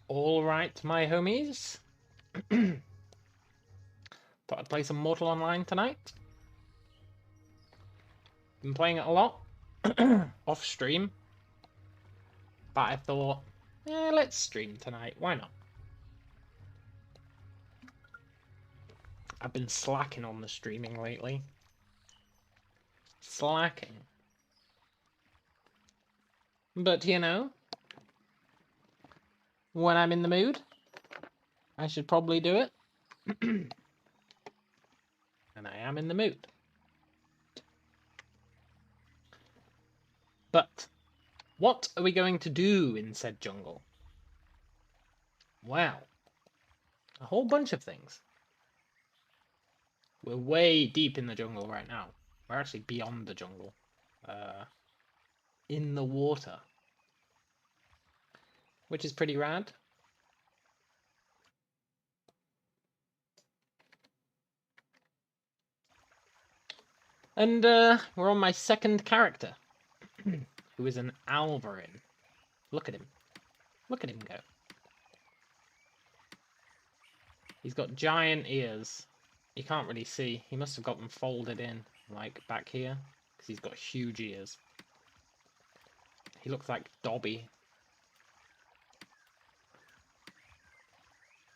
All right, my homies. Thought I'd play some Mortal Online tonight. Been playing it a lot off stream, but I thought, let's stream tonight. Why not? I've been slacking on the streaming lately. Slacking. But you know, when I'm in the mood, I should probably do it. And I am in the mood. But what are we going to do in said jungle? Well, a whole bunch of things. We're way deep in the jungle right now. We're actually beyond the jungle. In the water. Which is pretty rad. And we're on my second character, who is an Alvarin. Look at him. Look at him go. He's got giant ears. You can't really see. He must have got them folded in, like back here, because he's got huge ears. He looks like Dobby.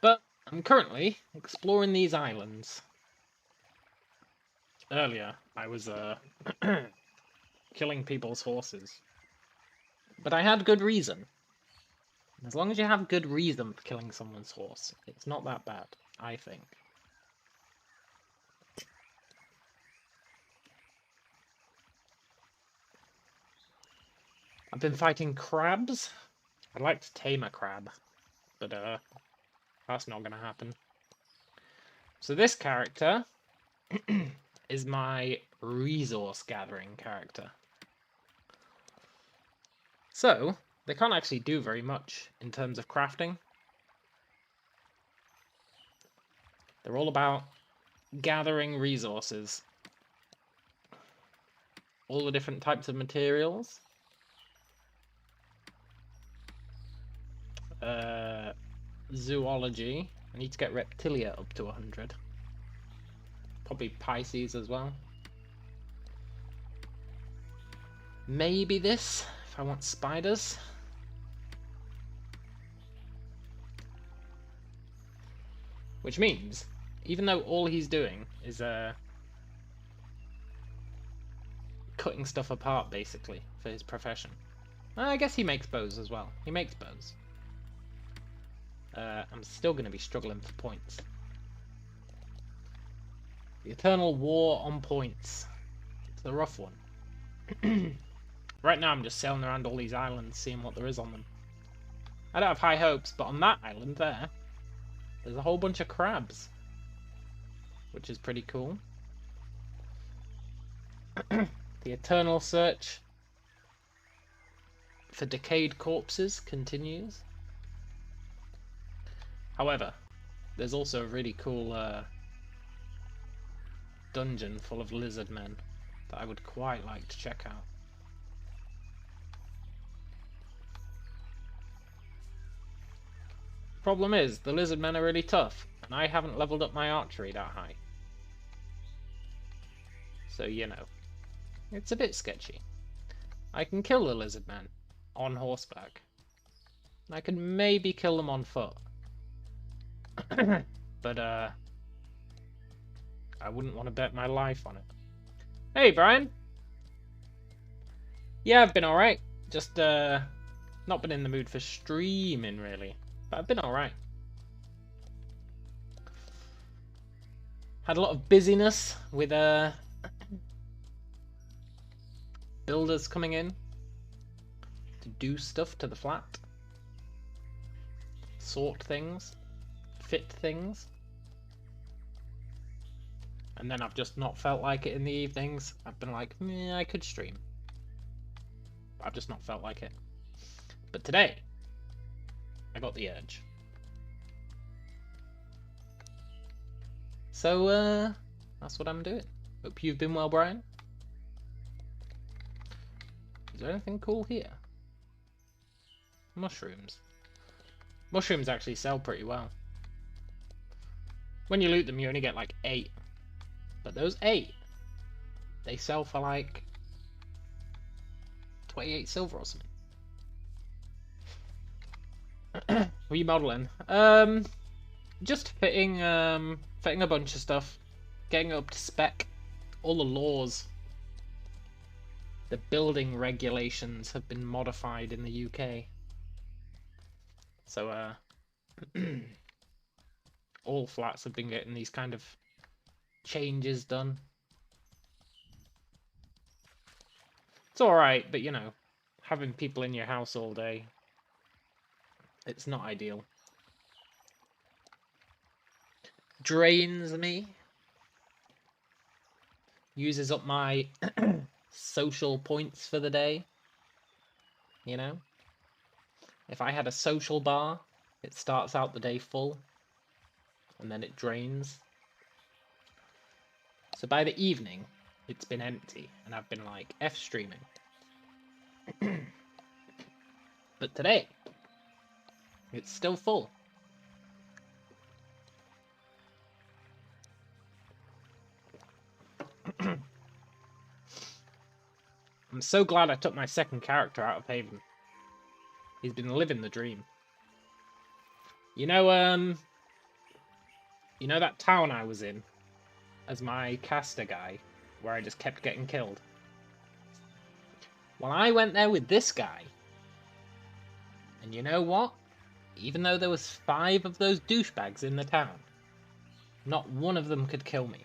But I'm currently exploring these islands. Earlier, I was killing people's horses. But I had good reason. As long as you have good reason for killing someone's horse, it's not that bad, I think. I've been fighting crabs. I'd like to tame a crab, but that's not gonna happen. So this character is my resource gathering character. So, they can't actually do very much in terms of crafting. They're all about gathering resources. All the different types of materials. Zoology. I need to get Reptilia up to 100. Probably Pisces as well. Maybe this, if I want spiders. Which means, even though all he's doing is cutting stuff apart, basically, for his profession. I guess he makes bows as well. He makes bows. I'm still going to be struggling for points. The eternal war on points. It's a rough one. Right now I'm just sailing around all these islands, seeing what there is on them. I don't have high hopes, but on that island there's a whole bunch of crabs. Which is pretty cool. The eternal search for decayed corpses continues. However, there's also a really cool dungeon full of lizard men that I would quite like to check out. Problem is, the lizard men are really tough, and I haven't leveled up my archery that high. So, you know, it's a bit sketchy. I can kill the lizard men on horseback. I can maybe kill them on foot. But, I wouldn't want to bet my life on it. Hey, Brian! Yeah, I've been alright. Just, not been in the mood for streaming, really. But I've been alright. Had a lot of busyness with, builders coming in to do stuff to the flat. Sort things. Fit things. And then I've just not felt like it in the evenings. I've been like, I could stream. But I've just not felt like it. But today, I got the urge. So, that's what I'm doing. Hope you've been well, Brian. Is there anything cool here? Mushrooms. Mushrooms actually sell pretty well. When you loot them, you only get like 8. But those 8, they sell for like 28 silver or something. Remodeling. Just fitting a bunch of stuff, getting it up to spec. All the laws, the building regulations have been modified in the UK. So all flats have been getting these kind of changes done. It's alright, but you know, having people in your house all day, it's not ideal. Drains me. Uses up my social points for the day. You know? If I had a social bar, it starts out the day full, and then it drains. So by the evening, it's been empty, and I've been like, F streaming. But today, it's still full. I'm so glad I took my second character out of Haven. He's been living the dream. You know that town I was in as my caster guy, where I just kept getting killed? Well, I went there with this guy. And you know what? Even though there was 5 of those douchebags in the town, not one of them could kill me.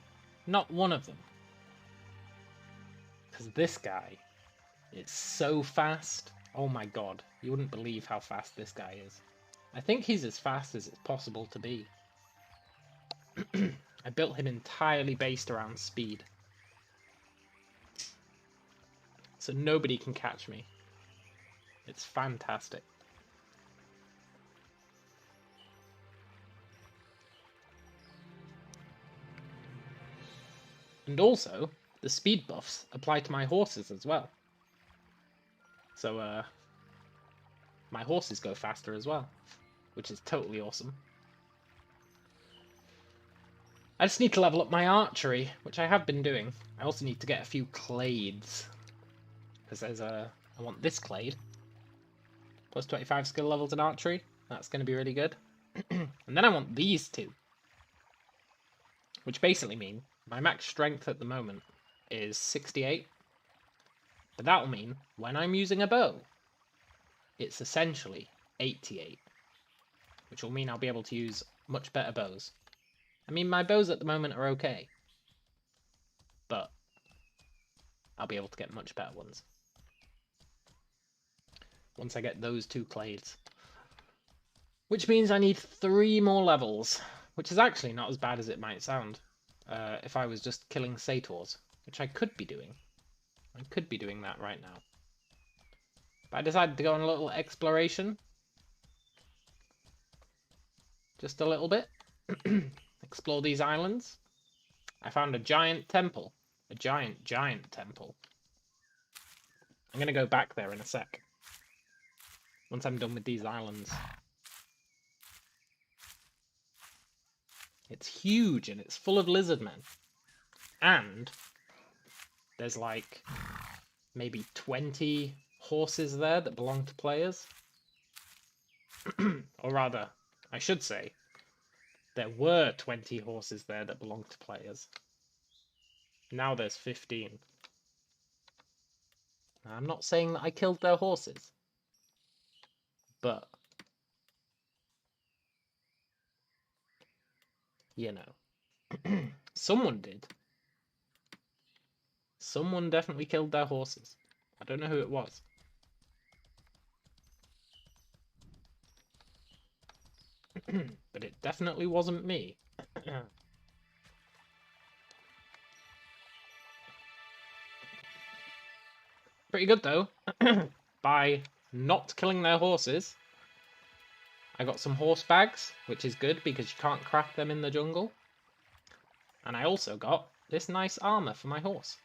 Not one of them. Because this guy is so fast. Oh my god, you wouldn't believe how fast this guy is. I think he's as fast as it's possible to be. I built him entirely based around speed. So nobody can catch me. It's fantastic. And also, the speed buffs apply to my horses as well. So, my horses go faster as well, which is totally awesome. I just need to level up my archery, which I have been doing. I also need to get a few clades. Because there's I want this clade. Plus 25 skill levels in archery. That's going to be really good. And then I want these 2. Which basically mean my max strength at the moment is 68. But that'll mean when I'm using a bow, it's essentially 88. Which will mean I'll be able to use much better bows. I mean, my bows at the moment are okay. But I'll be able to get much better ones. Once I get those 2 clades. Which means I need 3 more levels. Which is actually not as bad as it might sound. If I was just killing satyrs. Which I could be doing. I could be doing that right now. But I decided to go on a little exploration. Just a little bit. Explore these islands. I found a giant temple. A giant temple. I'm going to go back there in a sec. Once I'm done with these islands. It's huge and it's full of lizard men. And there's like maybe 20 horses there that belong to players. Or rather, I should say, there were 20 horses there that belonged to players. Now there's 15. Now, I'm not saying that I killed their horses. But, you know, someone did. Someone definitely killed their horses. I don't know who it was. But it definitely wasn't me. Pretty good though. By not killing their horses, I got some horse bags, which is good because you can't craft them in the jungle. And I also got this nice armor for my horse.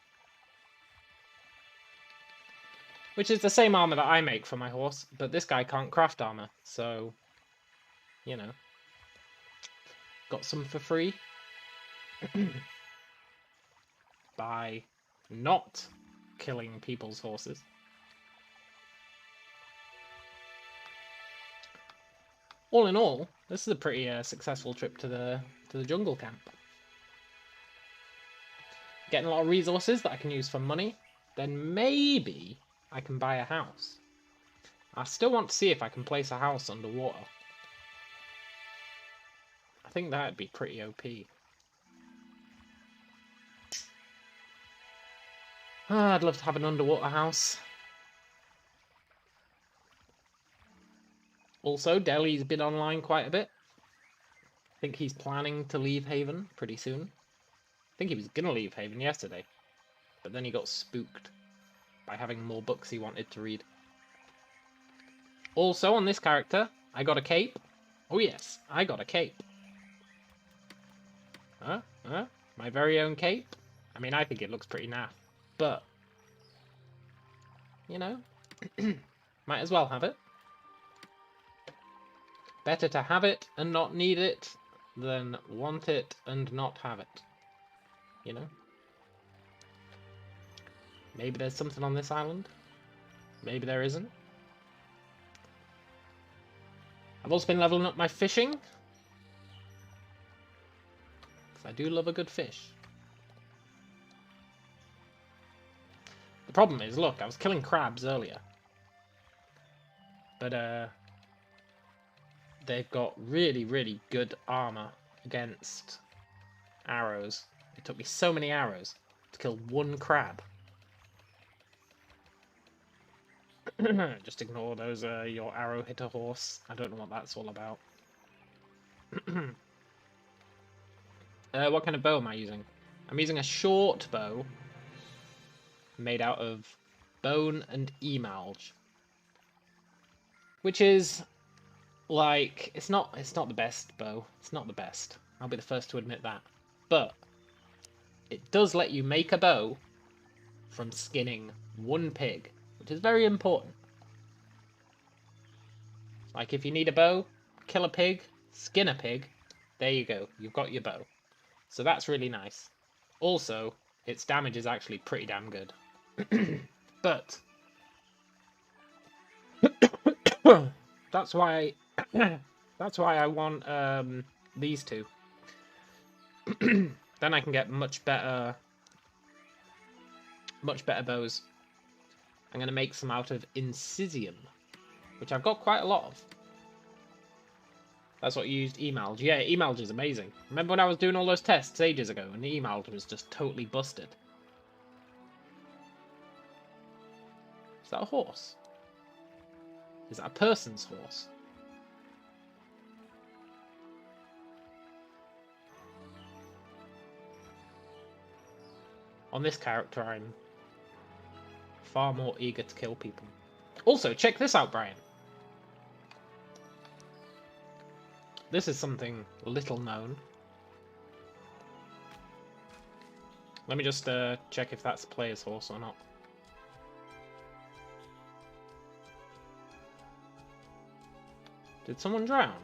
Which is the same armor that I make for my horse, but this guy can't craft armor, so You know, got some for free by not killing people's horses. All in all, this is a pretty successful trip to the jungle camp. Getting a lot of resources that I can use for money. Then maybe I can buy a house. I still want to see if I can place a house underwater. I think that'd be pretty OP. I'd love to have an underwater house. Also, Deli's been online quite a bit. I think he's planning to leave Haven pretty soon. I think he was going to leave Haven yesterday, but then he got spooked by having more books he wanted to read. Also, on this character, I got a cape. Oh yes, I got a cape. My very own cape. I mean, I think it looks pretty naff, but, you know, might as well have it. Better to have it and not need it than want it and not have it. You know? Maybe there's something on this island. Maybe there isn't. I've also been leveling up my fishing. Because I do love a good fish. The problem is, look, I was killing crabs earlier. But, they've got really, really good armor against arrows. It took me so many arrows to kill one crab. Just ignore those, your arrow hit a horse. I don't know what that's all about. What kind of bow am I using? I'm using a short bow made out of bone and emalge. Which is, like, it's not the best bow. It's not the best. I'll be the first to admit that. But it does let you make a bow from skinning one pig, which is very important. Like, if you need a bow, kill a pig, skin a pig, there you go. You've got your bow. So that's really nice. Also, its damage is actually pretty damn good. But that's why I want these two. Then I can get much better bows. I'm going to make some out of Incisium, which I've got quite a lot of. That's what you used emalge. Yeah, emalge is amazing. Remember when I was doing all those tests ages ago and the emalge was just totally busted? Is that a horse? Is that a person's horse? On this character, I'm far more eager to kill people. Also, check this out, Brian. This is something little known. Let me just check if that's a player's horse or not. Did someone drown?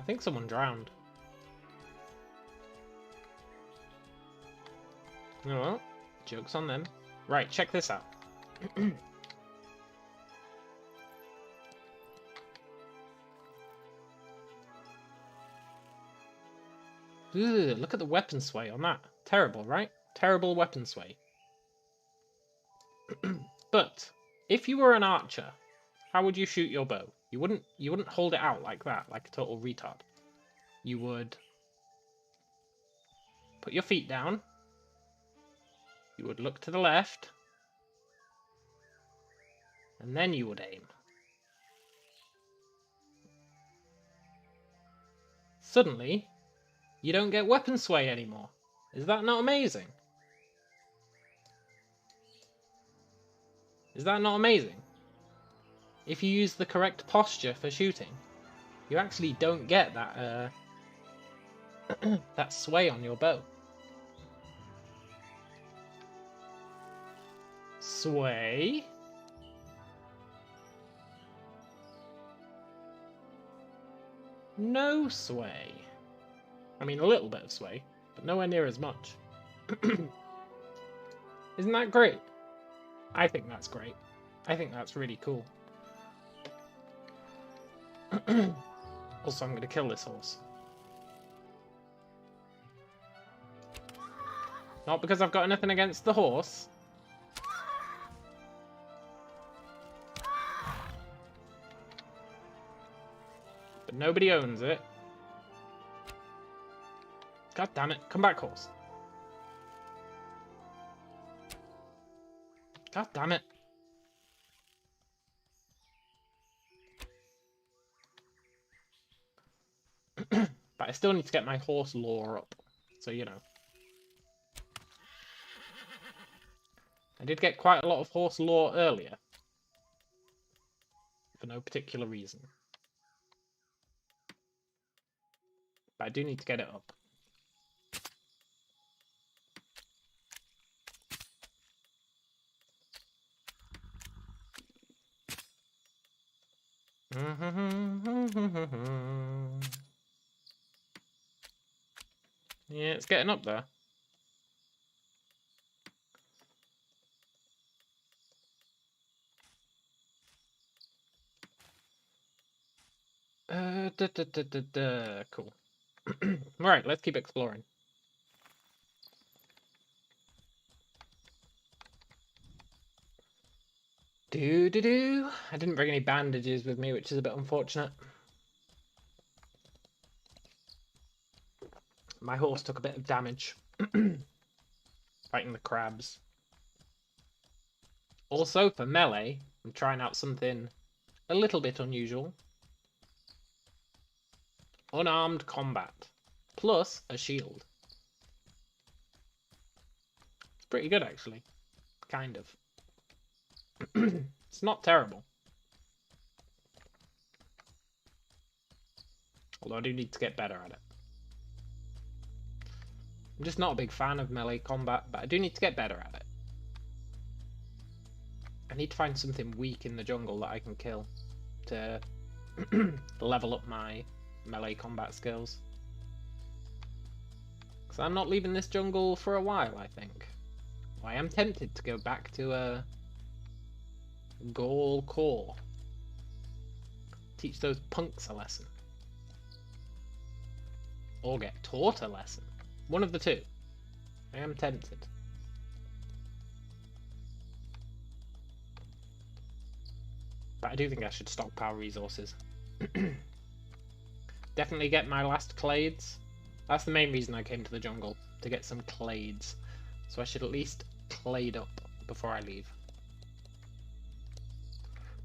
I think someone drowned. Oh well, joke's on them. Right, check this out. Ooh, look at the weapon sway on that. Terrible, right? Terrible weapon sway. But if you were an archer, how would you shoot your bow? You wouldn't hold it out like that, like a total retard. You would put your feet down. You would look to the left. And then you would aim. Suddenly, you don't get weapon sway anymore. Is that not amazing? Is that not amazing? If you use the correct posture for shooting, you actually don't get that that sway on your bow. Sway. no sway. I mean, a little bit of sway, but nowhere near as much. Isn't that great? I think that's great. I think that's really cool. Also, I'm going to kill this horse. Not because I've got anything against the horse. But nobody owns it. God damn it. Come back, horse. God damn it. But I still need to get my horse lore up. So, you know. I did get quite a lot of horse lore earlier. For no particular reason. But I do need to get it up. Yeah, it's getting up there. Cool. Right, let's keep exploring. I didn't bring any bandages with me, which is a bit unfortunate. My horse took a bit of damage fighting the crabs. Also, for melee, I'm trying out something a little bit unusual. Unarmed combat, plus a shield. It's pretty good, actually. Kind of. It's not terrible. Although I do need to get better at it. I'm just not a big fan of melee combat, but I do need to get better at it. I need to find something weak in the jungle that I can kill to level up my melee combat skills. Because I'm not leaving this jungle for a while, I think. Well, I am tempted to go back to Gaul Core. Teach those punks a lesson. Or get taught a lesson. One of the two. I am tempted. But I do think I should stockpile resources. Definitely get my last clades. That's the main reason I came to the jungle. To get some clades. So I should at least clade up before I leave.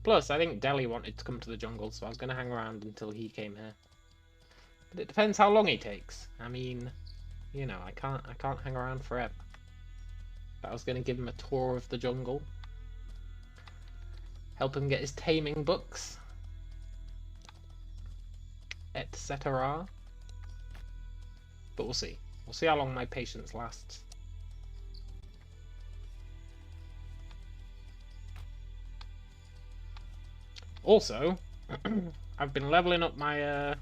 Plus, I think Delhi wanted to come to the jungle, so I was going to hang around until he came here. But it depends how long he takes. I mean, you know, I can't hang around forever. But I was going to give him a tour of the jungle. Help him get his taming books. Etc. But we'll see. We'll see how long my patience lasts. Also, I've been leveling up my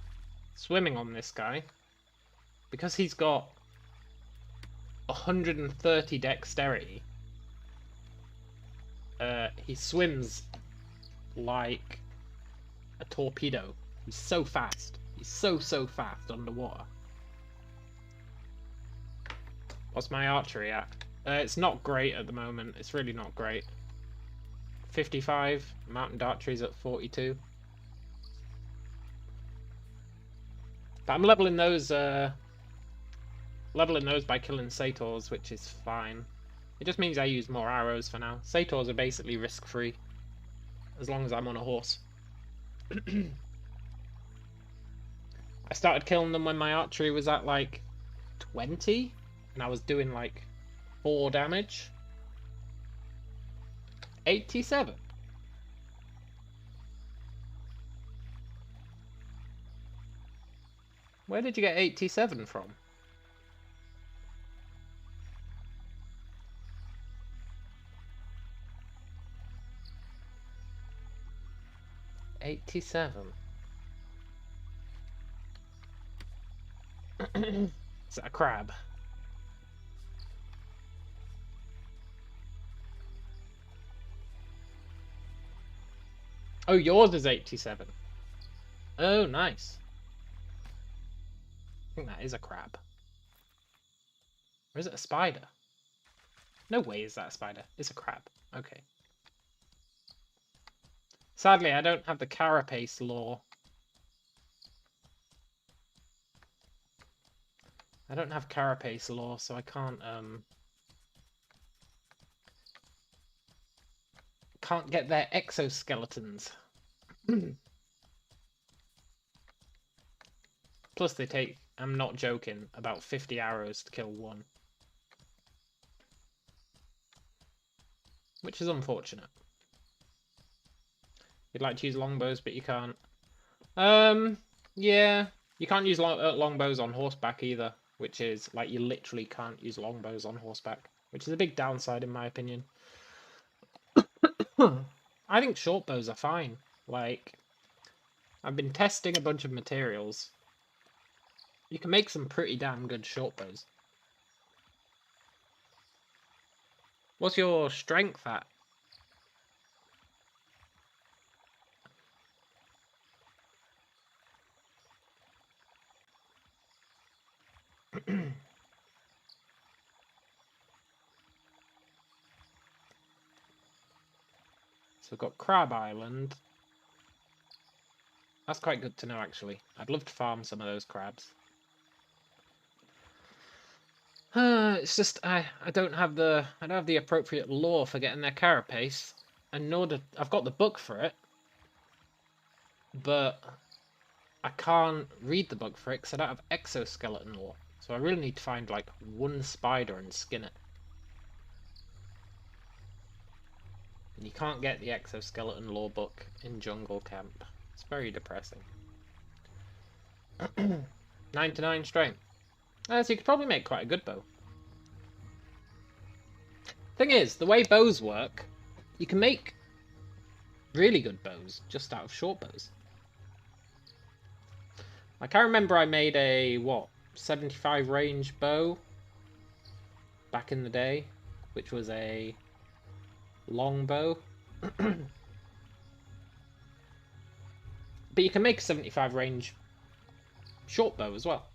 swimming on this guy. Because he's got 130 dexterity. He swims like a torpedo. He's so fast. He's so fast underwater. What's my archery at? It's not great at the moment. It's really not great. 55. Mountain archery's at 42. But I'm leveling those by killing satyrs, which is fine. It just means I use more arrows for now. Satyrs are basically risk-free, as long as I'm on a horse. I started killing them when my archery was at like 20, and I was doing like 4 damage. 87. Where did you get 87 from? '87. Is that a crab? Oh, yours is 87. Oh, nice. I think that is a crab. Or is it a spider? No way is that a spider. It's a crab. Okay. Sadly, I don't have the carapace lore. I don't have carapace lore, so I can't get their exoskeletons. Plus they take, I'm not joking, about 50 arrows to kill one. Which is unfortunate. You'd like to use longbows, but you can't. Yeah. You can't use longbows on horseback either, which is, like, you literally can't use longbows on horseback, which is a big downside in my opinion. I think short bows are fine. Like, I've been testing a bunch of materials. You can make some pretty damn good short bows. What's your strength at? So we've got Crab Island. That's quite good to know, actually. I'd love to farm some of those crabs. It's just I don't have the appropriate lore for getting their carapace, and nor do I've got the book for it, but I can't read the book for it because I don't have exoskeleton lore. So I really need to find like one spider and skin it. And you can't get the exoskeleton lore book in Jungle Camp. It's very depressing. 99 strength. So you could probably make quite a good bow. Thing is, the way bows work, you can make really good bows just out of short bows. Like, I remember I made a, what, 75 range bow back in the day, which was a long bow. But you can make a 75 range short bow as well.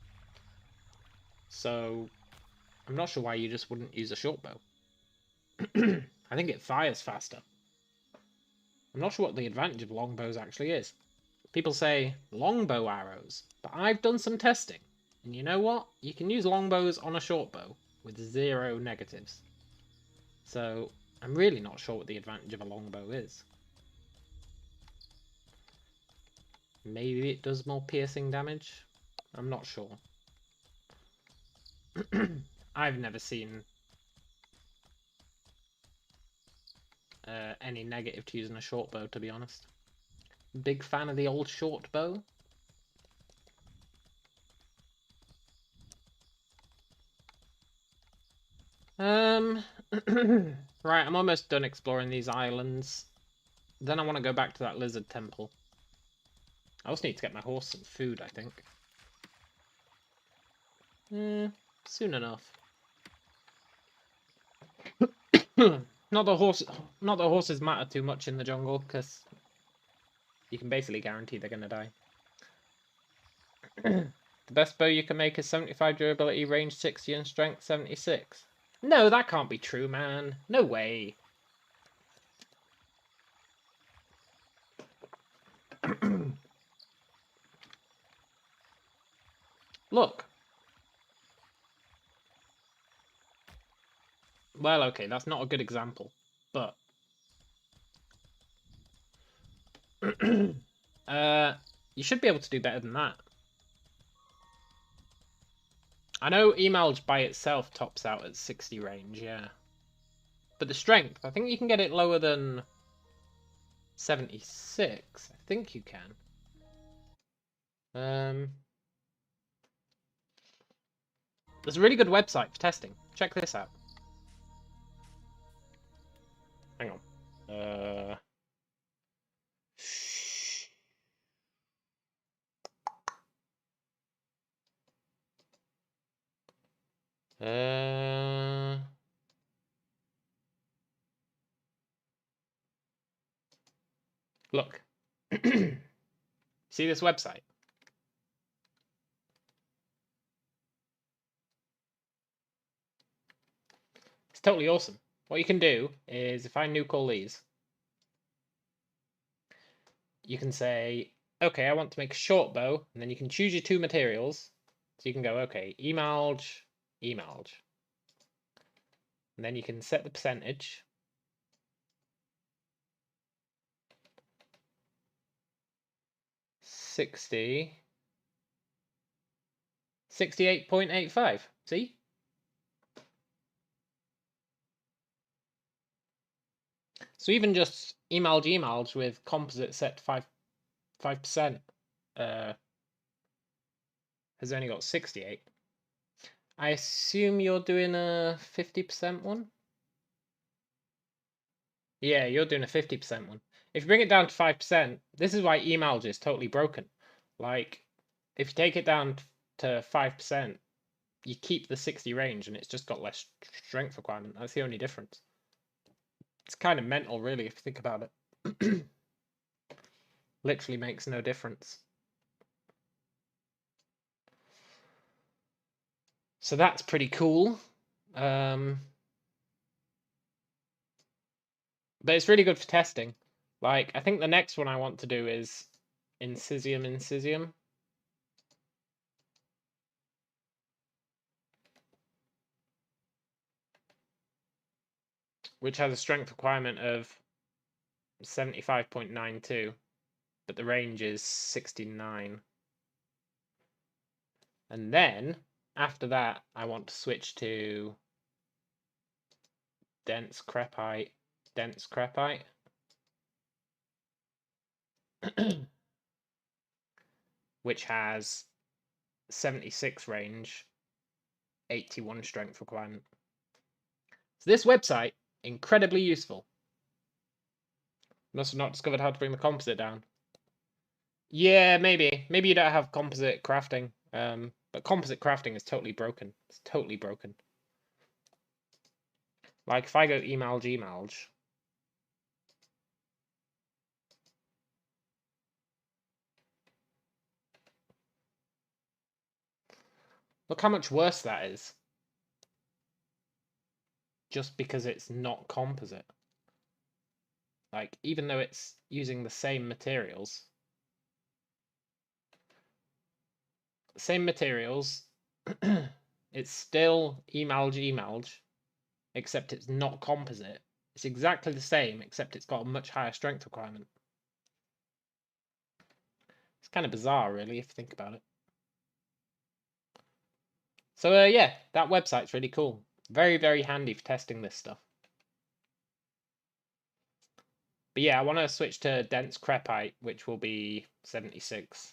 So, I'm not sure why you just wouldn't use a short bow. I think it fires faster. I'm not sure what the advantage of longbows actually is. People say longbow arrows, but I've done some testing. And you know what? You can use longbows on a short bow with 0 negatives. So, I'm really not sure what the advantage of a longbow is. Maybe it does more piercing damage? I'm not sure. I've never seen any negative to using a short bow, to be honest. Big fan of the old short bow. Right, I'm almost done exploring these islands. Then I want to go back to that lizard temple. I also need to get my horse some food, I think. Soon enough. Not that horses matter too much in the jungle, because you can basically guarantee they're gonna die. The best bow you can make is 75 durability, range 60, and strength 76. No, that can't be true, man. No way. Look. Well, okay, that's not a good example, but... you should be able to do better than that. I know Emerald by itself tops out at 60 range, yeah. But the strength, I think you can get it lower than 76. I think you can. There's a really good website for testing. Check this out. Hang on. Look. See this website? It's totally awesome. What you can do is, if I nuke all these, you can say, okay, I want to make a short bow, and then you can choose your 2 materials. So you can go, okay, emalge, emalge. And then you can set the percentage. $60, 68.85. See? So even just emalge with composite set to 5%, has only got 68. I assume you're doing a 50% one? Yeah, you're doing a 50% one. If you bring it down to 5%, this is why emalge is totally broken. Like, if you take it down to 5%, you keep the 60 range and it's just got less strength requirement. That's the only difference. It's kind of mental, really, if you think about it. Literally makes no difference. So that's pretty cool. But it's really good for testing. Like, I think the next one I want to do is Incisium. Which has a strength requirement of 75.92, but the range is 69. And then, after that, I want to switch to dense crepite, which has 76 range, 81 strength requirement. So this website, incredibly useful. Must have not discovered how to bring the composite down. Yeah, maybe. Maybe you don't have composite crafting. But composite crafting is totally broken. It's totally broken. Like, if I go emalge. Look how much worse that is. Just because it's not composite. Like, even though it's using the same materials. It's still emalge, except it's not composite. It's exactly the same, except it's got a much higher strength requirement. It's kind of bizarre, really, if you think about it. So, yeah, that website's really cool. Very, very handy for testing this stuff. But yeah, I want to switch to dense crepite, which will be 76.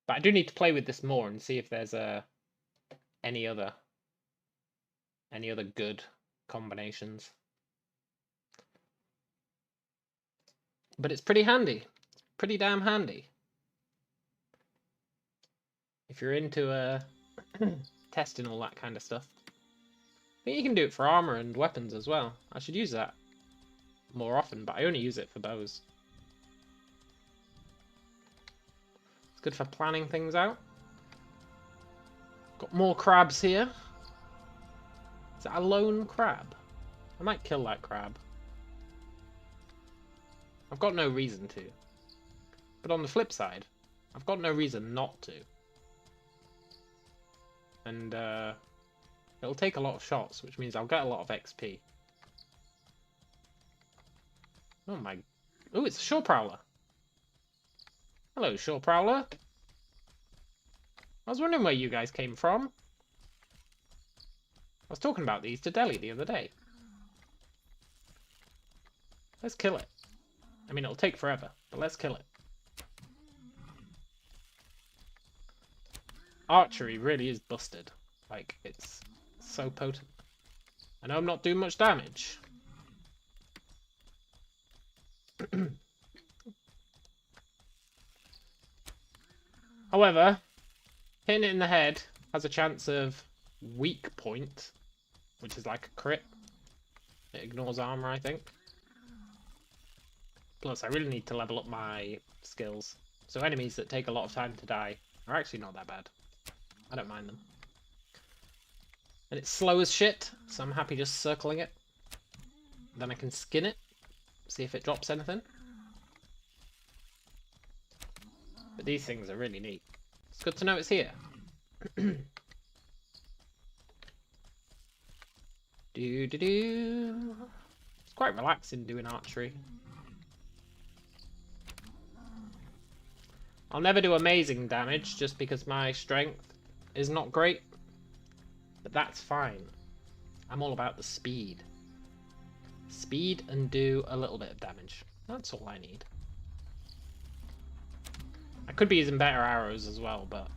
But I do need to play with this more and see if there's any other good combinations. But it's pretty handy. Pretty damn handy. If you're into testing all that kind of stuff. I think you can do it for armor and weapons as well. I should use that more often, but I only use it for bows. It's good for planning things out. Got more crabs here. Is that a lone crab? I might kill that crab. I've got no reason to. But on the flip side, I've got no reason not to. And it'll take a lot of shots, which means I'll get a lot of XP. Oh my... Oh, it's a shore prowler. Hello, shore prowler. I was wondering where you guys came from. I was talking about these to Deli the other day. Let's kill it. I mean, it'll take forever, but let's kill it. Archery really is busted. Like, it's so potent. I know I'm not doing much damage. However, hitting it in the head has a chance of weak point, which is like a crit. It ignores armor, I think. Plus, I really need to level up my skills. So enemies that take a lot of time to die are actually not that bad. I don't mind them. And it's slow as shit, so I'm happy just circling it. Then I can skin it, see if it drops anything. But these things are really neat. It's good to know it's here. Do. It's quite relaxing doing archery. I'll never do amazing damage just because my strength is not great. But that's fine. I'm all about the speed. Speed and do a little bit of damage. That's all I need. I could be using better arrows as well, but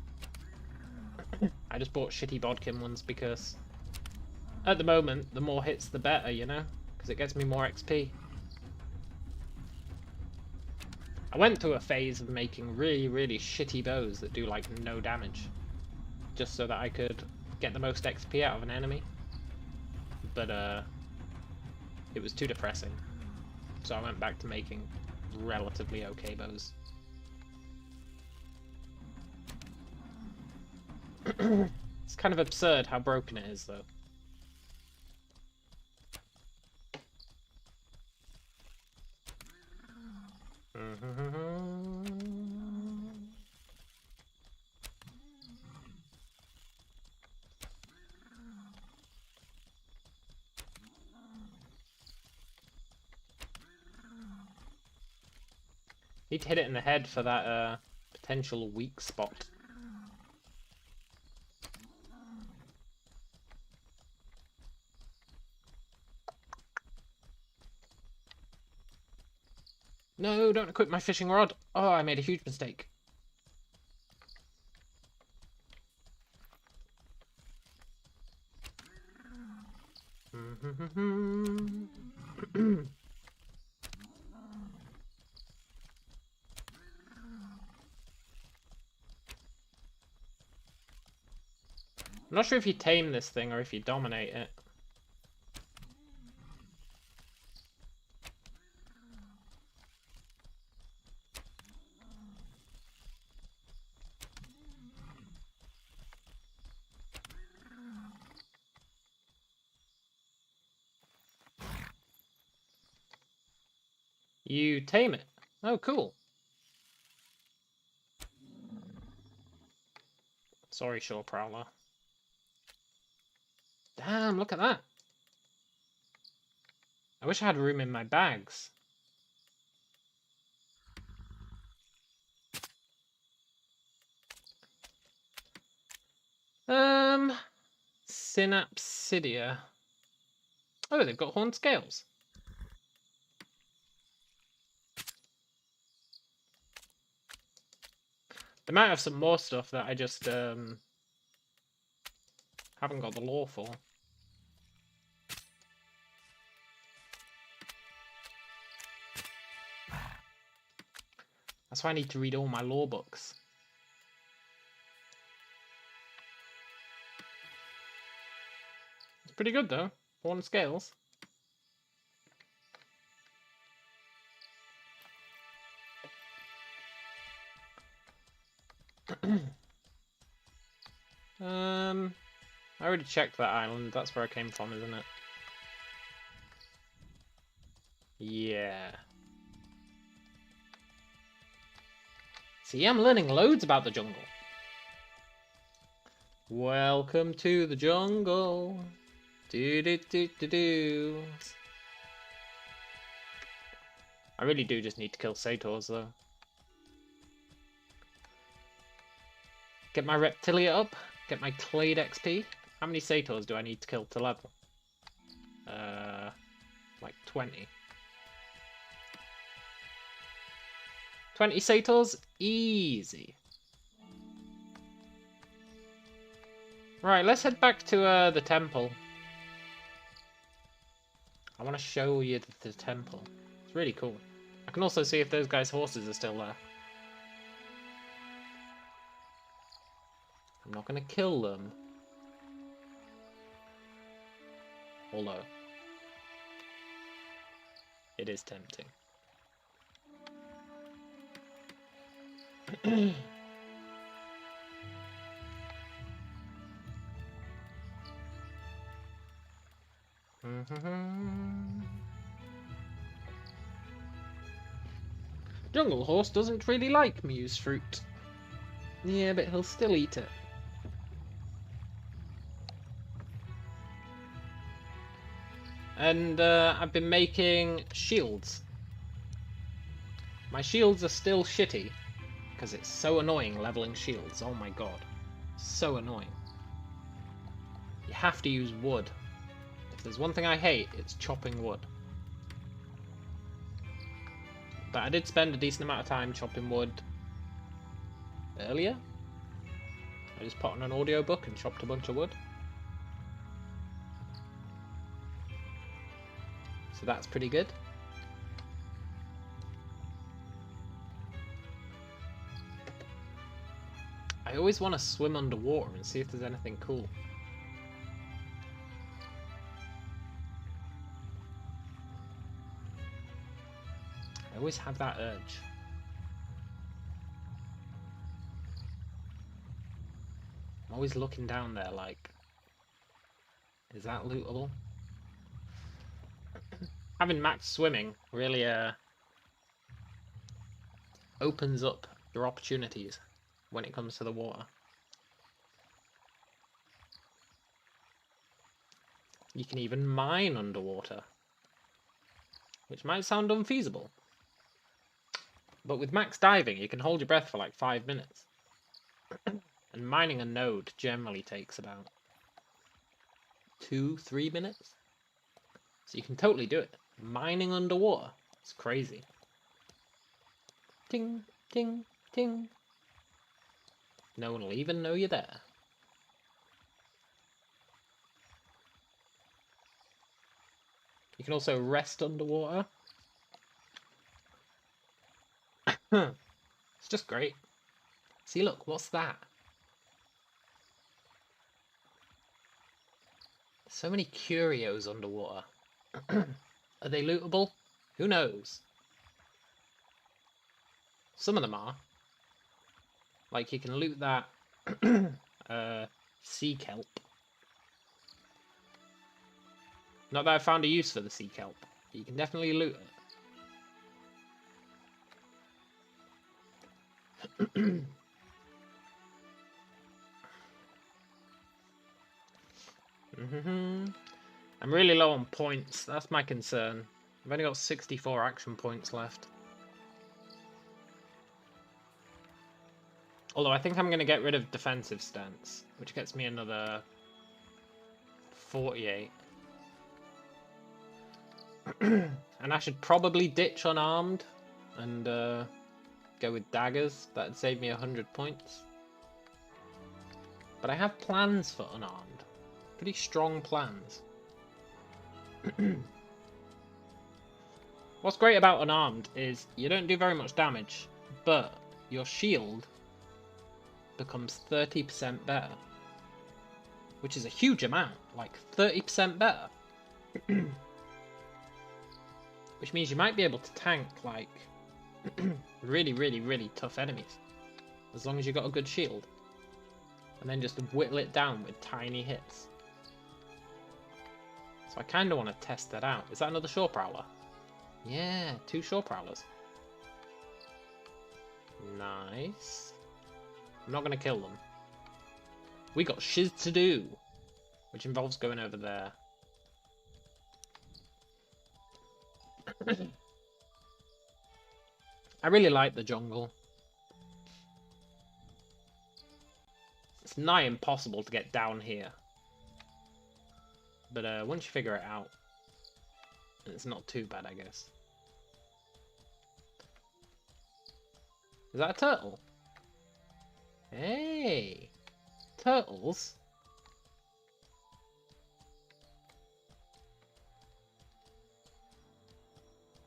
I just bought shitty bodkin ones because at the moment, the more hits the better, you know? Because it gets me more XP. I went through a phase of making really, really shitty bows that do like no damage. Just so that I could get the most XP out of an enemy. But it was too depressing. So I went back to making relatively okay bows. It's kind of absurd how broken it is, though. Need to hit it in the head for that potential weak spot. No, don't equip my fishing rod. Oh, I made a huge mistake. I'm not sure if you tame this thing or if you dominate it. You tame it. Oh, cool. Sorry, Shore Prowler. Damn, look at that. I wish I had room in my bags. Synapsidia. Oh, they've got horned scales. They might have some more stuff that I just haven't got the lore for. That's why I need to read all my lore books. It's pretty good though. Horned scales. I already checked that island. That's where I came from, isn't it? Yeah. See, I'm learning loads about the jungle. Welcome to the jungle. Do. I really do just need to kill satyrs, though. Get my Reptilia up. Get my Clade XP. How many satyrs do I need to kill to level? Like 20. 20 satyrs? Easy. Right, let's head back to the temple. I want to show you the temple. It's really cool. I can also see if those guys' horses are still there. I'm not going to kill them. Although, it is tempting. Jungle Horse doesn't really like Muse fruit. Yeah, but he'll still eat it. And I've been making shields. My shields are still shitty, because it's so annoying leveling shields. Oh my god. So annoying. You have to use wood. If there's one thing I hate, it's chopping wood. But I did spend a decent amount of time chopping wood earlier. I just put on an audiobook and chopped a bunch of wood. So that's pretty good. I always want to swim underwater and see if there's anything cool. I always have that urge. I'm always looking down there like, is that lootable? Having max swimming really opens up your opportunities when it comes to the water. You can even mine underwater, which might sound unfeasible. But with max diving, you can hold your breath for like 5 minutes. And mining a node generally takes about 2-3 minutes. So you can totally do it. Mining underwater. It's crazy. Ting, ting, ting. No one will even know you're there. You can also rest underwater. It's just great. See, look, what's that? So many curios underwater. Are they lootable? Who knows? Some of them are. Like, you can loot that sea kelp. Not that I found a use for the sea kelp, but you can definitely loot it. I'm really low on points. That's my concern. I've only got 64 action points left. Although I think I'm going to get rid of defensive stance, which gets me another 48. And I should probably ditch unarmed and go with daggers. That'd save me 100 points. But I have plans for unarmed. Pretty strong plans. What's great about unarmed is you don't do very much damage, but your shield becomes 30% better. Which is a huge amount, like 30% better. Which means you might be able to tank like really tough enemies. As long as you've got a good shield. And then just whittle it down with tiny hits. So I kind of want to test that out. Is that another Shore Prowler? Yeah, 2 Shore Prowlers. Nice. I'm not going to kill them. We got shiz to do. Which involves going over there. I really like the jungle. It's nigh impossible to get down here. But once you figure it out, it's not too bad, I guess. Is that a turtle? Hey! Turtles?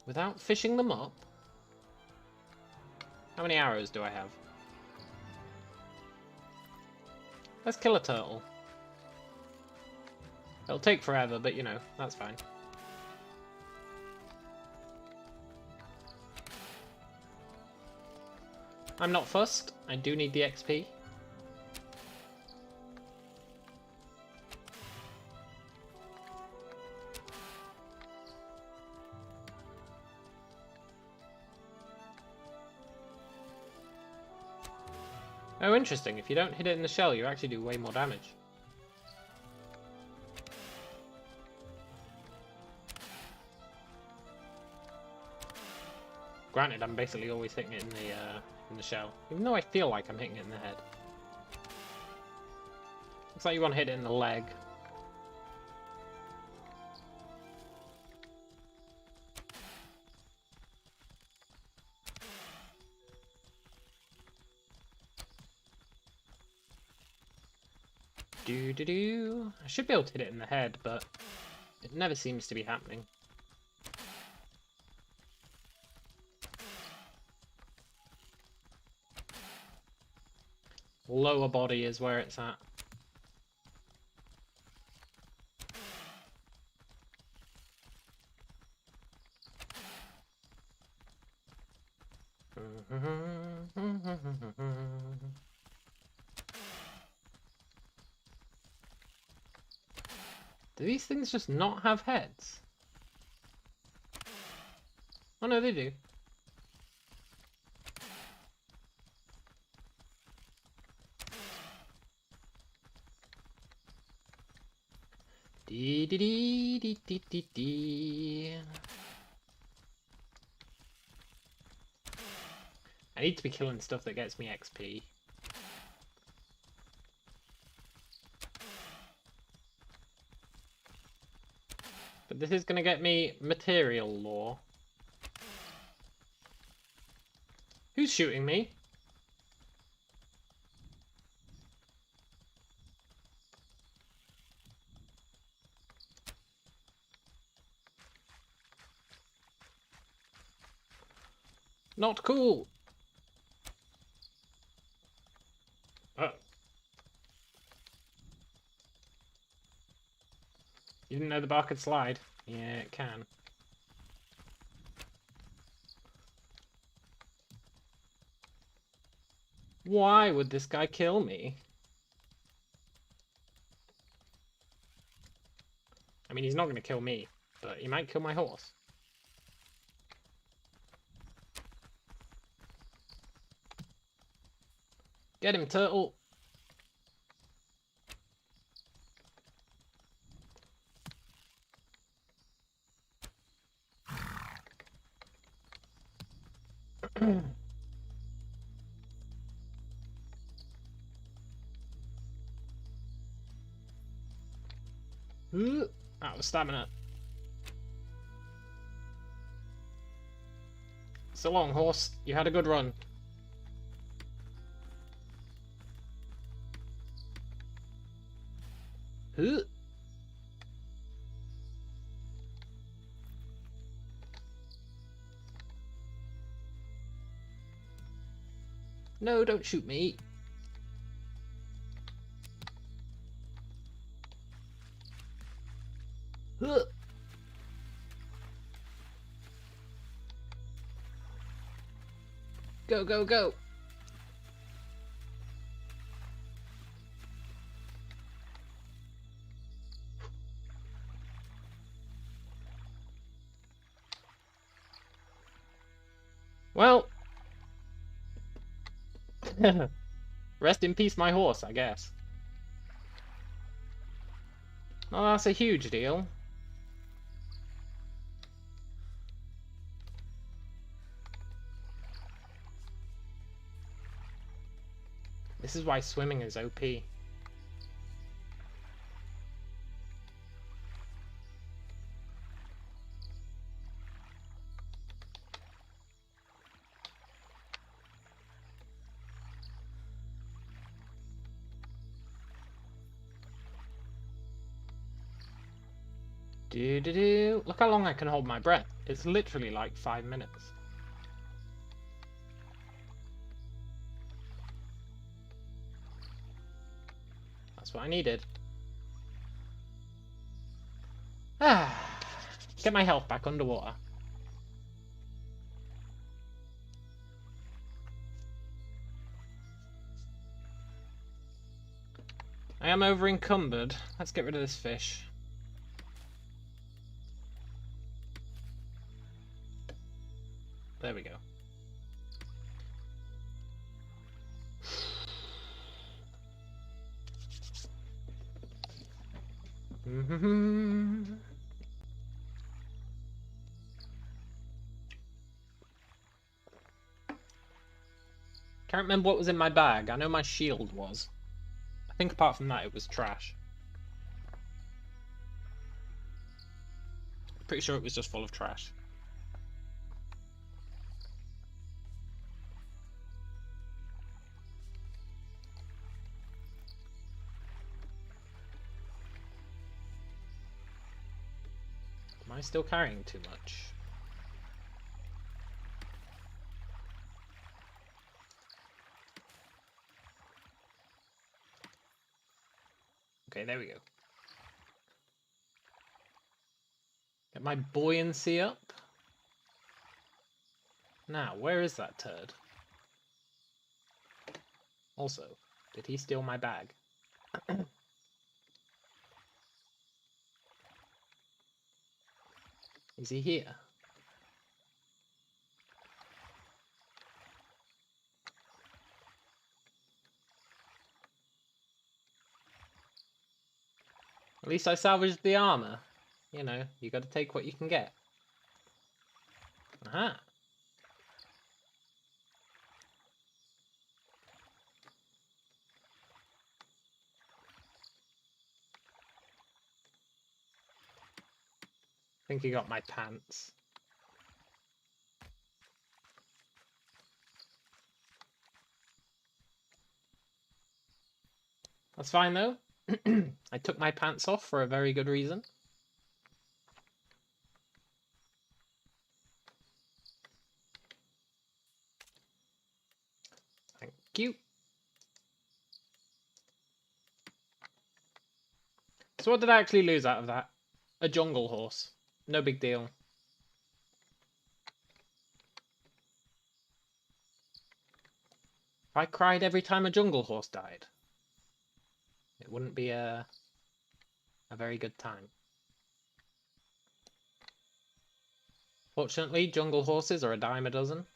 Without fishing them up? How many arrows do I have? Let's kill a turtle. It'll take forever, but you know, that's fine. I'm not fussed. I do need the XP. Oh, interesting. If you don't hit it in the shell, you actually do way more damage. Granted, I'm basically always hitting it in the shell, even though I feel like I'm hitting it in the head. Looks like you want to hit it in the leg. Do. I should be able to hit it in the head, but it never seems to be happening. Lower body is where it's at. Do these things just not have heads? Oh no, they do. Dee dee dee dee dee dee dee. I need to be killing stuff that gets me XP. But this is going to get me material lore. Who's shooting me? Not cool. Oh. You didn't know the bar could slide? Yeah, it can. Why would this guy kill me? I mean, he's not going to kill me, but he might kill my horse. Get him, turtle! Out of stamina. So long, horse. You had a good run. No, don't shoot me. Go, go, go. Well, rest in peace, my horse, I guess. Oh, that's a huge deal. This is why swimming is OP. Look how long I can hold my breath. It's literally like 5 minutes. what I needed. Ah, get my health back underwater. I am over encumbered. Let's get rid of this fish. There we go. Can't remember what was in my bag. I know my shield was. I think apart from that it was trash. Pretty sure it was just full of trash. Am I still carrying too much? Okay, there we go. Get my buoyancy up. Now, where is that turd? Also, did he steal my bag? Is he here? At least I salvaged the armor. You know, you gotta take what you can get. Aha. I think he got my pants. That's fine though. I took my pants off for a very good reason. Thank you. So what did I actually lose out of that? A jungle horse. No big deal. If I cried every time a jungle horse died, it wouldn't be a very good time. Fortunately, jungle horses are a dime a dozen.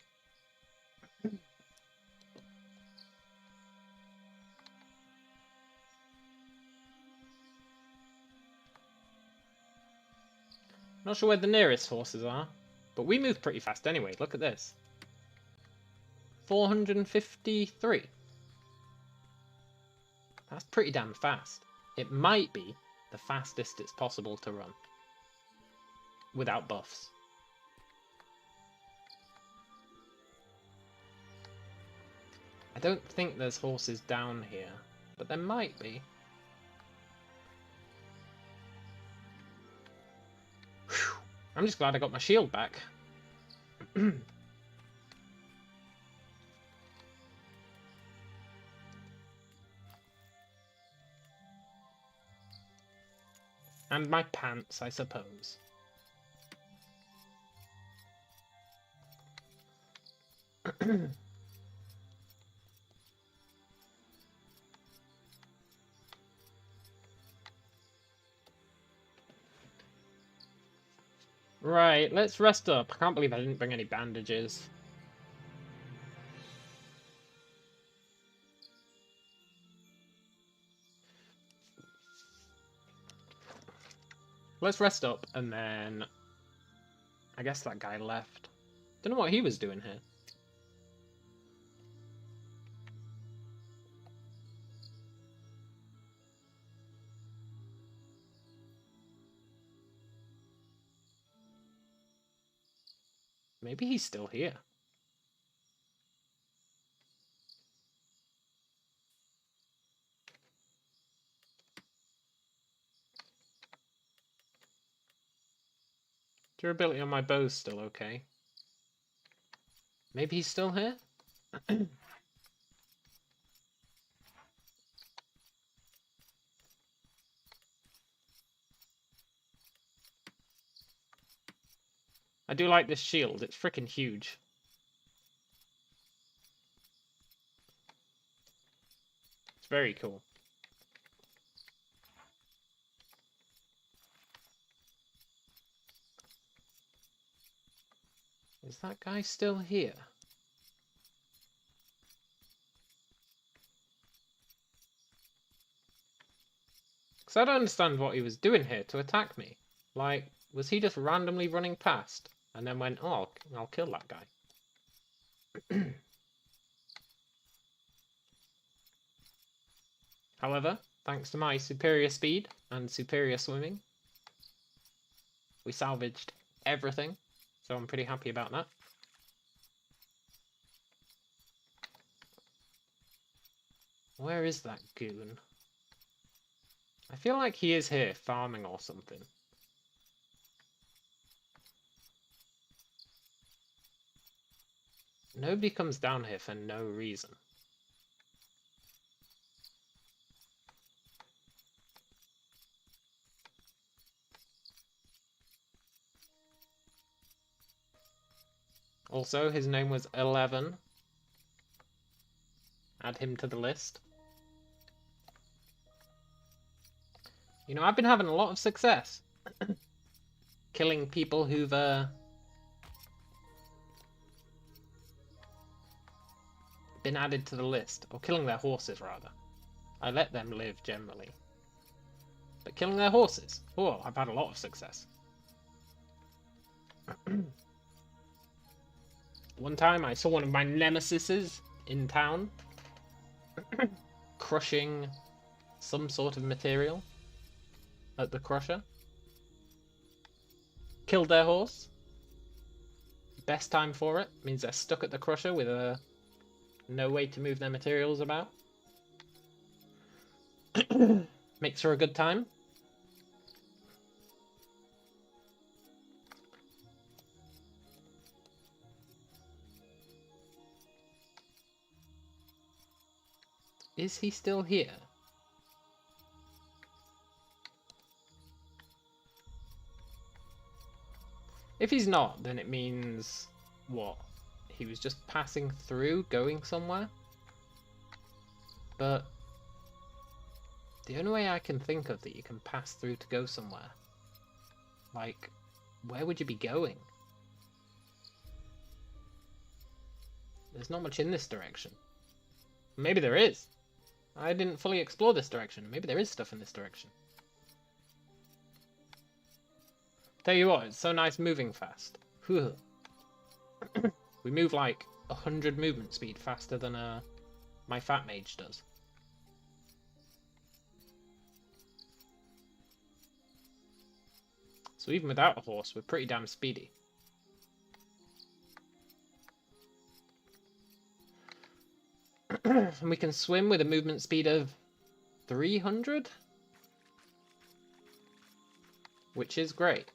Not sure where the nearest horses are, but we move pretty fast anyway. Look at this. 453. That's pretty damn fast. It might be the fastest it's possible to run. Without buffs. I don't think there's horses down here, but there might be. Whew. I'm just glad I got my shield back. And my pants, I suppose. Right, let's rest up. I can't believe I didn't bring any bandages. Let's rest up, and then... I guess that guy left. Don't know what he was doing here. Maybe he's still here. Durability on my bow's still okay. Maybe he's still here? I do like this shield. It's freaking huge. It's very cool. Is that guy still here? Because I don't understand what he was doing here to attack me. Like, was he just randomly running past and then went, oh, I'll kill that guy? However, thanks to my superior speed and superior swimming, we salvaged everything, so I'm pretty happy about that. Where is that goon? I feel like he is here farming or something. Nobody comes down here for no reason. Also, his name was 11. Add him to the list. You know, I've been having a lot of success killing people who've been added to the list, or killing their horses rather. I let them live generally, but killing their horses, oh, I've had a lot of success. One time I saw one of my nemesises in town crushing some sort of material at the crusher. Killed their horse. Best time for it. Means they're stuck at the crusher with no way to move their materials about. Makes for a good time. Is he still here? If he's not, then it means, what? He was just passing through, going somewhere? But the only way I can think of that you can pass through to go somewhere, like, where would you be going? There's not much in this direction. Maybe there is. I didn't fully explore this direction. Maybe there is stuff in this direction. Tell you what, it's so nice moving fast. We move like 100 movement speed faster than my fat mage does. So even without a horse, we're pretty damn speedy. And we can swim with a movement speed of 300? Which is great.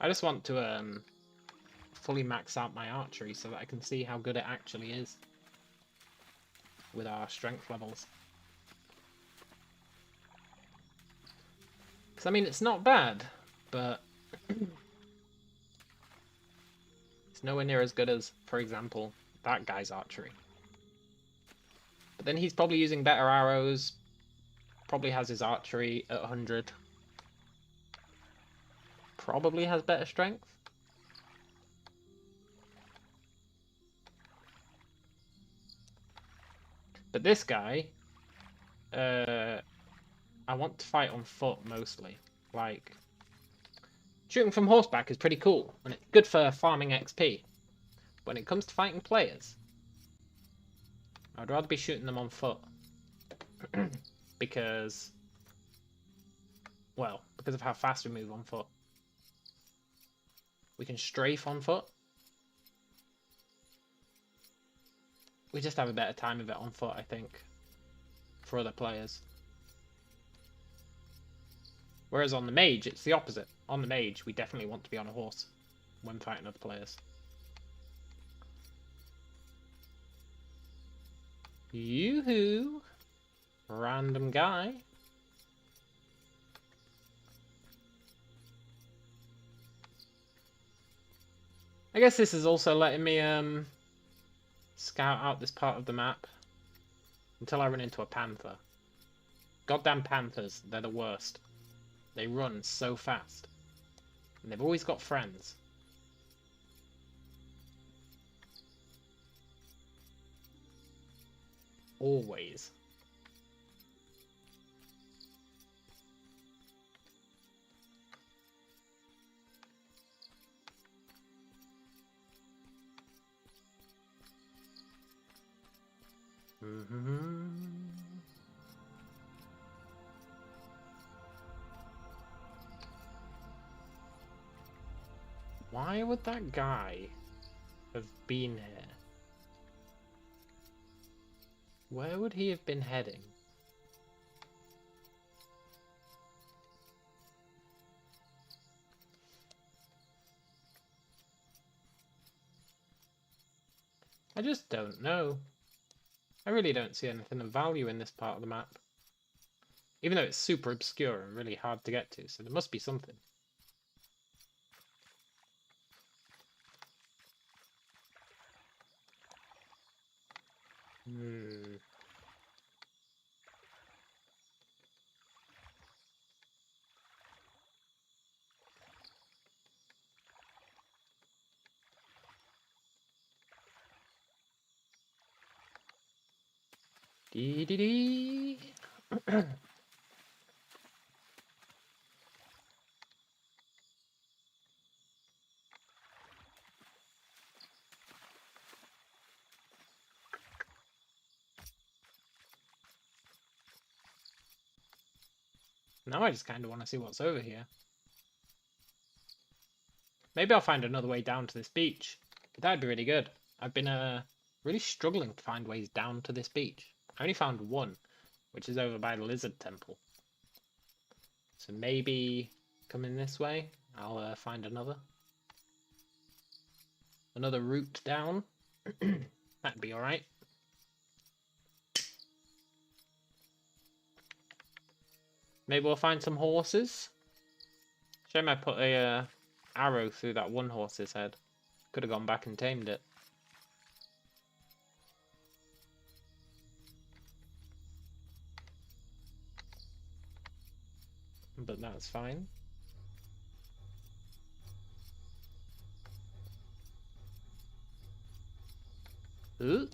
I just want to fully max out my archery so that I can see how good it actually is with our strength levels. Because, I mean, it's not bad, but it's nowhere near as good as, for example, that guy's archery. But then he's probably using better arrows, probably has his archery at 100. Probably has better strength. But this guy, I want to fight on foot mostly. Like, shooting from horseback is pretty cool, and it's good for farming XP. When it comes to fighting players, I'd rather be shooting them on foot. because of how fast we move on foot. We can strafe on foot. We just have a better time of it on foot, I think, for other players. Whereas on the mage, it's the opposite. On the mage, we definitely want to be on a horse when fighting other players. Yoo-hoo! Random guy. I guess this is also letting me scout out this part of the map until I run into a panther. Goddamn panthers, they're the worst. They run so fast. And they've always got friends. Always. Why would that guy have been here? Where would he have been heading? I just don't know. I really don't see anything of value in this part of the map. Even though it's super obscure and really hard to get to, so there must be something. Dee dee dee. Now I just kind of want to see what's over here. Maybe I'll find another way down to this beach. That'd be really good. I've been really struggling to find ways down to this beach. I only found one, which is over by the Lizard Temple. So maybe coming this way, I'll find another route down. That'd be alright. Maybe we'll find some horses. Shame I put a arrow through that one horse's head. Could have gone back and tamed it. But that's fine. Ooh.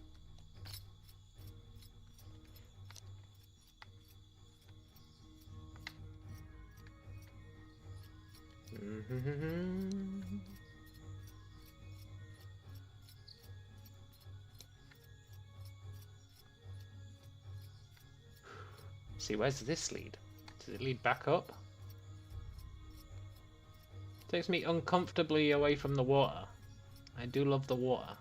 See, where's this lead? Does it lead back up? Takes me uncomfortably away from the water. I do love the water.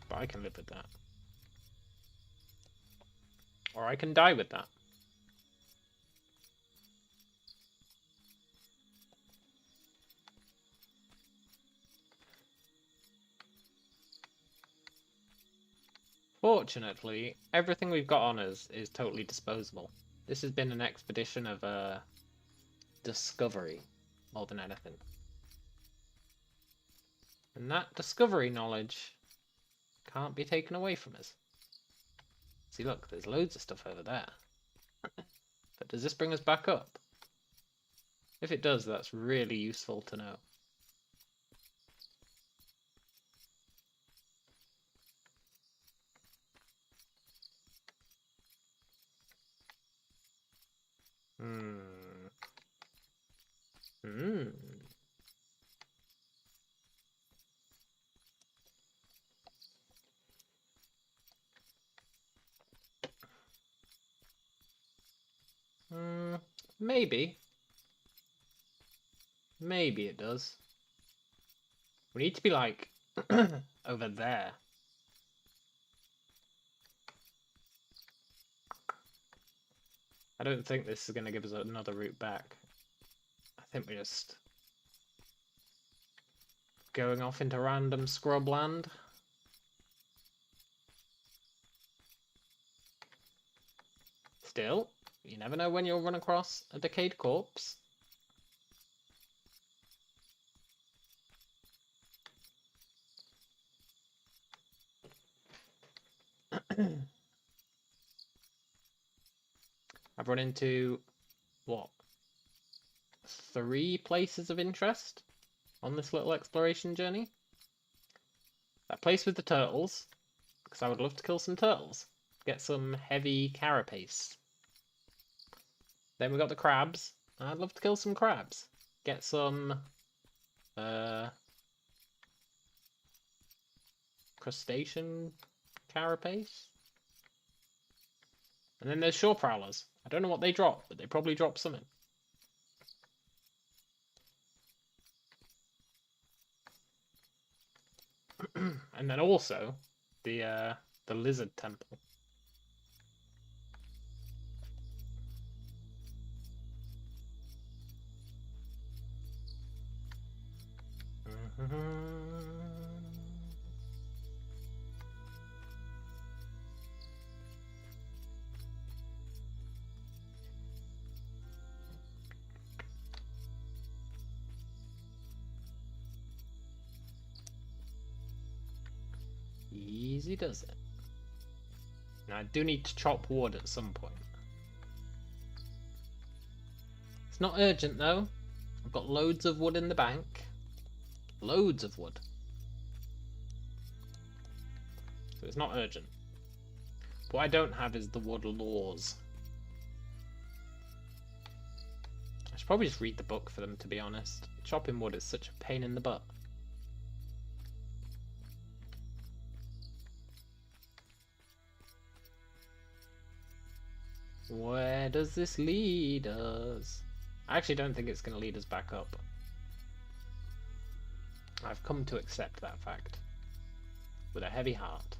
But I can live with that. Or I can die with that. Fortunately, everything we've got on us is totally disposable. This has been an expedition of discovery more than anything. And that discovery knowledge can't be taken away from us. See, look, there's loads of stuff over there. But does this bring us back up? If it does, that's really useful to know. Maybe. Maybe it does. We need to be like over there. I don't think this is going to give us another route back. I think we're just going off into random scrubland. never know when you'll run across a decayed corpse. I've run into, what, 3 places of interest on this little exploration journey. That place with the turtles, because I would love to kill some turtles. Get some heavy carapace. Then we got the crabs. I'd love to kill some crabs. Get some crustacean carapace. And then there's shore prowlers. I don't know what they drop, but they probably drop something. And then also the lizard temple. Easy does it. Now I do need to chop wood at some point. It's not urgent though. I've got loads of wood in the bank. Loads of wood. So it's not urgent. What I don't have is the wood laws. I should probably just read the book for them, to be honest. Chopping wood is such a pain in the butt. Where does this lead us? I actually don't think it's going to lead us back up. I've come to accept that fact. With a heavy heart.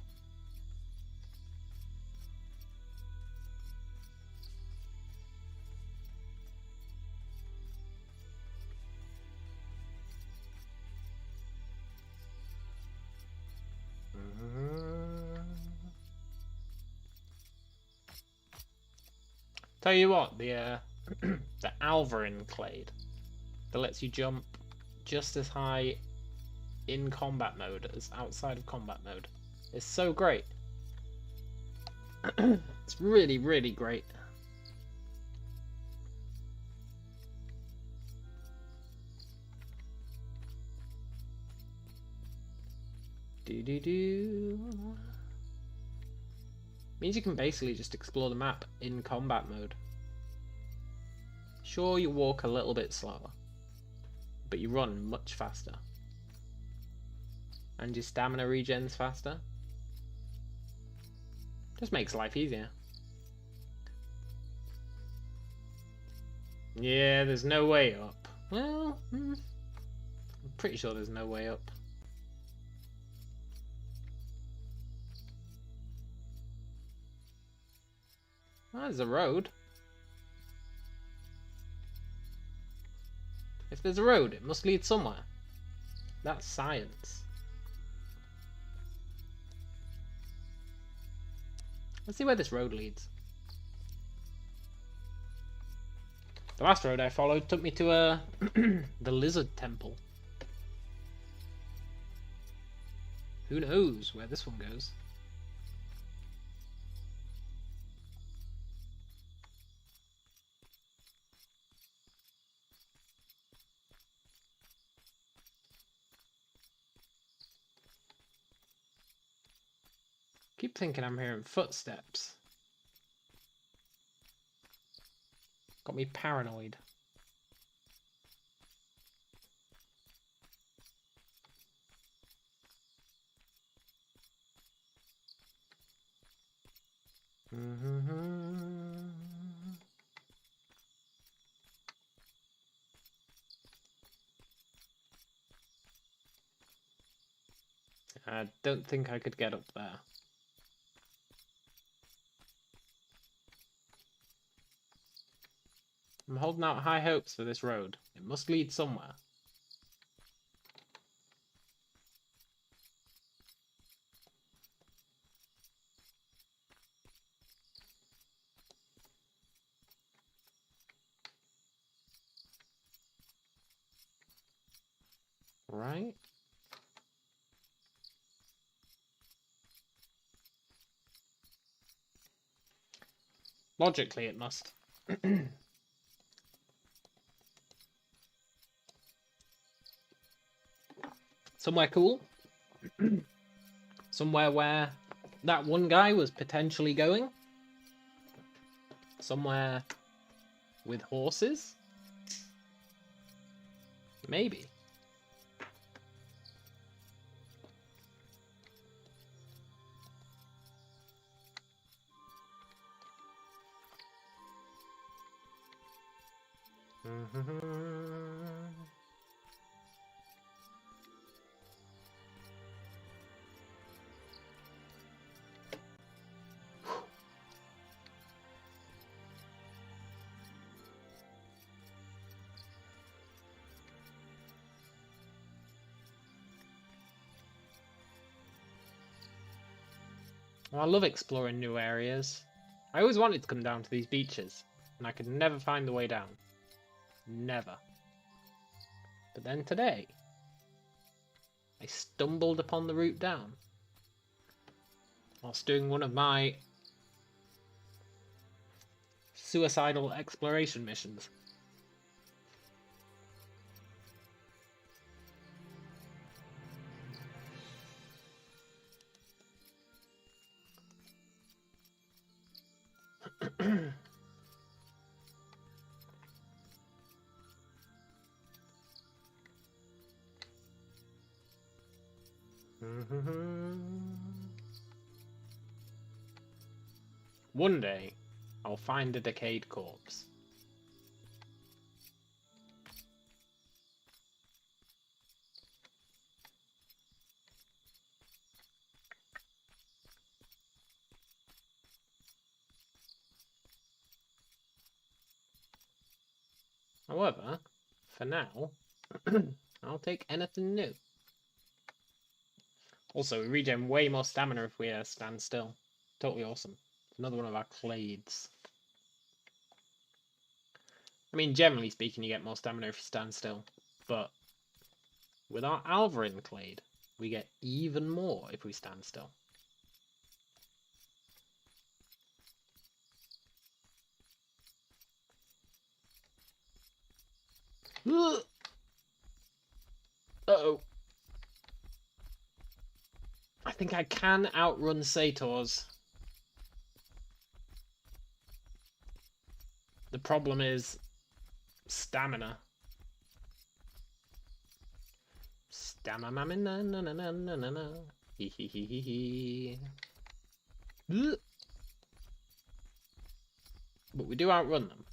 Tell you what, the the Alvarin clade that lets you jump just as high in combat mode as outside of combat mode is so great. It's really, really great. Means you can basically just explore the map in combat mode. Sure, you walk a little bit slower, but you run much faster. And your stamina regens faster. Just makes life easier. Yeah, there's no way up. Well, I'm pretty sure there's no way up. Oh, there's a road. If there's a road, it must lead somewhere. That's science. Let's see where this road leads. The last road I followed took me to the lizard temple. Who knows where this one goes? Keep thinking I'm hearing footsteps. Got me paranoid. I don't think I could get up there. I'm holding out high hopes for this road. It must lead somewhere. Right? Logically, it must. Somewhere cool. Somewhere where that one guy was potentially going. Somewhere with horses. Maybe. Well, I love exploring new areas. I always wanted to come down to these beaches, and I could never find the way down. Never. But then today, I stumbled upon the route down whilst doing one of my suicidal exploration missions. One day, I'll find a decayed corpse. However, for now, I'll take anything new. Also, we regen way more stamina if we stand still. Totally awesome. Another one of our clades. I mean, generally speaking, you get more stamina if you stand still. But with our Alvarin clade, we get even more if we stand still. Uh-oh. I think I can outrun Sator's. The problem is stamina. Stamina, na na na na na na na. Hee hee hee hee hee. But we do outrun them.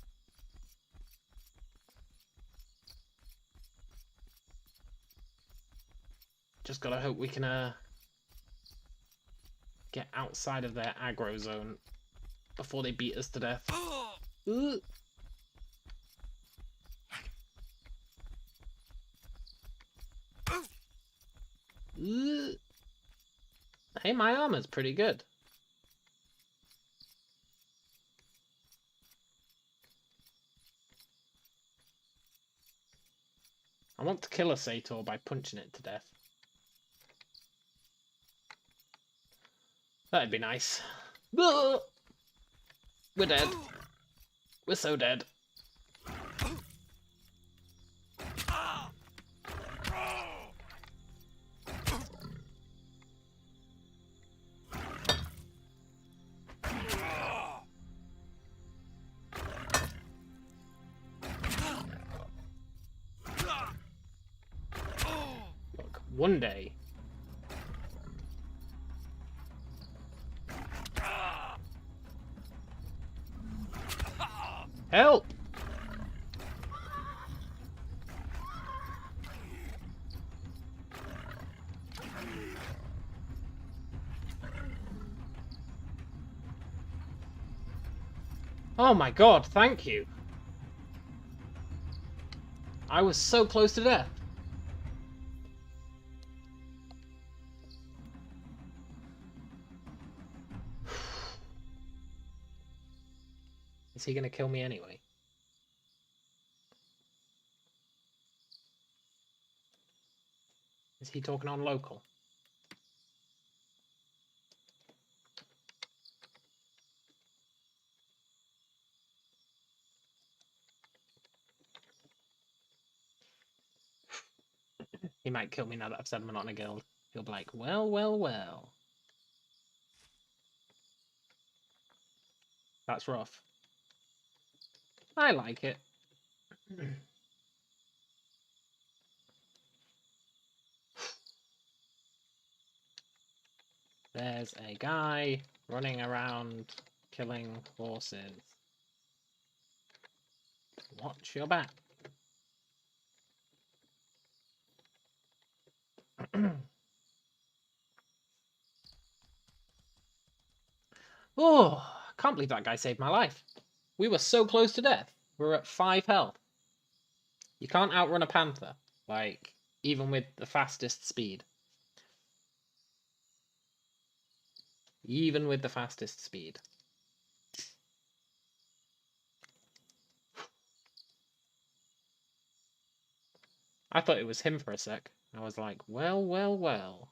Just gotta hope we can get outside of their aggro zone before they beat us to death. Hey, my armor's pretty good. I want to kill a Sator by punching it to death. That'd be nice. We're dead. We're so dead. Look, one day. Help! Oh my god, thank you. I was so close to death. Is he gonna kill me anyway? Is he talking on local? He might kill me now that I've said I'm not in a guild. He'll be like, well, well, well. That's rough. I like it. There's a guy running around killing horses. Watch your back. Oh, I can't believe that guy saved my life. We were so close to death. We were at 5 health. You can't outrun a panther, like, even with the fastest speed. Even with the fastest speed. I thought it was him for a sec. I was like, well, well, well.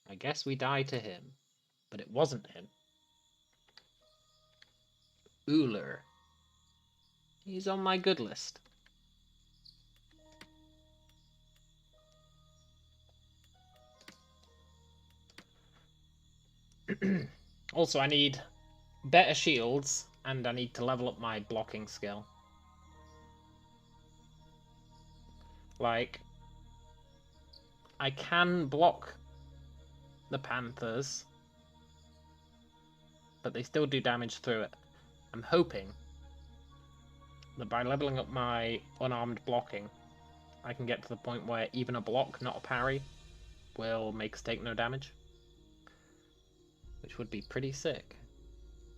I guess we die to him. But it wasn't him. Uller. He's on my good list. Also, I need better shields, and I need to level up my blocking skill. Like, I can block the panthers, but they still do damage through it. I'm hoping that by leveling up my unarmed blocking, I can get to the point where even a block, not a parry, will make us take no damage. Which would be pretty sick.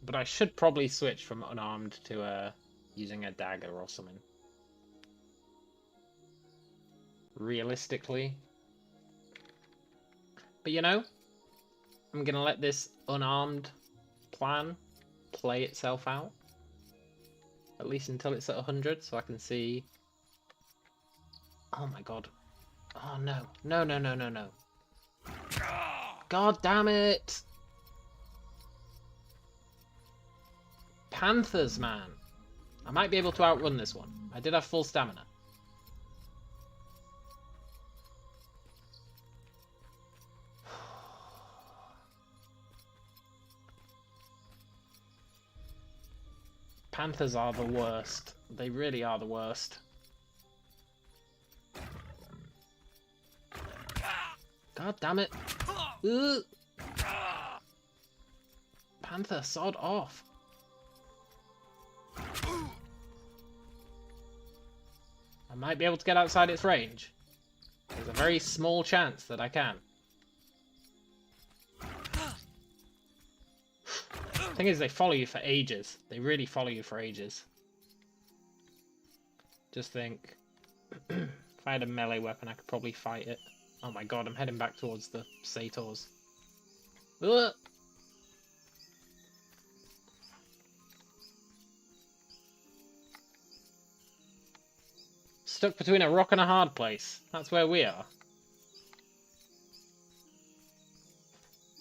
But I should probably switch from unarmed to using a dagger or something. Realistically. But you know, I'm going to let this unarmed plan play itself out. At least until it's at 100, so I can see... Oh my god. Oh no. No, no, no, no, no. God damn it! Panthers, man. I might be able to outrun this one. I did have full stamina. Panthers are the worst. They really are the worst. God damn it. Ugh. Panther, sod off. I might be able to get outside its range. There's a very small chance that I can. The thing is, they follow you for ages. They really follow you for ages. Just think, if I had a melee weapon, I could probably fight it. Oh my god, I'm heading back towards the satyrs. Ugh! Stuck between a rock and a hard place. That's where we are.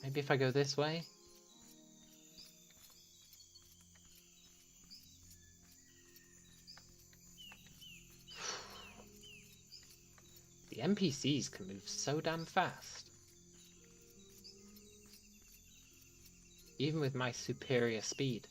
Maybe if I go this way? The NPCs can move so damn fast. Even with my superior speed.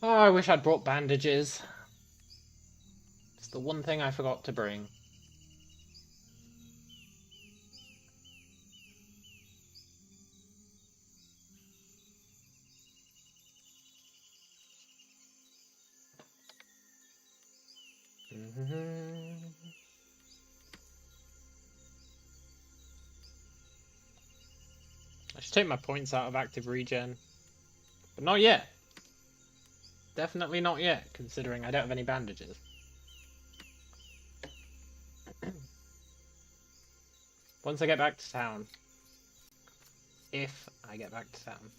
Oh, I wish I'd brought bandages. It's the one thing I forgot to bring. I should take my points out of active regen. But not yet. Definitely not yet, considering I don't have any bandages. Once I get back to town, if I get back to town,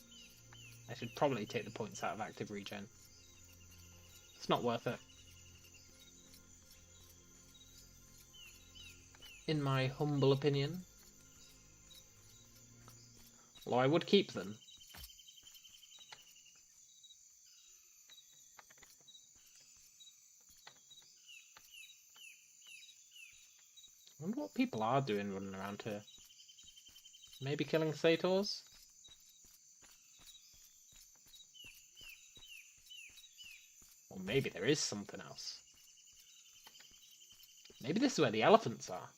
I should probably take the points out of active regen. It's not worth it. In my humble opinion. Although I would keep them. I wonder what people are doing running around here. Maybe killing satyrs? Or maybe there is something else. Maybe this is where the elephants are.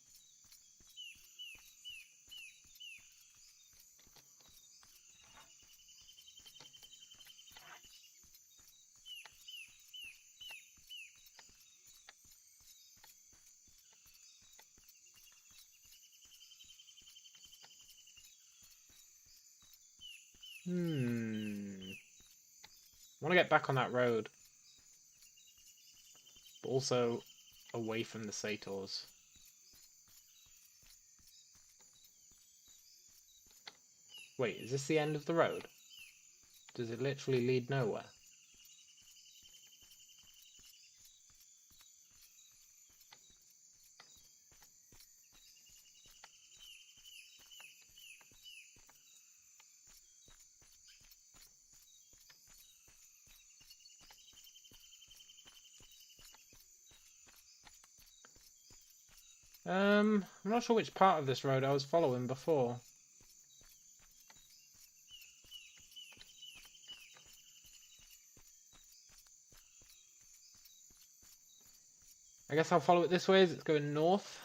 I want to get back on that road. But also away from the satyrs. Wait, is this the end of the road? Does it literally lead nowhere? I'm not sure which part of this road I was following before. I guess I'll follow it this way as it's going north.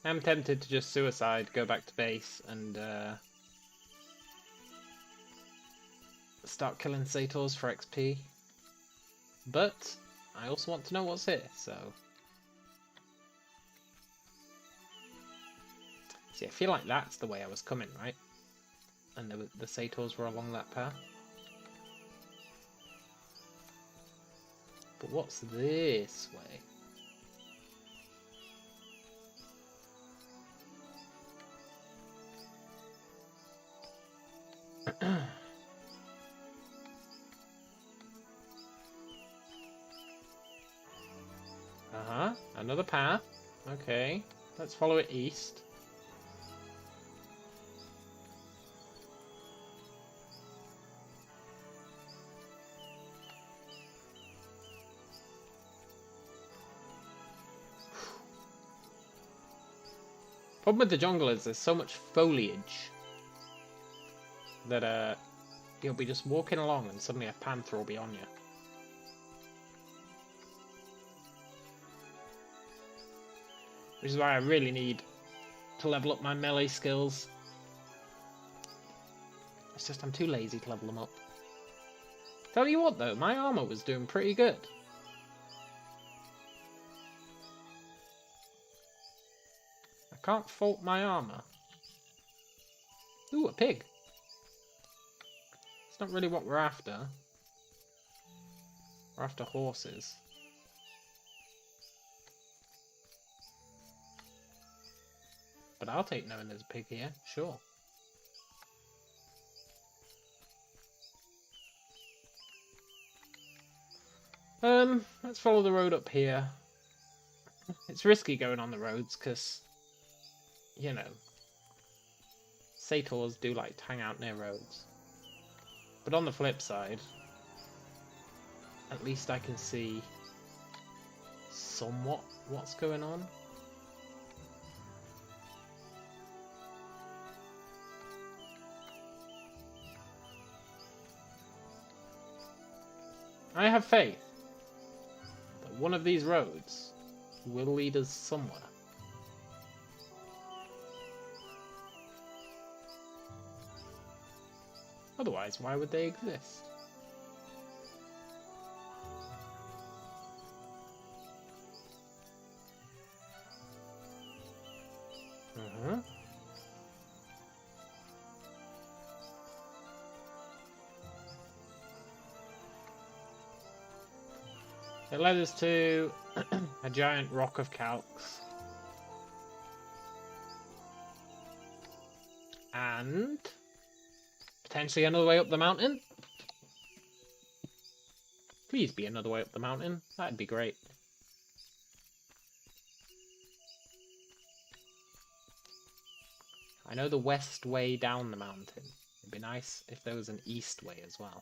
I'm tempted to just suicide, go back to base, and start killing satyrs for XP. But I also want to know what's here, so... See, I feel like that's the way I was coming, right? And the satyrs were along that path. But what's this way? Another path. Okay, let's follow it east. Problem with the jungle is there's so much foliage that you'll be just walking along and suddenly a panther will be on you. Which is why I really need to level up my melee skills. It's just I'm too lazy to level them up. Tell you what though, my armor was doing pretty good. I can't fault my armor. Ooh, a pig. It's not really what we're after. We're after horses. But I'll take knowing there's a pig here, sure. Let's follow the road up here. It's risky going on the roads, because, you know, satyrs do like to hang out near roads. But on the flip side, at least I can see somewhat what's going on. I have faith that one of these roads will lead us somewhere. Otherwise, why would they exist? So it led us to a giant rock of calx. And potentially another way up the mountain. Please be another way up the mountain. That'd be great. I know the west way down the mountain. It'd be nice if there was an east way as well.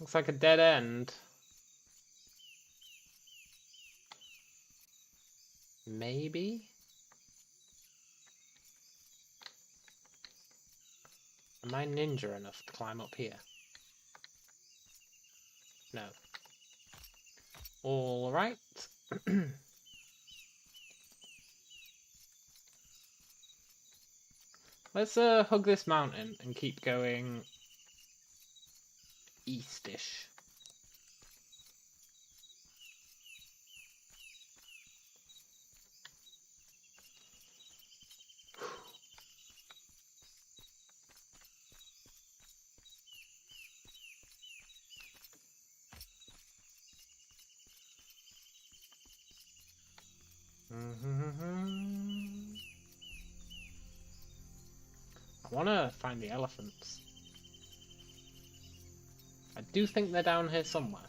Looks like a dead end. Maybe? Am I ninja enough to climb up here? No. Alright. Let's hug this mountain and keep going eastish. I want to find the elephants. I do think they're down here somewhere.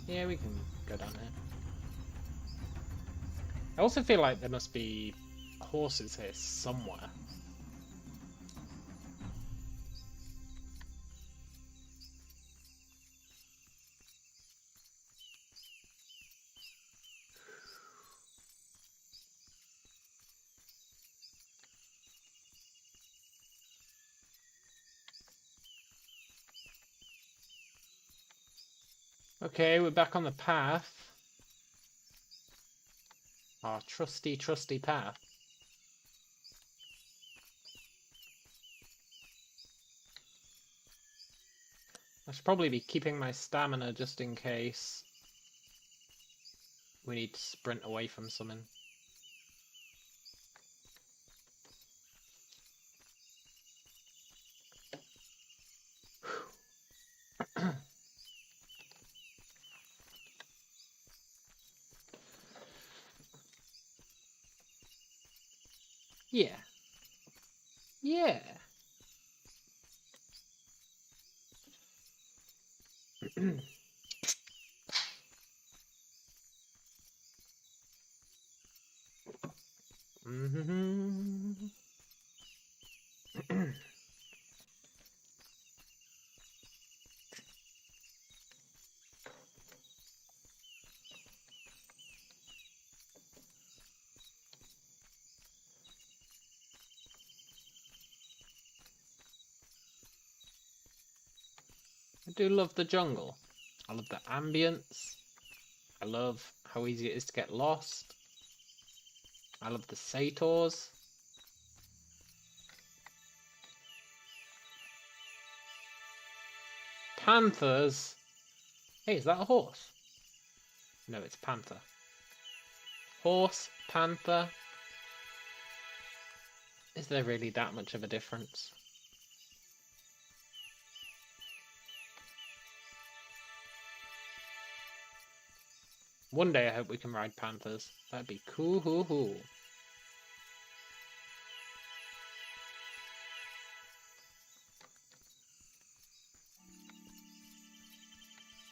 Yeah, we can go down here. I also feel like there must be horses here somewhere. Okay, we're back on the path. Our trusty, trusty path. I should probably be keeping my stamina just in case we need to sprint away from something. Yeah. Yeah. I do love the jungle. I love the ambience. I love how easy it is to get lost. I love the satyrs. Panthers? Hey, is that a horse? No, it's panther. Horse, panther. Is there really that much of a difference? One day I hope we can ride panthers. That'd be cool.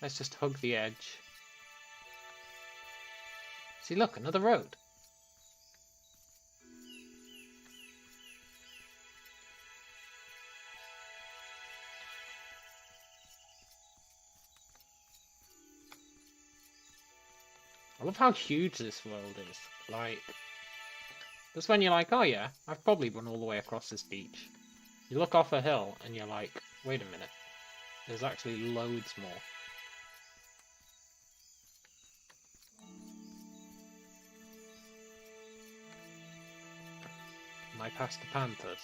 Let's just hug the edge. See, look, another road. I love how huge this world is. Like, that's when you're like, oh yeah, I've probably run all the way across this beach. You look off a hill and you're like, wait a minute, there's actually loads more. Am I past the Panthers?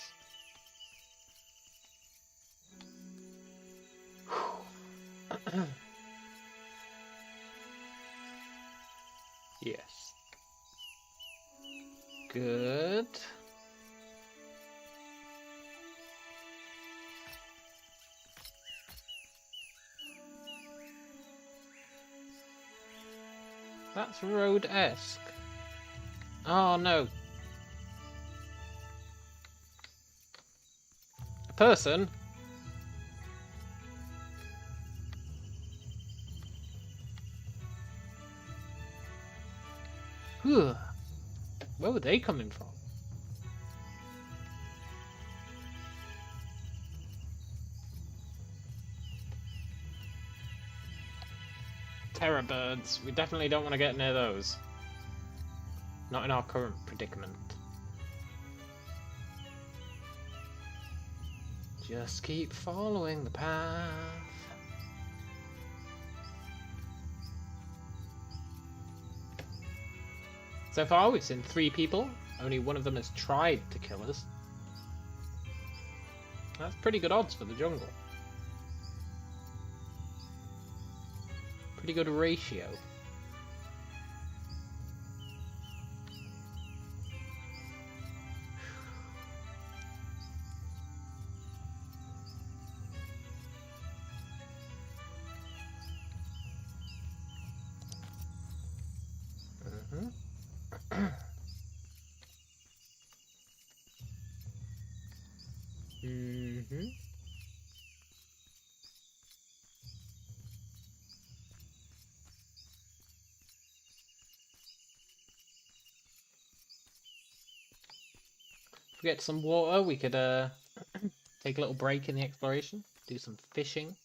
Yes. Good. That's road-esque. Oh no. A person? Whew. Where were they coming from? Terror birds. We definitely don't want to get near those. Not in our current predicament. Just keep following the path. So far we've seen 3 people. Only one of them has tried to kill us. That's pretty good odds for the jungle. Pretty good ratio. If we get some water, we could take a little break in the exploration, do some fishing.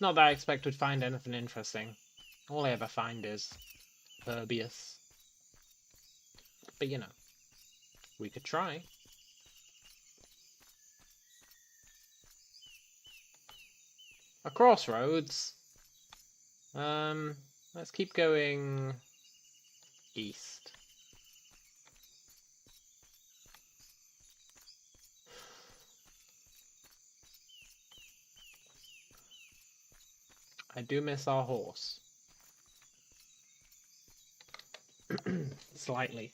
Not that I expect we'd find anything interesting. All I ever find is Herbius. But you know, we could try. A crossroads. Let's keep going east. I do miss our horse. Slightly.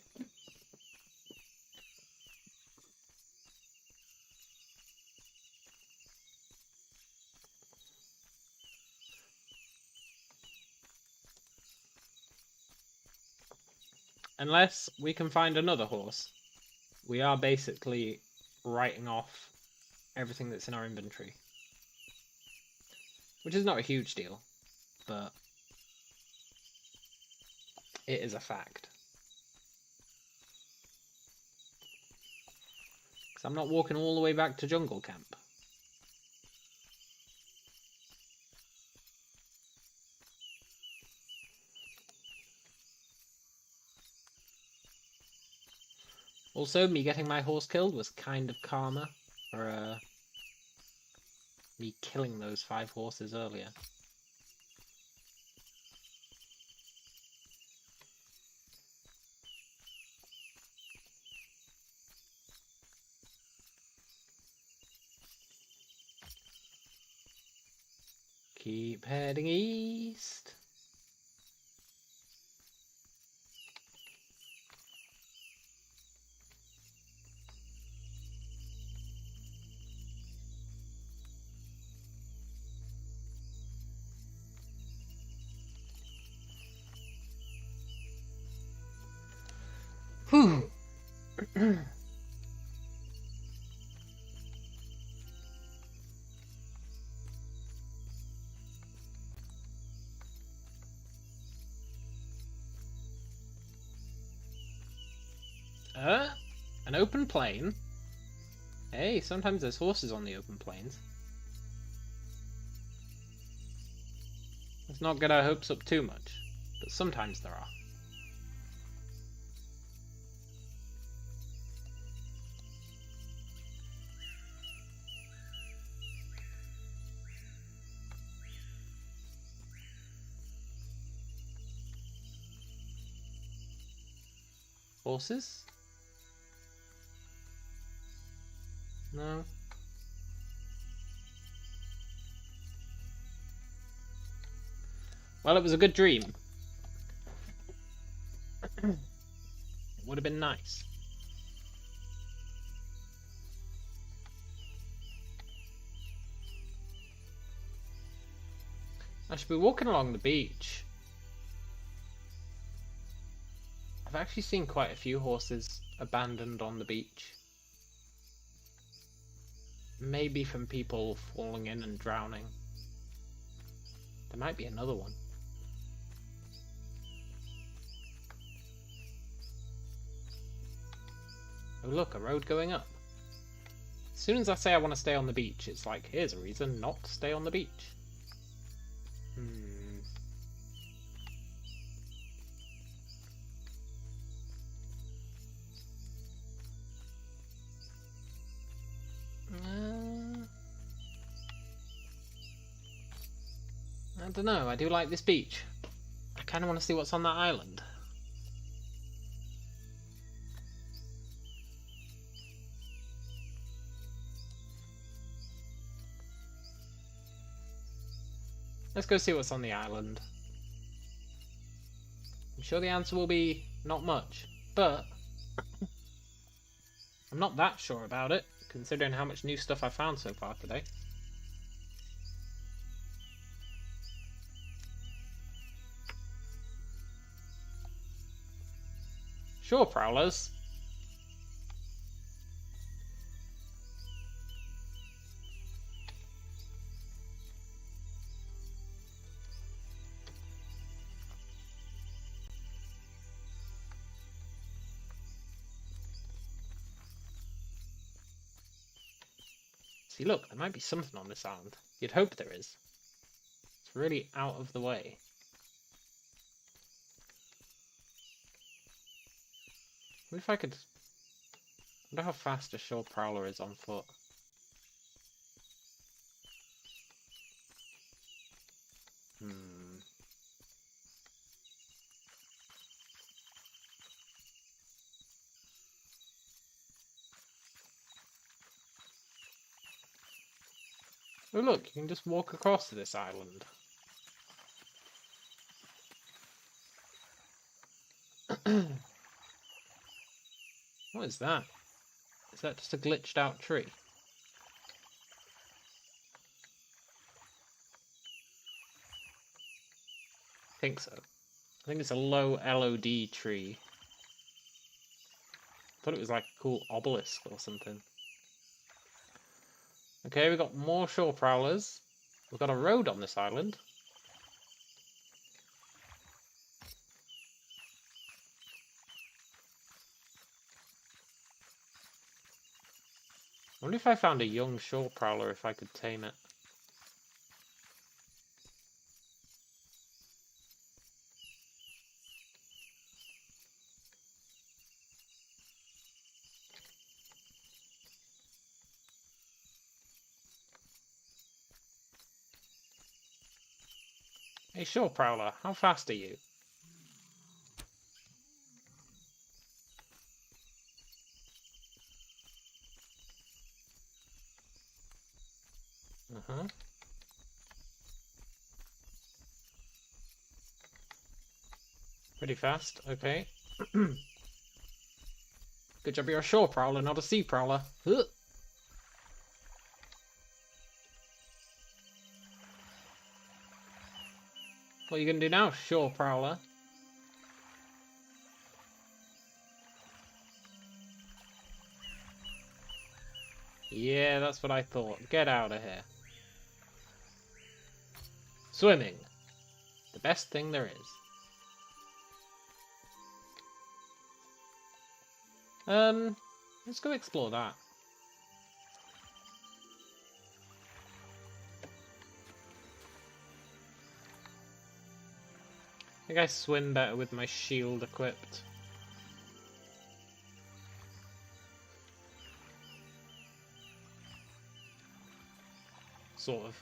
Unless we can find another horse, we are basically writing off everything that's in our inventory. Which is not a huge deal, but it is a fact. Because I'm not walking all the way back to jungle camp. Also, me getting my horse killed was kind of karma for me killing those 5 horses earlier. Keep heading east. Whew. An open plain? Hey, sometimes there's horses on the open plains. Let's not get our hopes up too much, but sometimes there are. Horses? No. Well, it was a good dream. It would have been nice. I should be walking along the beach. I've actually seen quite a few horses abandoned on the beach. Maybe from people falling in and drowning. There might be another one. Oh look, a road going up. As soon as I say I want to stay on the beach, it's like, here's a reason not to stay on the beach. I don't know, I do like this beach. I kind of want to see what's on that island. Let's go see what's on the island. I'm sure the answer will be not much, but I'm not that sure about it, considering how much new stuff I found so far today. Shore prowlers. See, look, there might be something on this island. You'd hope there is. It's really out of the way. What if I could... I wonder how fast a shore prowler is on foot. Oh look, you can just walk across to this island. What is that? Is that just a glitched out tree? I think so. I think it's a low LOD tree. I thought it was like a cool obelisk or something. Okay, we've got more shore prowlers. We've got a road on this island. I wonder if I found a young shore prowler, if I could tame it. Hey, shore prowler, how fast are you? Pretty fast, okay. Good job you're a shore prowler, not a sea prowler. Ugh. What are you going to do now, shore prowler? Yeah, that's what I thought. Get out of here. Swimming. The best thing there is. Let's go explore that. I think I swim better with my shield equipped. Sort of.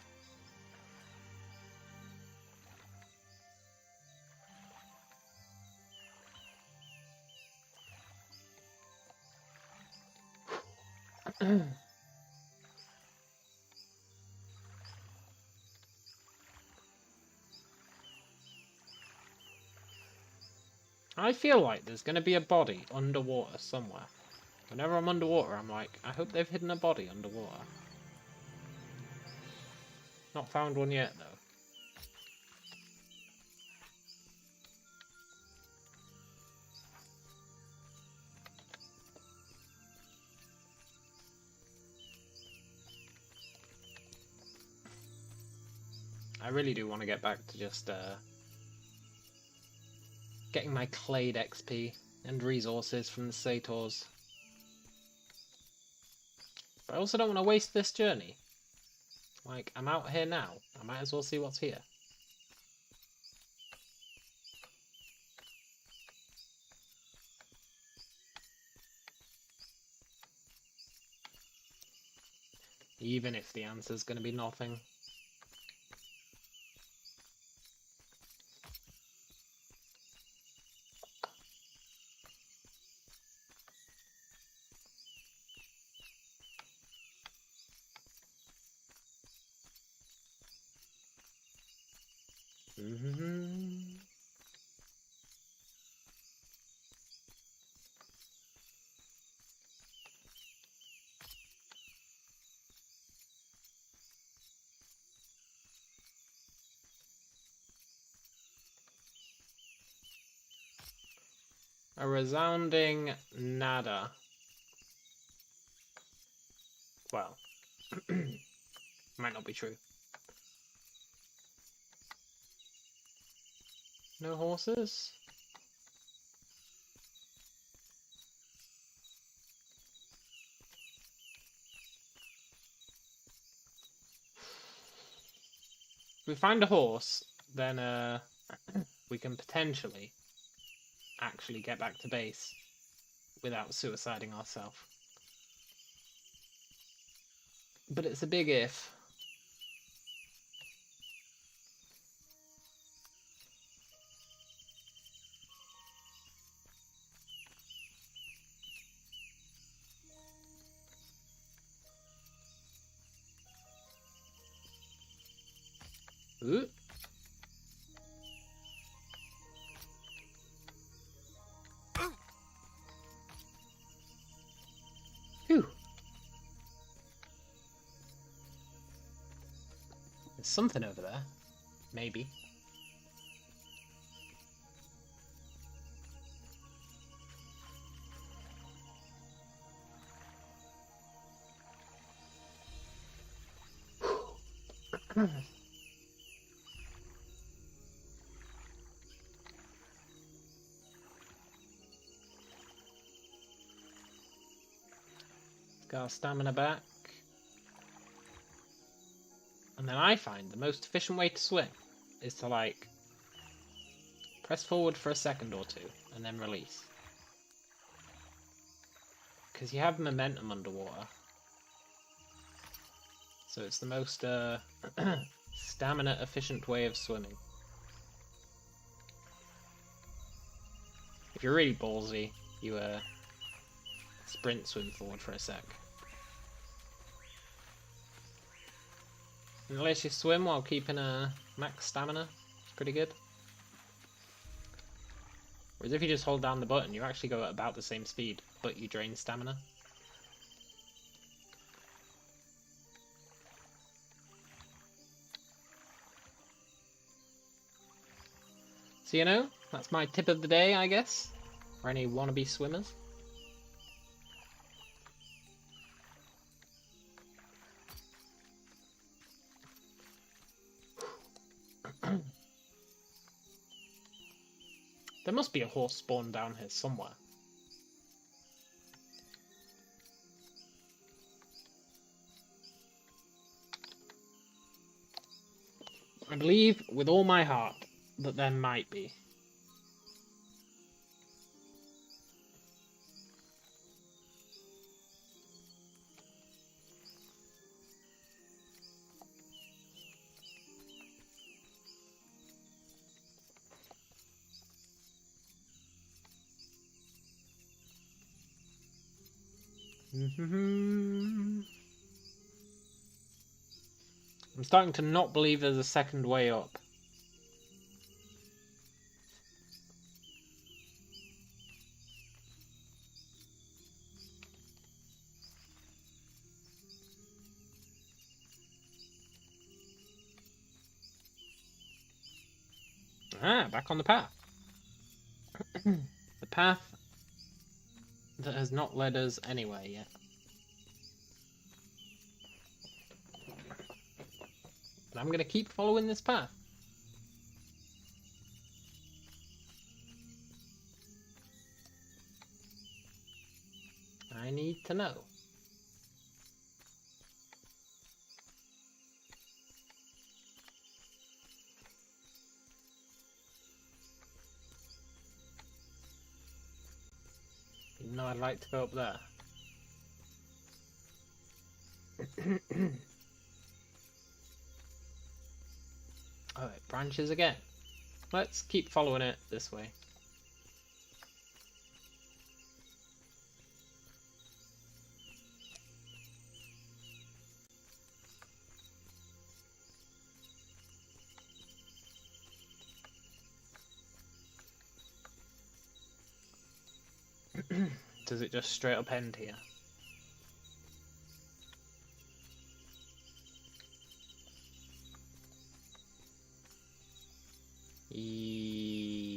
I feel like there's going to be a body underwater somewhere. Whenever I'm underwater, I'm like, I hope they've hidden a body underwater. Not found one yet, though. I really do want to get back to just getting my Clade XP and resources from the Satyrs. But I also don't want to waste this journey. Like, I'm out here now. I might as well see what's here. Even if the answer's going to be nothing. A resounding nada. Well, might not be true. No horses? If we find a horse, then we can potentially actually get back to base without suiciding ourselves. But it's a big if. Ooh. Phew. There's something over there. Maybe. Got our stamina back. And then I find the most efficient way to swim is to, like, press forward for a second or two and then release. Because you have momentum underwater. So it's the most stamina efficient way of swimming. If you're really ballsy, you sprint swim forward for a sec. Unless you swim while keeping a max stamina, it's pretty good. Whereas if you just hold down the button, you actually go at about the same speed, but you drain stamina. So, you know, that's my tip of the day, I guess, for any wannabe swimmers. There must be a horse spawned down here somewhere. I believe with all my heart that there might be. I'm starting to not believe there's a second way up. Ah, back on the path. The path that has not led us anywhere yet. But I'm going to keep following this path. I need to know. Even though I'd like to go up there. Oh, it branches again. Let's keep following it this way. Does it just straight up end here?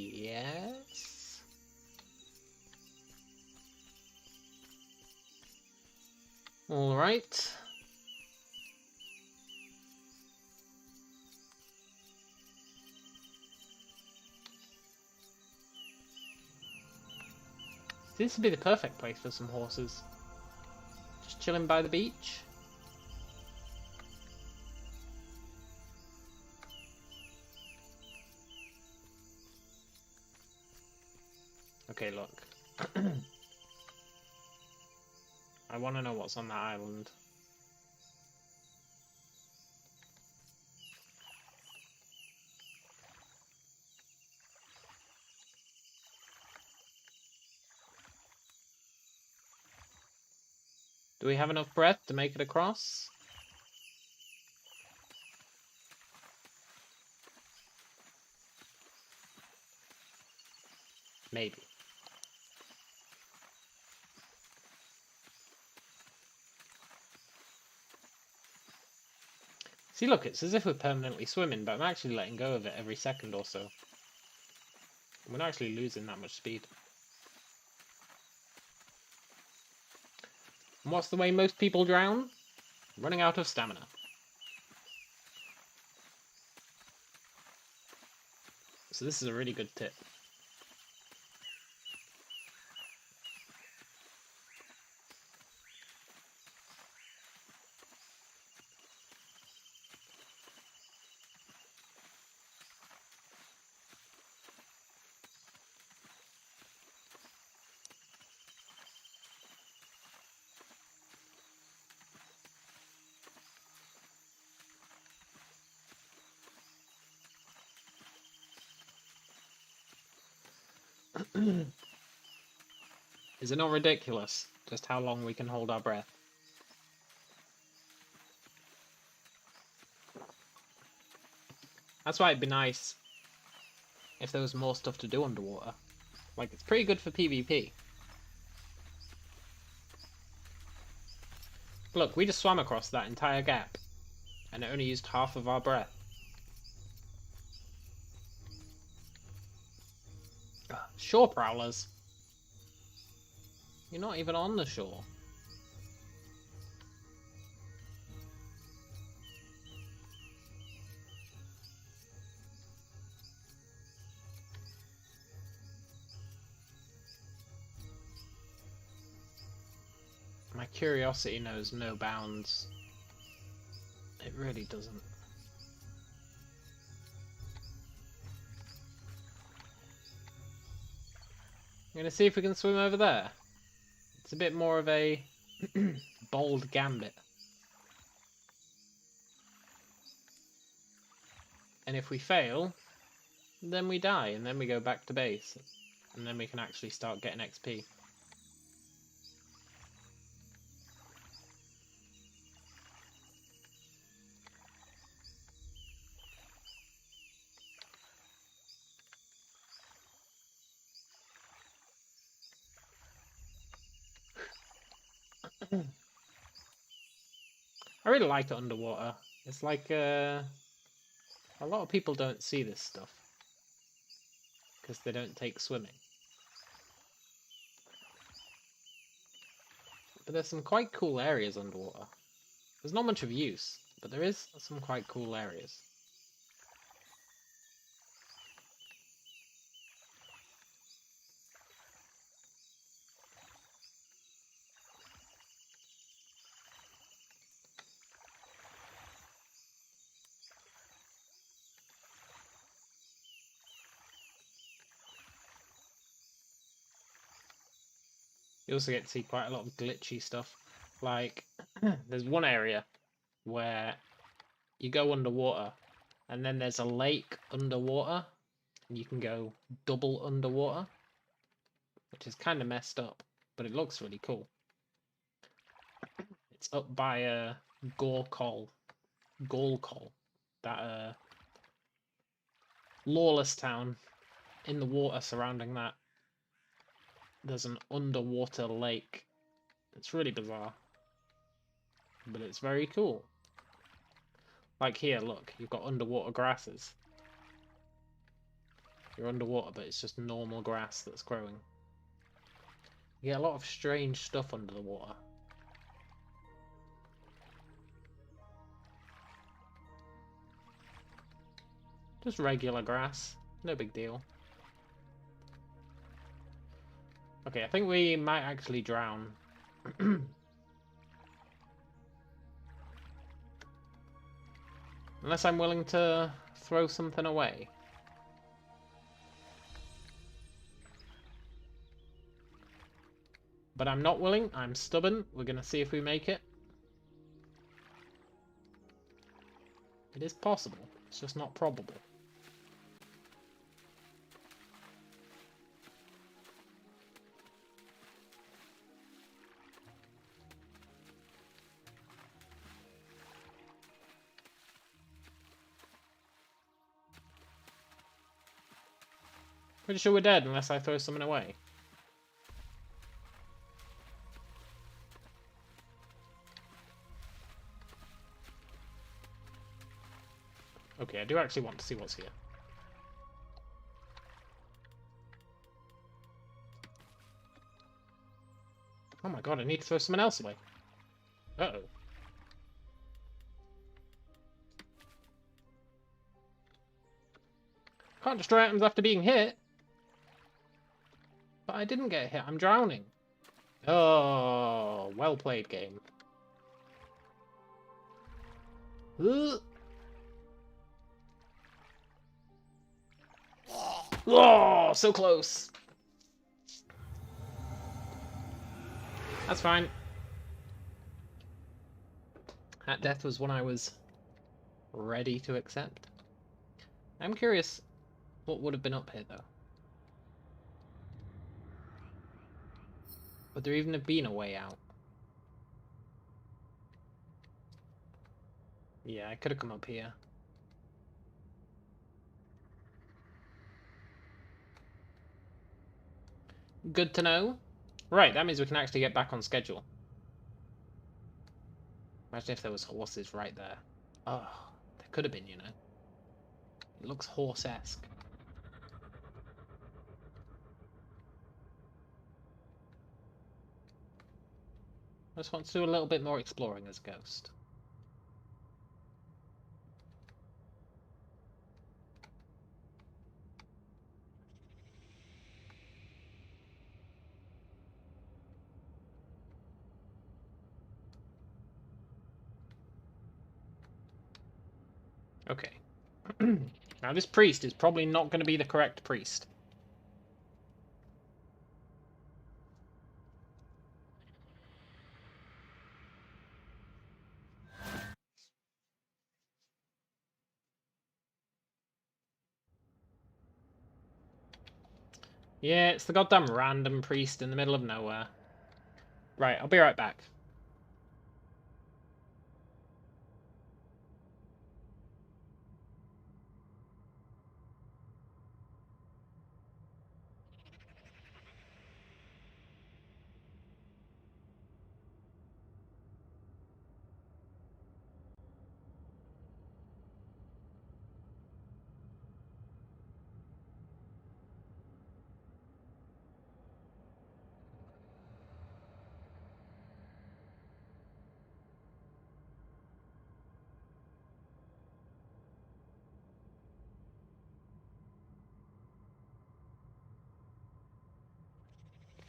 Yes. All right. This would be the perfect place for some horses. Just chilling by the beach. Okay, look. I want to know what's on that island. Do we have enough breath to make it across? Maybe. See, look, it's as if we're permanently swimming, but I'm actually letting go of it every second or so. We're not actually losing that much speed. And what's the way most people drown? Running out of stamina. So this is a really good tip. Is it not ridiculous just how long we can hold our breath? That's why it'd be nice if there was more stuff to do underwater. Like, it's pretty good for PvP. Look, we just swam across that entire gap, and it only used half of our breath. Shore prowlers. You're not even on the shore. My curiosity knows no bounds. It really doesn't. gonna see if we can swim over there. It's a bit more of a bold gambit. And if we fail, then we die, and then we go back to base. And then we can actually start getting XP. I really like it underwater. It's like a lot of people don't see this stuff because they don't take swimming. But there's some quite cool areas underwater. There's not much of use, but there is some quite cool areas. You also get to see quite a lot of glitchy stuff. Like, there's one area where you go underwater, and then there's a lake underwater, and you can go double underwater, which is kind of messed up, but it looks really cool. It's up by Gorkol, that lawless town. In the water surrounding that, there's an underwater lake. It's really bizarre, but it's very cool. Like here, look, you've got underwater grasses. You're underwater, but it's just normal grass that's growing. You get a lot of strange stuff under the water. Just regular grass, no big deal. Okay, I think we might actually drown. Unless I'm willing to throw something away. But I'm not willing, I'm stubborn. We're gonna see if we make it. It is possible, it's just not probable. Pretty sure we're dead unless I throw something away. Okay, I do actually want to see what's here. Oh my god, I need to throw something else away. Uh-oh. Can't destroy items after being hit. But I didn't get hit, I'm drowning. Oh, well played, game. Ugh. Oh, so close. That's fine. That death was one I was ready to accept. I'm curious what would have been up here, though. Would there even have been a way out? Yeah, I could have come up here. Good to know. Right, that means we can actually get back on schedule. Imagine if there was horses right there. Oh, there could have been, you know. It looks horse-esque. I just want to do a little bit more exploring as Ghost. Okay. Now this priest is probably not going to be the correct priest. Yeah, it's the goddamn random priest in the middle of nowhere. Right, I'll be right back.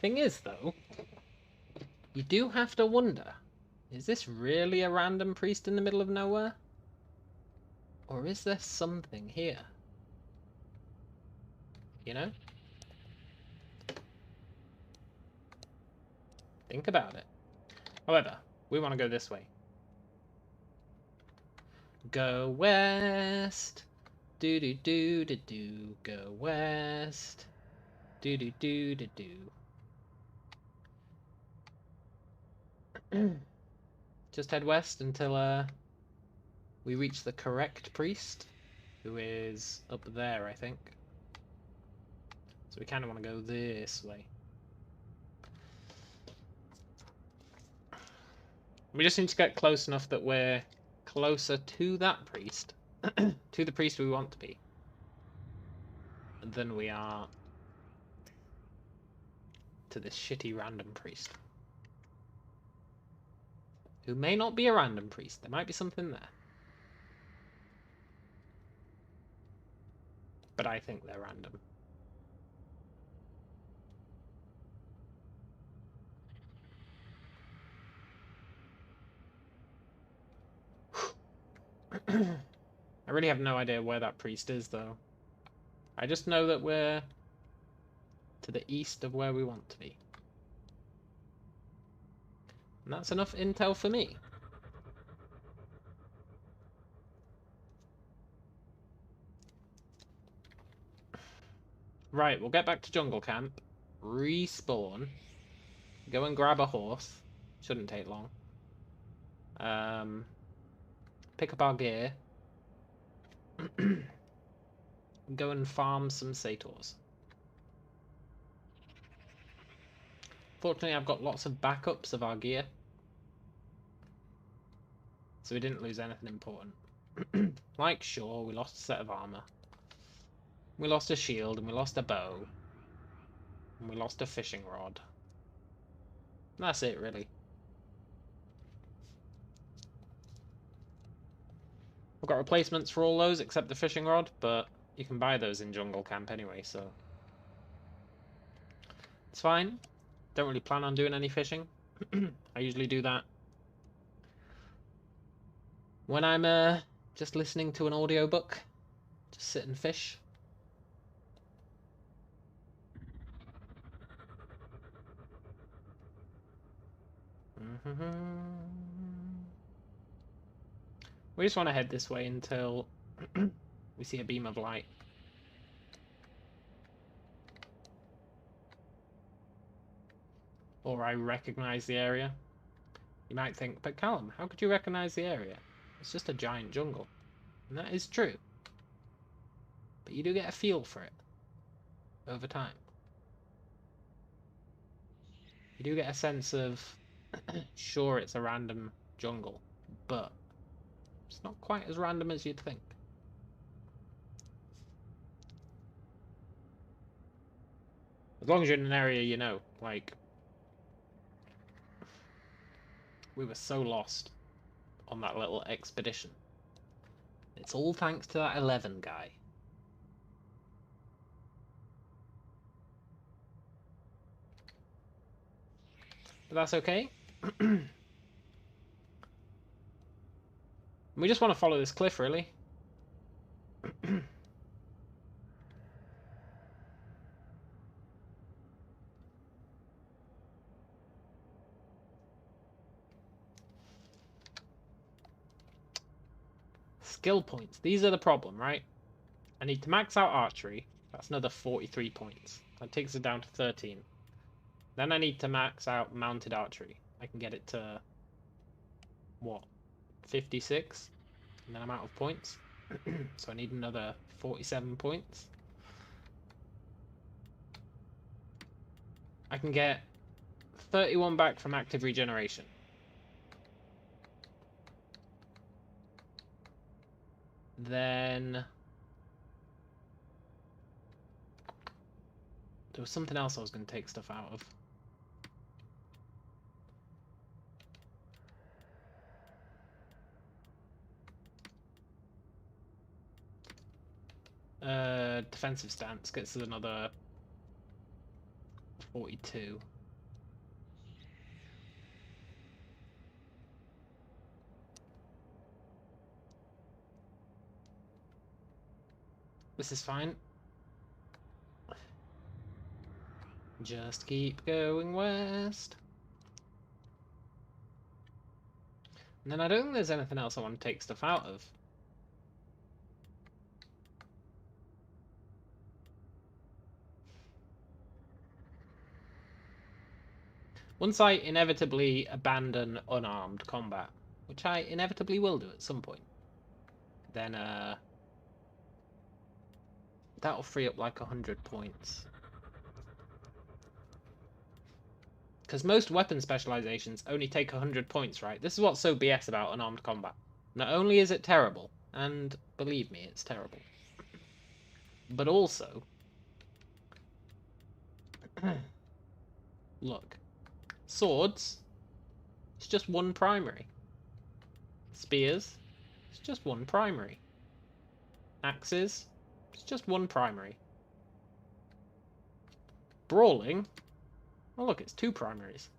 Thing is, though, you do have to wonder, is this really a random priest in the middle of nowhere? Or is there something here? You know? Think about it. However, we want to go this way. Go west. Do do do do do. Go west. Do do do do do. Just head west until we reach the correct priest, who is up there, I think. So we kind of want to go this way. We just need to get close enough that we're closer to that priest, to the priest we want to be, than we are to this shitty random priest. Who may not be a random priest. There might be something there. But I think they're random. I really have no idea where that priest is, though. I just know that we're to the east of where we want to be. And that's enough intel for me. Right, we'll get back to jungle camp, respawn, go and grab a horse. Shouldn't take long. Pick up our gear. Go and farm some satyrs. Fortunately, I've got lots of backups of our gear, so we didn't lose anything important. Like, sure, we lost a set of armor. We lost a shield, and we lost a bow. And we lost a fishing rod. And that's it, really. I've got replacements for all those except the fishing rod, but you can buy those in jungle camp anyway, so it's fine. Don't really plan on doing any fishing. I usually do that when I'm just listening to an audiobook. Just sit and fish. We just want to head this way until we see a beam of light. Or I recognize the area. You might think, but Callum, how could you recognize the area? It's just a giant jungle. And that is true. But you do get a feel for it over time. You do get a sense of, sure, it's a random jungle, but it's not quite as random as you'd think. As long as you're in an area you know, like, we were so lost on that little expedition. It's all thanks to that 11 guy. But that's okay. We just want to follow this cliff, really. Skill points. These are the problem, right? I need to max out archery. That's another 43 points. That takes it down to 13. Then I need to max out mounted archery. I can get it to, what, 56? And then I'm out of points. So I need another 47 points. I can get 31 back from active regeneration. Then there was something else I was going to take stuff out of. Defensive stance gets us another 42. This is fine. Just keep going west. And then I don't think there's anything else I want to take stuff out of. Once I inevitably abandon unarmed combat, which I inevitably will do at some point, then that'll free up like 100 points. Because most weapon specializations only take 100 points, right? This is what's so BS about unarmed combat. Not only is it terrible, and believe me, it's terrible, but also, look, swords, it's just one primary. Spears, it's just one primary. Axes, it's just one primary. Brawling, oh look, it's two primaries.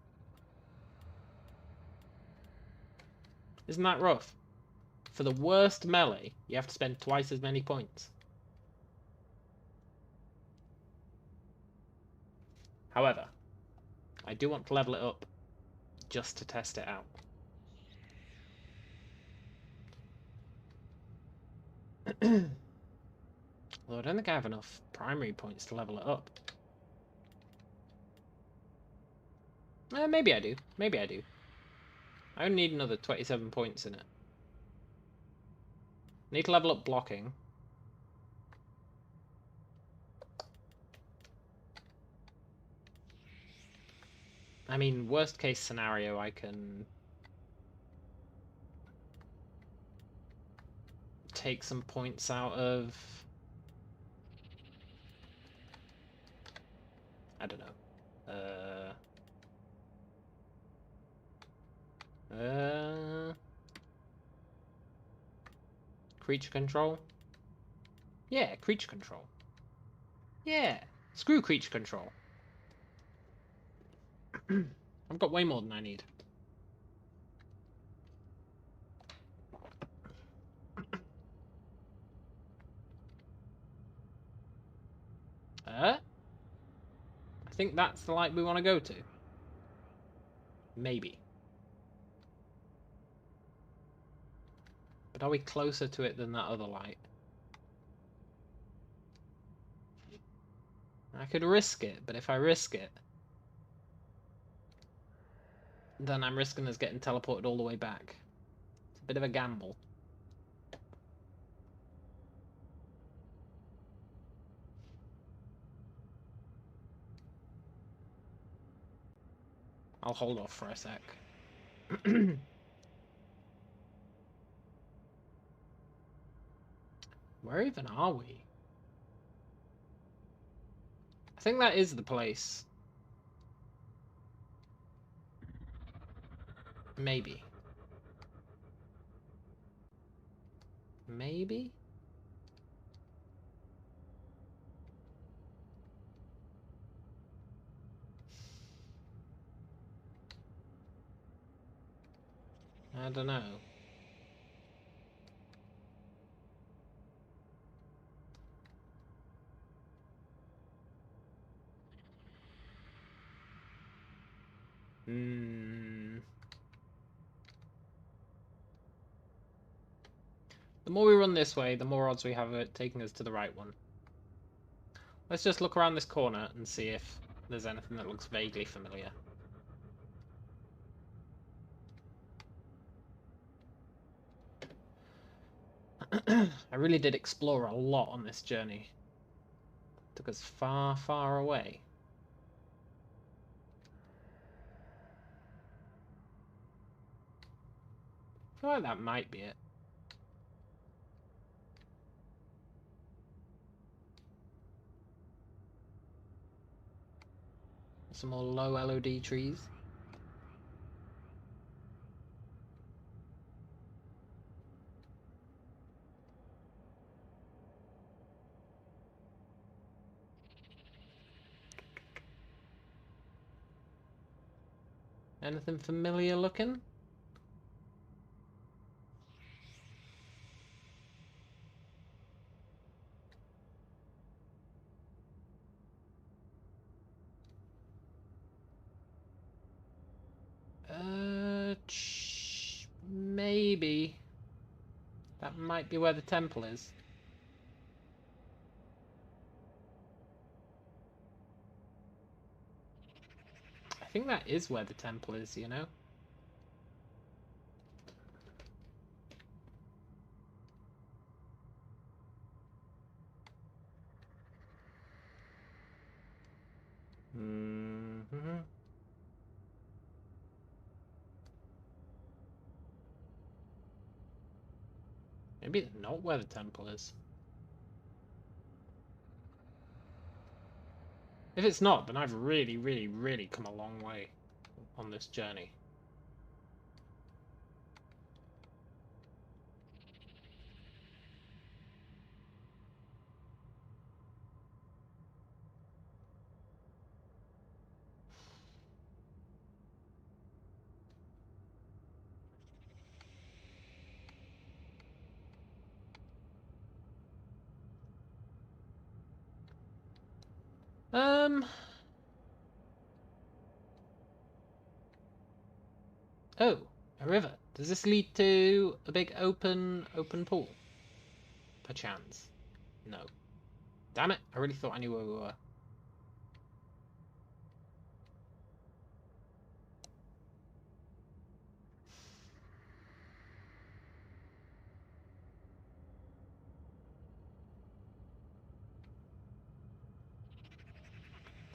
Isn't that rough? For the worst melee, you have to spend twice as many points. However, I do want to level it up just to test it out. Although I don't think I have enough primary points to level it up. Maybe I do. Maybe I do. I only need another 27 points in it. Need to level up blocking. I mean, worst case scenario, I can take some points out of, I don't know. Creature control? Yeah, creature control. Yeah, screw creature control. I've got way more than I need. I think that's the light we want to go to. Maybe. But are we closer to it than that other light? I could risk it, but if I risk it, then I'm risking us getting teleported all the way back. It's a bit of a gamble. I'll hold off for a sec. Where even are we? I think that is the place. Maybe. Maybe? I don't know. The more we run this way, the more odds we have of it taking us to the right one. Let's just look around this corner and see if there's anything that looks vaguely familiar. I really did explore a lot on this journey. It took us far, far away. I feel like that might be it. Some more low LOD trees. Anything familiar looking? Maybe. That might be where the temple is. I think that is where the temple is, you know? Mm-hmm. Maybe it's not where the temple is. If it's not, then I've really, really, really come a long way on this journey. Oh, a river. Does this lead to a big open pool? Perchance. No. Damn it, I really thought I knew where we were.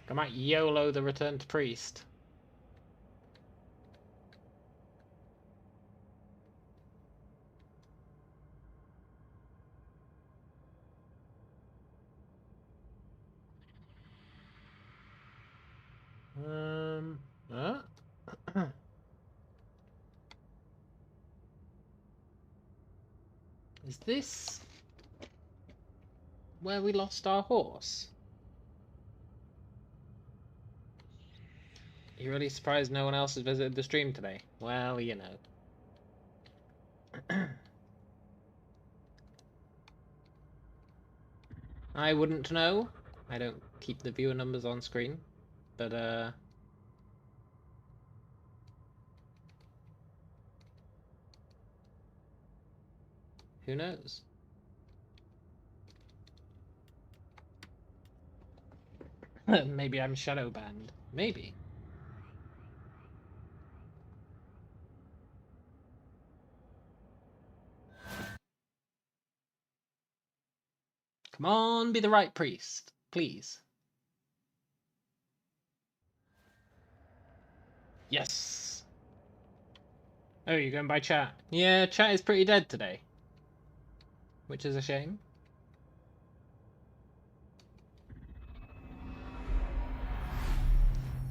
I might YOLO the returned priest. Huh? Is this where we lost our horse? You really surprised no one else has visited the stream today? Well, you know. I wouldn't know. I don't keep the viewer numbers on screen. But, who knows? Maybe I'm shadow banned. Maybe. Come on, be the right priest. Please. Yes. Oh, you're going by chat. Yeah, chat is pretty dead today. Which is a shame.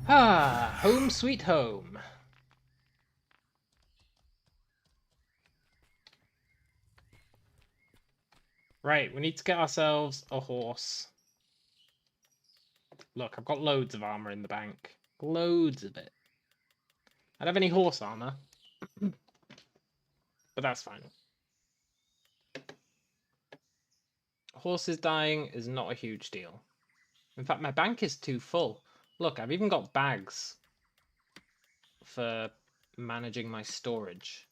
Ah, home sweet home. Right, we need to get ourselves a horse. Look, I've got loads of armor in the bank. Loads of it. I don't have any horse armor. But that's fine. Horses dying is not a huge deal. In fact, my bank is too full. Look, I've even got bags for managing my storage.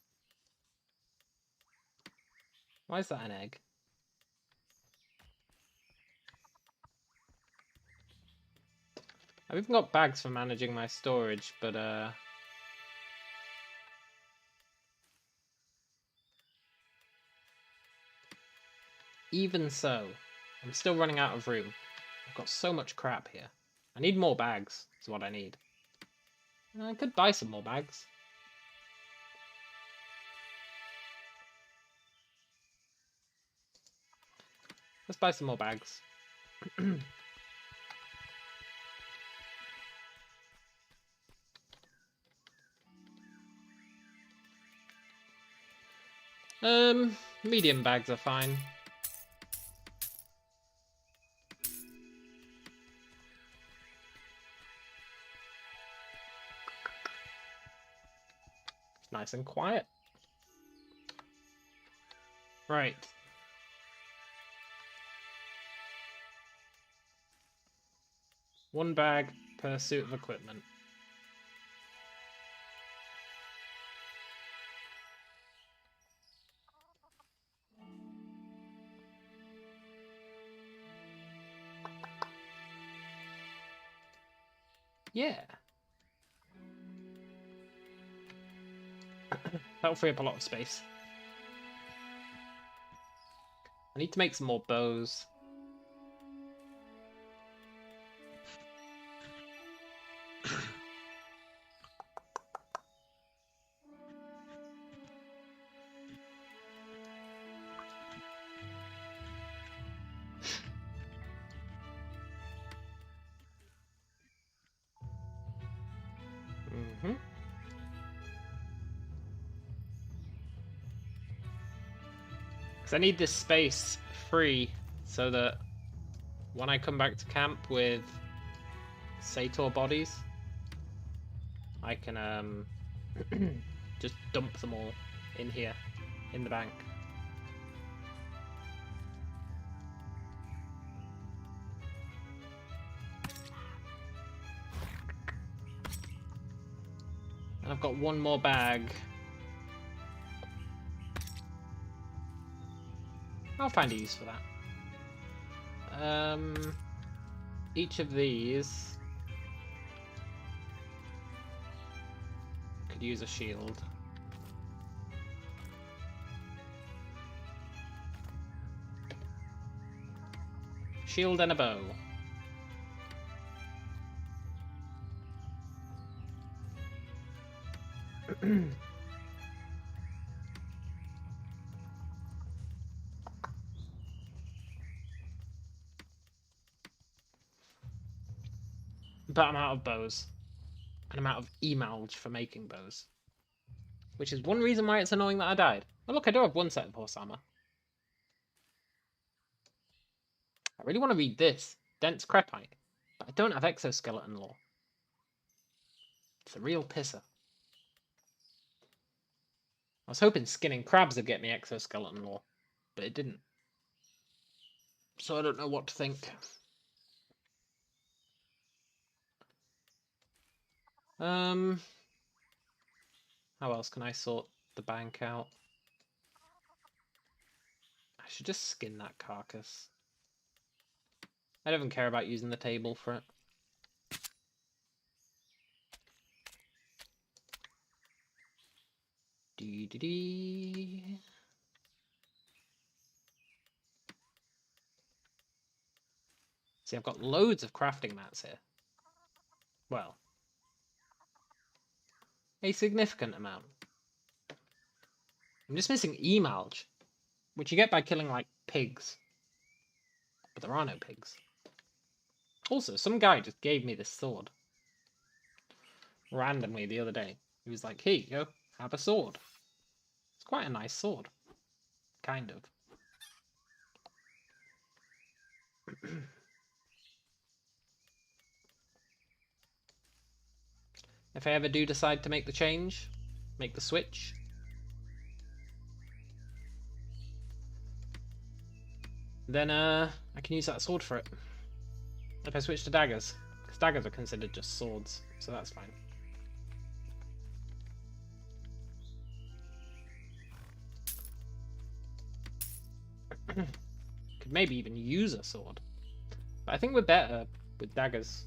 Why is that an egg? I've even got bags for managing my storage, but even so, I'm still running out of room. I've got so much crap here. I need more bags, is what I need. I could buy some more bags. Let's buy some more bags. Medium bags are fine. Nice and quiet. Right. One bag per suit of equipment. Yeah. That'll free up a lot of space. I need to make some more bows. Because I need this space free so that when I come back to camp with Sator bodies, I can just dump them all in here, in the bank. And I've got one more bag. I'll find a use for that. Each of these could use a shield. Shield and a bow. But I'm out of bows. And I'm out of emalge for making bows. Which is one reason why it's annoying that I died. Oh look, I do have one set of horse armor. I really want to read this. Dense Crepite. But I don't have exoskeleton lore. It's a real pisser. I was hoping skinning crabs would get me exoskeleton lore. But it didn't. So I don't know what to think. How else can I sort the bank out? I should just skin that carcass. I don't even care about using the table for it. Dee. See, I've got loads of crafting mats here. Well, a significant amount. I'm just missing emalge, which you get by killing, like, pigs. But there are no pigs. Also, some guy just gave me this sword. Randomly the other day. He was like, here you go, have a sword. It's quite a nice sword. Kind of. If I ever do decide to make the change, make the switch, then I can use that sword for it. If I switch to daggers, because daggers are considered just swords, so that's fine. Could maybe even use a sword, but I think we're better with daggers.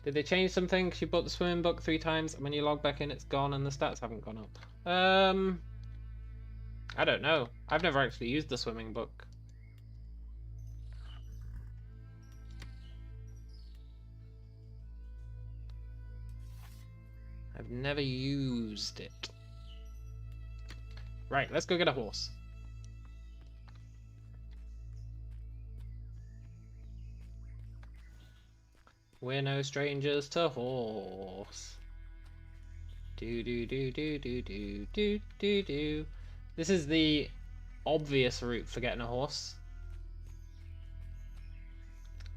Did they change something? 'Cause you bought the swimming book 3 times, and when you log back in, it's gone, and the stats haven't gone up. I don't know. I've never actually used the swimming book. I've never used it. Right, let's go get a horse. We're no strangers to horse. Do do do do do do do do do. This is the obvious route for getting a horse.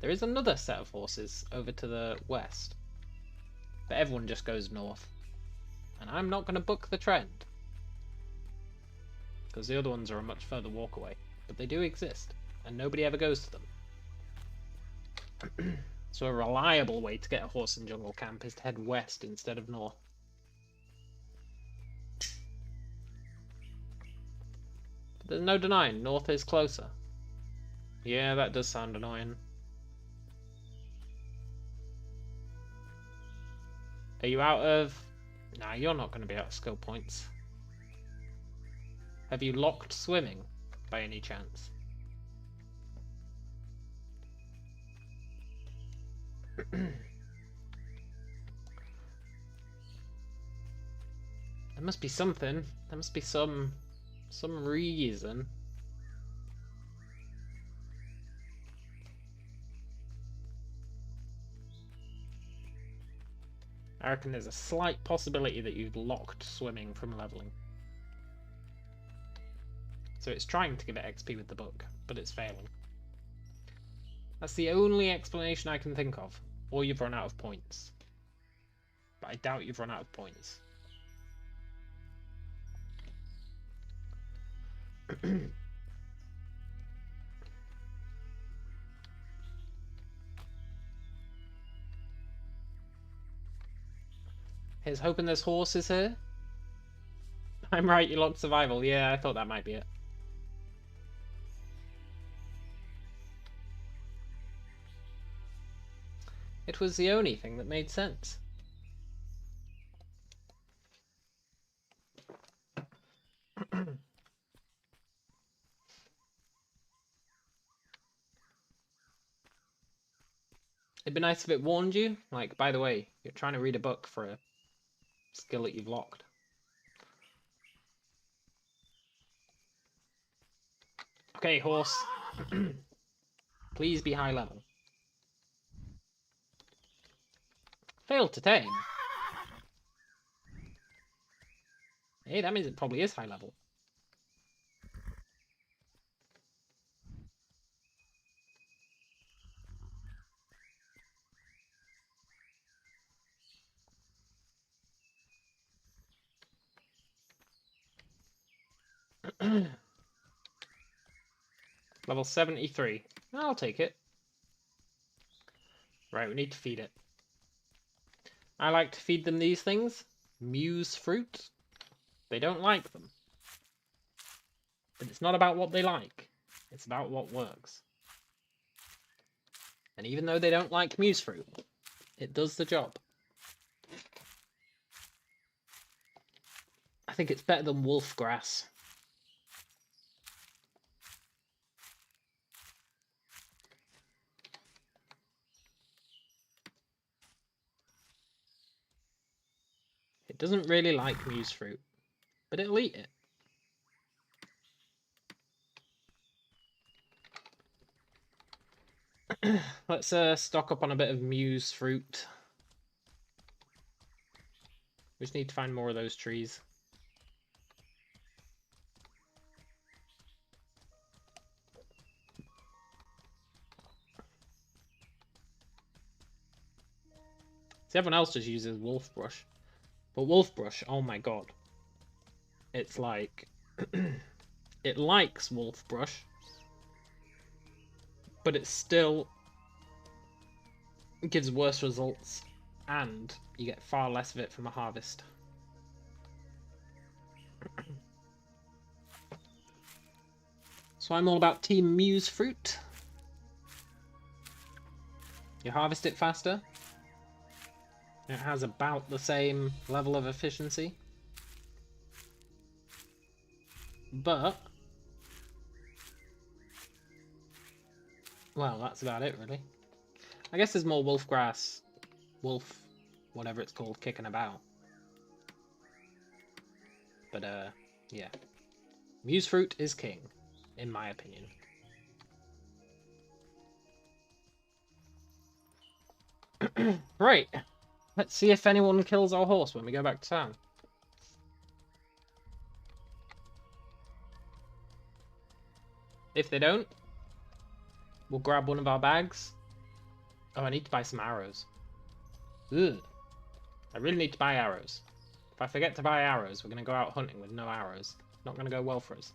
There is another set of horses over to the west, but everyone just goes north. And I'm not going to book the trend, because the other ones are a much further walk away. But they do exist, and nobody ever goes to them. So a reliable way to get a horse in Jungle Camp is to head west instead of north. But there's no denying, north is closer. Yeah, that does sound annoying. Are you out of... Nah, you're not going to be out of skill points. Have you locked swimming, by any chance? There must be something. There must be some reason. I reckon there's a slight possibility that you've locked swimming from leveling. So it's trying to give it XP with the book, but it's failing. That's the only explanation I can think of. Or you've run out of points. But I doubt you've run out of points. Here's hoping there's horses here. I'm right, you locked survival. Yeah, I thought that might be it. It was the only thing that made sense. It'd be nice if it warned you, like, by the way, you're trying to read a book for a skill that you've locked. Okay, horse. Please be high level. Failed to tame. Hey, that means it probably is high level. Level 73. I'll take it. Right, we need to feed it. I like to feed them these things. Muse fruit. They don't like them. But it's not about what they like. It's about what works. And even though they don't like muse fruit, it does the job. I think it's better than wolf grass. It doesn't really like muse fruit, but it'll eat it. Let's stock up on a bit of muse fruit. We just need to find more of those trees. See, everyone else just uses wolf brush. But wolf brush, oh my god. It's like... it likes wolf brush, but it still gives worse results, and you get far less of it from a harvest. So I'm all about Team Muse fruit. You harvest it faster, It has about the same level of efficiency. But, well, that's about it, really. I guess there's more wolf grass, whatever it's called, kicking about. But, yeah. Musefruit is king, in my opinion. Right. Let's see if anyone kills our horse when we go back to town. If they don't, we'll grab one of our bags. Oh, I need to buy some arrows. Ugh. I really need to buy arrows. If I forget to buy arrows, we're going to go out hunting with no arrows. Not going to go well for us.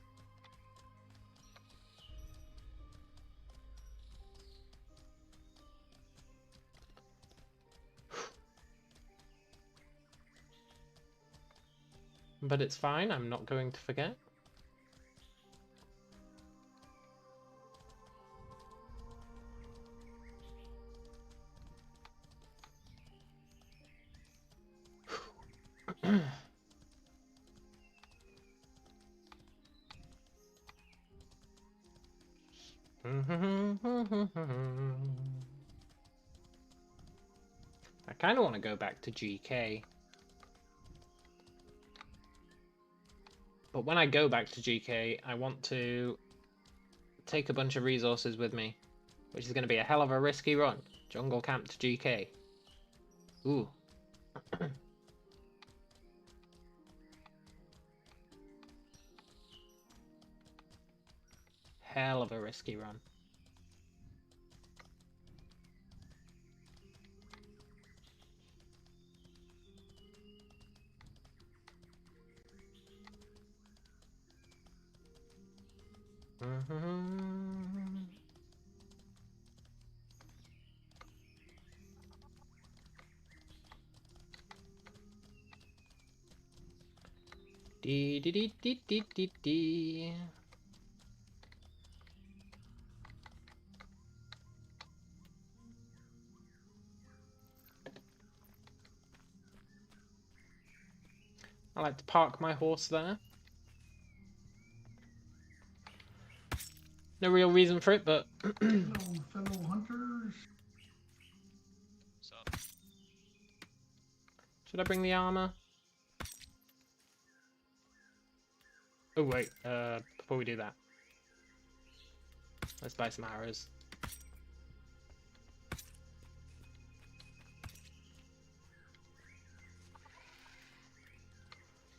But it's fine, I'm not going to forget. I kind of want to go back to GK. But when I go back to GK, I want to take a bunch of resources with me, which is going to be a hell of a risky run. Jungle Camp to GK. Ooh. Hell of a risky run. Dee dee dee dee dee dee dee. I like to park my horse there. No real reason for it, but Hello, fellow hunters. should I bring the armor? Oh wait, before we do that, let's buy some arrows.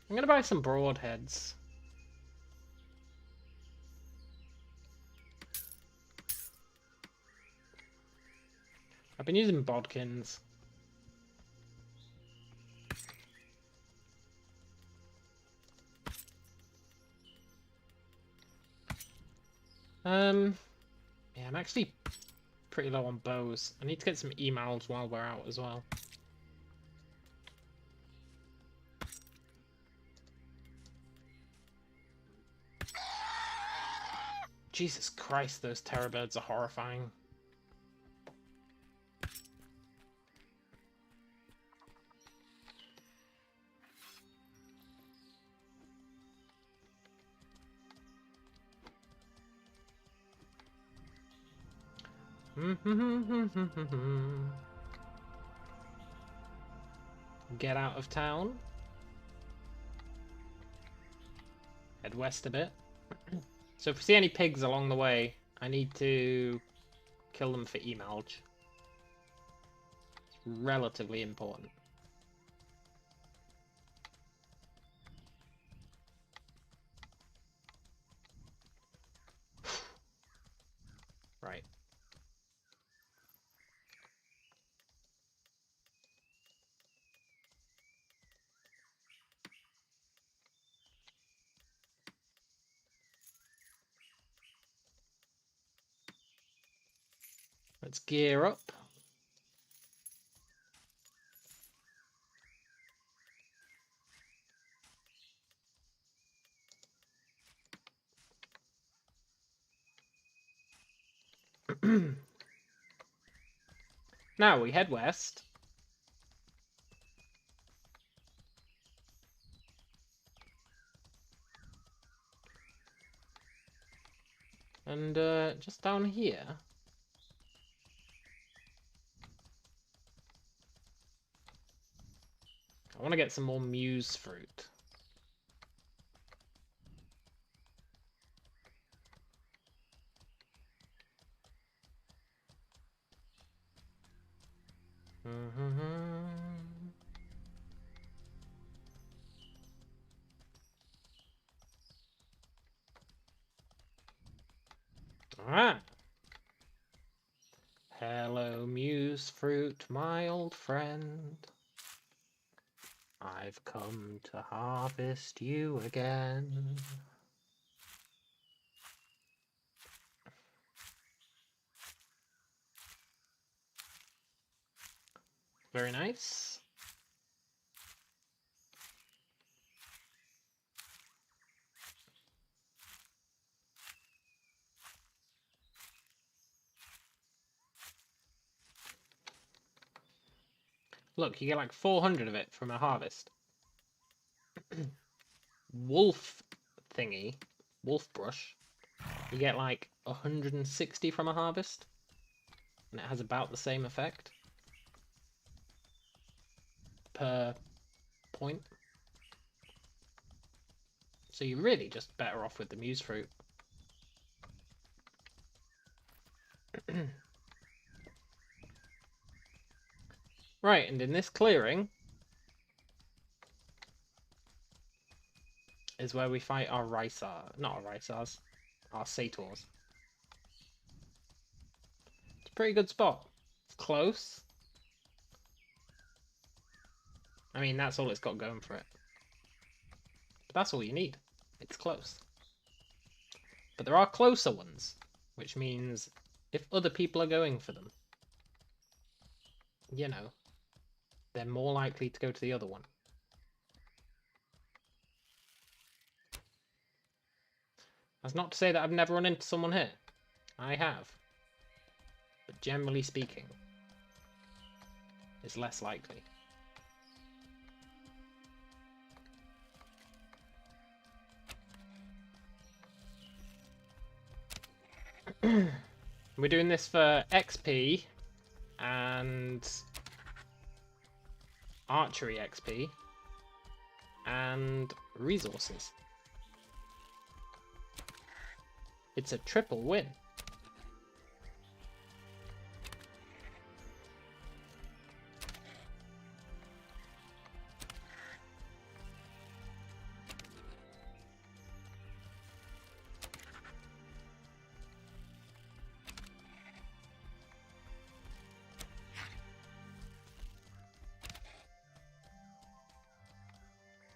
I'm gonna buy some broadheads. I've been using bodkins. Yeah, I'm actually pretty low on bows. I need to get some emails while we're out as well. Jesus Christ, those terror birds are horrifying. Get out of town. Head west a bit. So if we see any pigs along the way, I need to kill them for emalge. It's relatively important. Right. Let's gear up. Now we head west. And just down here. I want to get some more muse fruit. Ah. Hello, muse fruit, my old friend. I've come to harvest you again. Very nice. Look, you get like 400 of it from a harvest. Wolf thingy, wolf brush, you get like 160 from a harvest. And it has about the same effect per point. So you're really just better off with the muse fruit. Right, and in this clearing is where we fight our not our Rysars, our Satyrs. It's a pretty good spot. It's close. I mean, that's all it's got going for it. But that's all you need. It's close. But there are closer ones, which means if other people are going for them, you know, they're more likely to go to the other one. That's not to say that I've never run into someone here. I have. But generally speaking, it's less likely. We're doing this for XP and archery XP and resources. It's a triple win.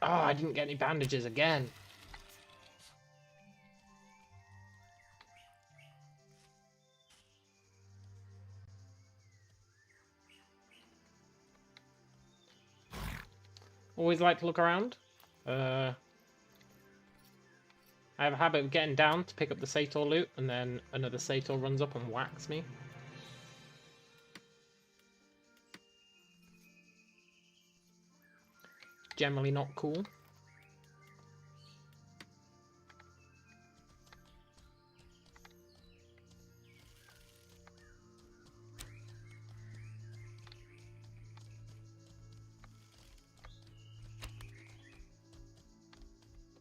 Oh, I didn't get any bandages again. Always like to look around. I have a habit of getting down to pick up the Satyr loot, and then another Satyr runs up and whacks me. Generally not cool.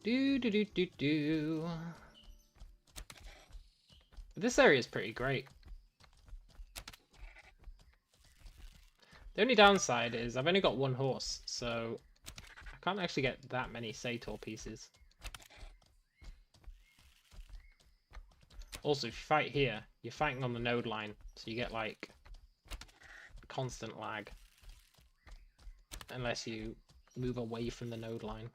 Do. This area is pretty great. The only downside is I've only got one horse, so I can't actually get that many Satyr pieces. Also, if you fight here, you're fighting on the node line, so you get like constant lag. Unless you move away from the node line.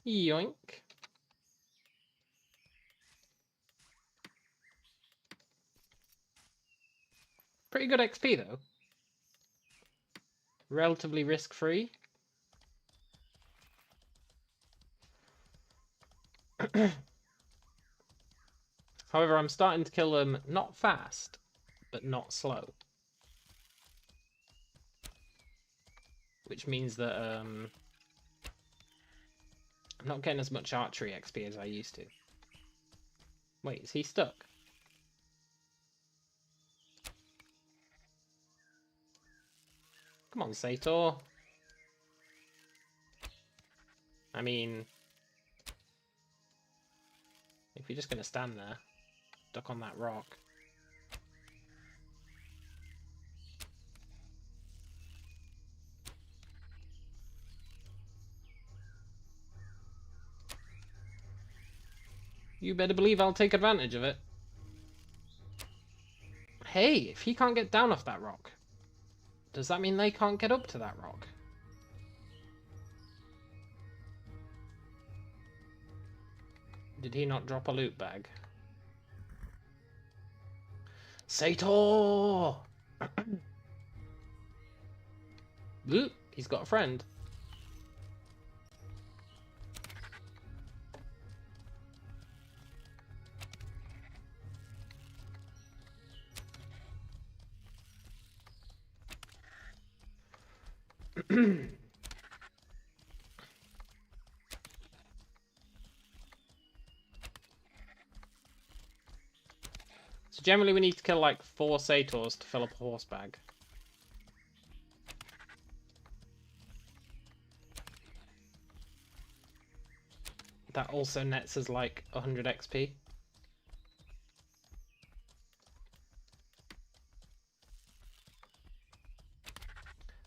Yoink. Pretty good XP though. Relatively risk-free. However, I'm starting to kill them not fast, but not slow. Which means that I'm not getting as much archery XP as I used to. Wait, is he stuck? Come on, Sator. I mean, if you're just going to stand there, stuck on that rock. You better believe I'll take advantage of it. Hey, if he can't get down off that rock, does that mean they can't get up to that rock? Did he not drop a loot bag? Sator! Oop, he's got a friend. So generally we need to kill like 4 Sators to fill up a horse bag. That also nets us like 100 XP.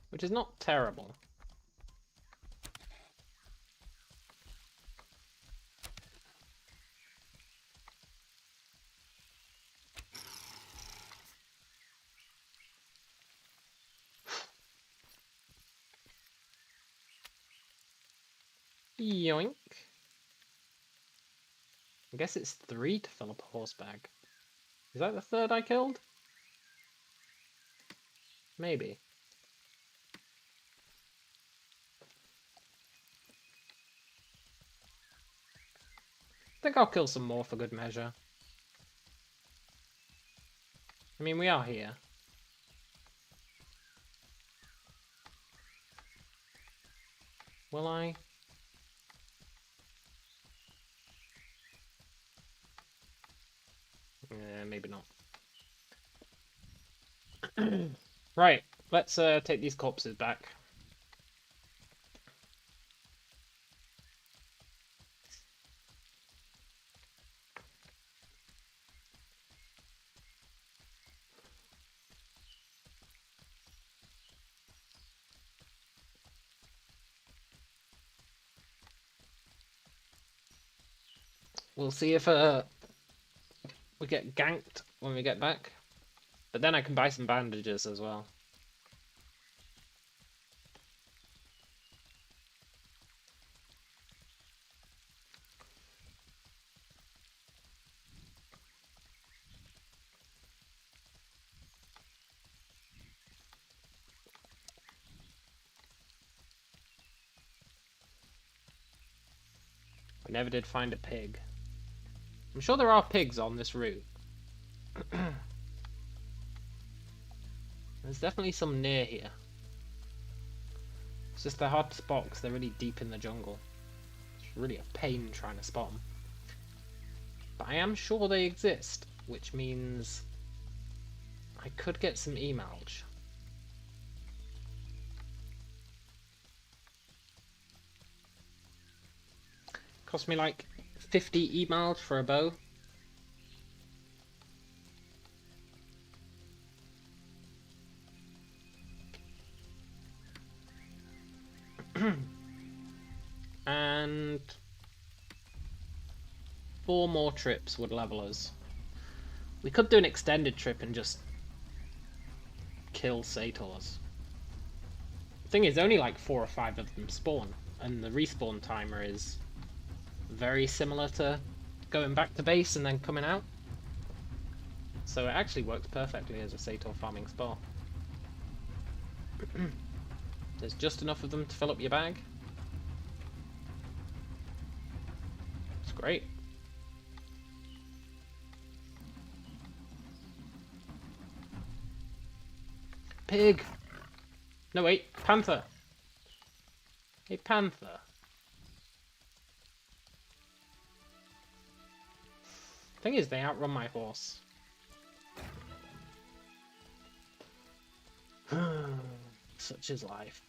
Which is not terrible. Yoink. I guess it's 3 to fill up a horse bag. Is that the 3rd I killed? Maybe. I think I'll kill some more for good measure. I mean, we are here. Will I? Maybe not. Right, let's take these corpses back. We'll see if we get ganked when we get back. But then I can buy some bandages as well. We never did find a pig. I'm sure there are pigs on this route. There's definitely some near here. It's just they're hard to spot because they're really deep in the jungle. It's really a pain trying to spot them. But I am sure they exist, which means I could get some e-mulch. Cost me like 50 e-mulch for a bow. And 4 more trips would level us. We could do an extended trip and just kill Sators. The thing is, only like 4 or 5 of them spawn, and the respawn timer is very similar to going back to base and then coming out. So it actually works perfectly as a Sator farming spot. There's just enough of them to fill up your bag. It's great. pig. No, wait. Panther. A panther. Thing is, they outrun my horse. Such is life.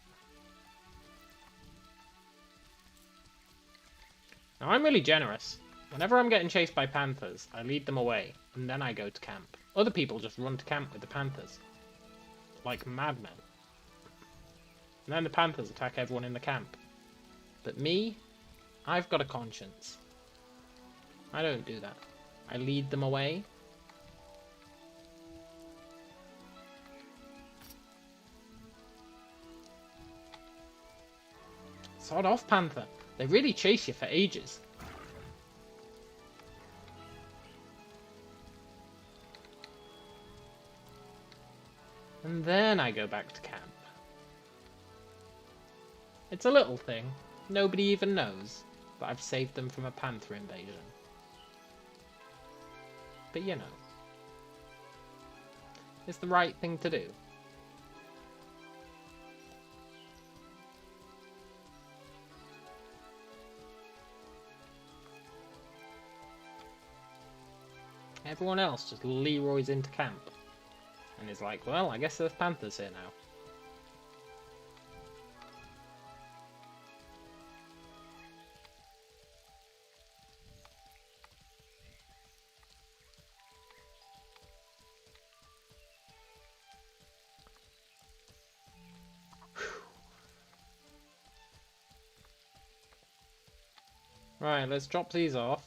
Now, I'm really generous. Whenever I'm getting chased by panthers, I lead them away, and then I go to camp. Other people just run to camp with the panthers. Like madmen. And then the panthers attack everyone in the camp. But me, I've got a conscience. I don't do that. I lead them away. Sod off, panther. They really chase you for ages. And then I go back to camp. It's a little thing. Nobody even knows. But I've saved them from a panther invasion. But you know. It's the right thing to do. Everyone else just Leroy's into camp. And is like, well, I guess there's panthers here now. Right, let's drop these off.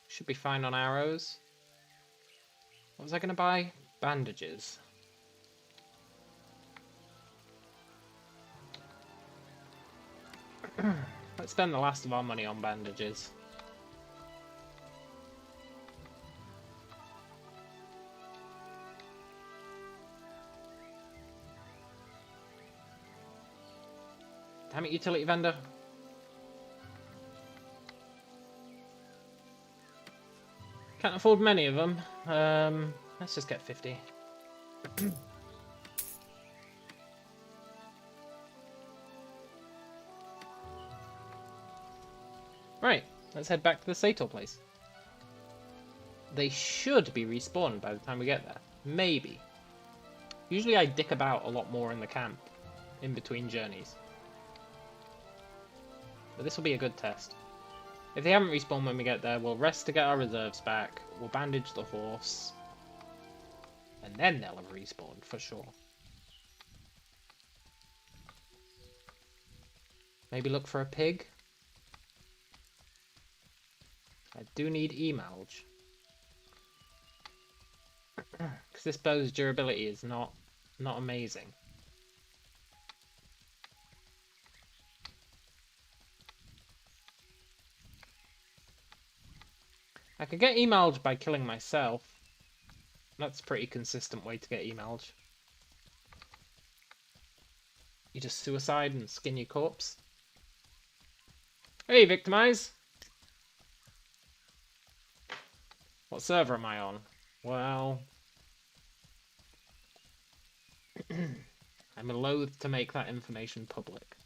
Should be fine on arrows. What was I going to buy? Bandages. Let's spend the last of our money on bandages. Damn it, utility vendor. Can't afford many of them. Let's just get 50. Right, let's head back to the Sator place. They should be respawned by the time we get there. Maybe. Usually I dick about a lot more in the camp, in between journeys. But this will be a good test. If they haven't respawned when we get there, we'll rest to get our reserves back, we'll bandage the horse, and then they'll have respawned, for sure. Maybe look for a pig? I do need Emalge. Because this bow's durability is not amazing. I could get Emalge by killing myself. That's a pretty consistent way to get Emalge. You just suicide and skin your corpse. Hey, Victimize! What server am I on? Well... I'm loath to make that information public.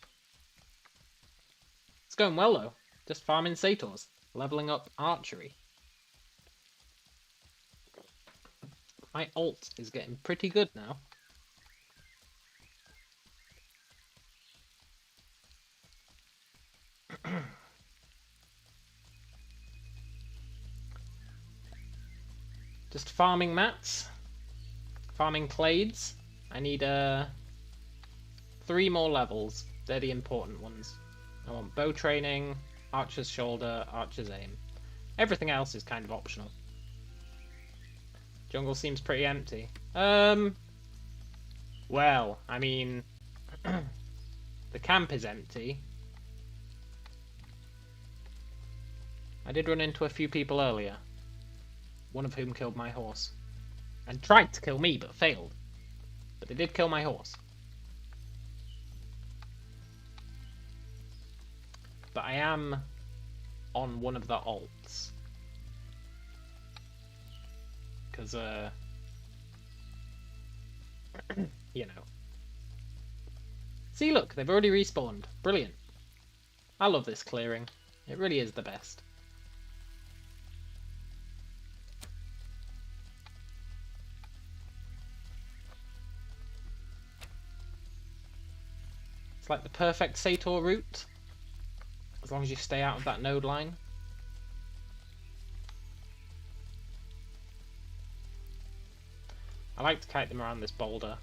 It's going well, though. Just farming Sators. Leveling up archery. My ult is getting pretty good now. Just farming mats. Farming clades. I need 3 more levels. They're the important ones. I want bow training, archer's shoulder, archer's aim. Everything else is kind of optional. Jungle seems pretty empty. Well, I mean, the camp is empty. I did run into a few people earlier, one of whom killed my horse. And tried to kill me, but failed. But they did kill my horse. I am on one of the alts. Because, you know. See, look, they've already respawned. Brilliant. I love this clearing. It really is the best. It's like the perfect Sator route. As long as you stay out of that node line. I like to kite them around this boulder.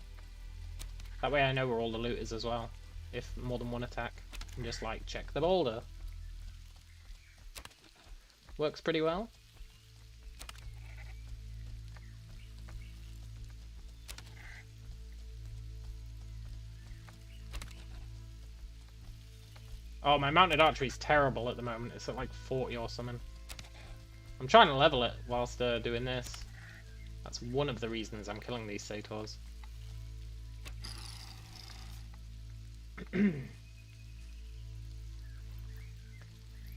That way I know where all the loot is as well. If more than one attack. And just like check the boulder. Works pretty well. Oh, my mounted archery is terrible at the moment. It's at like 40 or something. I'm trying to level it whilst doing this. That's one of the reasons I'm killing these Sators.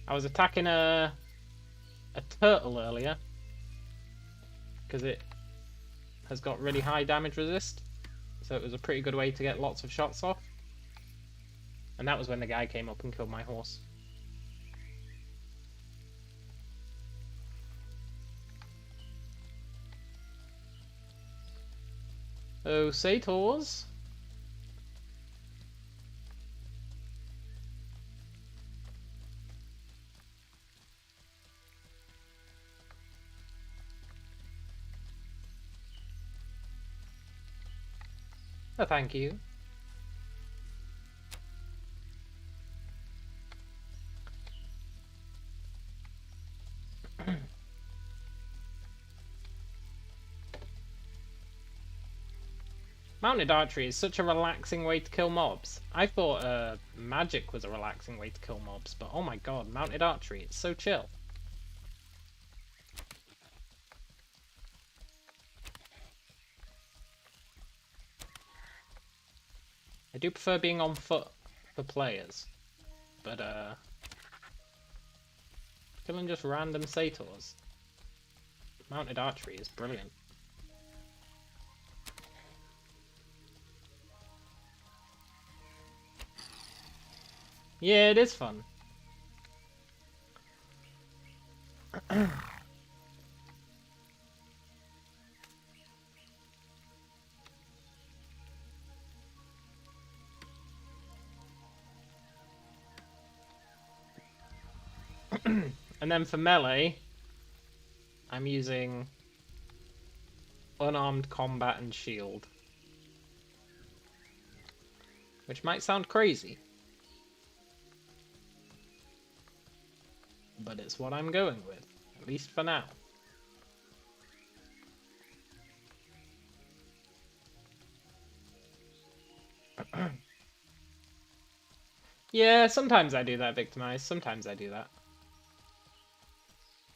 I was attacking a turtle earlier because it has got really high damage resist, so it was a pretty good way to get lots of shots off. And that was when the guy came up and killed my horse. Oh, Sators. Oh, thank you. Mounted archery is such a relaxing way to kill mobs. I thought magic was a relaxing way to kill mobs, but oh my god, mounted archery, it's so chill. I do prefer being on foot for players, but killing just random Sators. Mounted archery is brilliant. Yeah, it is fun. And then for melee, I'm using unarmed combat and shield. Which might sound crazy. But it's what I'm going with, at least for now. Yeah, sometimes I do that, Victimize. Sometimes I do that.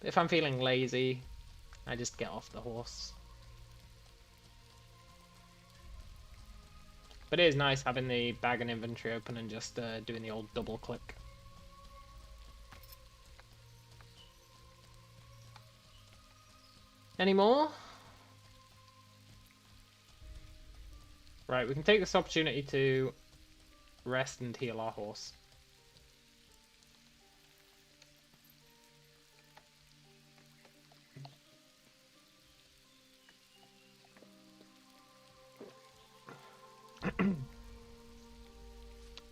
If I'm feeling lazy, I just get off the horse. But it is nice having the bag and inventory open and just doing the old double click. Any more? Right, we can take this opportunity to rest and heal our horse.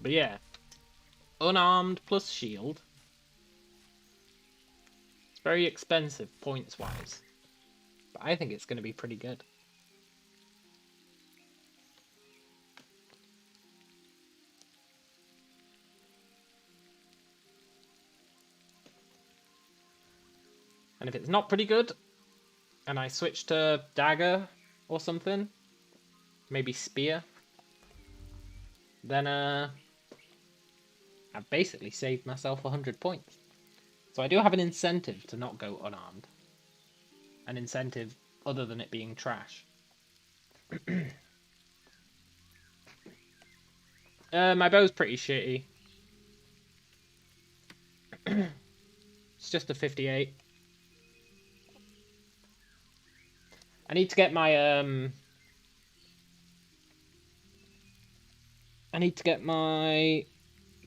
But yeah, unarmed plus shield. It's very expensive points-wise, but I think it's going to be pretty good. And if it's not pretty good, and I switch to dagger or something, maybe spear, then I've basically saved myself 100 points. So I do have an incentive to not go unarmed. An incentive other than it being trash. My bow's pretty shitty. just a 58. I need to get my I need to get my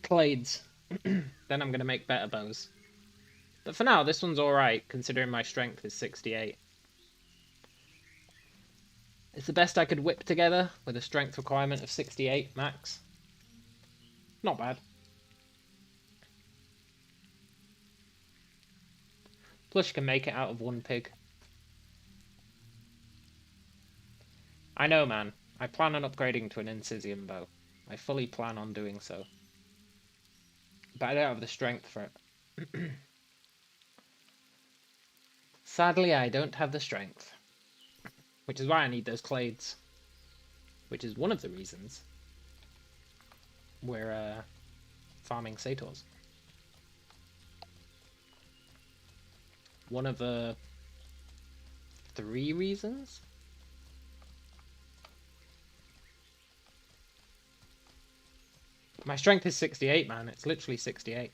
clades. Then I'm gonna make better bows. But for now, this one's alright, considering my strength is 68. It's the best I could whip together, with a strength requirement of 68 max. Not bad. Plus you can make it out of one pig. I know, man. I plan on upgrading to an Incisium bow. I fully plan on doing so. But I don't have the strength for it. Sadly, I don't have the strength. Which is why I need those clades. Which is one of the reasons we're farming satyrs. One of the 3 reasons? My strength is 68, man. It's literally 68.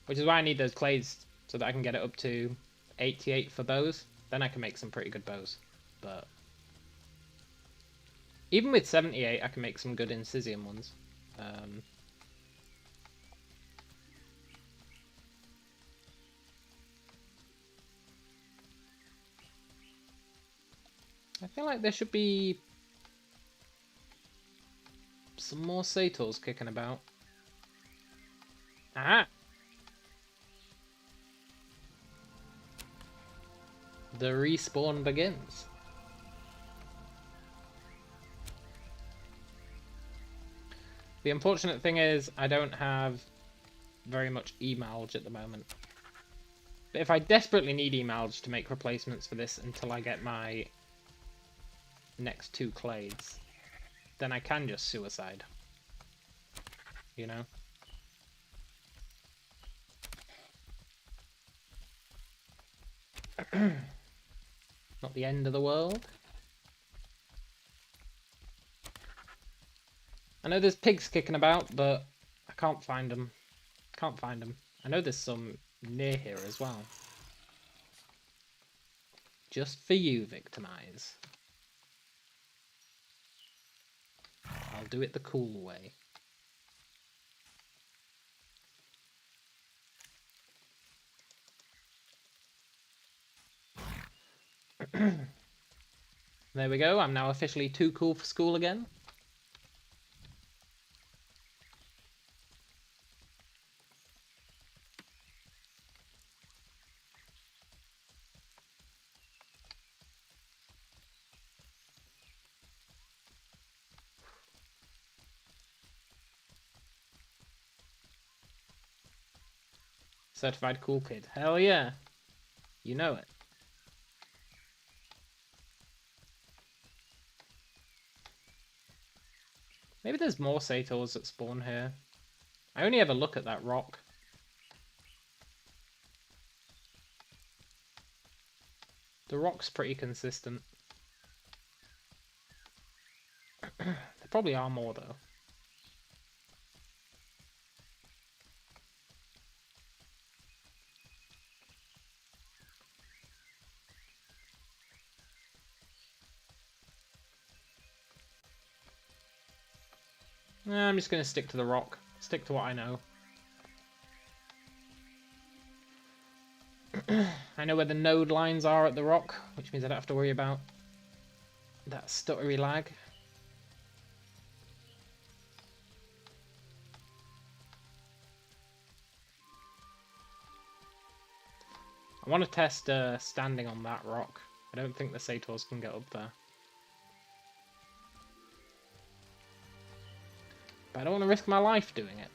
Which is why I need those clays, so that I can get it up to 88 for bows. Then I can make some pretty good bows. But even with 78, I can make some good Incisium ones. I feel like there should be some more satyrs kicking about. Ah! The respawn begins. The unfortunate thing is I don't have very much E-Malge at the moment. But if I desperately need E-Malge to make replacements for this until I get my next 2 clades, then I can just suicide. You know? Not the end of the world. I know there's pigs kicking about, but I can't find them. Can't find them. I know there's some near here as well. Just for you, Victimize. I'll do it the cool way. There we go, I'm now officially too cool for school again. Certified cool kid. Hell yeah. You know it. Maybe there's more satyrs that spawn here. I only ever look at that rock. The rock's pretty consistent. There probably are more though. I'm just going to stick to the rock. Stick to what I know. I know where the node lines are at the rock, which means I don't have to worry about that stuttery lag. I want to test standing on that rock. I don't think the satyrs can get up there. But I don't want to risk my life doing it.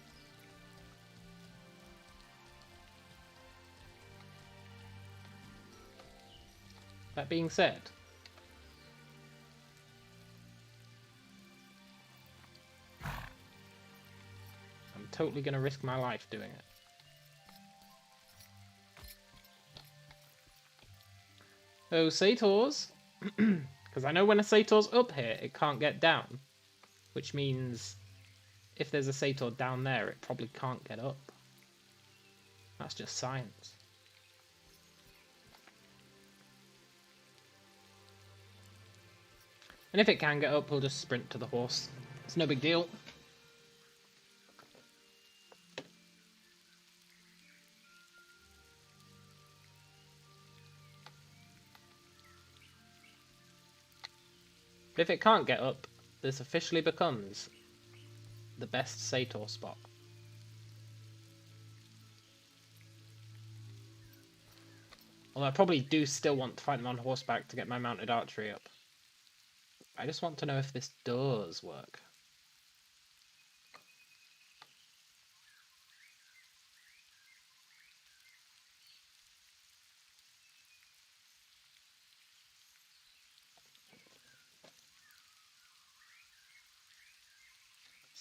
That being said, I'm totally going to risk my life doing it. Oh, satyrs. Because I know when a satyr's up here, it can't get down. which means if there's a Sator down there, it probably can't get up. That's just science. And if it can get up, we'll just sprint to the horse. It's no big deal. But if it can't get up, this officially becomes the best Sator spot. Although I probably do still want to fight them on horseback to get my mounted archery up. I just want to know if this does work.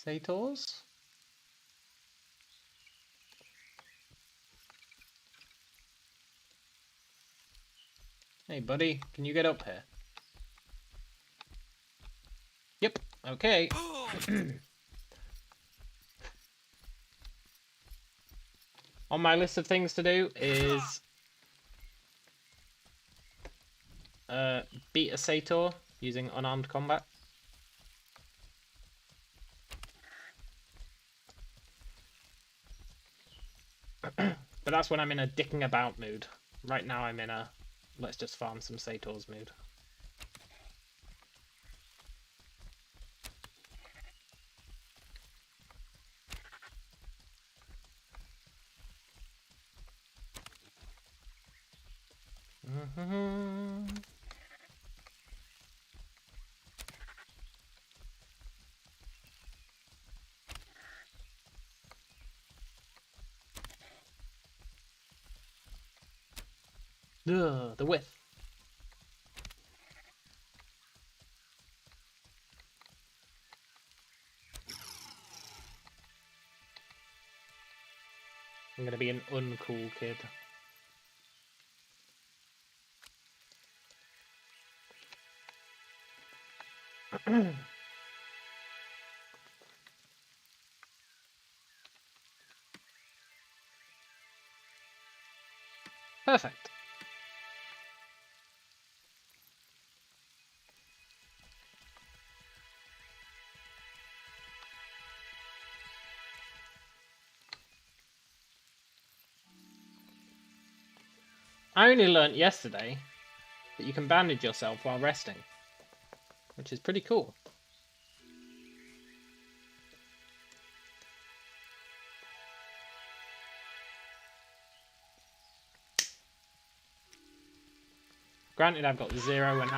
Sators? Hey buddy, can you get up here? Yep, okay. On my list of things to do is beat a Sator using unarmed combat. But that's when I'm in a dicking about mood. Right now I'm in a let's just farm some Sators mood. Ugh, the width. I'm gonna be an uncool kid. Perfect. I only learnt yesterday that you can bandage yourself while resting, which is pretty cool. Granted, I've got 0 and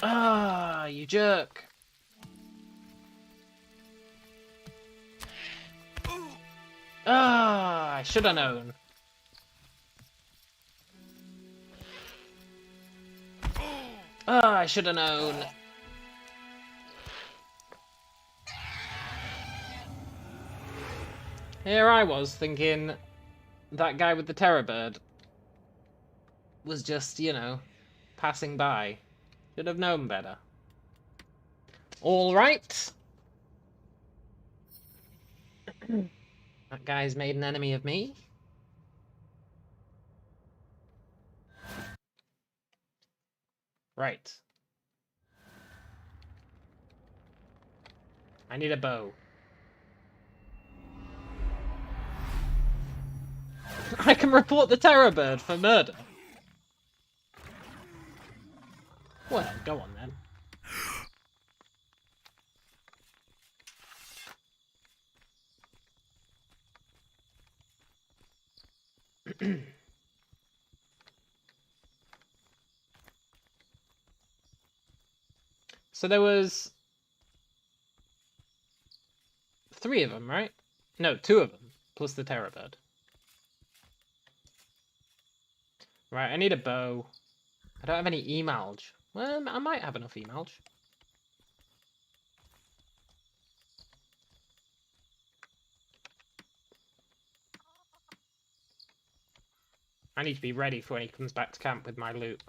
ah, you jerk. Ah, I should have known. Ah, I should have known. Here I was thinking that guy with the terror bird was just, you know, passing by. Should have known better. All right. That guy's made an enemy of me. Right. I need a bow. I can report the terror bird for murder. Well, go on then. So there was 3 of them, right? No, 2 of them, plus the terror bird. Right, I need a bow. I don't have any emalge. Well, I might have enough emalge. I need to be ready for when he comes back to camp with my loot.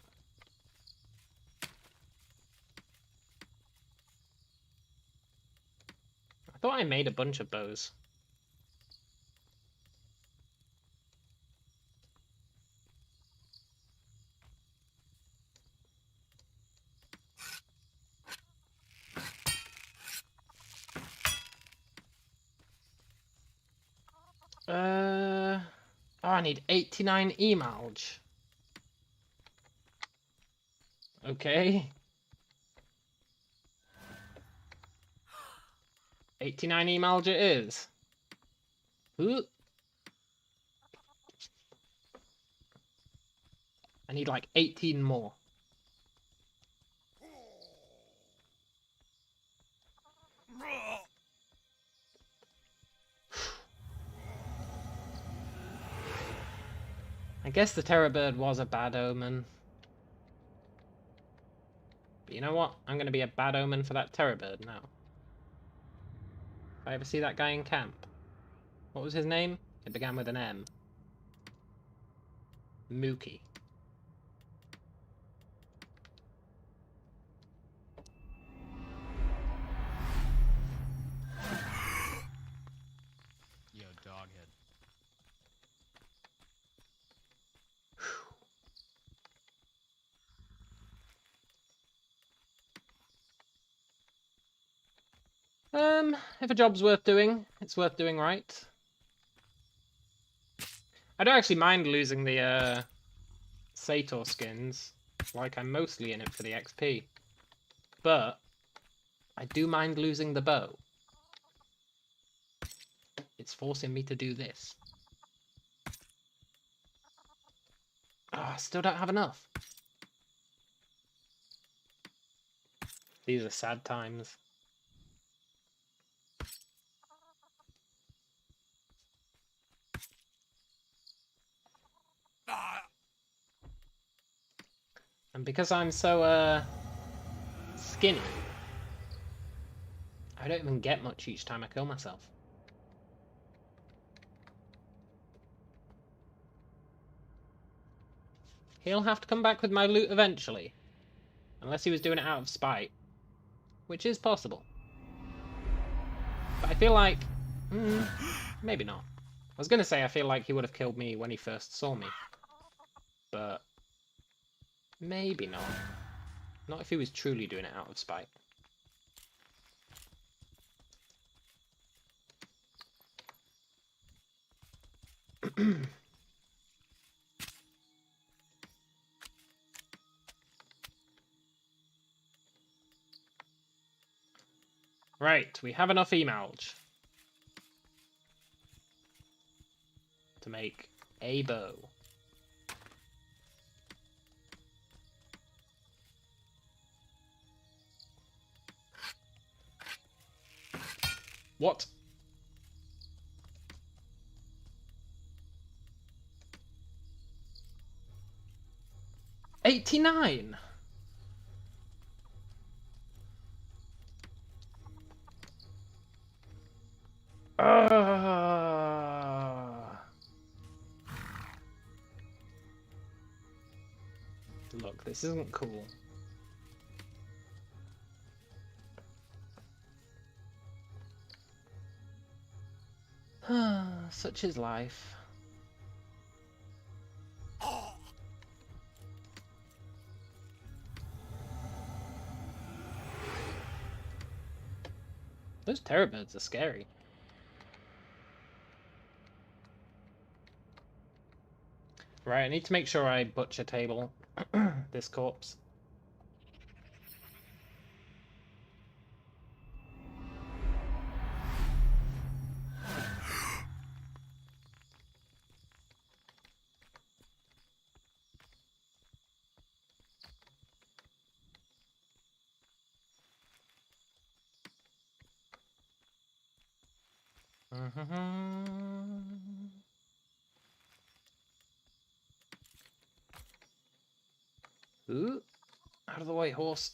I thought I made a bunch of bows. Oh, I need 89 emalge. Okay. 89 emalge it is. Ooh. I need like 18 more. I guess the Terror Bird was a bad omen. But you know what? I'm going to be a bad omen for that Terror Bird now. If I ever see that guy in camp. What was his name? It began with an M. Mookie. Yo, Doghead. If a job's worth doing, it's worth doing right. I don't actually mind losing the Sator skins. Like, I'm mostly in it for the XP. But I do mind losing the bow. It's forcing me to do this. Oh, I still don't have enough. These are sad times. And because I'm so, skinny, I don't even get much each time I kill myself. He'll have to come back with my loot eventually. Unless he was doing it out of spite. Which is possible. But I feel like... maybe not. I was going to say I feel like he would have killed me when he first saw me. But... maybe not. Not if he was truly doing it out of spite. Right, we have enough emalge to make a bow. What? $89? Look, this isn't cool. Such is life. Those terror birds are scary. Right, I need to make sure I butcher table this corpse. Ooh, out of the way, horse.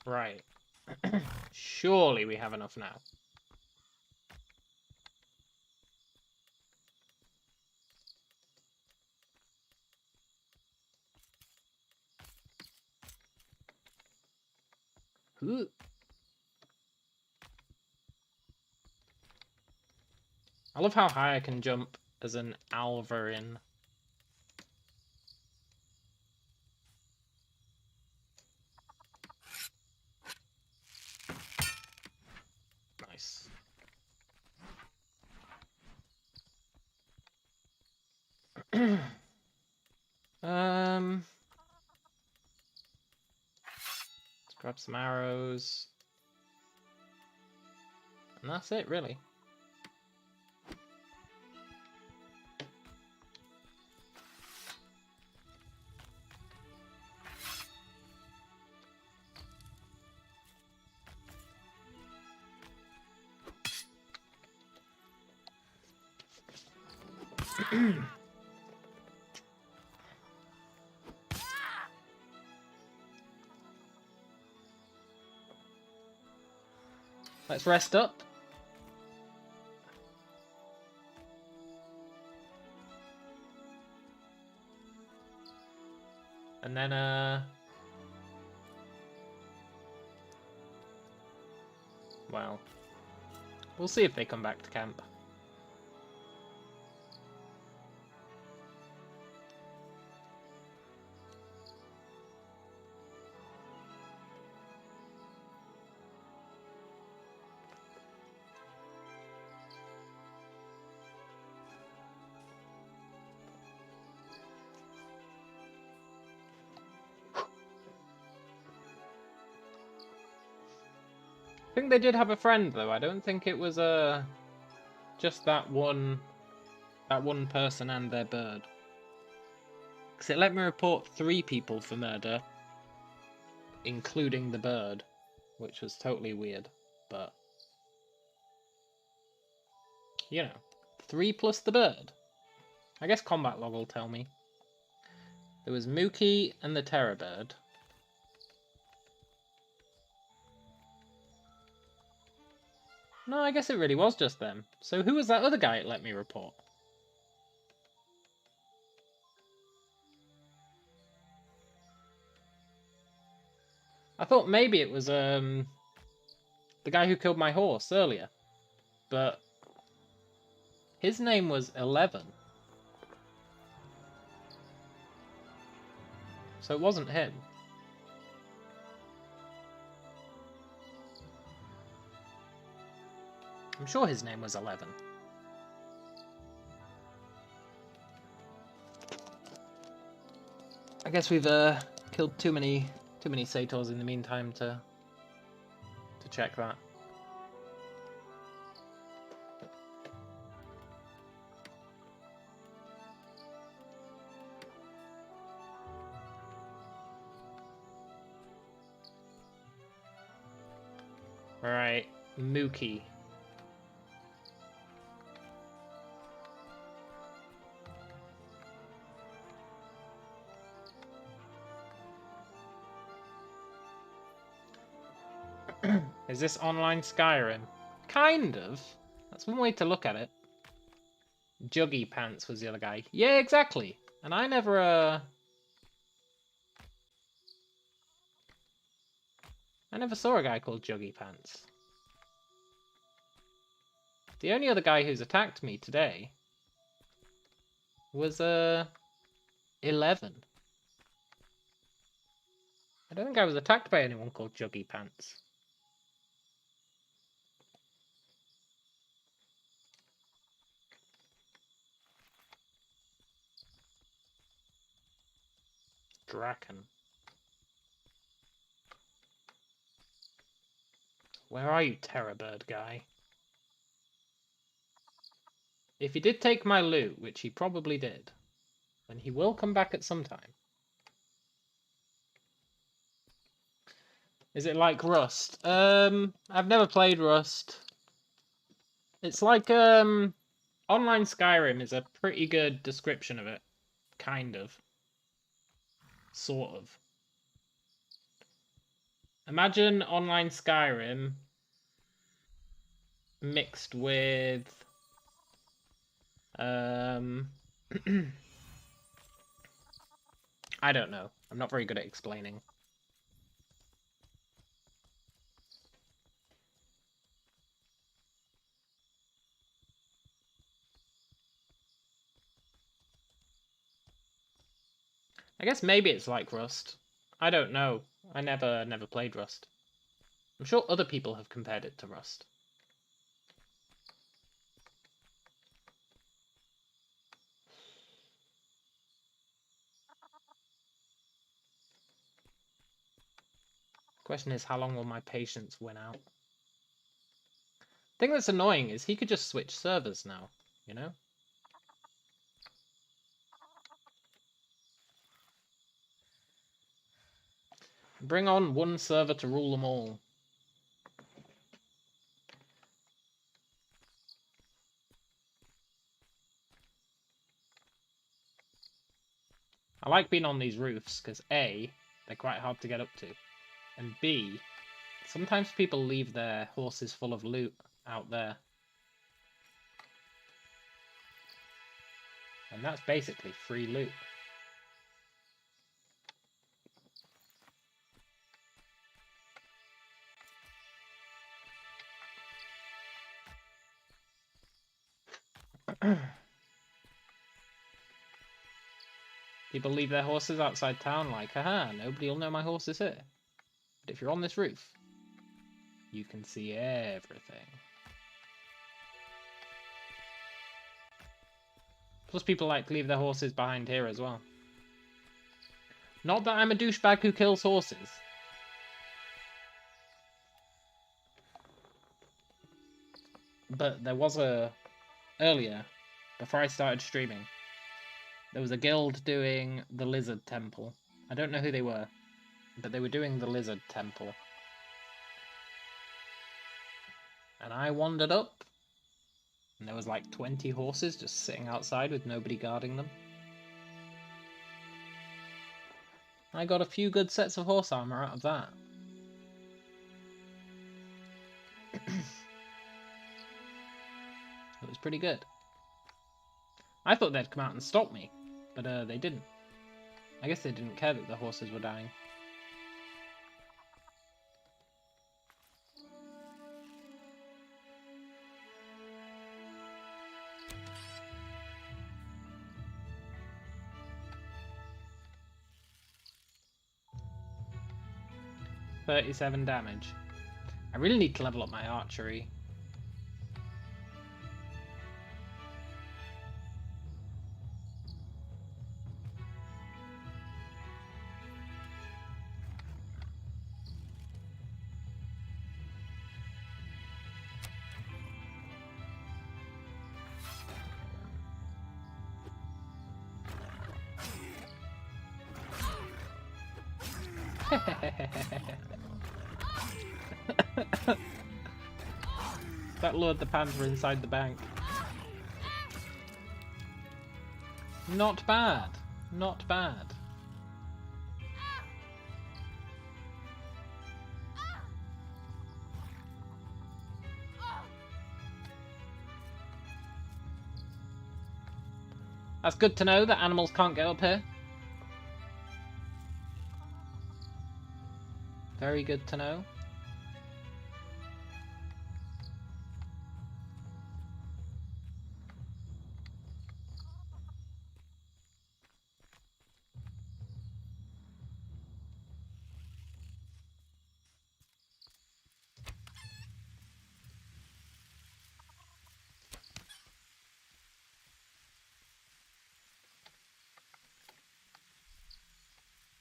Right. Surely we have enough now. Ooh. I love how high I can jump as an Alvarin. Nice. Let's grab some arrows. And that's it, really. Let's rest up. And then, well, we'll see if they come back to camp. I think they did have a friend, though. I don't think it was just that one person and their bird. Because it let me report 3 people for murder, including the bird, which was totally weird. But you know, 3 plus the bird. I guess combat log will tell me. There was Mookie and the Terror Bird. No, I guess it really was just them. So who was that other guy it let me report? I thought maybe it was the guy who killed my horse earlier. But his name was 11. So it wasn't him. I'm sure his name was 11. I guess we've killed too many satyrs in the meantime to check that. Alright, Mookie. Is this online Skyrim? Kind of. That's one way to look at it. Juggy Pants was the other guy. Yeah, exactly. And I never saw a guy called Juggy Pants. The only other guy who's attacked me today was 11. I don't think I was attacked by anyone called Juggy Pants. Draken. Where are you, Terror Bird guy? If he did take my loot, which he probably did, then he will come back at some time. Is it like Rust? I've never played Rust. It's like online Skyrim is a pretty good description of it. Kind of. Sort of. Imagine online Skyrim mixed with I don't know. I'm not very good at explaining. I guess maybe it's like Rust. I don't know. I never played Rust. I'm sure other people have compared it to Rust. Question is, how long will my patience win out? The thing that's annoying is he could just switch servers now, you know? Bring on one server to rule them all. I like being on these roofs because A, they're quite hard to get up to, and B, sometimes people leave their horses full of loot out there. And that's basically free loot. People leave their horses outside town like, haha, nobody will know my horse is here. But if you're on this roof, you can see everything. Plus people like to leave their horses behind here as well. Not that I'm a douchebag who kills horses. But there was earlier, before I started streaming, there was a guild doing the Lizard Temple. I don't know who they were, but they were doing the Lizard Temple. And I wandered up, and there was like 20 horses just sitting outside with nobody guarding them. I got a few good sets of horse armor out of that. It was pretty good. I thought they'd come out and stop me, but they didn't. I guess they didn't care that the horses were dying. $37 damage. I really need to level up my archery. That lured the panther inside the bank. Not bad. Not bad. That's good to know that animals can't get up here. Very good to know.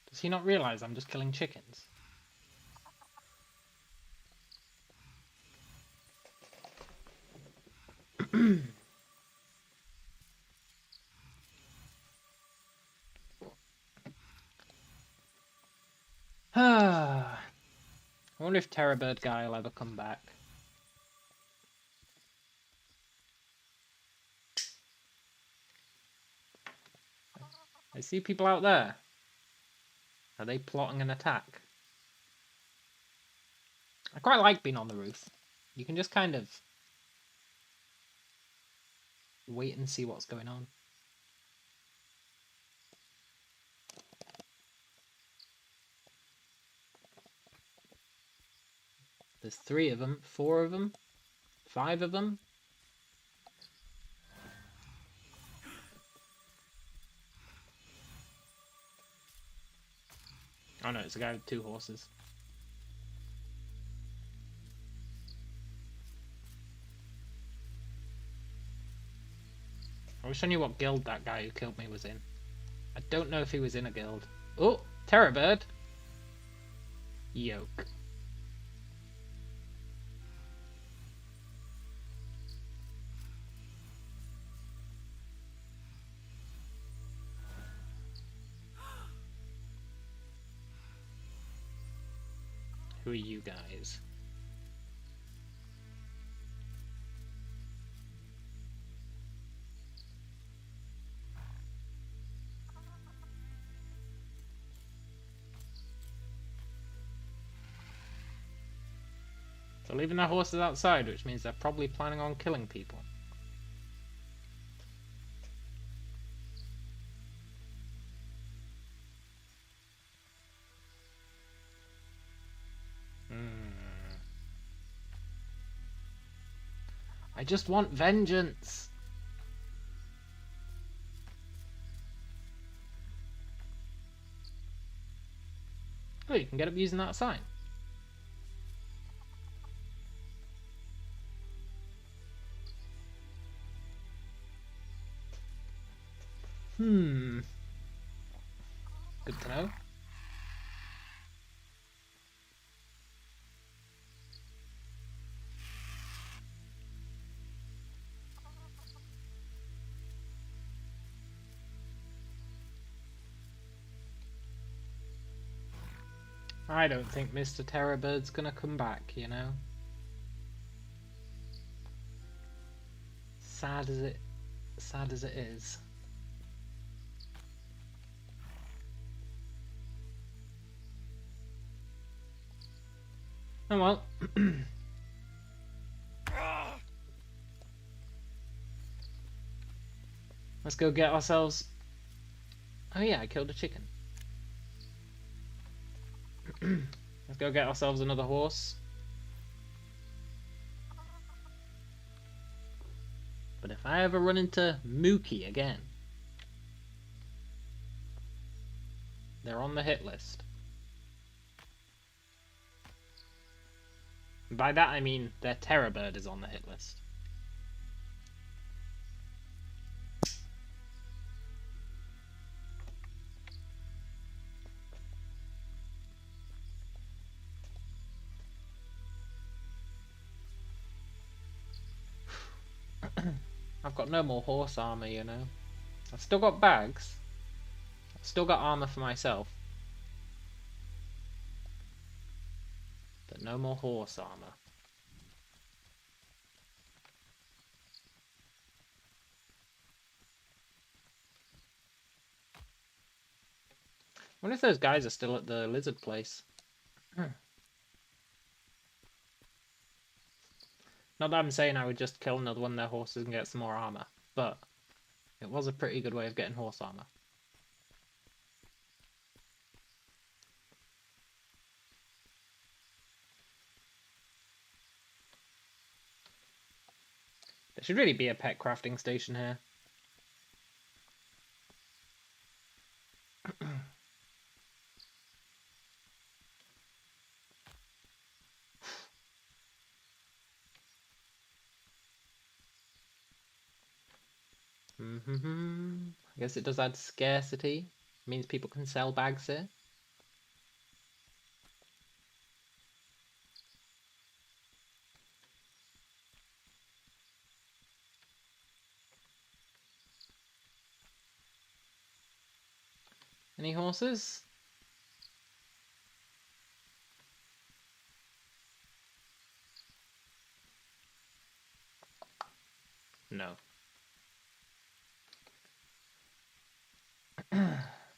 Does he not realize I'm just killing chickens? I wonder if Terrorbird guy will ever come back. I see people out there. Are they plotting an attack? I quite like being on the roof. You can just kind of wait and see what's going on. There's 3 of them, 4 of them, 5 of them. Oh no, it's a guy with 2 horses. I wish I knew what guild that guy who killed me was in. I don't know if he was in a guild. Oh, Terror Bird. Yoke. Who are you guys? They're leaving their horses outside, which means they're probably planning on killing people. I just want vengeance. Oh, you can get up using that sign. Good to know. I don't think Mr. Terrorbird's gonna come back, you know? Sad as it is. Oh well. Let's go get ourselves... Oh yeah, I killed a chicken. Let's go get ourselves another horse. But if I ever run into Mookie again, they're on the hit list. And by that I mean their Terror Bird is on the hit list. I've got no more horse armor, you know. I've still got bags. I've still got armor for myself. But no more horse armor. I wonder if those guys are still at the lizard place. Not that I'm saying I would just kill another one of their horses and get some more armor, but it was a pretty good way of getting horse armor. There should really be a pet crafting station here. I guess it does add scarcity. It means people can sell bags here. Any horses? No.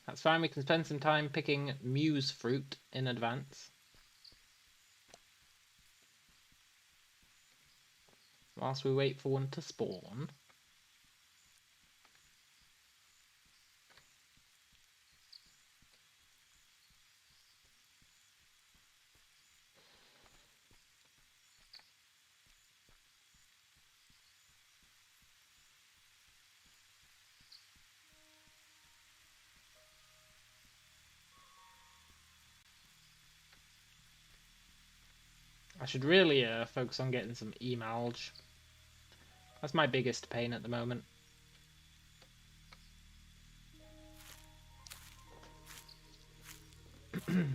That's fine, we can spend some time picking muse fruit in advance. whilst we wait for one to spawn. I should really focus on getting some emalge. That's my biggest pain at the moment. Because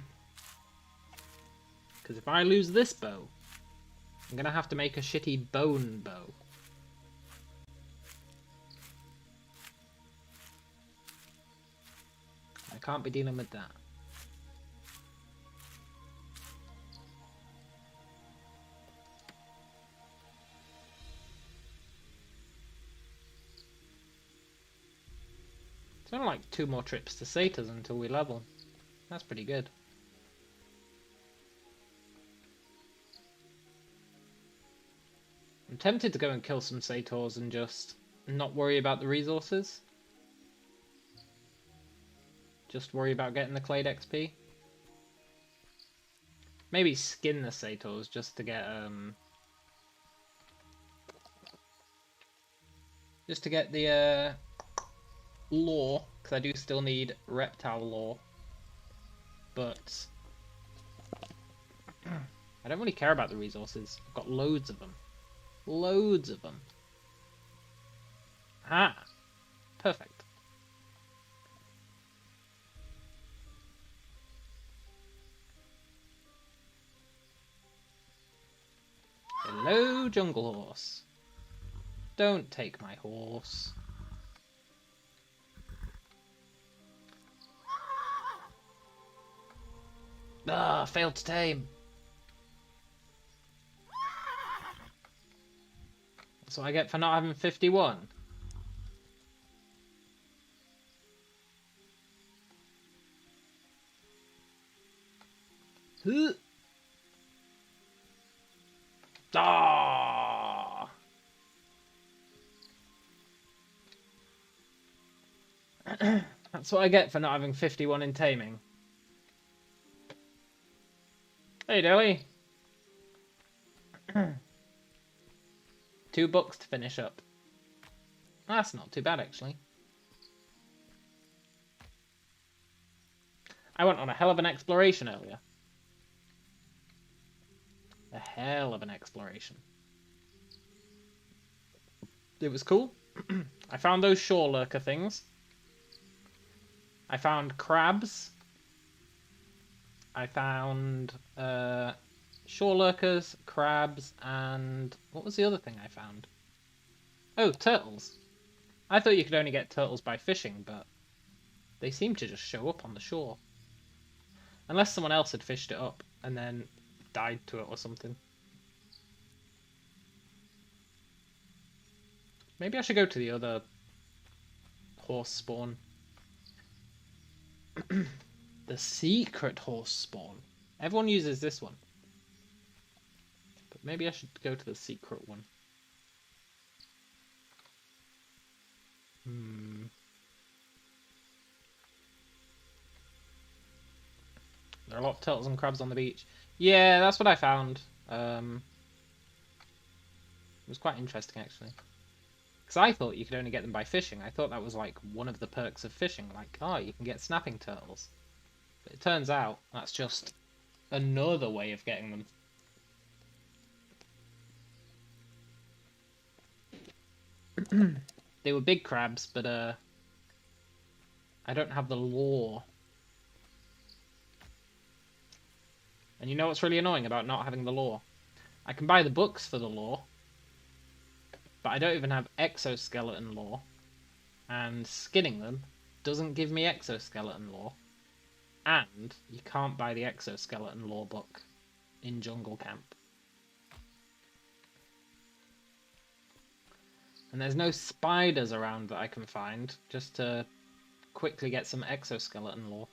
if I lose this bow, I'm going to have to make a shitty bone bow. I can't be dealing with that. It's only like 2 more trips to Satyrs until we level. That's pretty good. I'm tempted to go and kill some Satyrs and just not worry about the resources. Just worry about getting the Clade XP. Maybe skin the Satyrs just to get the lore, because I do still need reptile lore. But I don't really care about the resources. I've got loads of them. Loads of them. Ah, perfect. Hello, jungle horse. Don't take my horse. Ah, failed to tame. That's what I get for not having 51. Ah! That's what I get for not having 51 in taming. Hey, Dilly. 2 books to finish up. That's not too bad, actually. I went on a hell of an exploration earlier. A hell of an exploration. It was cool. I found those shore lurker things. I found crabs. I found shore lurkers, crabs, and what was the other thing I found? Oh, turtles. I thought you could only get turtles by fishing, but they seem to just show up on the shore. Unless someone else had fished it up and then died to it or something. Maybe I should go to the other horse spawn. The secret horse spawn. Everyone uses this one. But maybe I should go to the secret one. There are a lot of turtles and crabs on the beach. Yeah, that's what I found. It was quite interesting, actually. Because I thought you could only get them by fishing. I thought that was like one of the perks of fishing. Like, oh, you can get snapping turtles. But it turns out that's just another way of getting them. They were big crabs, but I don't have the lore. And you know what's really annoying about not having the lore? I can buy the books for the lore, but I don't even have exoskeleton lore. And skinning them doesn't give me exoskeleton lore. And you can't buy the exoskeleton lore book in Jungle Camp. And there's no spiders around that I can find, just to quickly get some exoskeleton lore.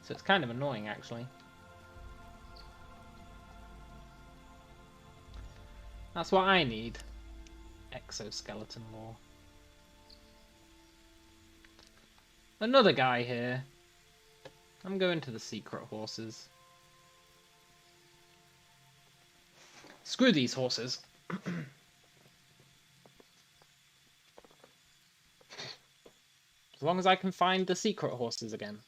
So it's kind of annoying, actually. That's what I need. Exoskeleton lore. Another guy here. I'm going to the secret horses. Screw these horses. As long as I can find the secret horses again.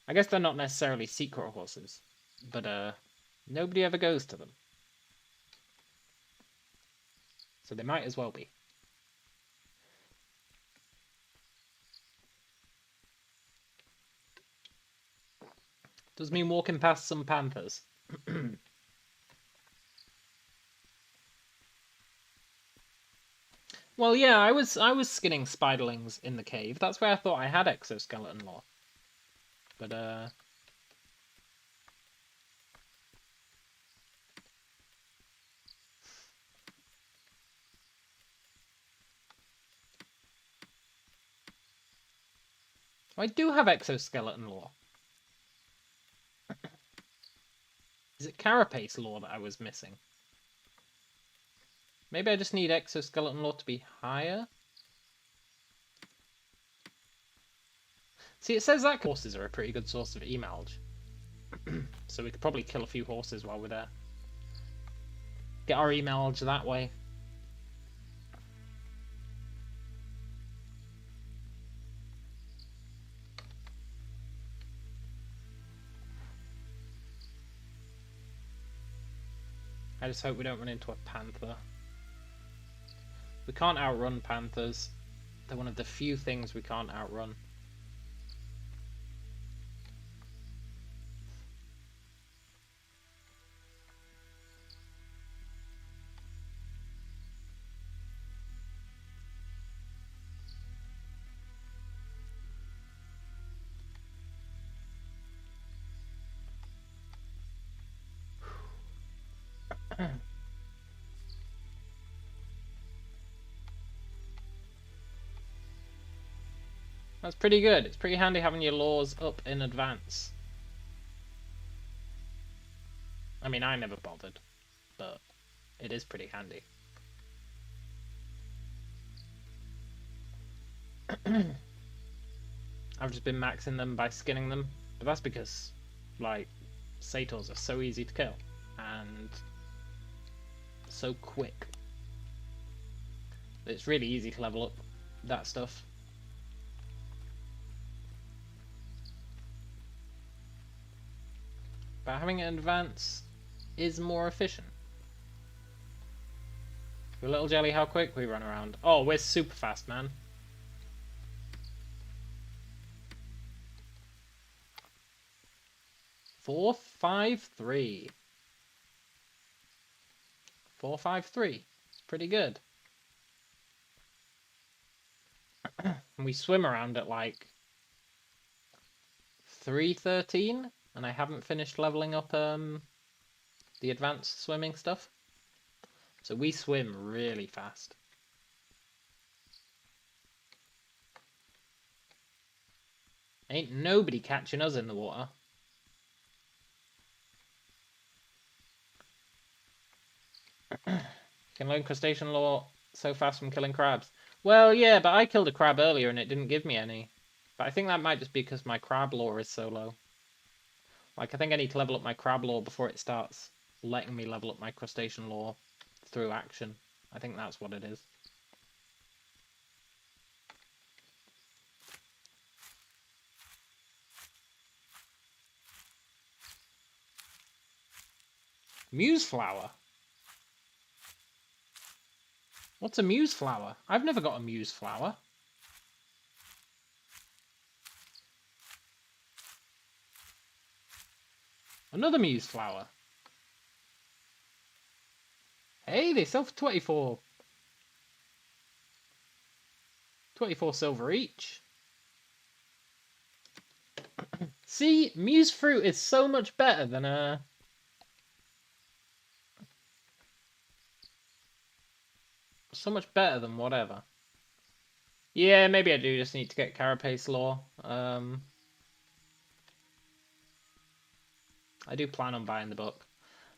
I guess they're not necessarily secret horses, but nobody ever goes to them. So they might as well be. Does mean walking past some panthers. Well, yeah, I was skinning spiderlings in the cave. That's where I thought I had exoskeleton lore. But I do have exoskeleton lore. Is it carapace lore that I was missing? Maybe I just need exoskeleton lore to be higher? See, it says that horses are a pretty good source of emalge. So we could probably kill a few horses while we're there. Get our emalge that way. I just hope we don't run into a panther. We can't outrun panthers. They're one of the few things we can't outrun. That's pretty good. It's pretty handy having your laws up in advance. I mean, I never bothered, but it is pretty handy. I've just been maxing them by skinning them, but that's because, like, satyrs are so easy to kill and so quick. It's really easy to level up that stuff. But having it in advance is more efficient. Your little jelly, how quick we run around. Oh, we're super fast, man. Four, 5, 3. 4, 5, 3. It's pretty good. And we swim around at like 3:13, and I haven't finished leveling up the advanced swimming stuff. So we swim really fast. Ain't nobody catching us in the water. Can learn crustacean lore so fast from killing crabs. Well, yeah, but I killed a crab earlier and it didn't give me any. But I think that might just be because my crab lore is so low. Like, I think I need to level up my crab lore before it starts letting me level up my crustacean lore through action. I think that's what it is. Muse flower? What's a muse flower? I've never got a muse flower. Another muse flower. Hey, they sell for 24 silver each. See, muse fruit is so much better than a... So much better than whatever. Yeah, maybe I do just need to get carapace lore. I do plan on buying the book.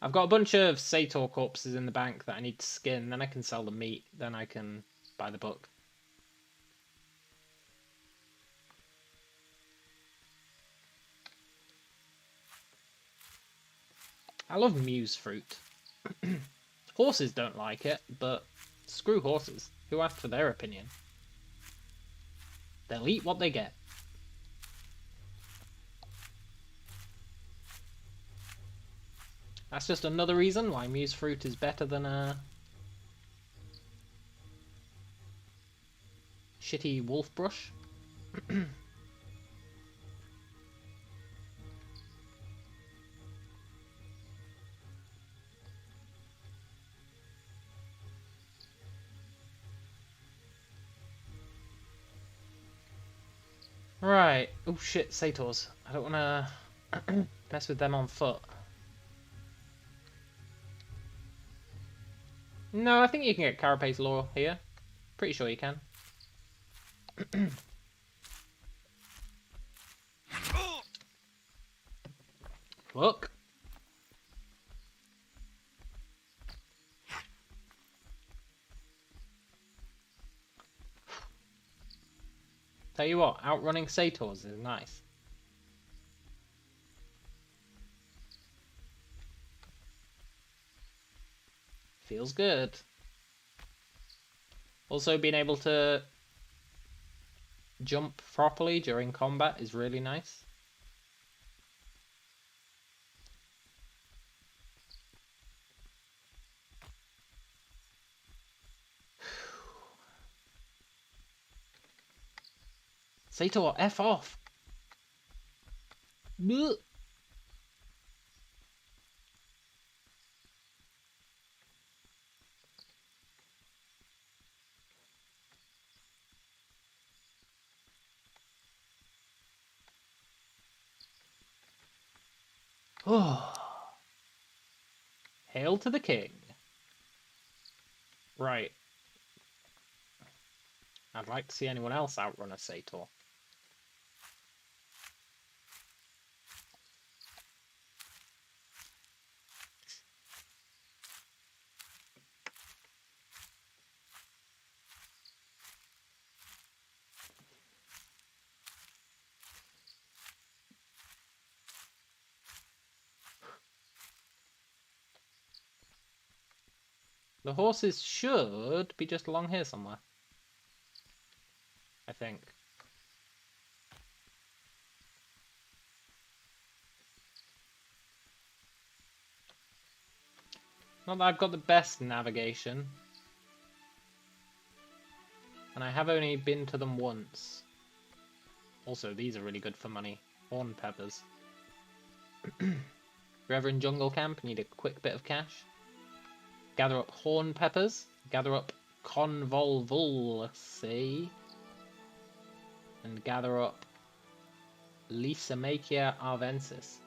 I've got a bunch of Sator corpses in the bank that I need to skin, then I can sell the meat, then I can buy the book. I love Muse fruit. Horses don't like it, but screw horses. Who asked for their opinion? They'll eat what they get. That's just another reason why Muse fruit is better than a shitty wolf brush. Right. Oh shit, Satyrs. I don't want to mess with them on foot. No, I think you can get Carapace lore here. Pretty sure you can. Look. Tell you what, outrunning Satyrs is nice. Feels good. Also, being able to jump properly during combat is really nice. Sator, F off! Blech. Oh. Hail to the king. Right. I'd like to see anyone else outrun a Sator. The horses should be just along here somewhere. I think. Not that I've got the best navigation. And I have only been to them once. Also, these are really good for money. Horn peppers. If you're ever in jungle camp and need a quick bit of cash, gather up horn peppers, gather up convolvulus, and gather up Lysimachia arvensis.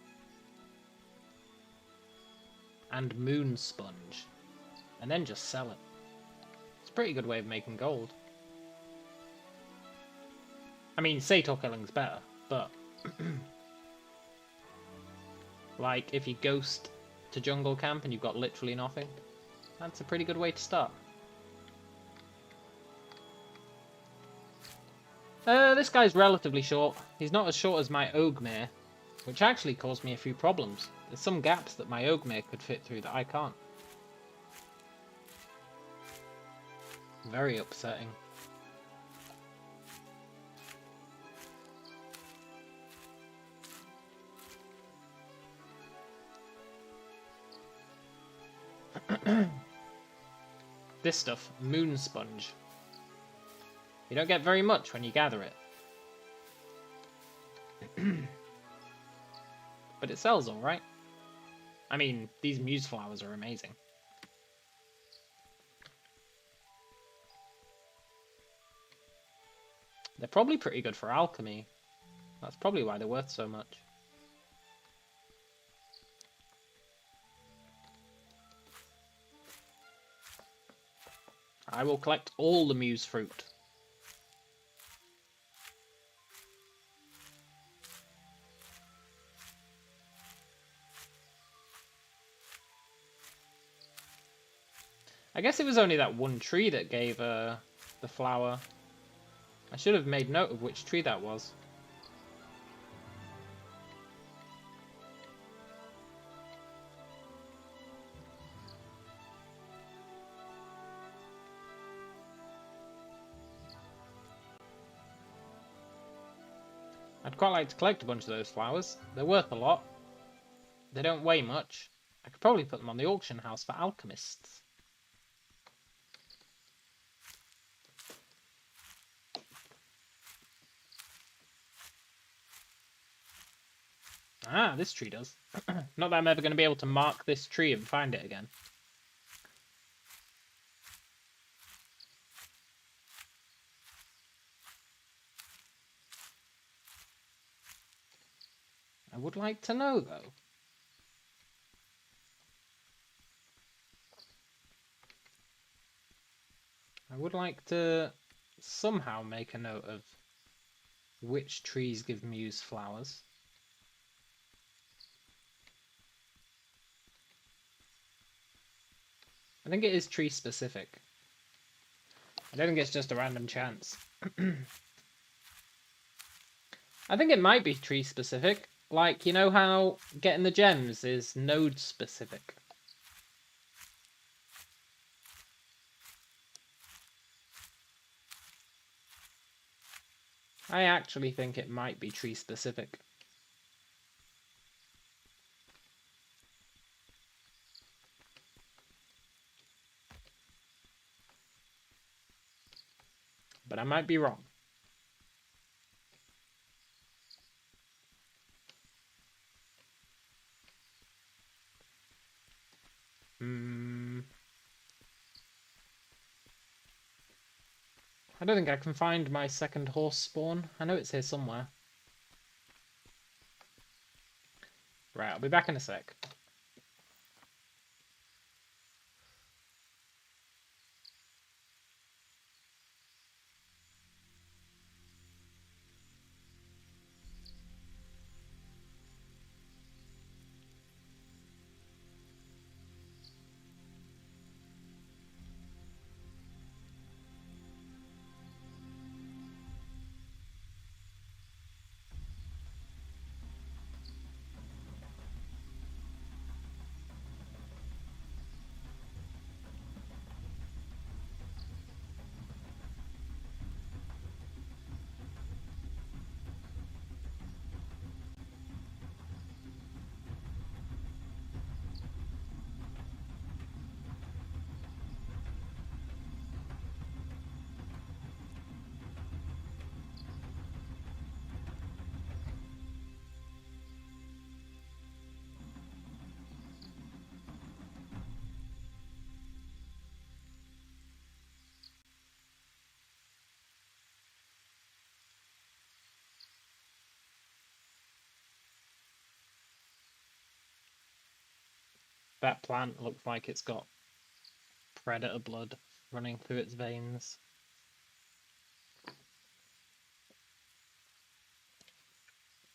And moon sponge. And then just sell it. It's a pretty good way of making gold. I mean, Sator killing's better, but like if you ghost to jungle camp and you've got literally nothing, that's a pretty good way to start. This guy's relatively short. He's not as short as my Ogmere, which actually caused me a few problems. There's some gaps that my Ogmere could fit through that I can't. Very upsetting. This stuff, moon sponge. You don't get very much when you gather it. But it sells alright. I mean, these muse flowers are amazing. They're probably pretty good for alchemy. That's probably why they're worth so much. I will collect all the muse fruit. I guess it was only that one tree that gave the flower. I should have made note of which tree that was. I'd quite like to collect a bunch of those flowers. They're worth a lot. They don't weigh much. I could probably put them on the auction house for alchemists. Ah, this tree does. Not that I'm ever going to be able to mark this tree and find it again. I would like to know, though. I would like to somehow make a note of which trees give Muse flowers. I think it is tree specific. I don't think it's just a random chance. I think it might be tree specific. Like, you know how getting the gems is node specific. I actually think it might be tree specific. But I might be wrong. I don't think I can find my second horse spawn. I know it's here somewhere. Right, I'll be back in a sec. That plant looks like it's got predator blood running through its veins.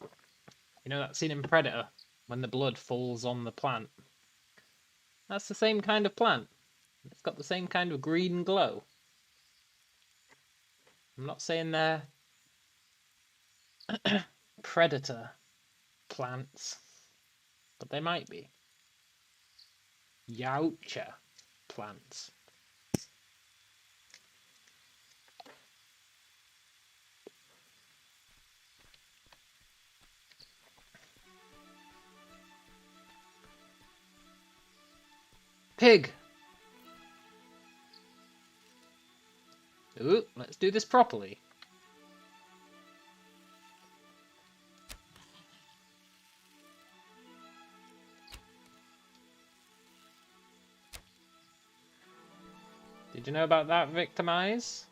You know that scene in Predator when the blood falls on the plant? That's the same kind of plant. It's got the same kind of green glow. I'm not saying they're predator plants, but they might be. Yautja plants. Pig! Ooh, let's do this properly. Did you know about that, Victimize?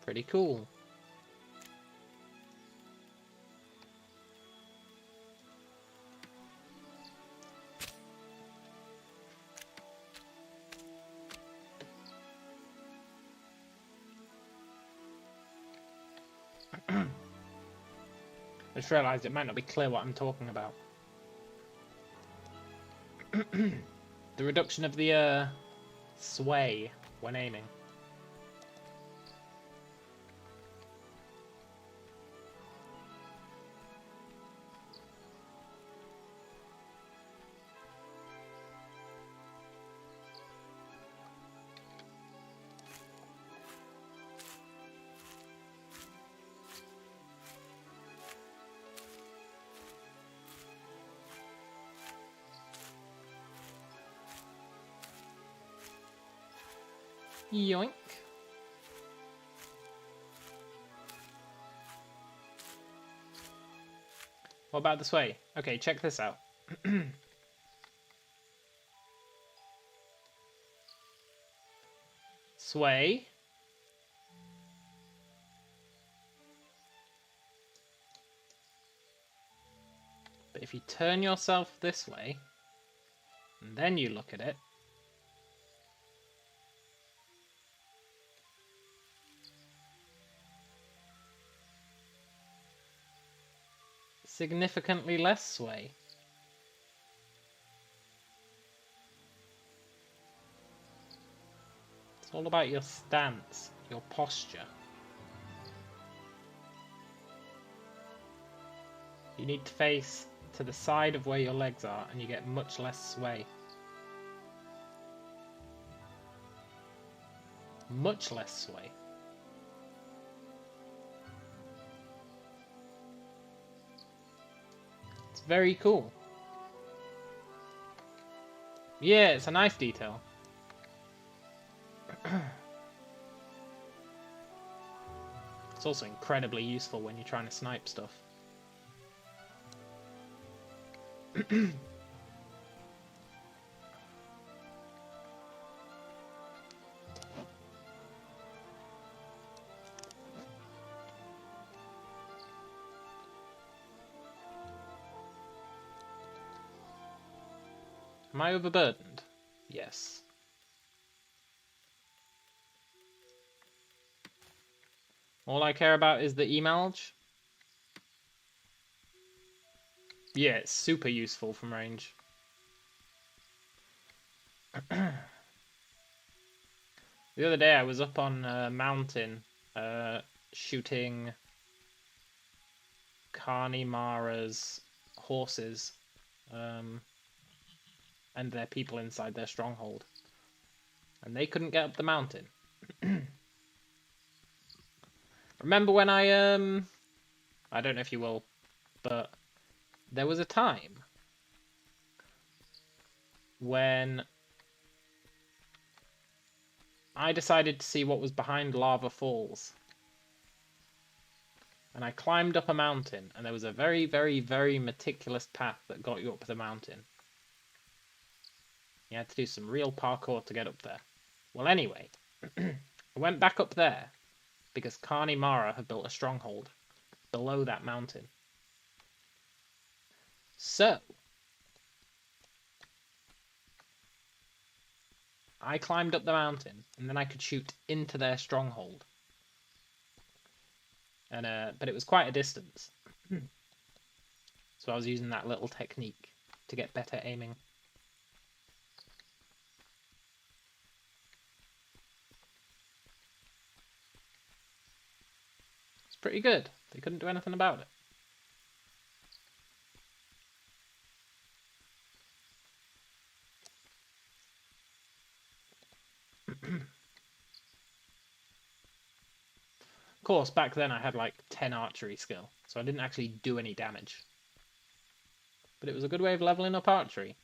Pretty cool. I just realised it might not be clear what I'm talking about. The reduction of the sway when aiming. Yoink. What about this way? Okay, check this out. Sway. But if you turn yourself this way, and then you look at it, significantly less sway. It's all about your stance, your posture. You need to face to the side of where your legs are and you get much less sway. Much less sway. It's very cool. Yeah, it's a nice detail. It's also incredibly useful when you're trying to snipe stuff. Am I overburdened? Yes. All I care about is the eMalge. Yeah, it's super useful from range. The other day I was up on a mountain shooting Karni Mara's horses and their people inside their stronghold. And they couldn't get up the mountain. Remember when I don't know if you will, but there was a time when I decided to see what was behind Lava Falls. And I climbed up a mountain, and there was a very, very, very meticulous path that got you up the mountain. You had to do some real parkour to get up there. Well, anyway, I went back up there because Karni Mara had built a stronghold below that mountain. So, I climbed up the mountain, and then I could shoot into their stronghold. And but it was quite a distance. So I was using that little technique to get better aiming. It's pretty good. They couldn't do anything about it. Of course, back then I had like 10 archery skill, so I didn't actually do any damage. But it was a good way of leveling up archery,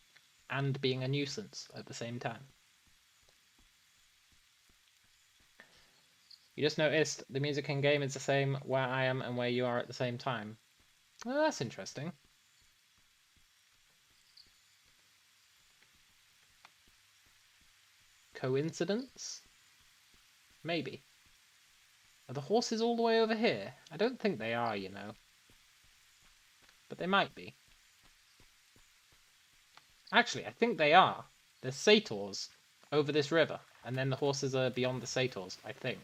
and being a nuisance at the same time. You just noticed the music in game is the same where I am and where you are at the same time. Oh, that's interesting. Coincidence? Maybe. Are the horses all the way over here? I don't think they are, you know. But they might be. Actually, I think they are. There's satyrs over this river, and then the horses are beyond the satyrs, I think.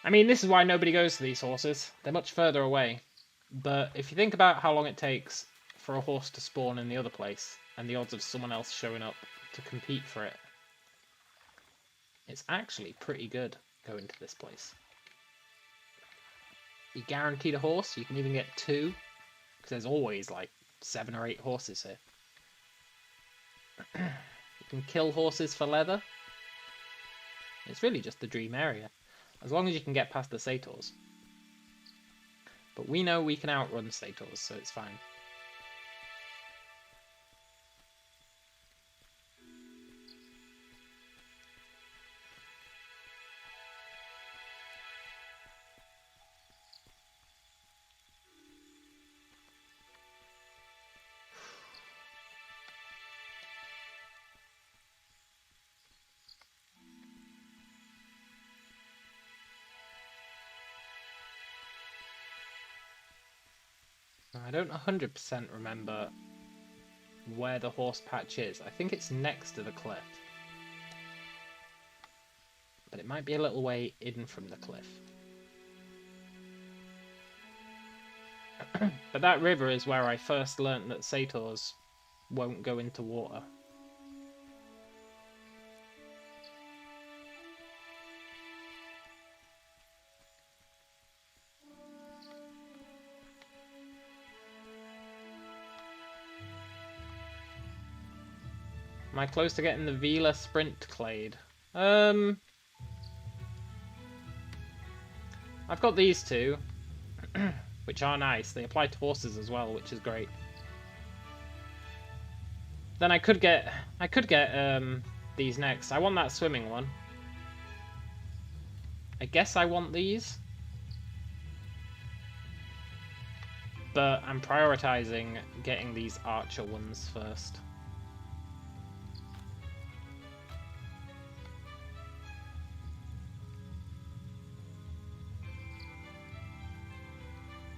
I mean, this is why nobody goes to these horses. They're much further away. But if you think about how long it takes for a horse to spawn in the other place, and the odds of someone else showing up to compete for it. It's actually pretty good going to this place. You guaranteed a horse, you can even get 2, because there's always like 7 or 8 horses here. You can kill horses for leather. It's really just the dream area, as long as you can get past the satyrs. But we know we can outrun satyrs, so it's fine. I don't 100% remember where the horse patch is. I think it's next to the cliff. But it might be a little way in from the cliff. But that river is where I first learnt that satyrs won't go into water. Am I close to getting the Vela Sprint Clade? I've got these 2, which are nice. They apply to horses as well, which is great. Then I could get these next. I want that swimming one. I guess I want these. But I'm prioritizing getting these archer ones first.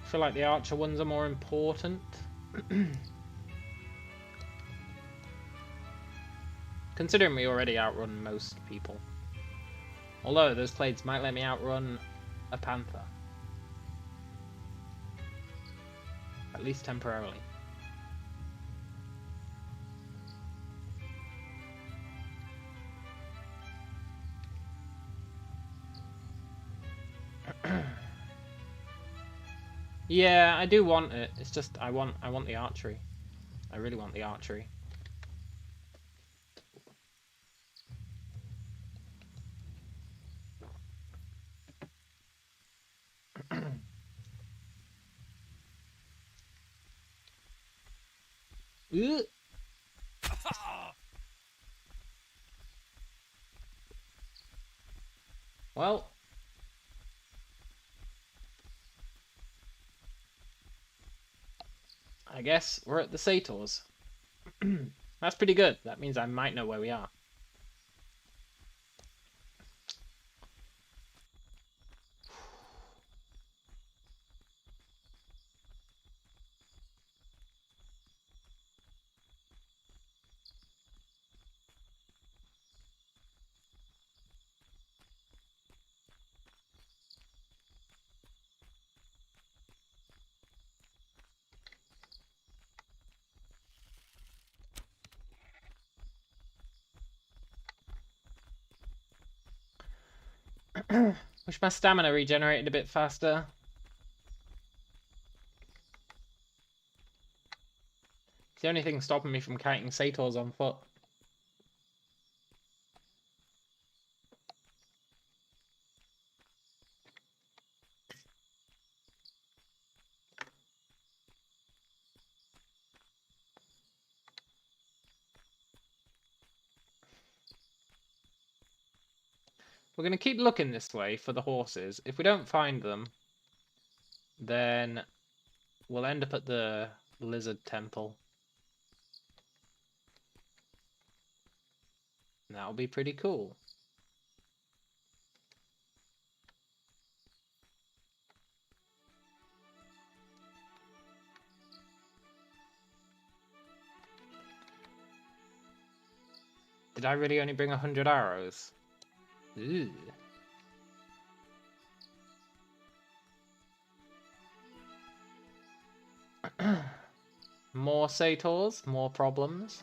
I feel like the archer ones are more important. Considering we already outrun most people. Although those clades might let me outrun a panther. At least temporarily. Yeah, I do want it. It's just I want the archery. I really want the archery. Well, I guess we're at the satyrs. That's pretty good. That means I might know where we are. Wish my stamina regenerated a bit faster. It's the only thing stopping me from kiting satyrs on foot. We're going to keep looking this way for the horses. If we don't find them, then we'll end up at the lizard temple. And that'll be pretty cool. Did I really only bring 100 arrows? Ooh. More satyrs, more problems.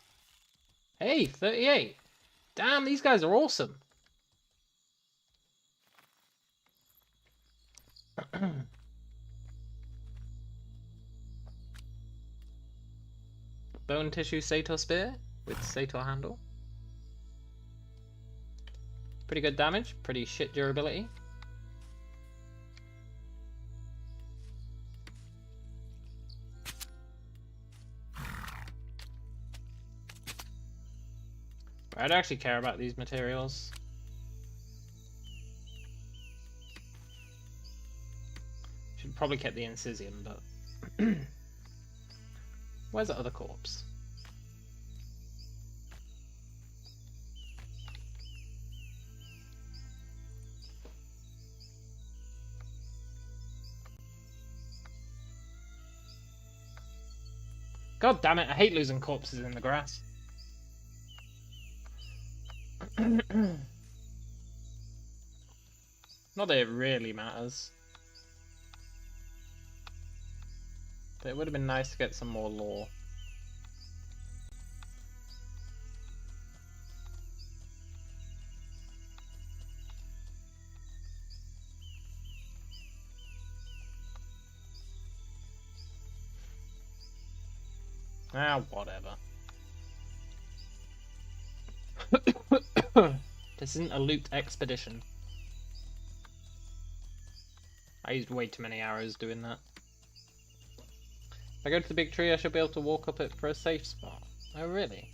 Hey, 38. Damn, these guys are awesome. Bone tissue Sator spear with Sator handle. Pretty good damage, pretty shit durability. I don't actually care about these materials. Should probably keep the Incisium, but... Where's the other corpse? God damn it, I hate losing corpses in the grass. Not that it really matters. But it would have been nice to get some more lore. Ah, whatever. This isn't a loot expedition. I used way too many arrows doing that. If I go to the big tree, I should be able to walk up it for a safe spot. Oh, really?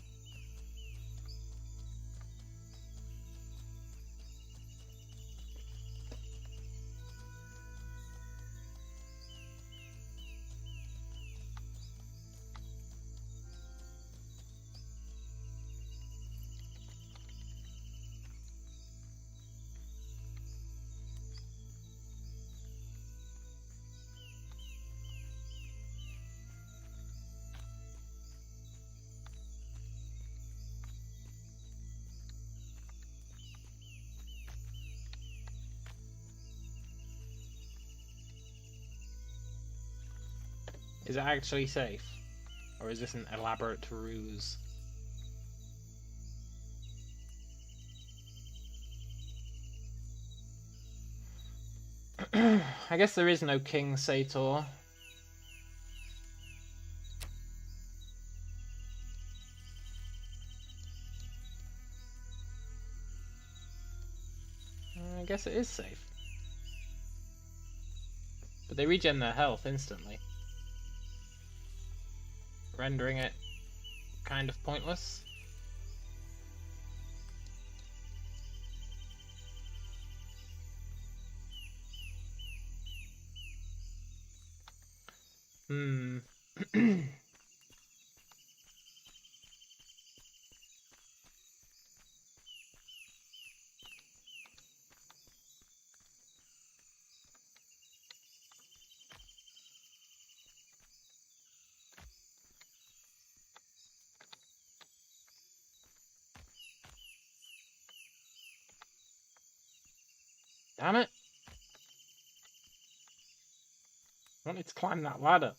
Is it actually safe? Or is this an elaborate ruse? I guess there is no King Sator. I guess it is safe. But they regen their health instantly, rendering it kind of pointless. Damn it! I wanted to climb that ladder.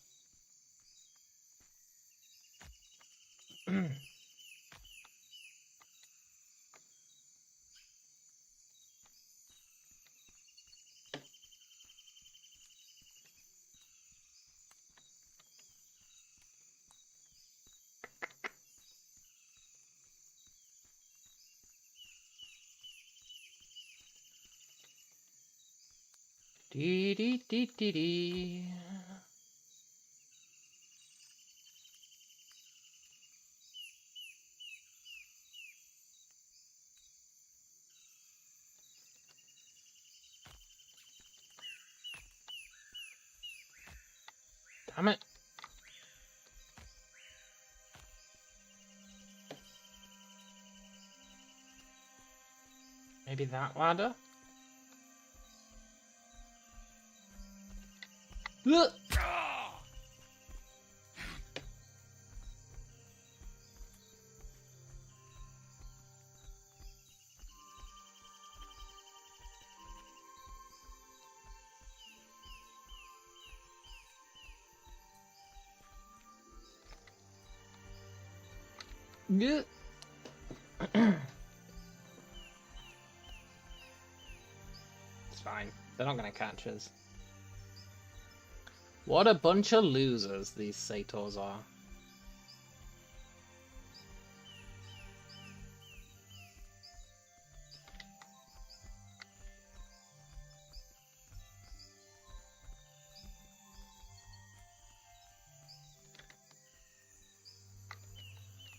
Dee dee dee dee dee. Damn it. Maybe that ladder? Ugh. Ugh. not going to catch us. What a bunch of losers these Satyrs are.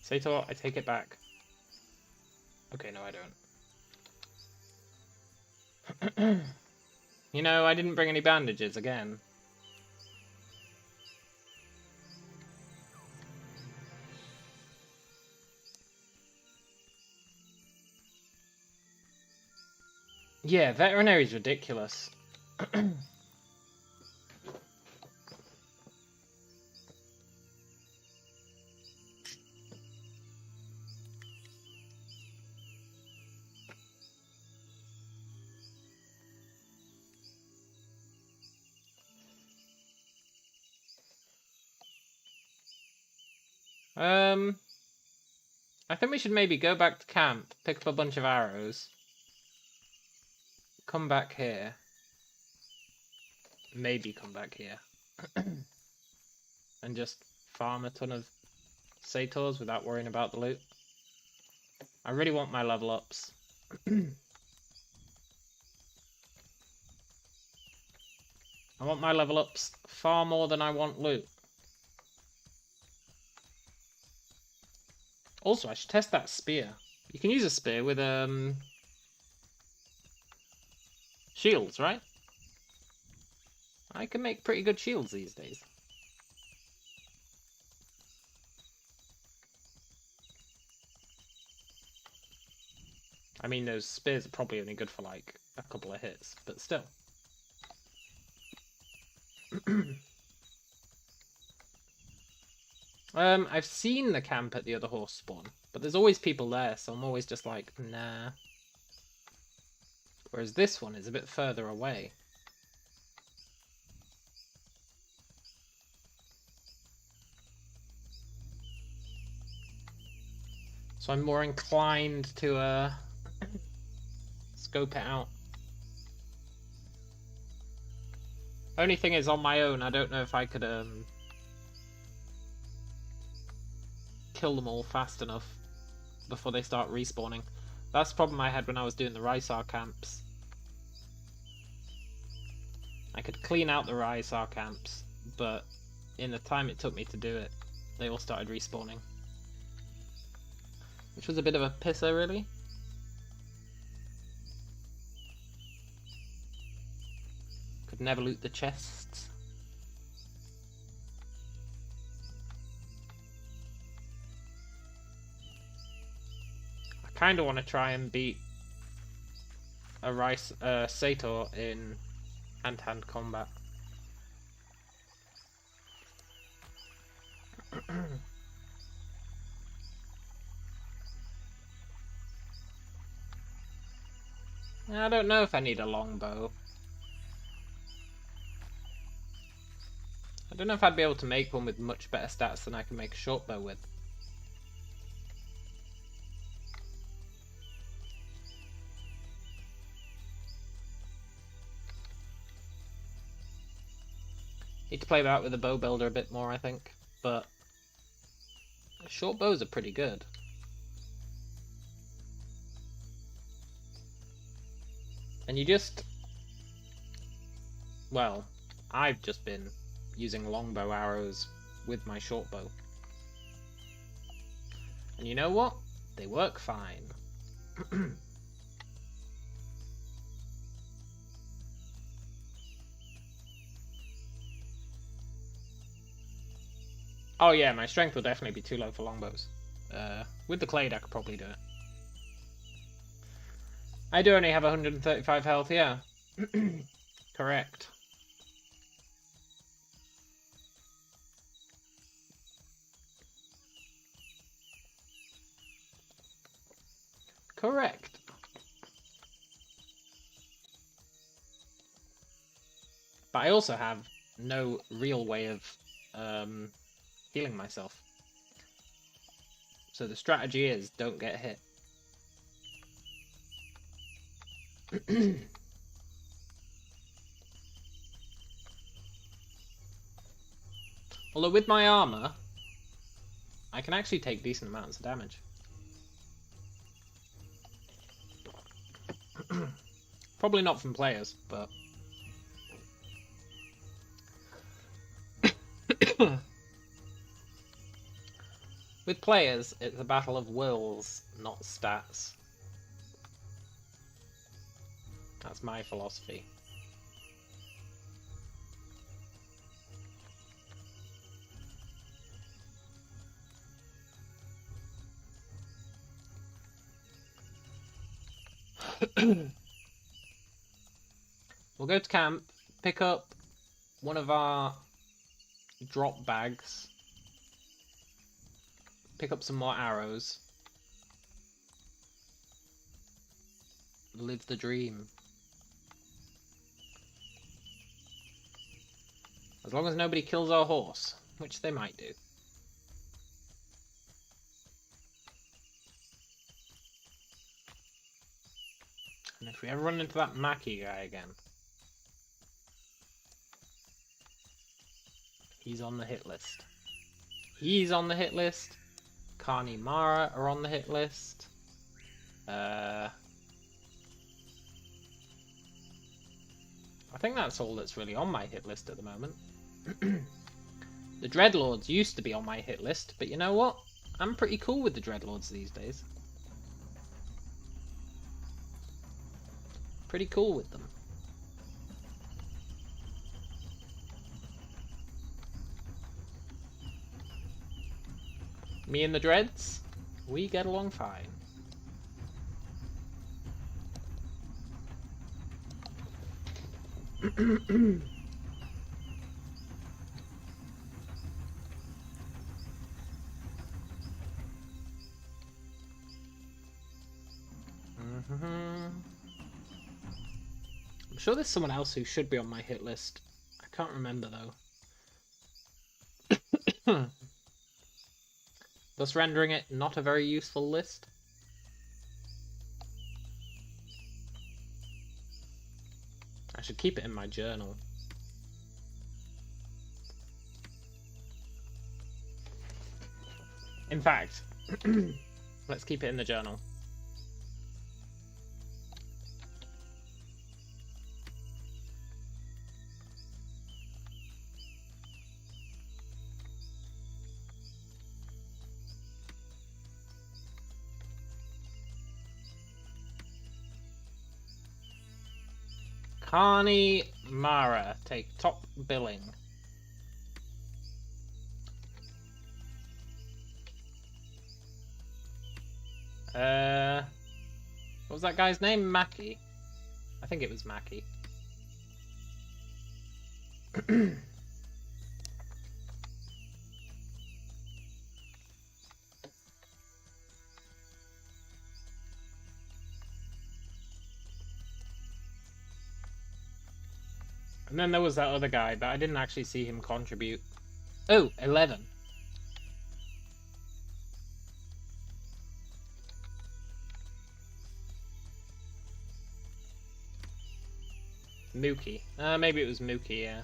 Satyr, I take it back. Okay, no, I don't. You know, I didn't bring any bandages again. Yeah, veterinary's ridiculous. I think we should maybe go back to camp, pick up a bunch of arrows, come back here, maybe come back here, and just farm a ton of Satyrs without worrying about the loot. I really want my level ups. I want my level ups far more than I want loot. Also, I should test that spear. You can use a spear with shields, right? I can make pretty good shields these days. I mean, those spears are probably only good for like a couple of hits, but still. I've seen the camp at the other horse spawn, but there's always people there, so I'm always just like, nah. Whereas this one is a bit further away. So I'm more inclined to scope it out. Only thing is, on my own, I don't know if I could kill them all fast enough before they start respawning. That's the problem I had when I was doing the Rysar camps. I could clean out the Rysar camps, but in the time it took me to do it, they all started respawning. Which was a bit of a pisser, really. Could never loot the chests. I kind of want to try and beat a Satyr in hand-to-hand combat. I don't know if I need a longbow. I don't know if I'd be able to make one with much better stats than I can make a shortbow with. Need to play that with the bow builder a bit more, I think, but short bows are pretty good. And you just, well, I've just been using longbow arrows with my short bow. And you know what? They work fine. Oh yeah, my strength will definitely be too low for longbows. With the Clade I could probably do it. I do only have 135 health, yeah. Correct. Correct. But I also have no real way of healing myself. So the strategy is don't get hit. Although with my armor, I can actually take decent amounts of damage. Probably not from players, but... With players, it's a battle of wills, not stats. That's my philosophy. We'll go to camp, pick up one of our drop bags, pick up some more arrows, live the dream. As long as nobody kills our horse, which they might do. And if we ever run into that Mackie guy again, he's on the hit list. He's on the hit list. Karni Mara are on the hit list. I think that's all that's really on my hit list at the moment. The Dreadlords used to be on my hit list, but you know what? I'm pretty cool with the Dreadlords these days. Pretty cool with them. Me and the Dreads, we get along fine. I'm sure there's someone else who should be on my hit list. I can't remember though. Thus rendering it not a very useful list. I should keep it in my journal. In fact, let's keep it in the journal. Karni Mara, take top billing. What was that guy's name? Mackie? I think it was Mackie. And then there was that other guy, but I didn't actually see him contribute. Oh, 11. Mookie. Maybe it was Mookie, yeah.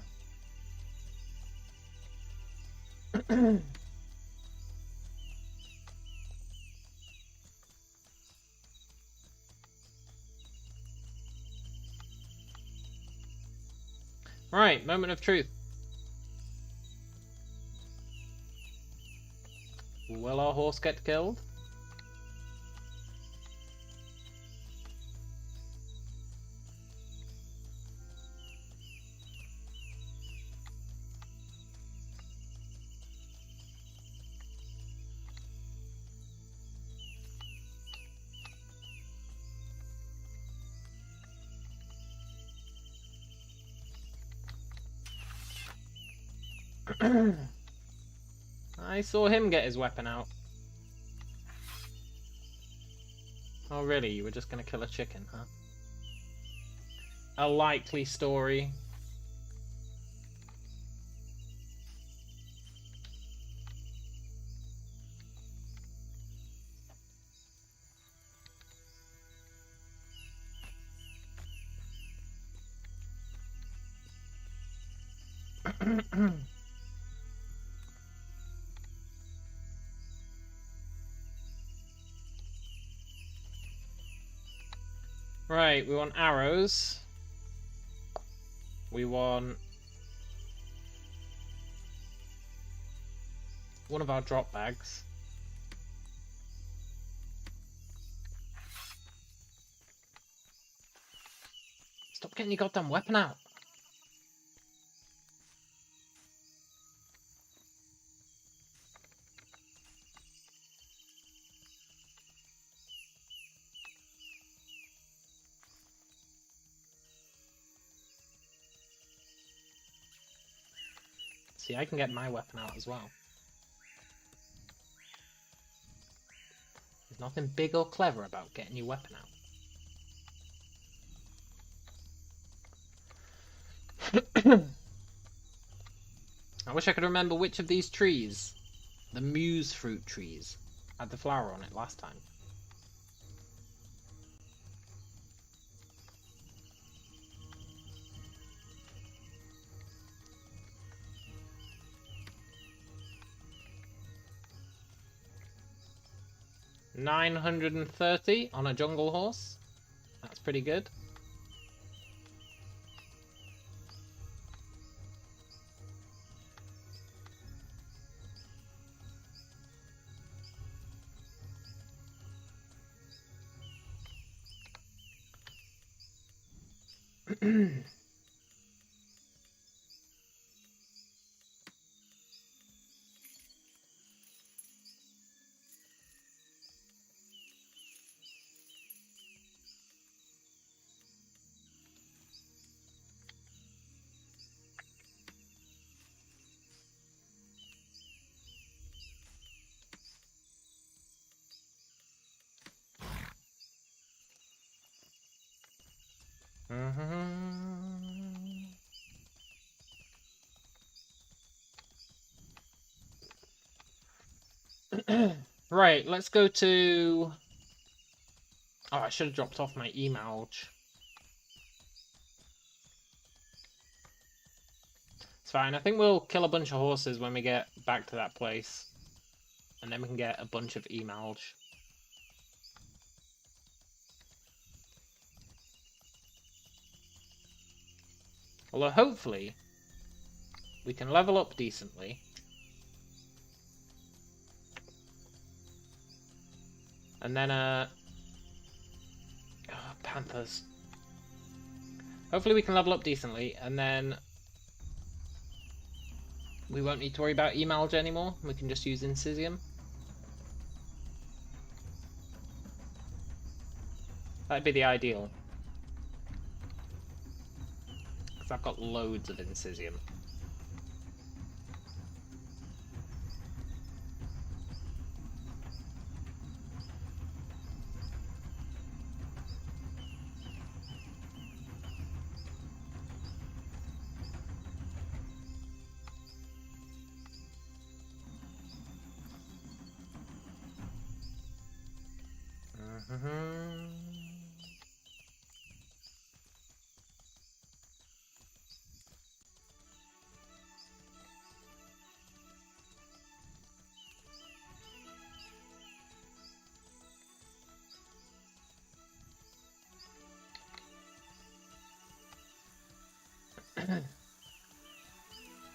Right, moment of truth. Will our horse get killed? I saw him get his weapon out. Oh really? You were just gonna kill a chicken, huh? A likely story. Right, we want arrows. We want one of our drop bags. Stop getting your goddamn weapon out. See, I can get my weapon out as well. There's nothing big or clever about getting your weapon out. I wish I could remember which of these trees, the muse fruit trees, had the flower on it last time. $930 on a jungle horse. That's pretty good. Right, let's go to... Oh, I should have dropped off my email. It's fine, I think we'll kill a bunch of horses when we get back to that place. And then we can get a bunch of emails. Although hopefully we can level up decently. And then panthers. Hopefully we can level up decently and then we won't need to worry about Emalj anymore. We can just use Incisium. That'd be the ideal. Because I've got loads of Incisium.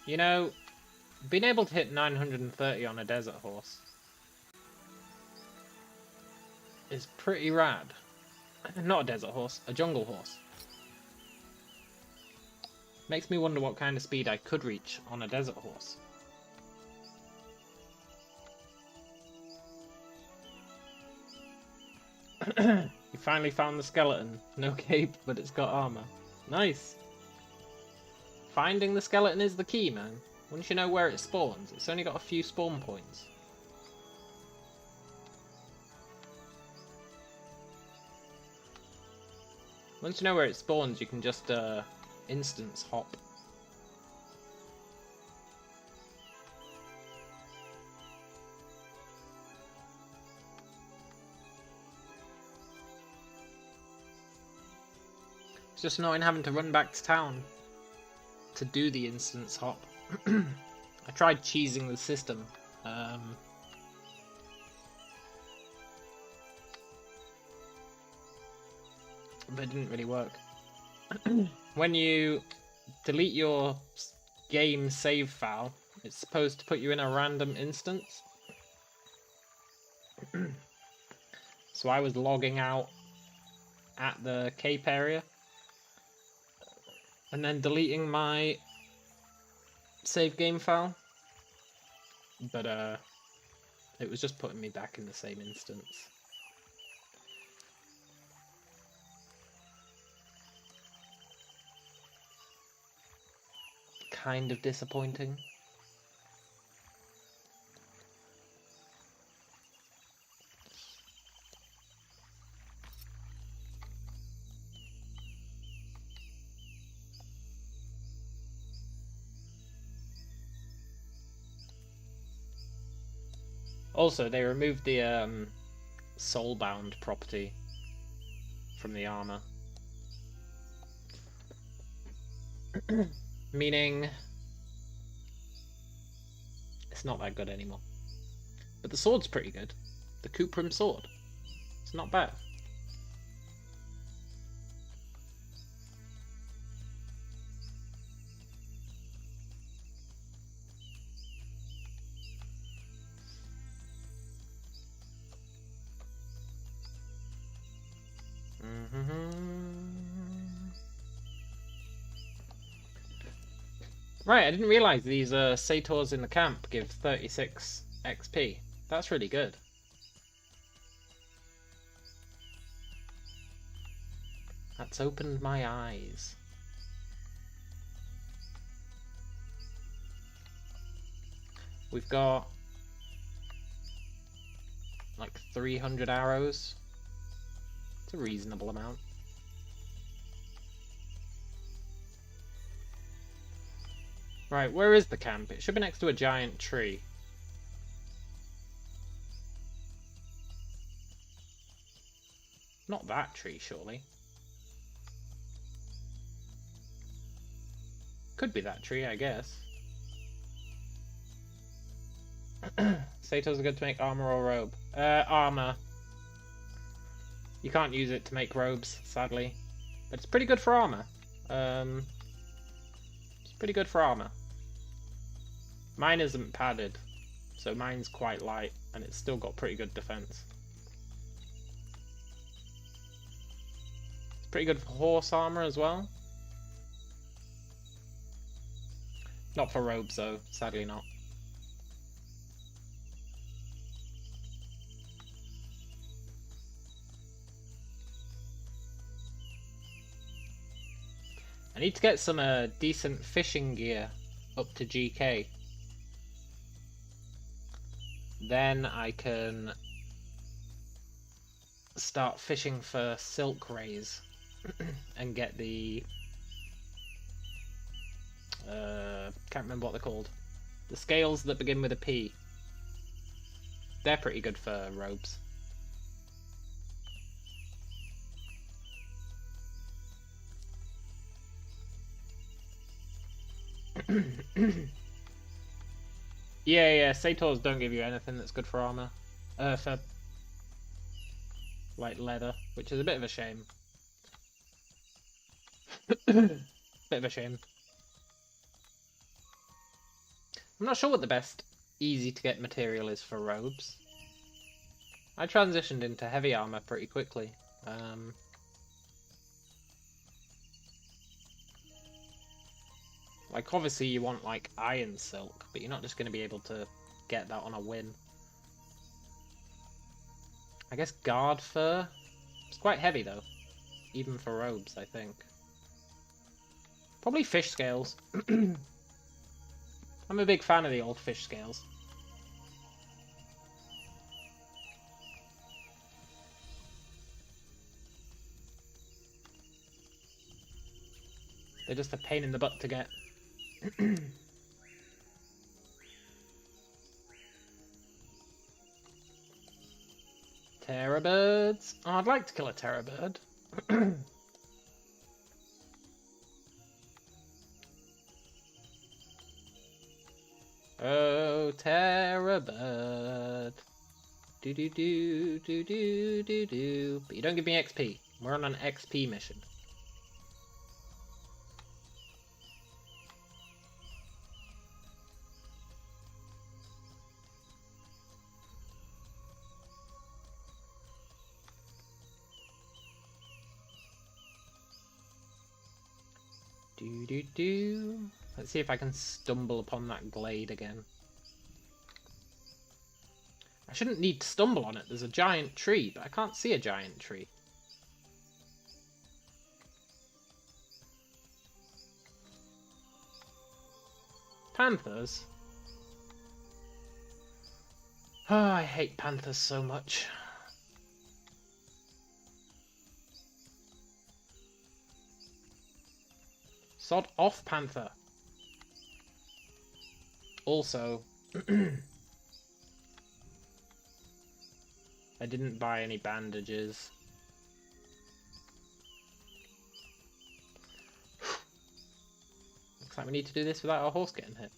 You know, being able to hit 930 on a desert horse is pretty rad. Not a desert horse, a jungle horse. Makes me wonder what kind of speed I could reach on a desert horse. You finally found the skeleton. No cape, but it's got armor. Nice. Finding the skeleton is the key, man. Once you know where it spawns, it's only got a few spawn points. Once you know where it spawns, you can just instance hop. It's just annoying having to run back to town to do the instance hop. I tried cheesing the system. but it didn't really work. When you delete your game save file, it's supposed to put you in a random instance. So I was logging out at the Cape area and then deleting my save game file, but it was just putting me back in the same instance. Kind of disappointing. Also, they removed the soulbound property from the armor. Meaning it's not that good anymore. But the sword's pretty good. The Cuprum sword. It's not bad. Right, I didn't realize these Satyrs in the camp give 36 XP. That's really good. That's opened my eyes. We've got like 300 arrows. It's a reasonable amount. Right, where is the camp? It should be next to a giant tree. Not that tree, surely. Could be that tree, I guess. Satyrs are good to make armor or robe. Armor. You can't use it to make robes, sadly. But it's pretty good for armor. It's pretty good for armor. Mine isn't padded, so mine's quite light, and it's still got pretty good defense. It's pretty good for horse armor as well. Not for robes though, sadly not. I need to get some decent fishing gear up to GK. Then I can start fishing for silk rays and get the can't remember what they're called. The scales that begin with a P. They're pretty good for robes. Yeah, Satyrs don't give you anything that's good for armor. For like leather, which is a bit of a shame. Bit of a shame. I'm not sure what the best easy to get material is for robes. I transitioned into heavy armor pretty quickly. Like, obviously you want, like, iron silk, but you're not just going to be able to get that on a whim. I guess guard fur? It's quite heavy, though. Even for robes, I think. Probably fish scales. I'm a big fan of the old fish scales. They're just a pain in the butt to get. Terror birds. Oh, I'd like to kill a terror bird. Oh, terror bird. Do do do do do do do. But you don't give me XP. We're on an XP mission. Let's see if I can stumble upon that glade again. I shouldn't need to stumble on it. There's a giant tree, but I can't see a giant tree. Panthers? Oh, I hate panthers so much. Sod off, panther. Also, I didn't buy any bandages. Looks like we need to do this without our horse getting hit.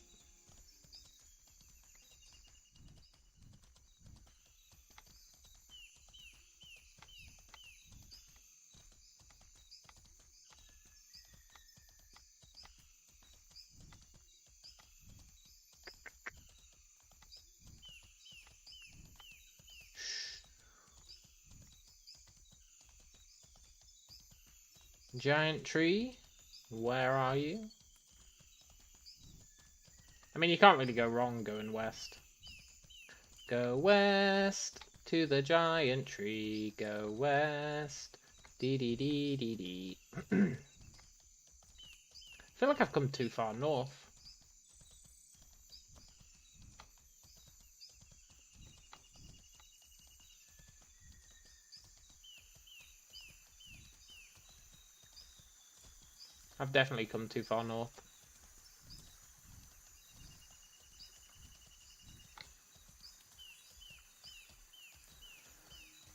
Giant tree, where are you? I mean, you can't really go wrong going west. Go west to the giant tree, go west. Dee dee dee dee dee. I feel like I've come too far north. I've definitely come too far north.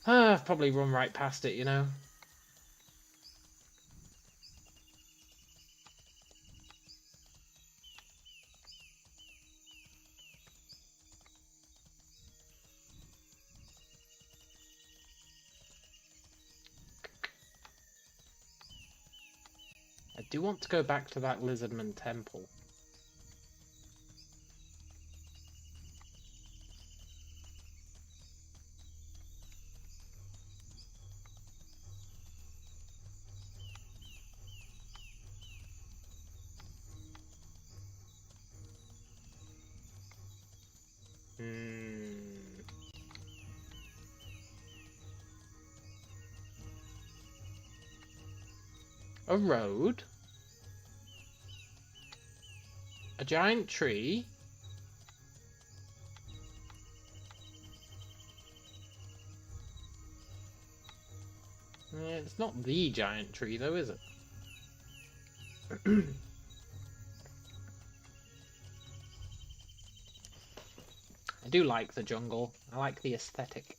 I've probably run right past it, you know. I do want to go back to that Lizardman temple. A road? A giant tree? It's not the giant tree though, is it? I do like the jungle. I like the aesthetic.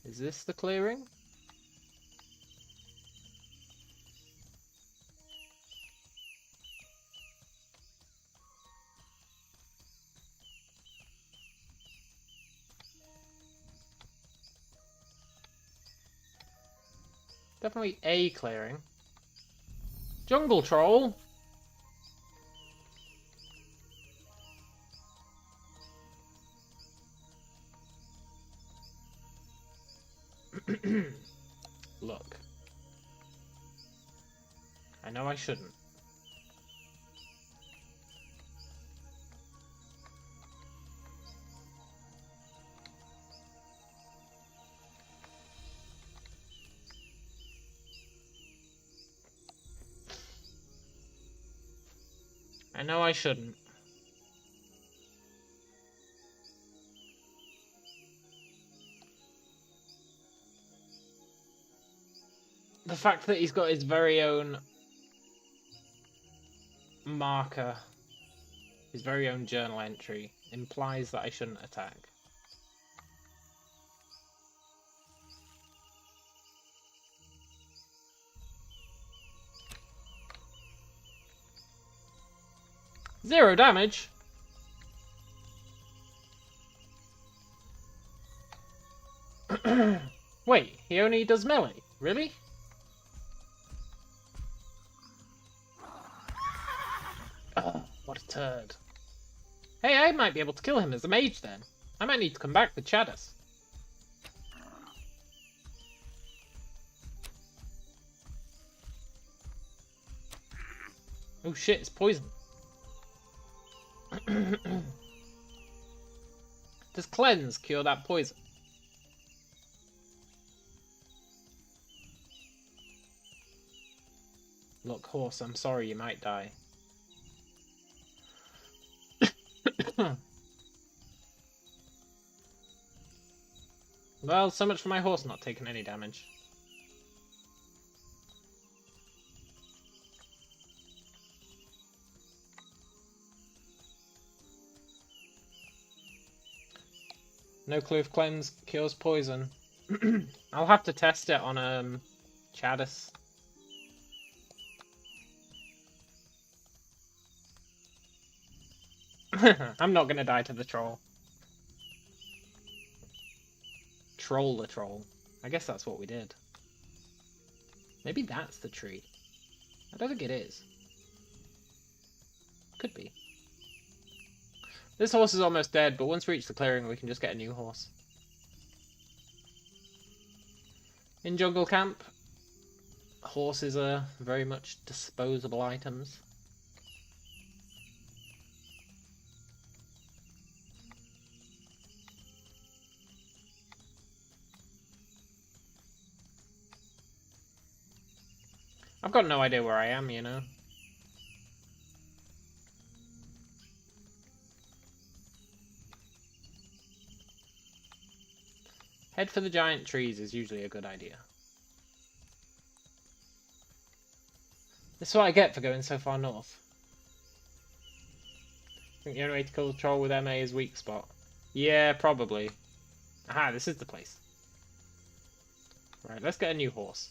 Is this the clearing? Definitely a clearing. Jungle troll! Look. I know I shouldn't. I know I shouldn't. The fact that he's got his very own marker, his very own journal entry, implies that I shouldn't attack. 0 damage. Wait, he only does melee? Really? Oh, what a turd. Hey, I might be able to kill him as a mage then. I might need to come back with Chadis. Oh shit, it's poison. Does cleanse cure that poison? Look, horse, I'm sorry, you might die. Well, so much for my horse not taking any damage. No clue if cleanse cures poison. I'll have to test it on Chadis. I'm not gonna die to the troll. Troll the troll. I guess that's what we did. Maybe that's the tree. I don't think it is. Could be. This horse is almost dead, but once we reach the clearing, we can just get a new horse. In jungle camp, horses are very much disposable items. I've got no idea where I am, you know. Head for the giant trees is usually a good idea. This is what I get for going so far north. I think the only way to kill the troll with MA is weak spot. Yeah, probably. Aha, this is the place. Right, let's get a new horse.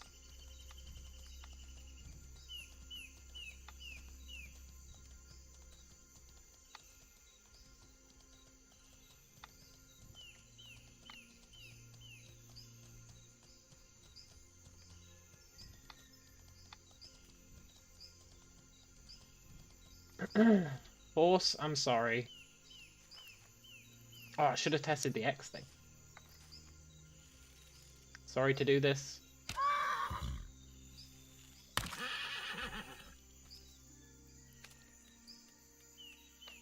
Horse, I'm sorry. Oh, I should have tested the X thing. Sorry to do this.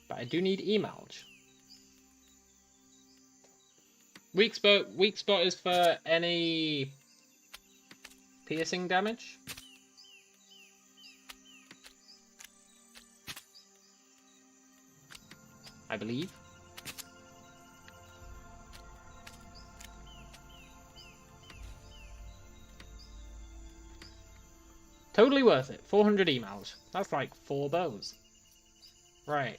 But I do need Emalge. Weak spot is for any piercing damage. I believe. Totally worth it. 400 emails. That's like 4 bows. Right.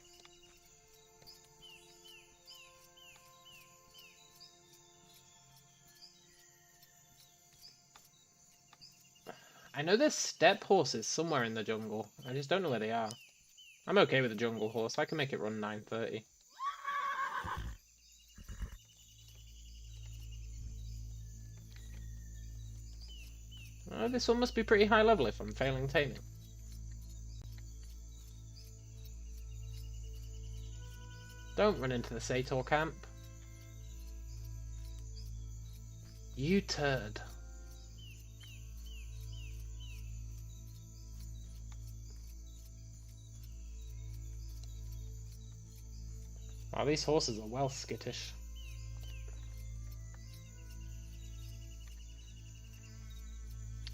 I know there's steppe horses somewhere in the jungle. I just don't know where they are. I'm okay with the jungle horse. I can make it run 930. This one must be pretty high level if I'm failing taming. Don't run into the Sator camp. You turd. Wow, these horses are well skittish.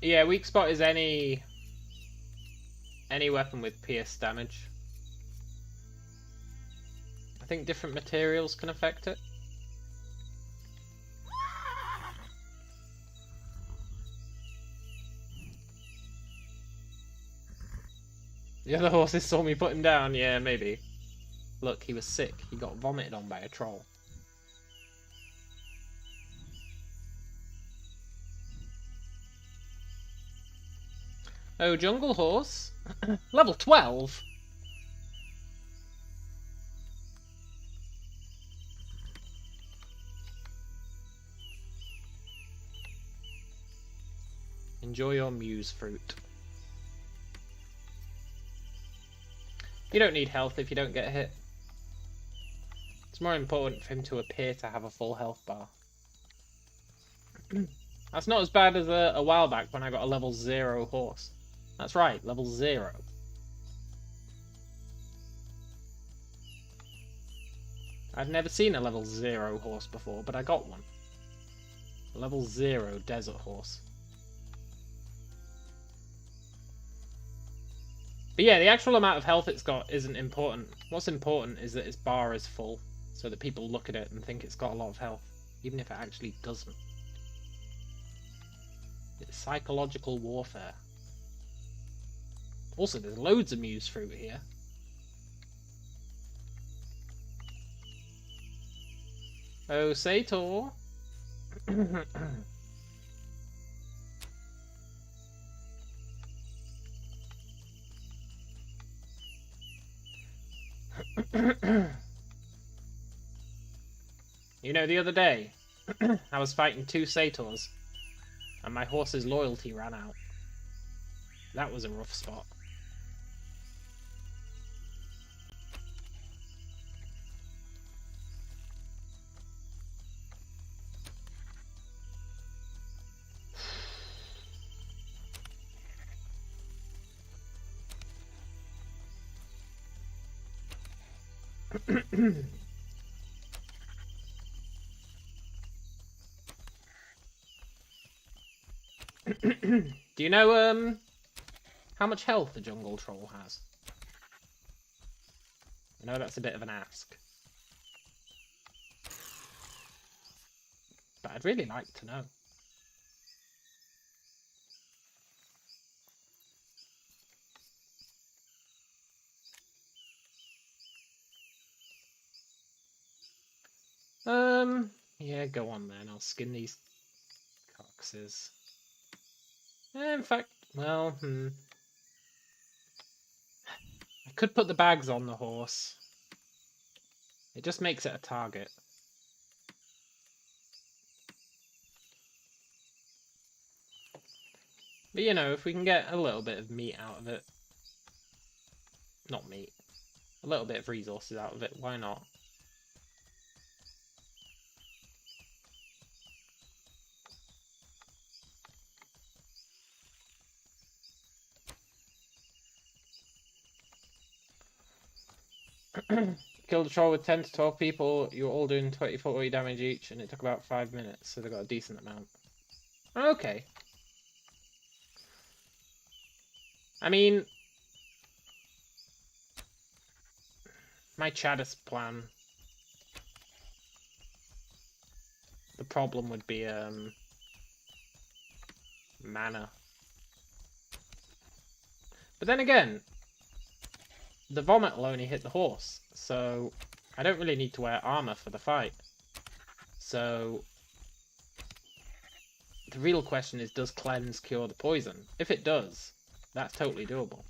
Yeah, weak spot is any weapon with pierce damage. I think different materials can affect it. The other horses saw me put him down, yeah, maybe. Look, he was sick. He got vomited on by a troll. Oh, jungle horse. Level 12? Enjoy your muse fruit. You don't need health if you don't get hit. It's more important for him to appear to have a full health bar. That's not as bad as a while back when I got a level 0 horse. That's right, level 0. I've never seen a level 0 horse before, but I got one. A level 0 desert horse. But yeah, the actual amount of health it's got isn't important. What's important is that its bar is full, so that people look at it and think it's got a lot of health, even if it actually doesn't. It's psychological warfare. Also, there's loads of muse fruit here. Oh, Sator. You know, the other day, I was fighting 2 Sators, and my horse's loyalty ran out. That was a rough spot. Do you know how much health the jungle troll has? I know that's a bit of an ask, but I'd really like to know. Yeah, go on then. I'll skin these coxes. In fact, well, I could put the bags on the horse. It just makes it a target. But you know, if we can get a little bit of meat out of it. Not meat. A little bit of resources out of it, why not? Killed a troll with 10 to 12 people. You were all doing 20-40 damage each, and it took about 5 minutes, so they got a decent amount. Okay. I mean, my Chaddis plan. The problem would be mana. But then again, the vomit will only hit the horse, so I don't really need to wear armor for the fight. So the real question is, does cleanse cure the poison? If it does, that's totally doable.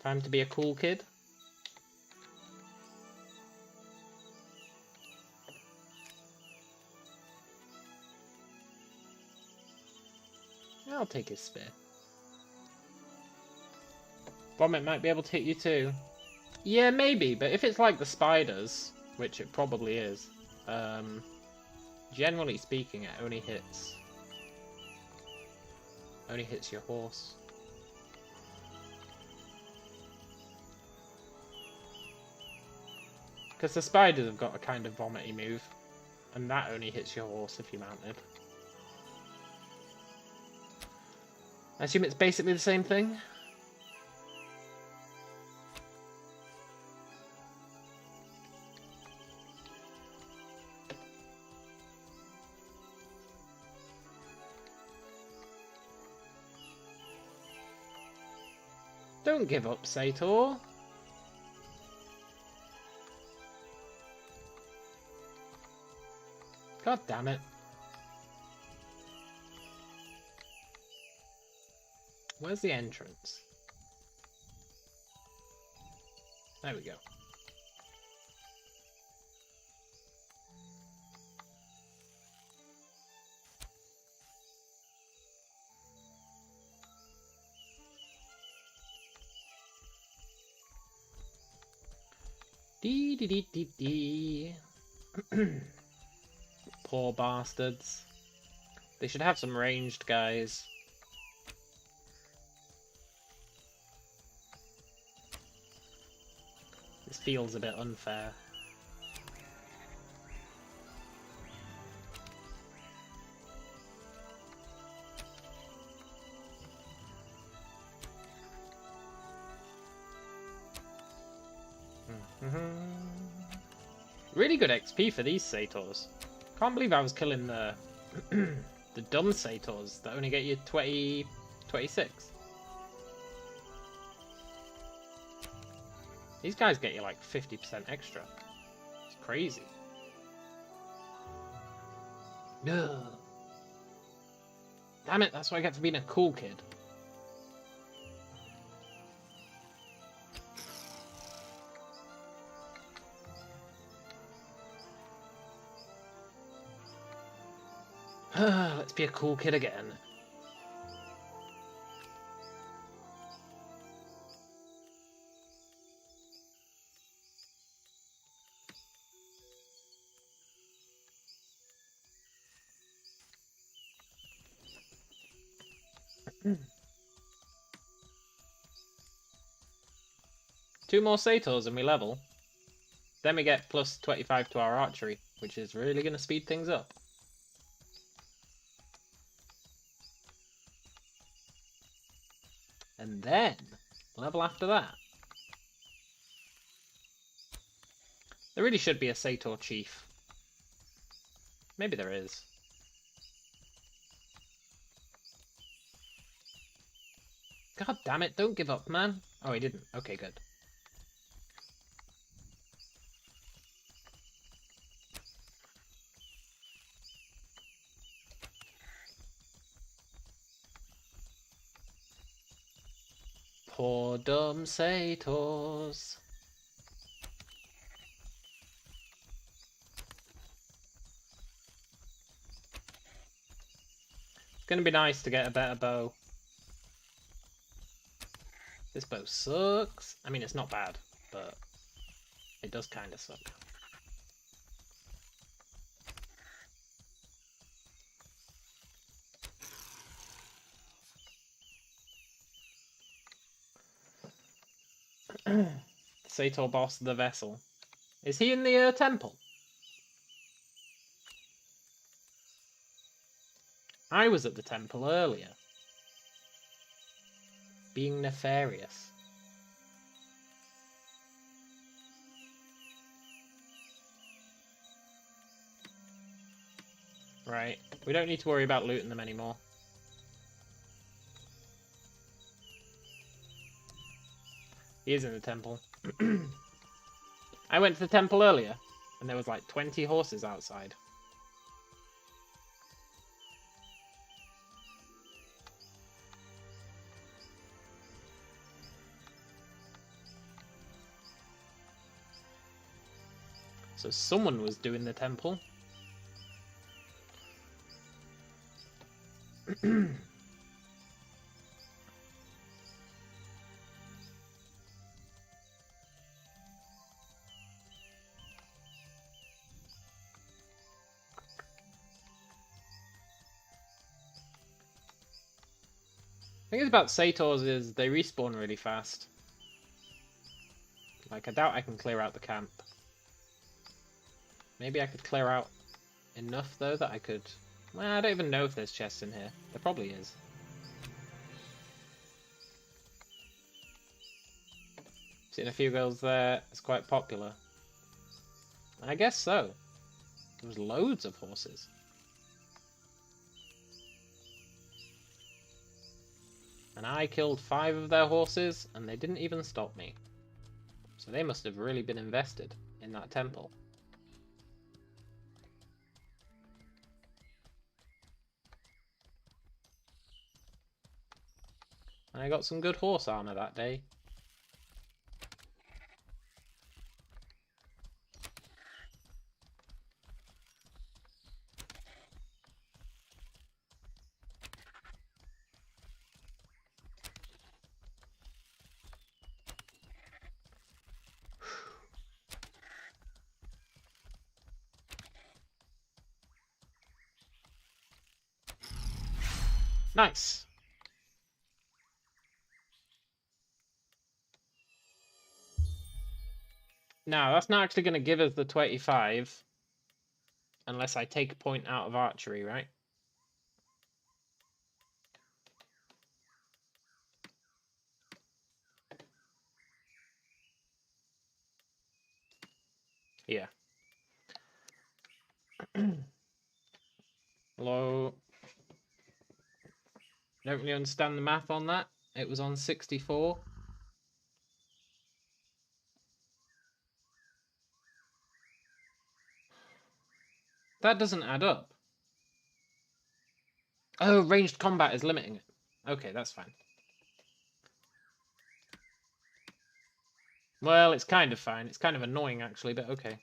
Time to be a cool kid. I'll take his spear. Vomit might be able to hit you too. Yeah, maybe, but if it's like the spiders, which it probably is, generally speaking, it only hits your horse. Because the spiders have got a kind of vomity move, and that only hits your horse if you mounted. I assume it's basically the same thing? Don't give up, Sator. God damn it. Where's the entrance? There we go. Dee dee dee dee dee. Poor bastards. They should have some ranged guys. This feels a bit unfair. Really good XP for these Satyrs. Can't believe I was killing the the dumb Satyrs that only get you 26. These guys get you like 50% extra. It's crazy. Ugh. Damn it, that's why I get for being a cool kid. Let's be a cool kid again. Two more Satyrs and we level. Then we get plus 25 to our archery, which is really going to speed things up. And then, level after that. There really should be a Satyr chief. Maybe there is. God damn it, don't give up, man. Oh, he didn't. Okay, good. Poor dumb Satyrs. It's gonna be nice to get a better bow. This bow sucks. I mean, it's not bad, but it does kind of suck. Satyr boss, the vessel. Is he in the temple? I was at the temple earlier. Being nefarious. Right. We don't need to worry about looting them anymore. He is in the temple. I went to the temple earlier, and there was like 20 horses outside. So someone was doing the temple. The thing is about Satyrs is they respawn really fast. Like, I doubt I can clear out the camp. Maybe I could clear out enough, though, that I could... Well, I don't even know if there's chests in here. There probably is. Seen a few girls there. It's quite popular. I guess so. There's loads of horses. And I killed 5 of their horses, and they didn't even stop me. So they must have really been invested in that temple. And I got some good horse armor that day. Nice. Now, that's not actually going to give us the 25 unless I take a point out of archery, right? Yeah. Hello. Don't really understand the math on that. It was on 64. That doesn't add up. Oh, ranged combat is limiting it. Okay, that's fine. Well, it's kind of fine. It's kind of annoying, actually, but okay.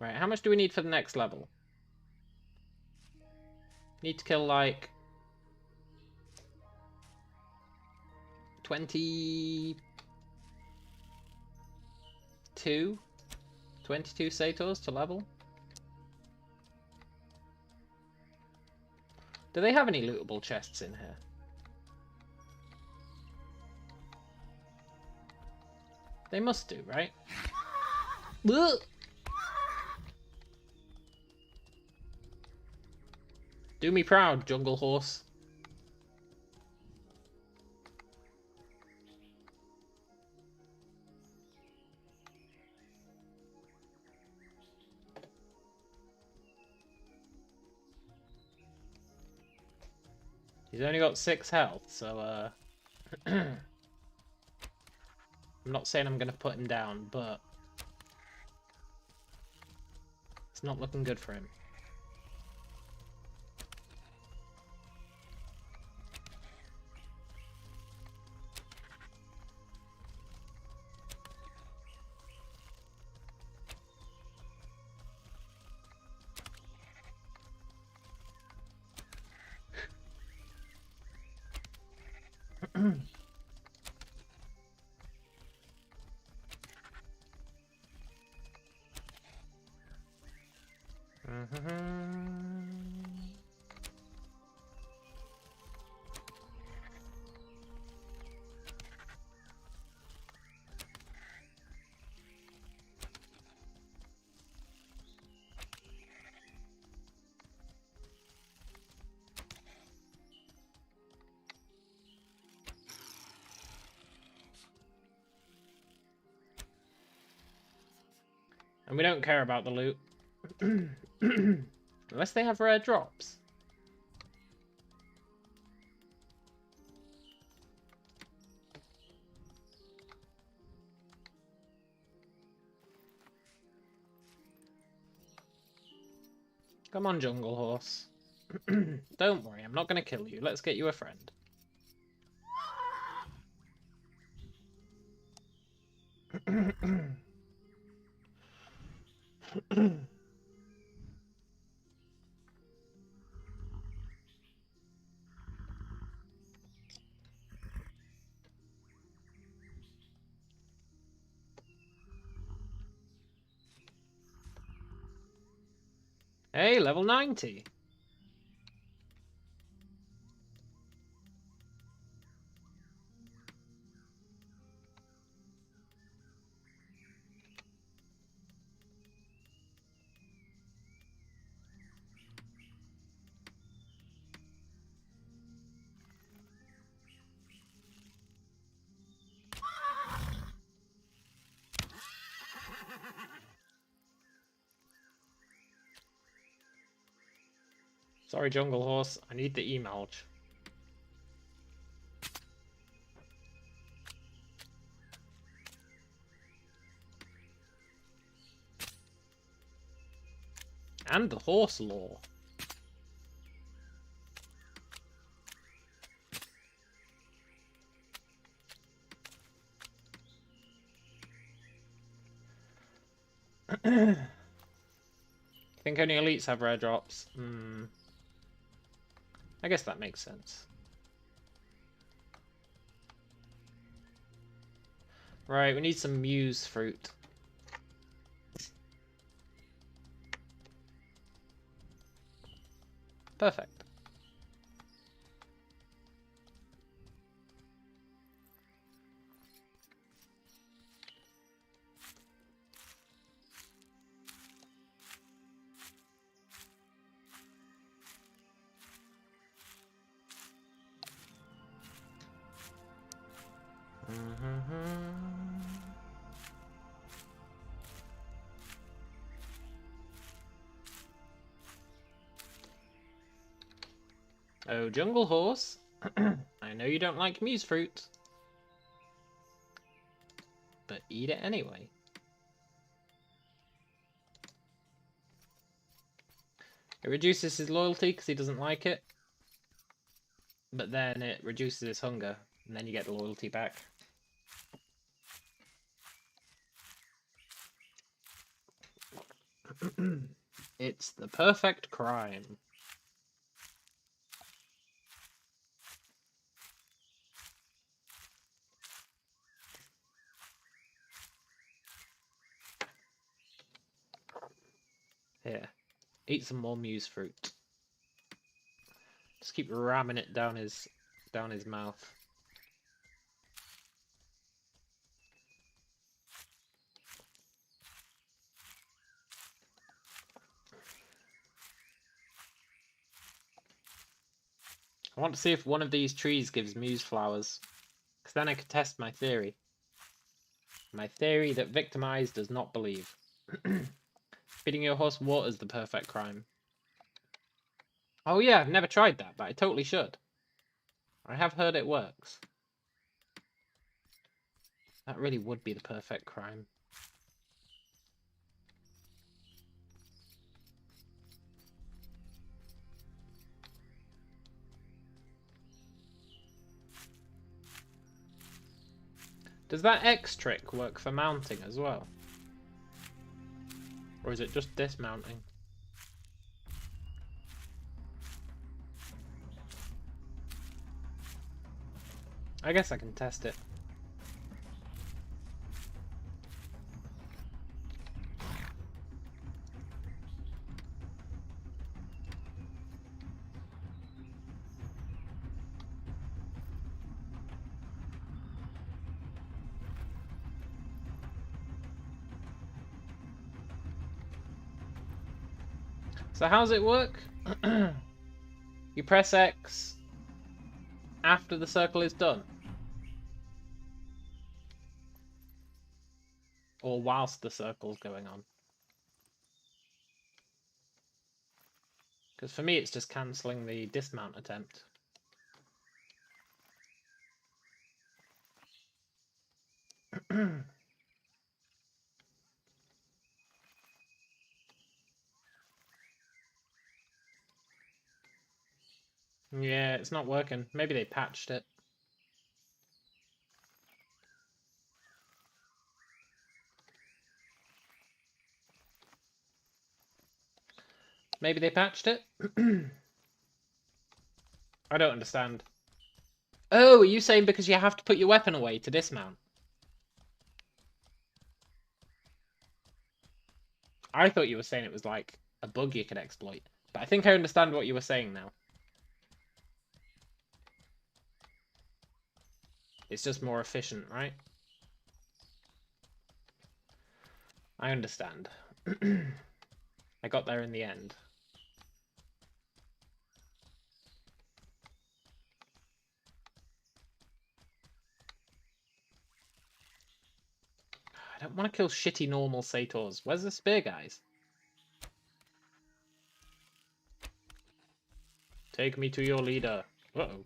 Right, how much do we need for the next level? Need to kill, like... 22 Satyrs to level? Do they have any lootable chests in here? They must do, right? Ugh! Do me proud, jungle horse. He's only got 6 health, so I'm not saying I'm gonna put him down, but it's not looking good for him. And we don't care about the loot. Unless they have rare drops. Come on, jungle horse. Don't worry, I'm not going to kill you. Let's get you a friend. Hey, level 90. Sorry, Jungle Horse. I need the E-Mulch. And the horse lore. I think only elites have rare drops. I guess that makes sense. Right, we need some muse fruit. Perfect. Oh, Jungle Horse. I know you don't like muse fruit, but eat it anyway. It reduces his loyalty because he doesn't like it, but then it reduces his hunger, and then you get the loyalty back. It's the perfect crime. Here, eat some more muse fruit. Just keep ramming it down his mouth. I want to see if one of these trees gives muse flowers, because then I could test my theory. My theory that Victimized does not believe. Feeding your horse water is the perfect crime. Oh yeah, I've never tried that, but I totally should. I have heard it works. That really would be the perfect crime. Does that X trick work for mounting as well? Or is it just dismounting? I guess I can test it. So how's it work? You press X after the circle is done. Or whilst the circle's going on. Because for me it's just cancelling the dismount attempt. Yeah, it's not working. Maybe they patched it. Maybe they patched it? I don't understand. Oh, are you saying because you have to put your weapon away to dismount? I thought you were saying it was like a bug you could exploit. But I think I understand what you were saying now. It's just more efficient, right? I understand. I got there in the end. I don't want to kill shitty normal Satyrs. Where's the spear guys? Take me to your leader. Uh-oh.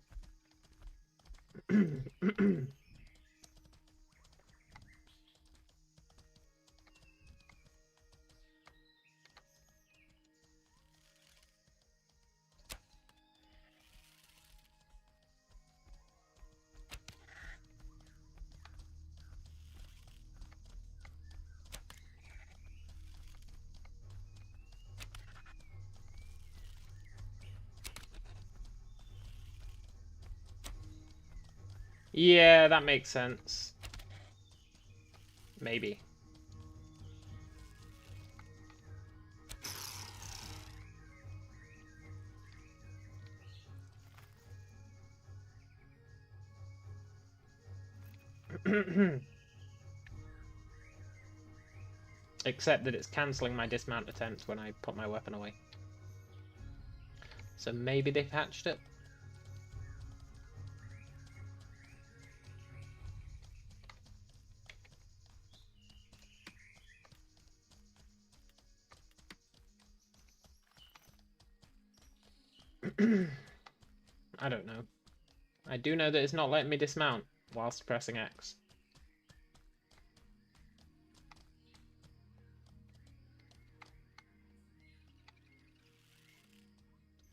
Yeah, that makes sense. Maybe. Except that it's cancelling my dismount attempts when I put my weapon away. So maybe they patched it? I don't know. I do know that it's not letting me dismount whilst pressing X.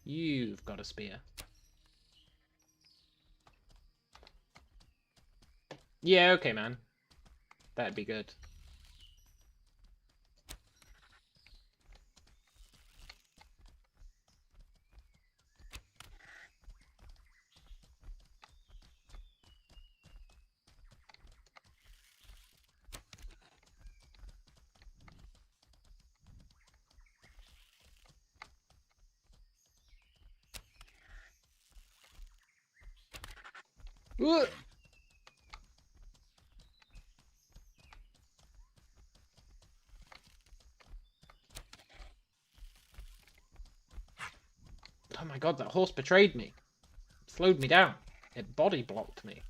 You've got a spear. Yeah, okay, man. That'd be good. Ooh. Oh my god, that horse betrayed me. It slowed me down. It body blocked me.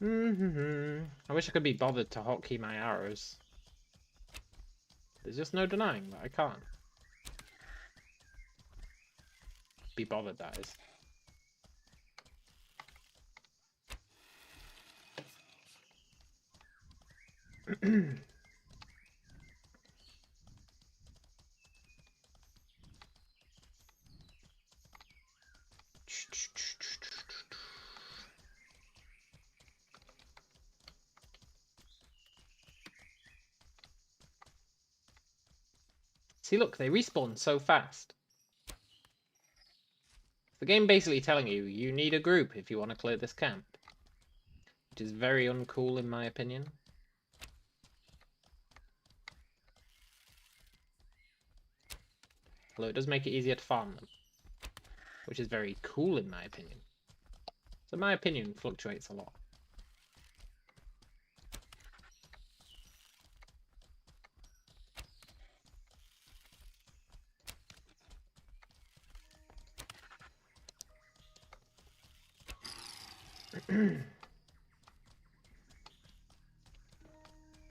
I wish I could be bothered to hotkey my arrows. There's just no denying that I can't. Be bothered, that is. See, look, they respawn so fast. The game basically telling you, you need a group if you want to clear this camp. Which is very uncool in my opinion. Although it does make it easier to farm them. Which is very cool in my opinion. So my opinion fluctuates a lot.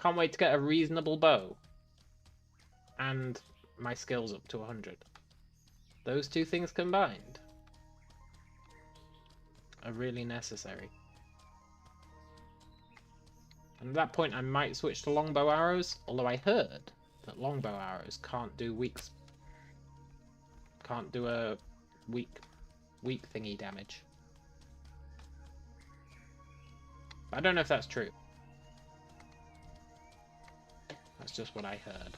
Can't wait to get a reasonable bow. And my skills up to 100. Those two things combined are really necessary. And at that point I might switch to longbow arrows, although I heard that longbow arrows can't do a weak thingy damage. I don't know if that's true. That's just what I heard.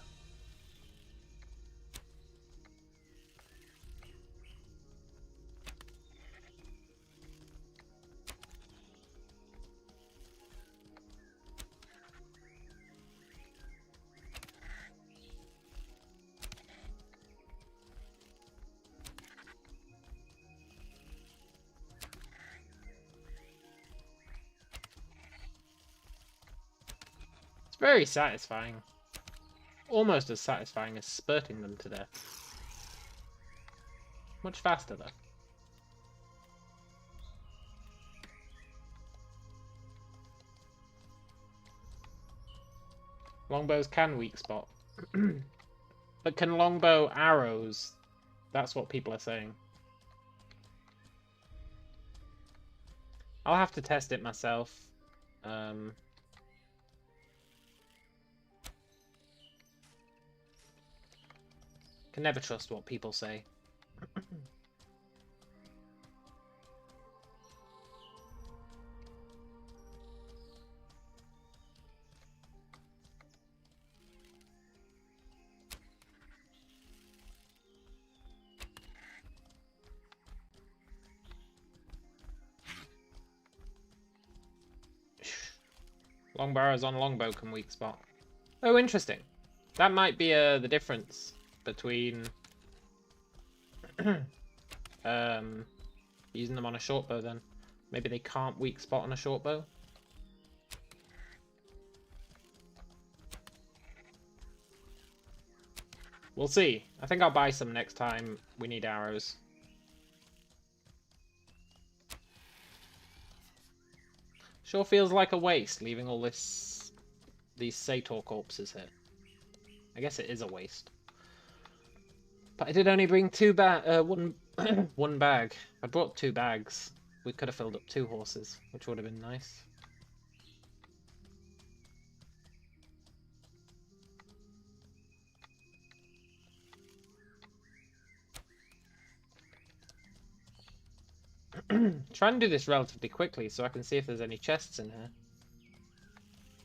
It's very satisfying. Almost as satisfying as spurting them to death. Much faster though. Longbows can weak spot. But can longbow arrows? That's what people are saying. I'll have to test it myself. Can never trust what people say. Long arrows on longbow can weak spot. Oh, interesting. That might be the difference between using them on a short bow then. Maybe they can't weak spot on a short bow. We'll see. I think I'll buy some next time we need arrows. Sure feels like a waste leaving all these Sator corpses here. I guess it is a waste. But I did only bring one bag. I brought 2 bags. We could have filled up 2 horses, which would have been nice. Try and do this relatively quickly so I can see if there's any chests in here.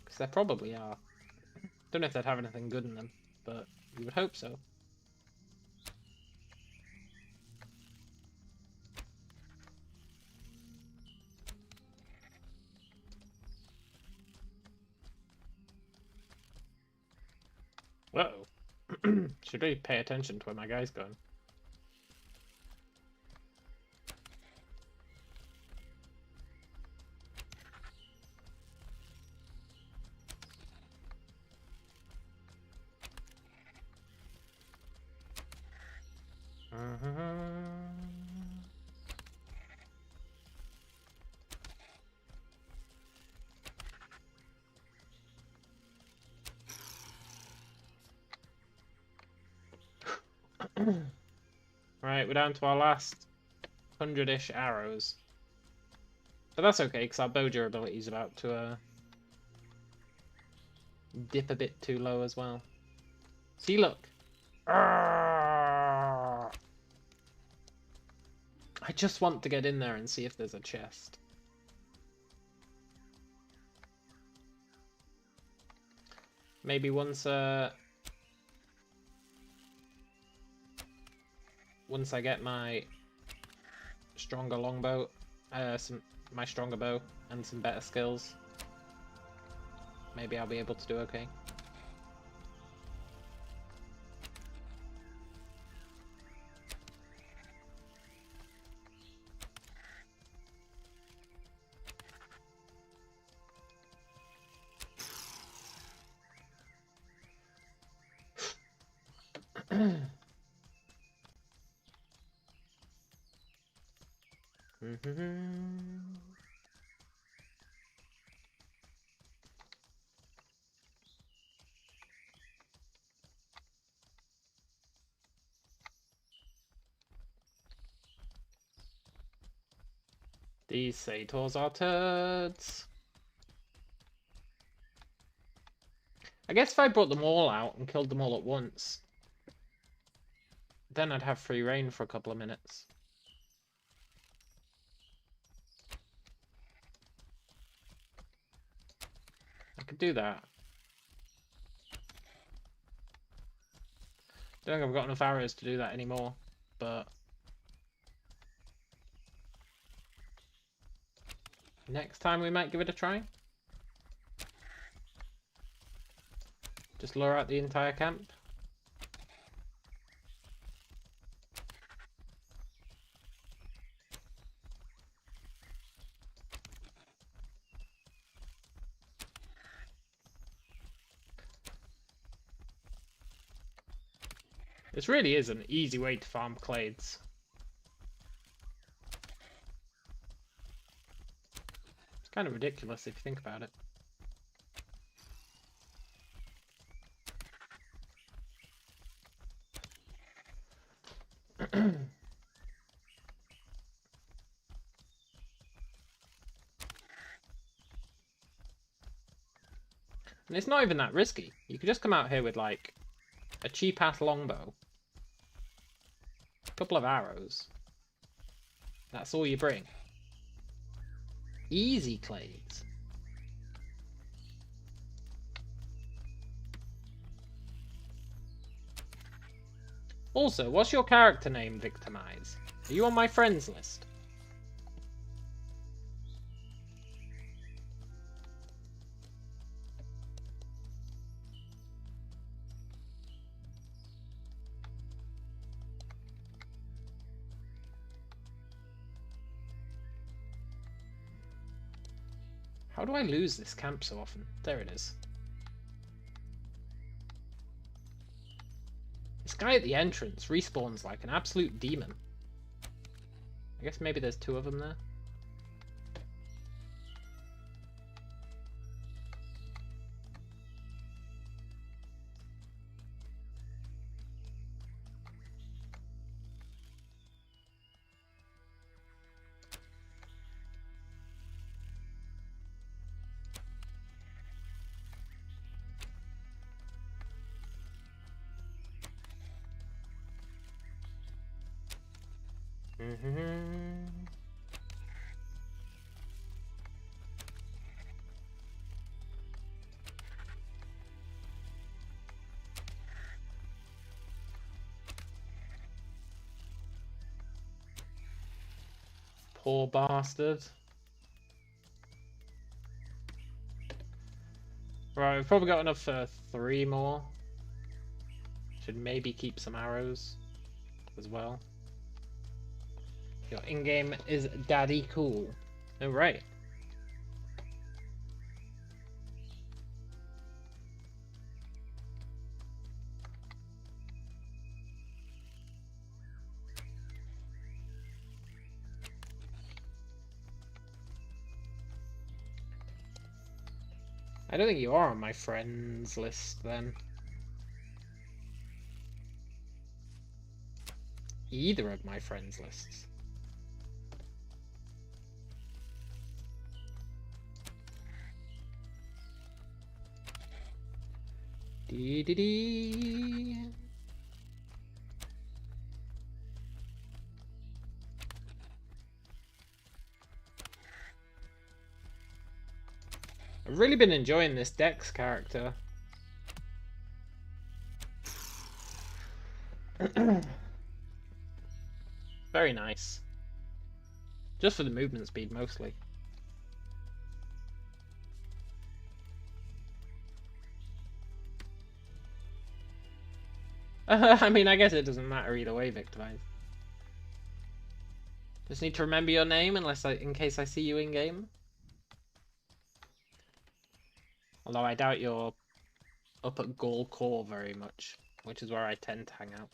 Because there probably are. Don't know if they'd have anything good in them, but you would hope so. Uh-oh. Should really pay attention to where my guy's going. Right, we're down to our last 100-ish arrows. But that's okay, because our bow durability is about to dip a bit too low as well. See, look. I just want to get in there and see if there's a chest. Maybe once I get my stronger longbow, my stronger bow, and some better skills, maybe I'll be able to do okay. These Satyrs are turds. I guess if I brought them all out and killed them all at once, then I'd have free reign for a couple of minutes. I could do that. Don't think I've got enough arrows to do that anymore, but next time we might give it a try. Just lure out the entire camp. This really is an easy way to farm clades. It's kind of ridiculous if you think about it. And it's not even that risky. You could just come out here with, like, a cheap-ass longbow. A couple of arrows. That's all you bring. Easy clays. Also, what's your character name, Victimize? Are you on my friends list? How do I lose this camp so often? There it is. This guy at the entrance respawns like an absolute demon. I guess maybe there's two of them there. Poor bastard. Right, we've probably got enough for 3 more. Should maybe keep some arrows as well. Your in-game is daddy cool. Oh, right. I don't think you are on my friends list then. Either of my friends lists. Dee dee dee. I've really been enjoying this Dex character. Very nice. Just for the movement speed, mostly. I mean, I guess it doesn't matter either way, Victimize. Just need to remember your name in case I see you in game. Although I doubt you're up at Gaul Core very much, which is where I tend to hang out.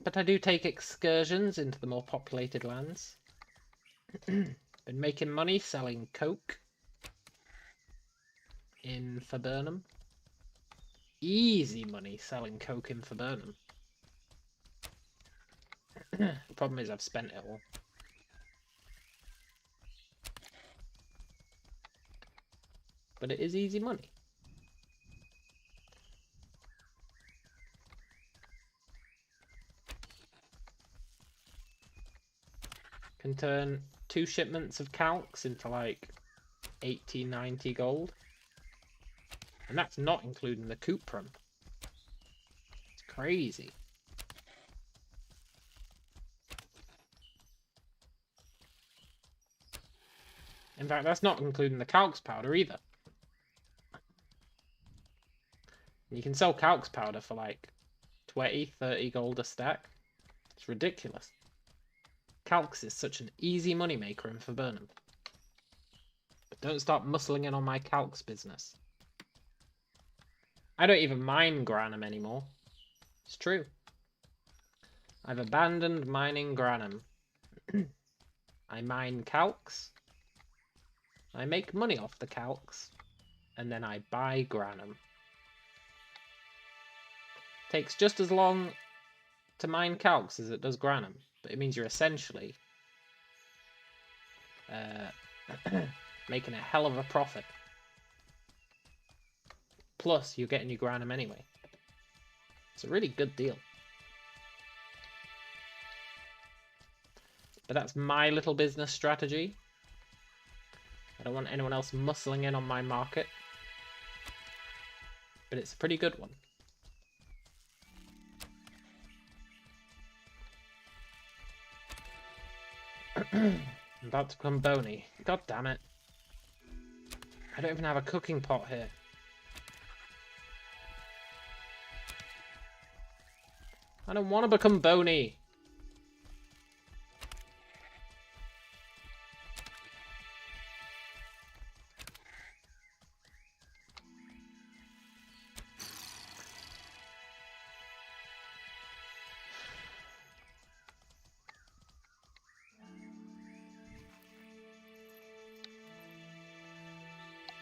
But I do take excursions into the more populated lands. Been making money selling coke in Faburnum. Easy money selling coke in Faburnum. The problem is I've spent it all. But it is easy money. Can turn 2 shipments of calx into like 80, 90 gold. And that's not including the cuprum. It's crazy. In fact, that's not including the calx powder either. You can sell calx powder for like 20, 30 gold a stack. It's ridiculous. Calx is such an easy moneymaker in Faburnum. But don't start muscling in on my calx business. I don't even mine Granum anymore. It's true. I've abandoned mining Granum. I mine calx. I make money off the calx. And then I buy Granum. Takes just as long to mine calx as it does Granum. But it means you're essentially making a hell of a profit. Plus, you're getting your Granum anyway. It's a really good deal. But that's my little business strategy. I don't want anyone else muscling in on my market. But it's a pretty good one. I'm about to become bony. God damn it. I don't even have a cooking pot here. I don't want to become bony.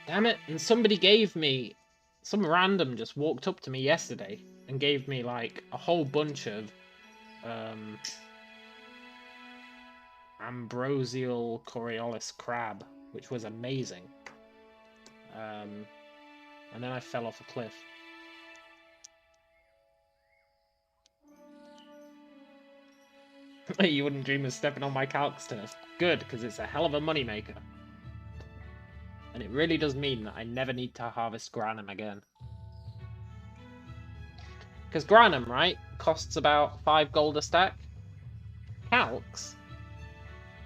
Damn it, and somebody gave me, some random just walked up to me yesterday and gave me like a whole bunch of Ambrosial Coriolis crab, which was amazing. And then I fell off a cliff. You wouldn't dream of stepping on my calx turf. Good, because it's a hell of a moneymaker. And it really does mean that I never need to harvest Granum again. Because Granum, right, costs about 5 gold a stack. Calx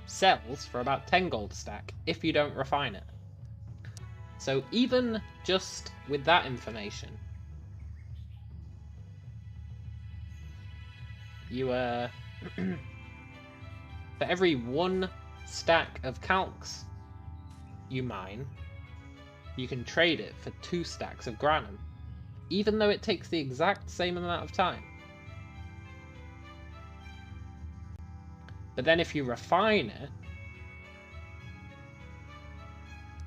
sells for about 10 gold a stack if you don't refine it. So even just with that information, you for every 1 stack of calx you mine, you can trade it for 2 stacks of Granum, even though it takes the exact same amount of time. But then if you refine it,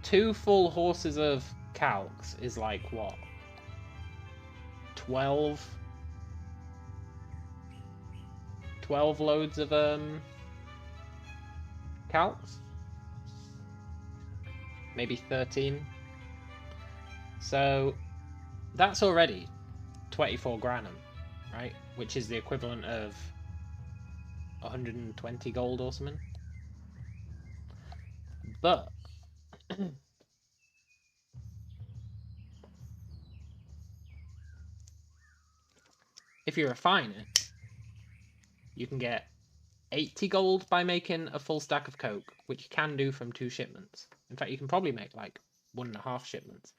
2 full horses of calx is like what? 12 loads of calx? Maybe 13. So that's already 24 Granum, right? Which is the equivalent of 120 gold or something. But if you refine it, you can get 80 gold by making a full stack of coke, which you can do from 2 shipments. In fact, you can probably make like 1.5 shipments.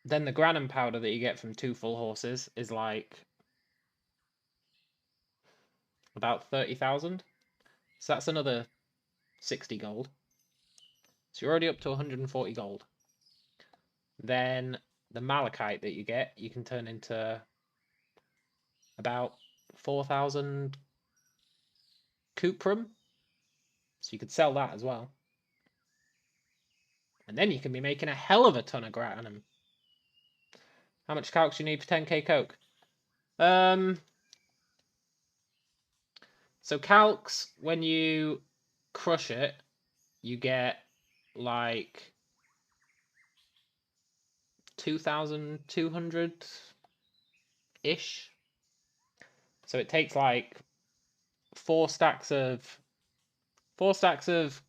Then the Granum powder that you get from 2 full horses is like about 30,000. So that's another 60 gold. So you're already up to 140 gold. Then the malachite that you get, you can turn into about 4,000 cuprum. So you could sell that as well. And then you can be making a hell of a ton of Granum. How much calx do you need for 10k coke? So calx, when you crush it, you get like 2,200-ish. So it takes like 4 stacks of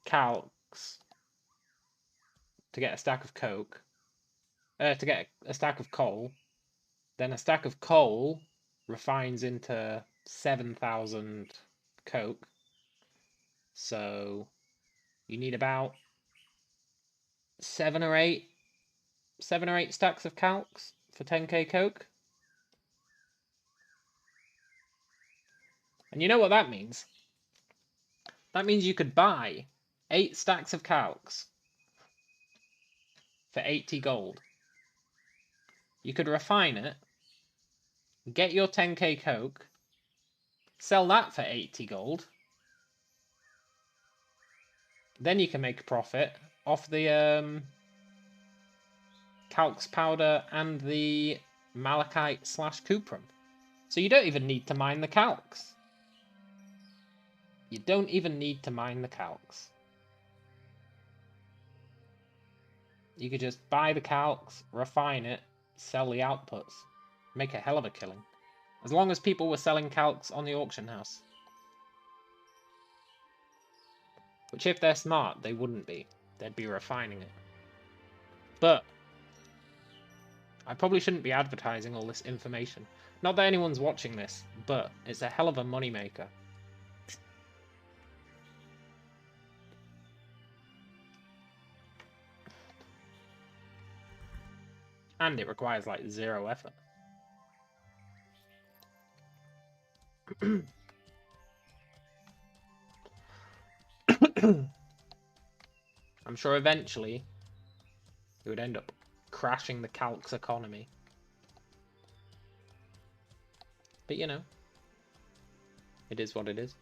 calx to get a stack of coke. To get a stack of coal. Then a stack of coal refines into 7,000 coke. So you need about 7 or 8 stacks of calx for 10k coke. And you know what that means? That means you could buy 8 stacks of calx for 80 gold. You could refine it, get your 10k coke, sell that for 80 gold. Then you can make a profit off the calx powder and the malachite / cuprum. So you don't even need to mine the calx. You don't even need to mine the calx. You could just buy the calx, refine it, sell the outputs. Make a hell of a killing. As long as people were selling calx on the auction house. Which, if they're smart, they wouldn't be. They'd be refining it. But I probably shouldn't be advertising all this information. Not that anyone's watching this, but it's a hell of a moneymaker. And it requires like 0 effort. I'm sure eventually it would end up crashing the calx economy. But you know, it is what it is.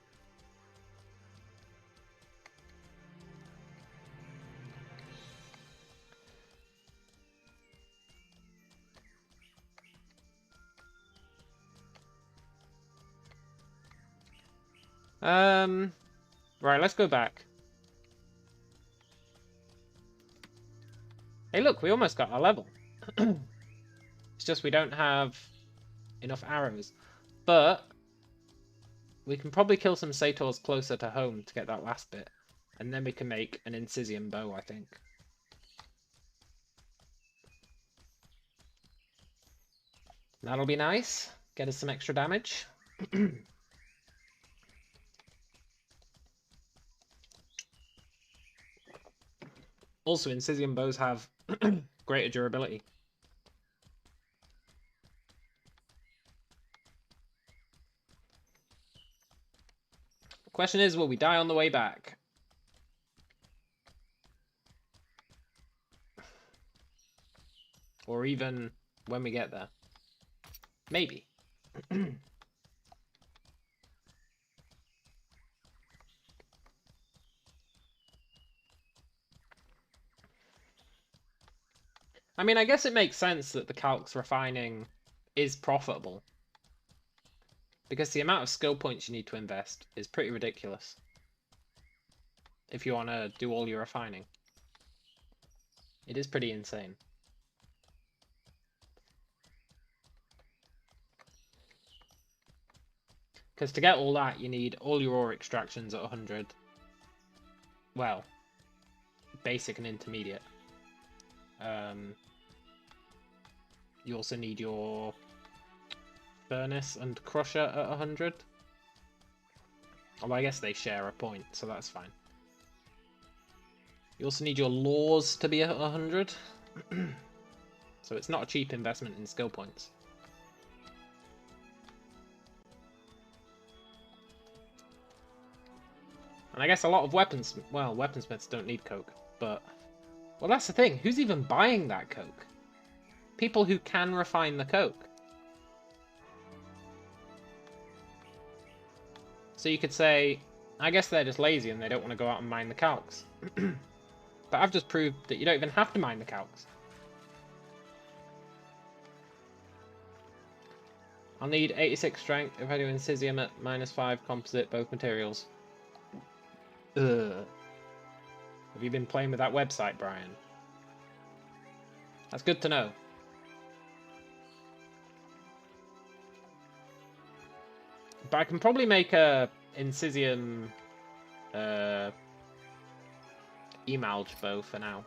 Right, let's go back. Hey, look, we almost got our level. It's just we don't have enough arrows. But we can probably kill some satyrs closer to home to get that last bit. And then we can make an Incisium bow, I think. That'll be nice. Get us some extra damage. Also, Incisium bows have greater durability. The question is, will we die on the way back? Or even when we get there? Maybe. I mean, I guess it makes sense that the calx refining is profitable. Because the amount of skill points you need to invest is pretty ridiculous. If you want to do all your refining. It is pretty insane. Because to get all that, you need all your ore extractions at 100. Well, basic and intermediate. You also need your furnace and crusher at 100. Oh, I guess they share a point, so that's fine. You also need your laws to be at 100. So it's not a cheap investment in skill points. And I guess a lot of weaponsmiths don't need coke, but... Well, that's the thing. Who's even buying that coke? People who can refine the coke. So you could say, I guess they're just lazy and they don't want to go out and mine the calx. But I've just proved that you don't even have to mine the calx. I'll need 86 strength if I do Incisium at -5 composite both materials. Ugh. Have you been playing with that website, Brian? That's good to know. But I can probably make a Incisium Emalge bow for now.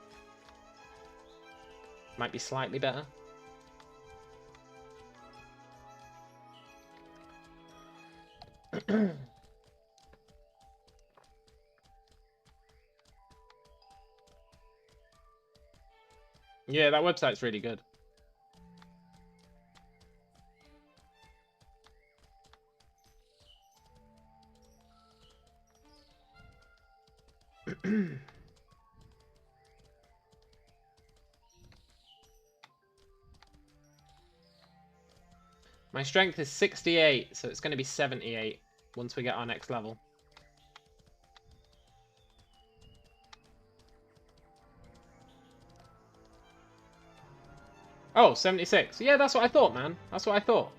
Might be slightly better. Yeah, that website's really good. My strength is 68, so it's going to be 78 once we get our next level. Oh, 76. Yeah, that's what I thought, man. That's what I thought.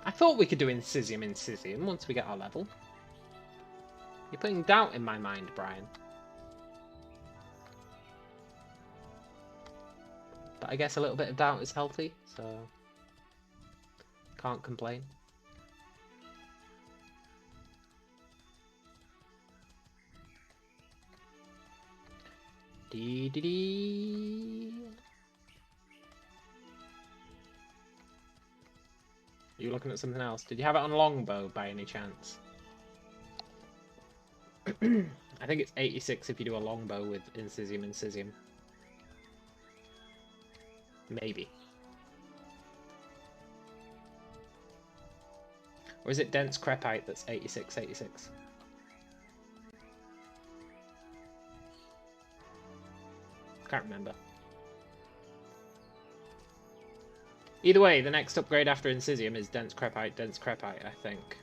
I thought we could do Incisium once we get our level. You're putting doubt in my mind, Brian. But I guess a little bit of doubt is healthy, so can't complain. Dee dee dee. Are you looking at something else? Did you have it on longbow by any chance? I think it's 86 if you do a longbow with Incisium. Maybe. Or is it dense crepite that's 86? Can't remember. Either way, the next upgrade after Incisium is dense crepite, I think.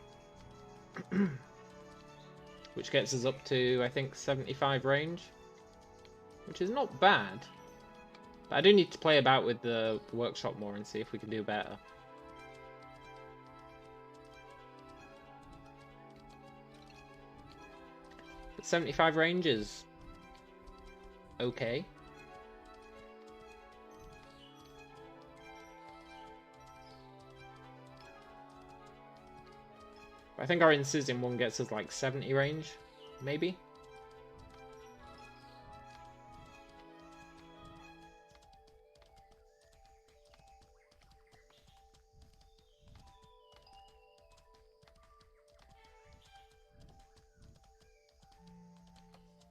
Which gets us up to, I think, 75 range. Which is not bad. But I do need to play about with the workshop more and see if we can do better. But 75 range is okay. I think our Incisium one gets us like 70 range, maybe?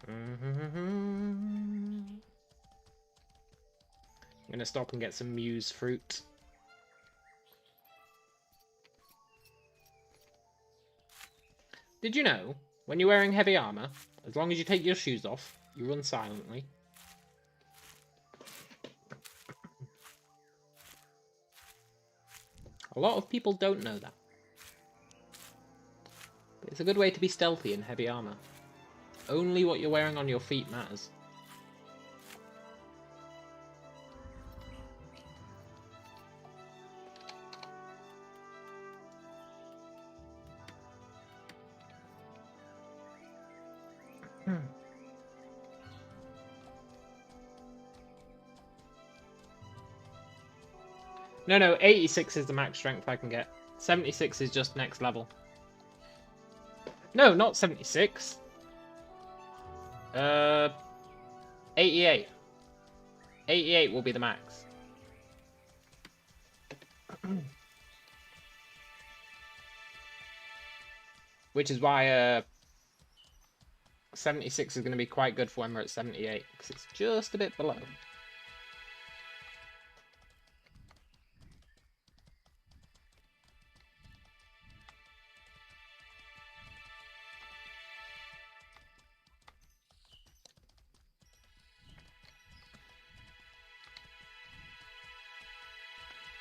I'm gonna stop and get some Muse fruit. Did you know, when you're wearing heavy armor, as long as you take your shoes off, you run silently? A lot of people don't know that. But it's a good way to be stealthy in heavy armor. Only what you're wearing on your feet matters. No, 86 is the max strength I can get. 76 is just next level. No, not 76. 88. 88 will be the max. Which is why 76 is going to be quite good for when we're at 78, because it's just a bit below.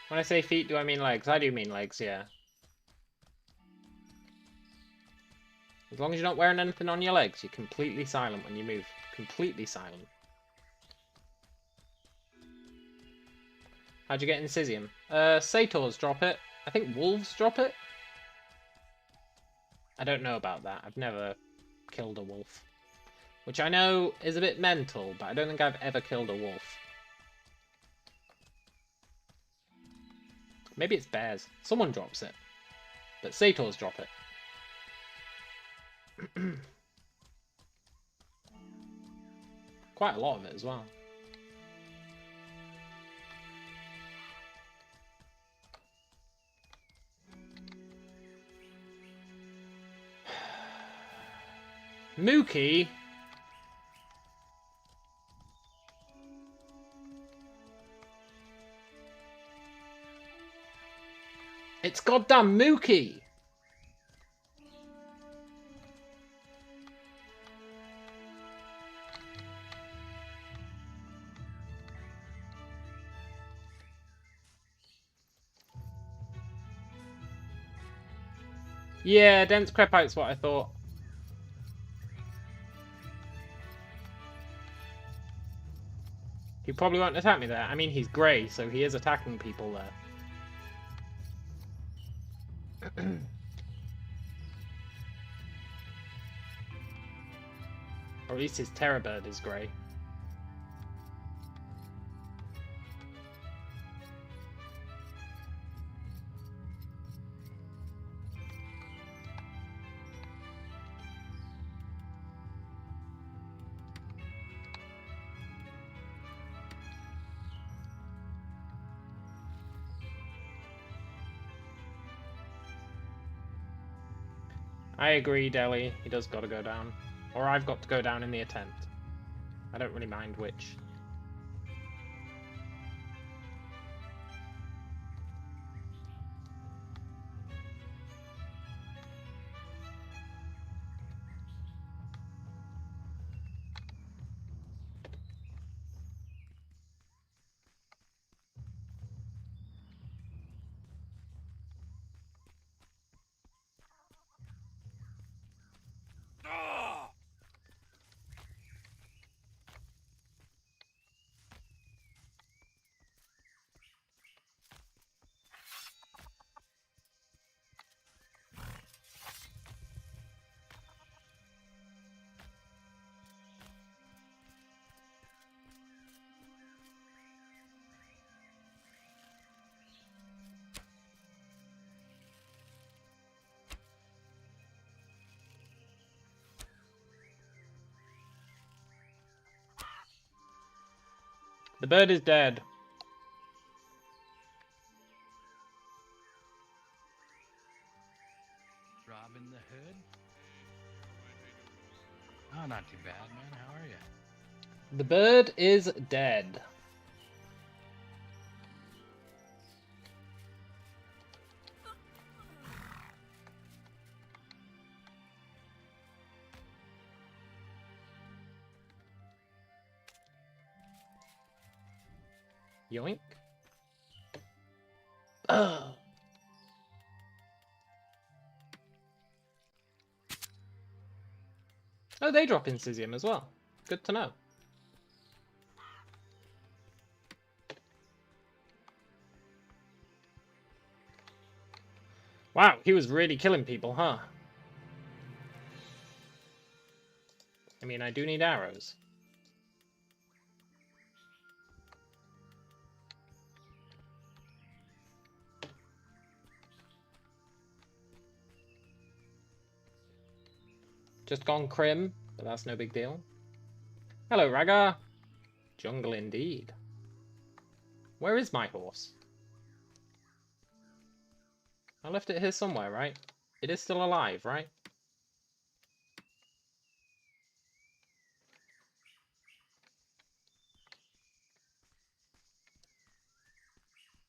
When I say feet, do I mean legs? I do mean legs, yeah. As long as you're not wearing anything on your legs, you're completely silent when you move. Completely silent. How'd you get Incisium? Satyrs drop it. I think wolves drop it. I don't know about that. I've never killed a wolf. Which I know is a bit mental, but I don't think I've ever killed a wolf. Maybe it's bears. Someone drops it. But satyrs drop it. Quite a lot of it as well. Mookie? It's goddamn Mookie! Yeah, dense crepite's what I thought. He probably won't attack me there. I mean, he's grey, so he is attacking people there. Or at least his terror bird is grey. I agree, Delhi. He does got to go down. Or I've got to go down in the attempt. I don't really mind which. The bird is dead. Robin the Hood? Oh, not too bad, man. How are you? The bird is dead. Yoink. Ugh. Oh, they drop Incisium as well. Good to know. Wow, he was really killing people, huh? I mean, I do need arrows. Just gone Crim, but that's no big deal. Hello, Raggar. Jungle indeed. Where is my horse? I left it here somewhere, right? It is still alive, right?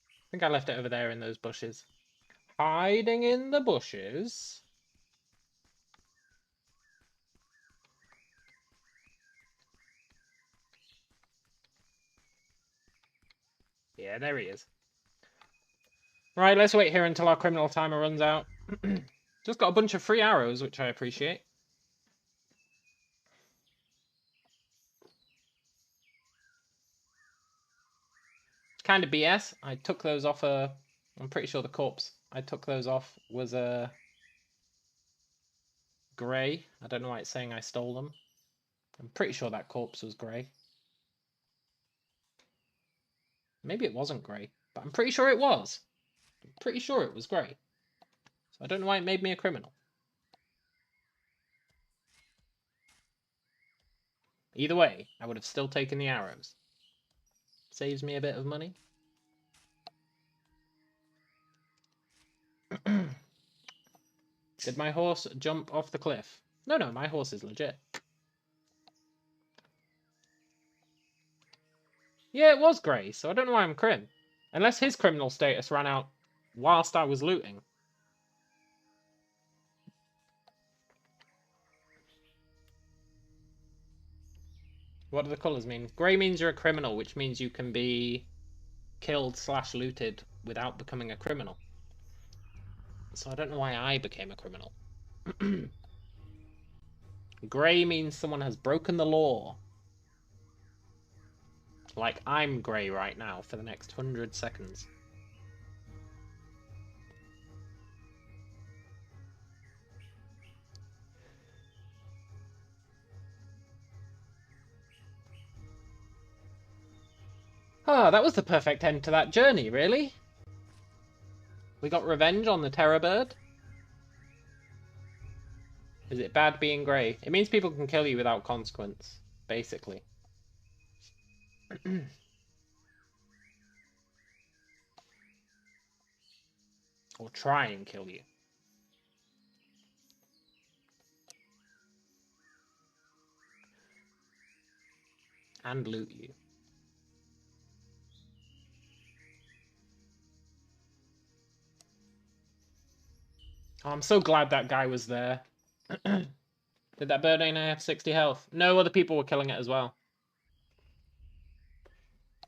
I think I left it over there in those bushes. Hiding in the bushes. Yeah, there he is. Right, let's wait here until our criminal timer runs out. Just got a bunch of free arrows, which I appreciate. It's kind of BS. I took those off I'm pretty sure the corpse I took those off was a grey. I don't know why it's saying I stole them. I'm pretty sure that corpse was grey. Maybe it wasn't grey, but I'm pretty sure it was. I'm pretty sure it was grey. So I don't know why it made me a criminal. Either way, I would have still taken the arrows. Saves me a bit of money. Did my horse jump off the cliff? No, my horse is legit. Yeah, it was grey, so I don't know why I'm crim. Unless his criminal status ran out whilst I was looting. What do the colours mean? Grey means you're a criminal, which means you can be killed / looted without becoming a criminal. So I don't know why I became a criminal. Grey means someone has broken the law. Like I'm grey right now for the next 100 seconds. Ah, that was the perfect end to that journey, really. We got revenge on the terror bird. Is it bad being grey? It means people can kill you without consequence, basically. Or try and kill you. And loot you. Oh, I'm so glad that guy was there. Did that bird only have 60 health? No, other people were killing it as well.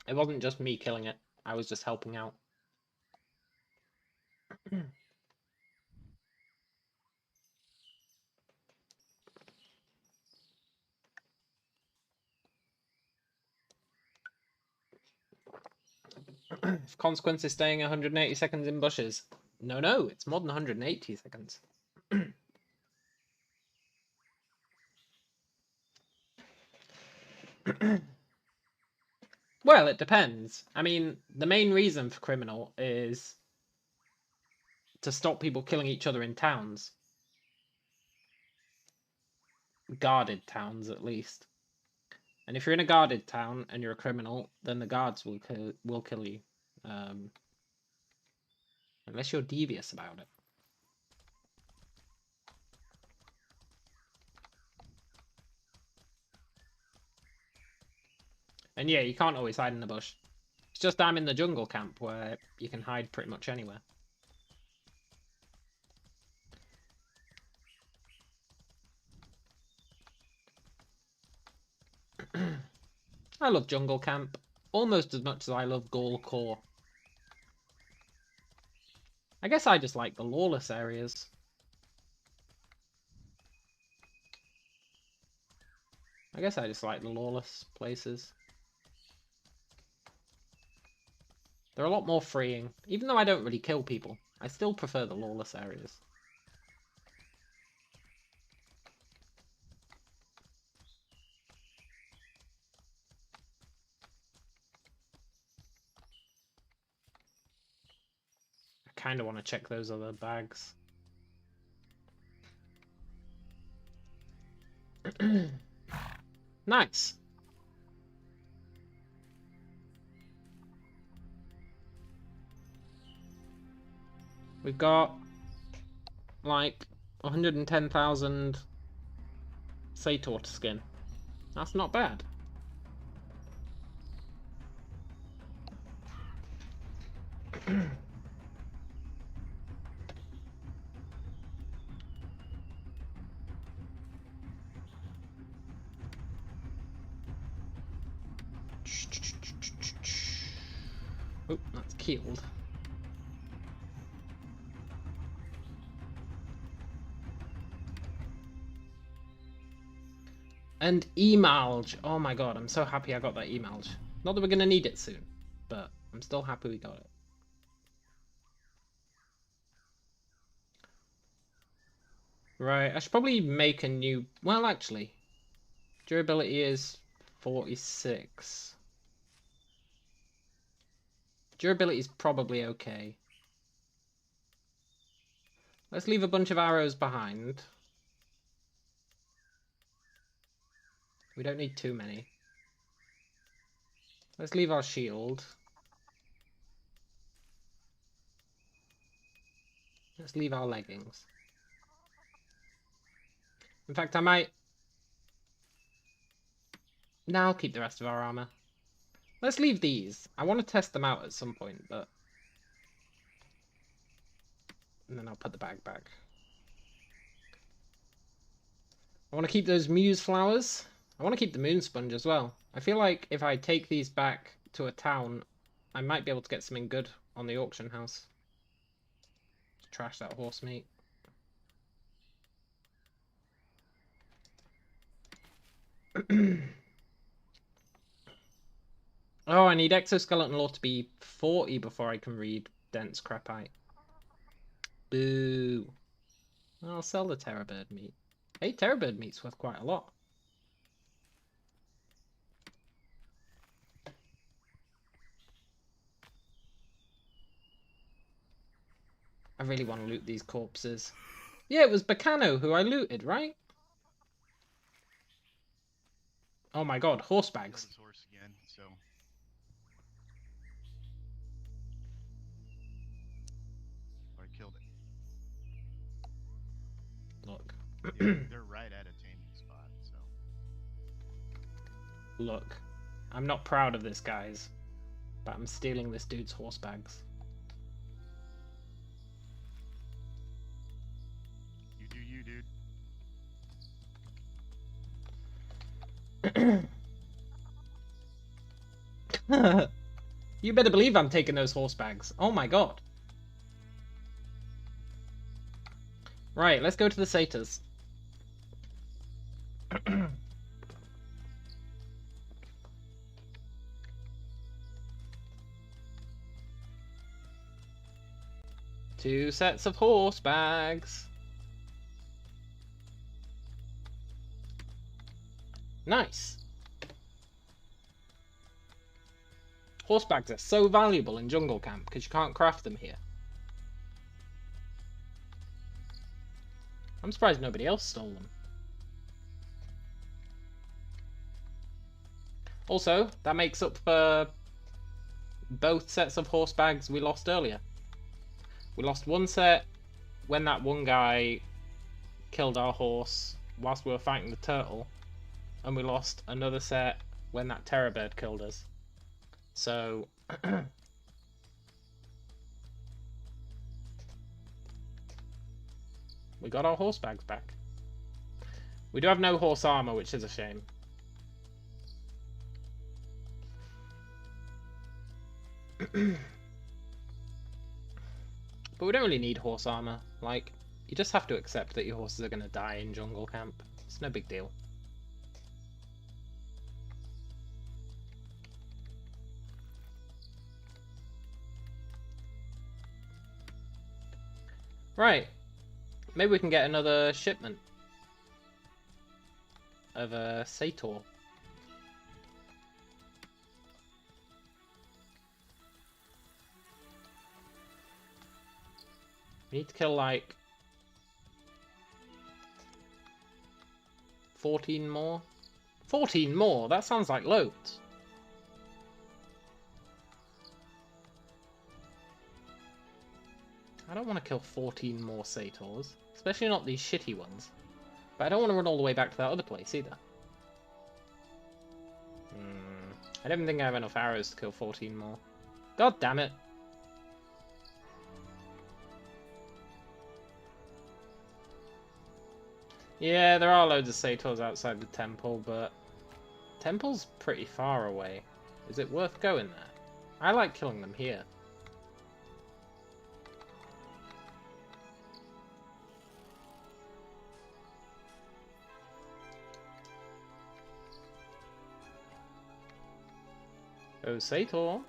It wasn't just me killing it. I was just helping out. If consequence is staying 180 seconds in bushes. No, it's more than 180 seconds. Well, it depends. I mean, the main reason for criminal is to stop people killing each other in towns. Guarded towns, at least. And if you're in a guarded town and you're a criminal, then the guards will kill you. Unless you're devious about it. And yeah, you can't always hide in the bush. It's just I'm in the jungle camp where you can hide pretty much anywhere. I love jungle camp almost as much as I love Gaul Core. I guess I just like the lawless areas. I guess I just like the lawless places. They're a lot more freeing. Even though I don't really kill people, I still prefer the lawless areas. I kind of want to check those other bags. Nice. We've got like 110,000 Sator skin. That's not bad. Oh, that's killed. And emalge. Oh my god, I'm so happy I got that emalge. Not that we're gonna need it soon, but I'm still happy we got it. Right, I should probably make a new... Well, actually, durability is 46. Durability is probably okay. Let's leave a bunch of arrows behind. We don't need too many. Let's leave our shield. Let's leave our leggings. In fact, I might... No, I'll keep the rest of our armor. Let's leave these. I want to test them out at some point, but... And then I'll put the bag back. I want to keep those muse flowers. I want to keep the moon sponge as well. I feel like if I take these back to a town, I might be able to get something good on the auction house. Trash that horse meat. Oh, I need exoskeleton lore to be 40 before I can read dense crapite. Boo. I'll sell the terrorbird meat. Hey, terrorbird meat's worth quite a lot. I really want to loot these corpses. Yeah, it was Bacano who I looted, right? Oh my god, horse bags. Killed his horse again, so or I killed it. Look. They're right at a taming spot, so Look. I'm not proud of this, guys. But I'm stealing this dude's horse bags. you do you, dude. You better believe I'm taking those horse bags. Oh my god. Right, let's go to the satyrs. Two sets of horse bags. Nice. Horse bags are so valuable in jungle camp because you can't craft them here. I'm surprised nobody else stole them. Also, that makes up for both sets of horse bags we lost earlier. We lost one set when that one guy killed our horse whilst we were fighting the turtle, and we lost another set when that terrorbird killed us. So we got our horse bags back. We do have no horse armor, which is a shame. But we don't really need horse armor. Like, you just have to accept that your horses are going to die in jungle camp. It's no big deal. Right. Maybe we can get another shipment of a satyr. We need to kill like 14 more. 14 more? That sounds like loads. I don't want to kill 14 more satyrs, especially not these shitty ones. But I don't want to run all the way back to that other place either. I don't think I have enough arrows to kill 14 more. God damn it. Yeah, there are loads of satyrs outside the temple, but temple's pretty far away. Is it worth going there? I like killing them here. Oh, satyr.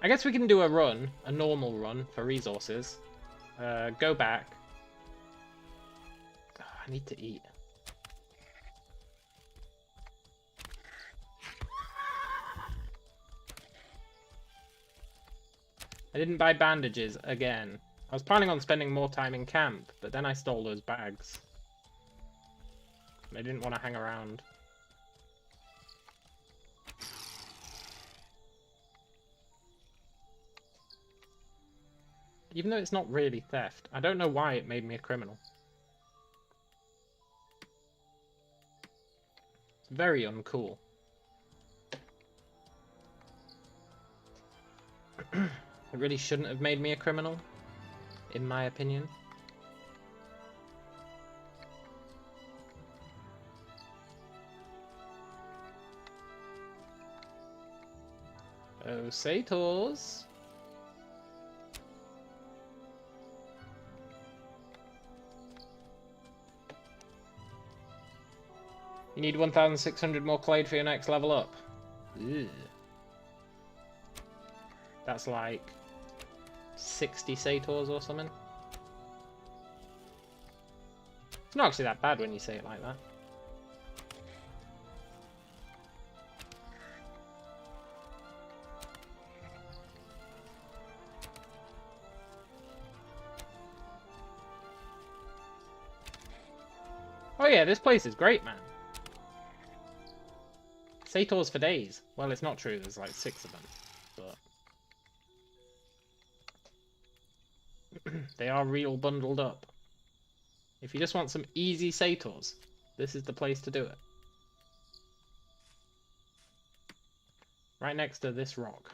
I guess we can do a run, a normal run for resources. Go back. Oh, I need to eat. I didn't buy bandages again. I was planning on spending more time in camp, but then I stole those bags. I didn't want to hang around. Even though it's not really theft, I don't know why it made me a criminal. It's very uncool. It really shouldn't have made me a criminal, in my opinion. So, Sator's. You need 1,600 more clade for your next level up. Ew. That's like 60 Sator's or something. It's not actually that bad when you say it like that. Oh yeah, this place is great, man. Sator's for days. Well, it's not true, there's like 6 of them, but... they are real bundled up. If you just want some easy Sator's, this is the place to do it. Right next to this rock.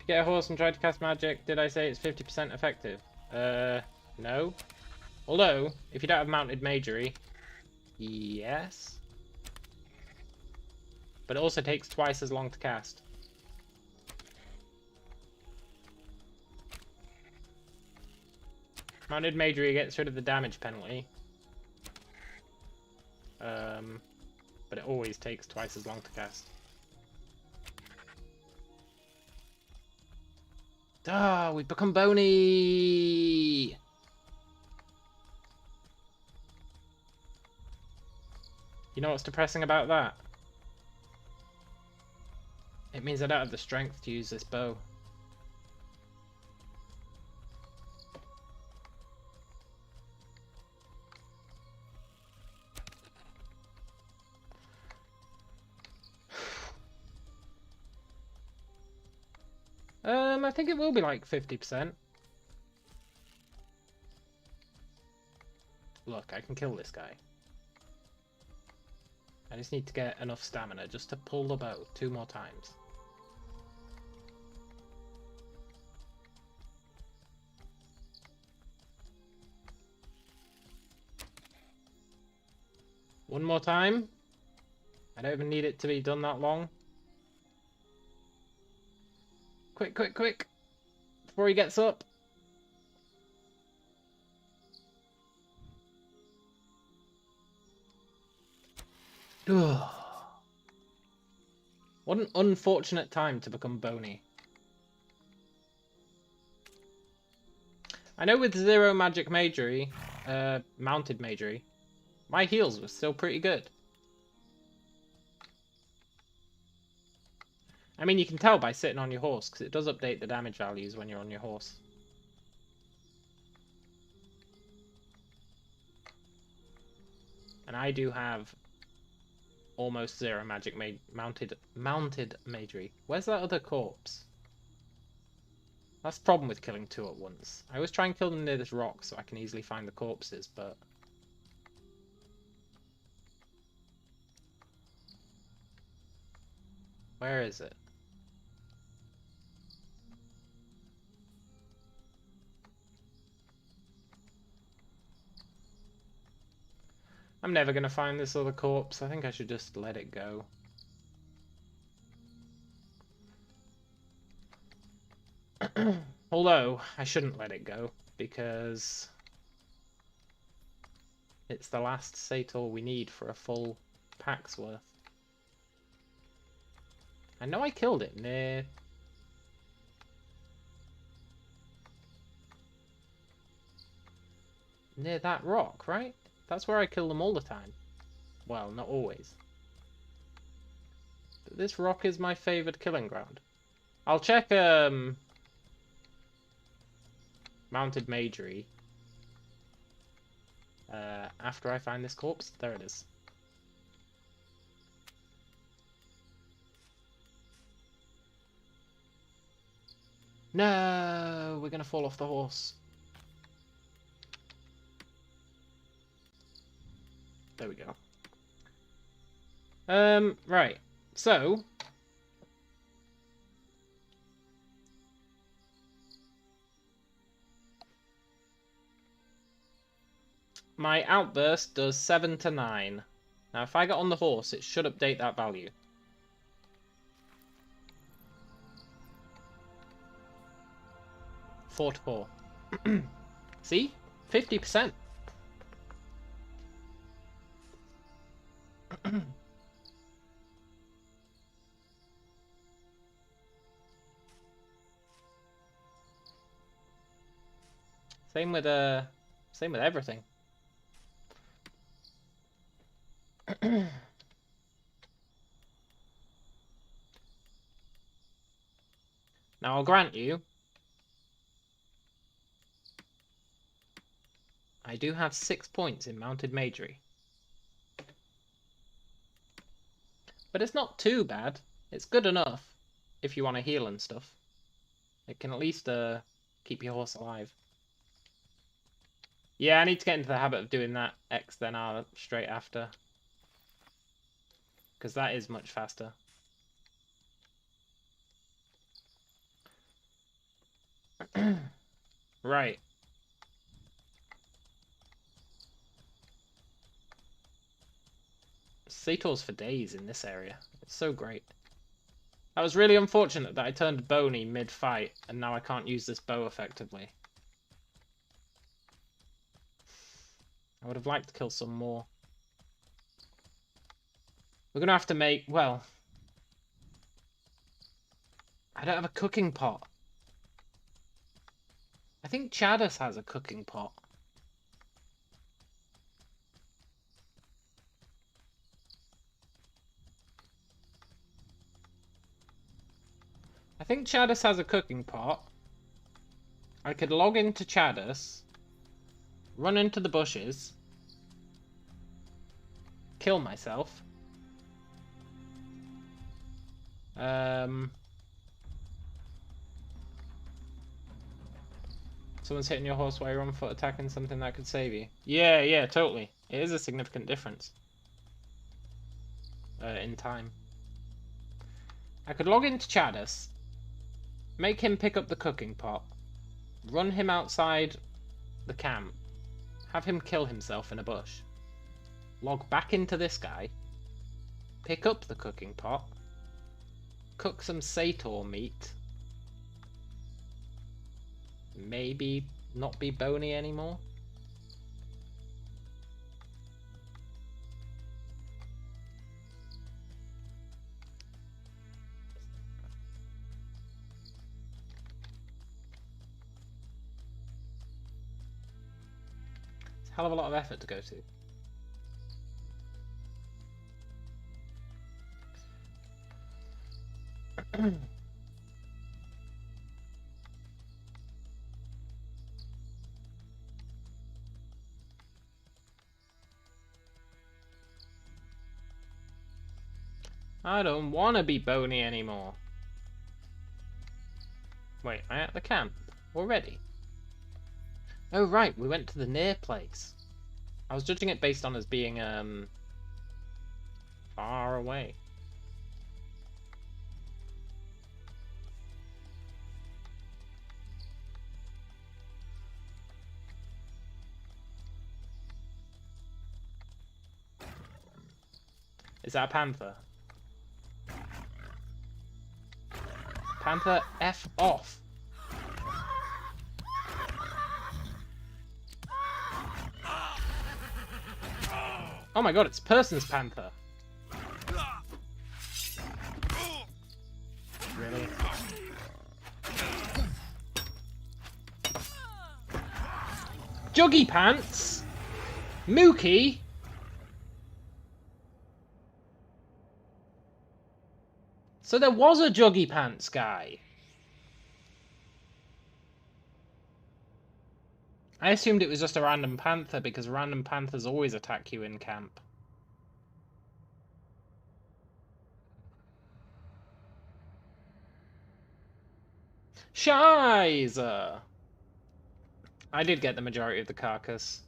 Get a horse and try to cast magic. Did I say it's 50% effective? No. Although, if you don't have mounted magery, yes. But it also takes twice as long to cast. Mounted magery gets rid of the damage penalty. But it always takes twice as long to cast. Ah, we've become bony! You know what's depressing about that? It means I don't have the strength to use this bow. I think it will be like 50%. Look, I can kill this guy. I just need to get enough stamina just to pull the bow 2 more times. One more time. I don't even need it to be done that long. Quick, quick, quick! Before he gets up. Ugh. What an unfortunate time to become bony. I know with 0 magic magery, mounted magery, my heals were still pretty good. I mean, you can tell by sitting on your horse, because it does update the damage values when you're on your horse. And I do have almost 0 magic mounted magery. Where's that other corpse? That's the problem with killing 2 at once. I always try and kill them near this rock so I can easily find the corpses, but... where is it? I'm never going to find this other corpse. I think I should just let it go. Although, I shouldn't let it go, because it's the last Sator we need for a full pack's worth. I know I killed it near... near that rock, right? That's where I kill them all the time. Well, not always. But this rock is my favoured killing ground. I'll check Mounted Magery after I find this corpse. There it is. No, we're gonna fall off the horse. There we go. Right. So my outburst does 7 to 9. Now, if I get on the horse, it should update that value. Four to 4. See? 50%. Same with everything. Now, I'll grant you, I do have 6 points in Mounted Magery. But it's not too bad. It's good enough if you want to heal and stuff. It can at least keep your horse alive. Yeah, I need to get into the habit of doing that X then R straight after. Because that is much faster. Right. Sator's for days in this area. It's so great. That was really unfortunate that I turned bony mid-fight and now I can't use this bow effectively. I would have liked to kill some more. We're going to have to make, well, I don't have a cooking pot. I think Chadus has a cooking pot. I think Chadus has a cooking pot. I could log into Chadus, run into the bushes, kill myself. Someone's hitting your horse while you're on foot attacking something that could save you. Yeah, totally. It is a significant difference. In time. I could log into Chadus, make him pick up the cooking pot, run him outside the camp, have him kill himself in a bush, log back into this guy, pick up the cooking pot, cook some Sator meat, maybe not be bony anymore. It's a hell of a lot of effort to go to. I don't want to be bony anymore. Wait, am I at the camp already? Oh right, we went to the near place. I was judging it based on us being far away. Is that a panther? Panther, F off. Oh my god, it's Person's panther. Really? Juggy Pants? Mookie? So there was a Juggy Pants guy. I assumed it was just a random panther because random panthers always attack you in camp. Shiza! I did get the majority of the carcass.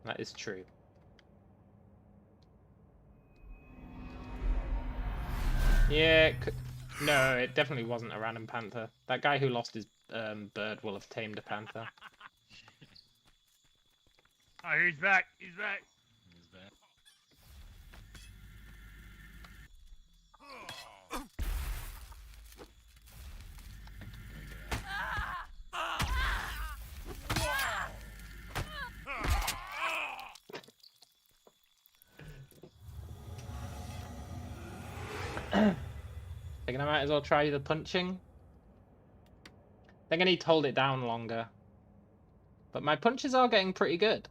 That is true. Yeah, no, it definitely wasn't a random panther. That guy who lost his bird will have tamed a panther. Oh, he's back. He's back. Is that? Thinking I might as well try the punching. Think I need to hold it down longer. But my punches are getting pretty good.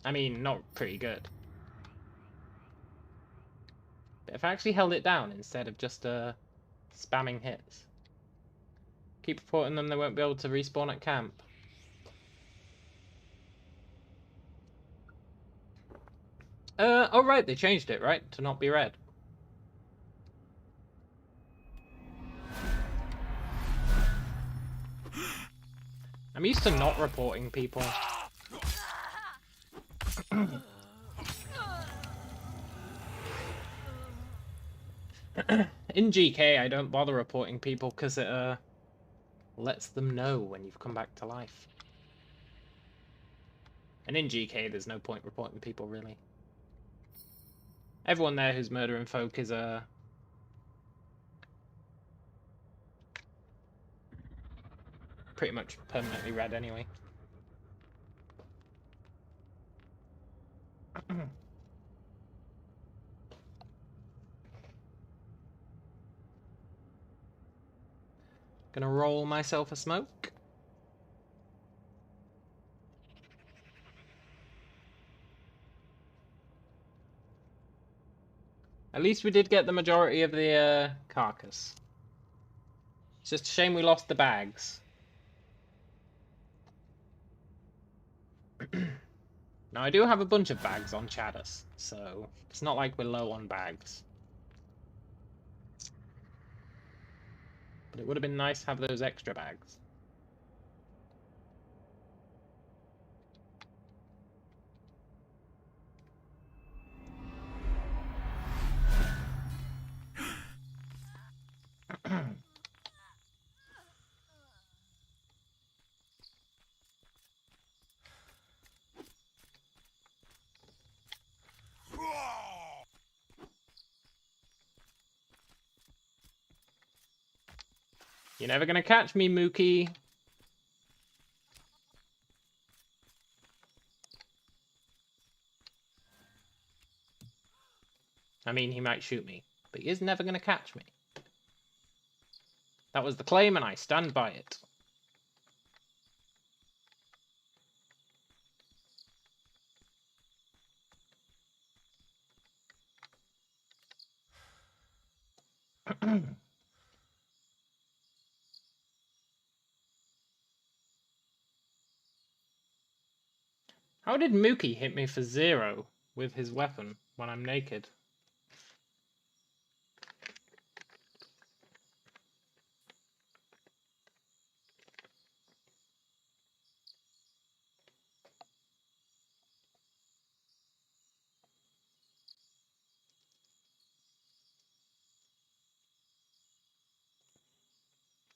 I mean, not pretty good. But if I actually held it down instead of just spamming hits. Keep reporting them, they won't be able to respawn at camp. Oh right, they changed it, right? To not be red. I'm used to not reporting people. In GK, I don't bother reporting people because it lets them know when you've come back to life. And in GK, there's no point reporting people, really. Everyone there who's murdering folk is pretty much permanently red anyway. Gonna roll myself a smoke. At least we did get the majority of the carcass. It's just a shame we lost the bags. Now I do have a bunch of bags on Chaddus, so it's not like we're low on bags. But it would have been nice to have those extra bags. You're never gonna catch me, Mookie. I mean, he might shoot me, but he is never gonna catch me. That was the claim, and I stand by it. How did Mookie hit me for 0 with his weapon when I'm naked?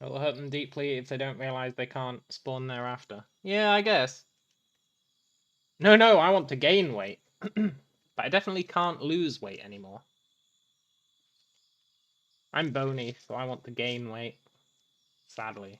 It'll hurt them deeply if they don't realize they can't spawn thereafter. Yeah, I guess. No, I want to gain weight. But I definitely can't lose weight anymore. I'm bony, so I want to gain weight. Sadly.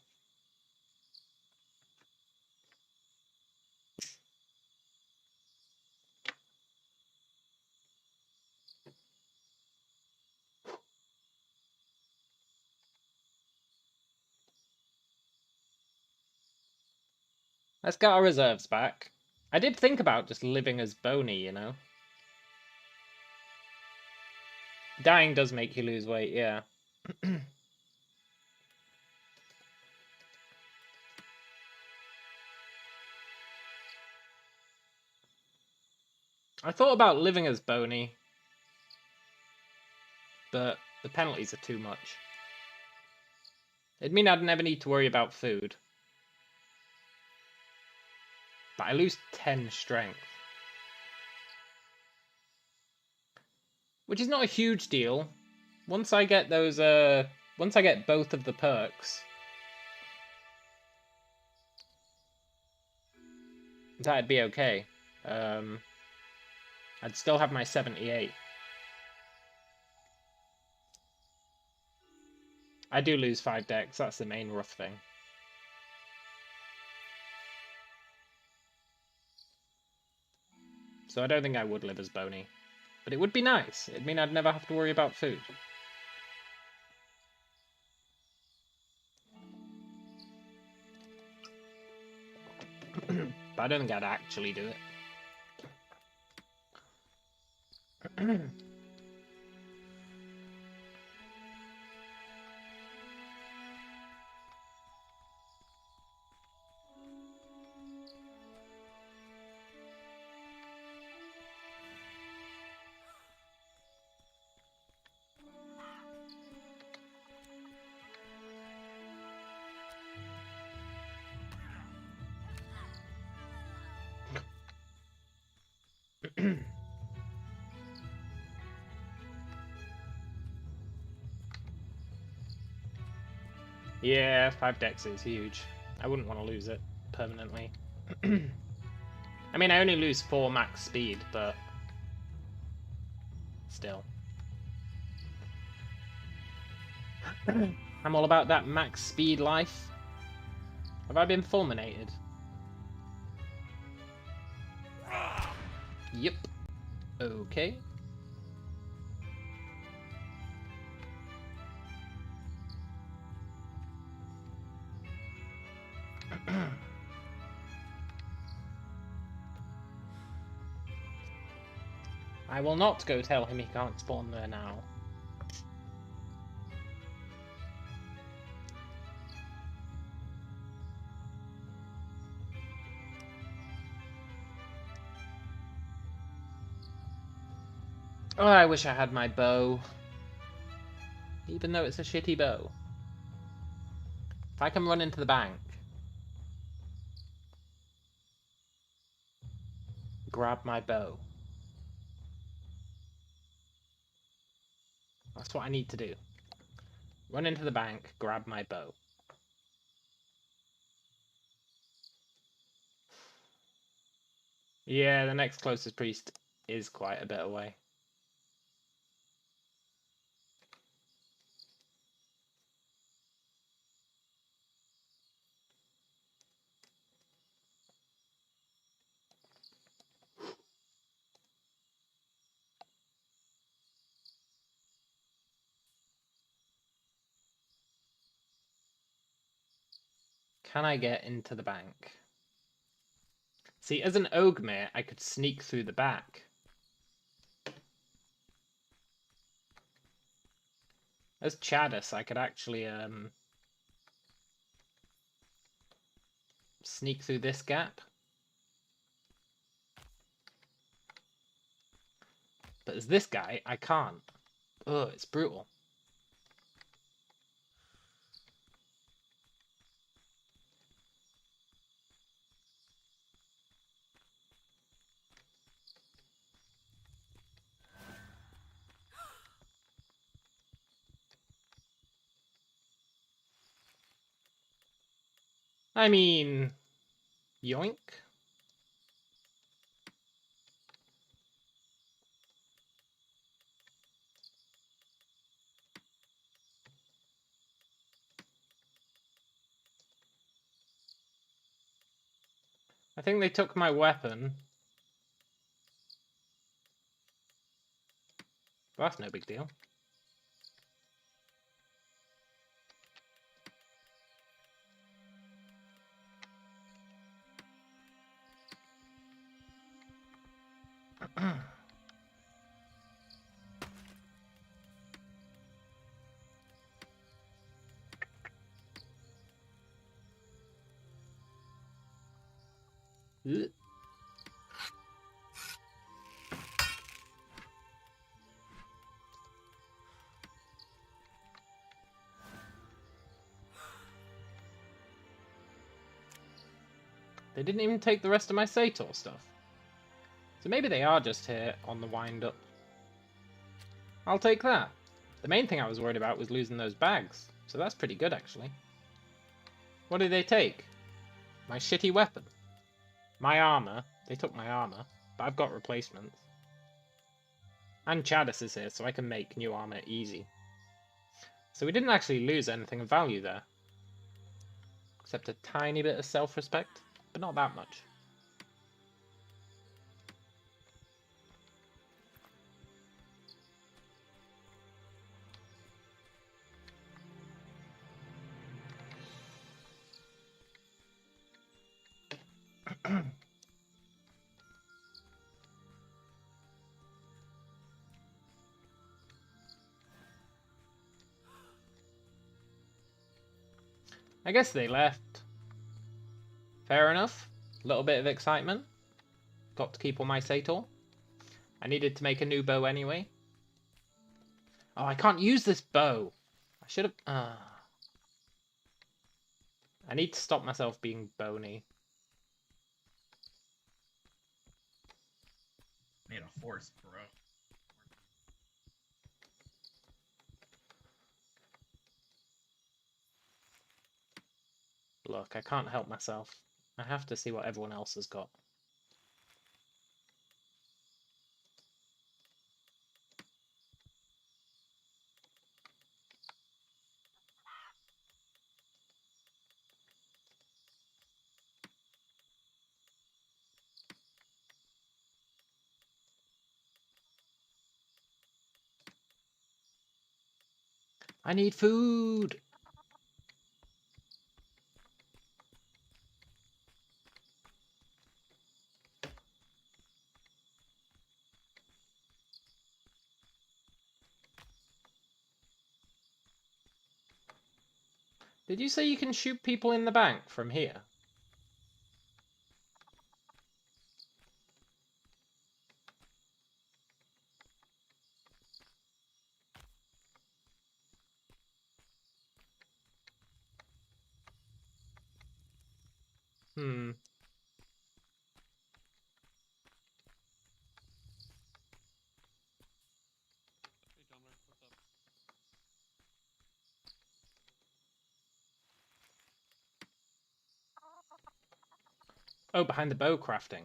Let's get our reserves back. I did think about just living as Boney, you know. Dying does make you lose weight, yeah. I thought about living as Boney, but the penalties are too much. It'd mean I'd never need to worry about food. But I lose 10 strength. Which is not a huge deal. Once I get those, once I get both of the perks, that'd be okay. I'd still have my 78. I do lose 5 decks, that's the main rough thing. So I don't think I would live as Boney. But it would be nice. It'd mean I'd never have to worry about food. But I don't think I'd actually do it. Yeah, 5 decks is huge. I wouldn't want to lose it permanently. I mean, I only lose 4 max speed, but still. I'm all about that max speed life. Have I been fulminated? Yep. Okay. I will not go tell him he can't spawn there now. Oh, I wish I had my bow. Even though it's a shitty bow. If I can run into the bank. Grab my bow. That's what I need to do. Run into the bank, grab my bow. Yeah, the next closest priest is quite a bit away. Can I get into the bank? See, as an Ogmere, I could sneak through the back. As Chadis, I could actually sneak through this gap. But as this guy, I can't. Ugh, it's brutal. I mean, yoink. I think they took my weapon. Well, that's no big deal. Ugh. They didn't even take the rest of my Sator stuff. So maybe they are just here on the wind-up. I'll take that. The main thing I was worried about was losing those bags. So that's pretty good, actually. What did they take? My shitty weapon. My armor. They took my armor. But I've got replacements. And Chadis is here, so I can make new armor easy. So we didn't actually lose anything of value there. Except a tiny bit of self-respect. But not that much. I guess they left. Fair enough. A little bit of excitement. Got to keep on my Sator. I needed to make a new bow anyway. Oh, I can't use this bow. I should have... I need to stop myself being bony. Made a horse, bro. Look, I can't help myself. I have to see what everyone else has got. I need food! Did you say you can shoot people in the bank from here? Hmm. Oh, behind the bow crafting.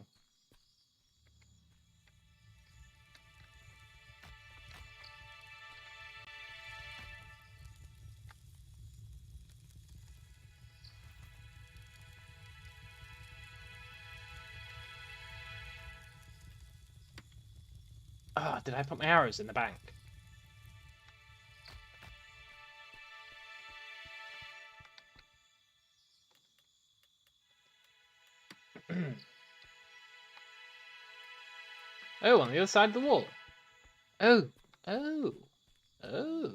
Ah, did I put my arrows in the bank? Oh, on the other side of the wall. Oh, oh, oh.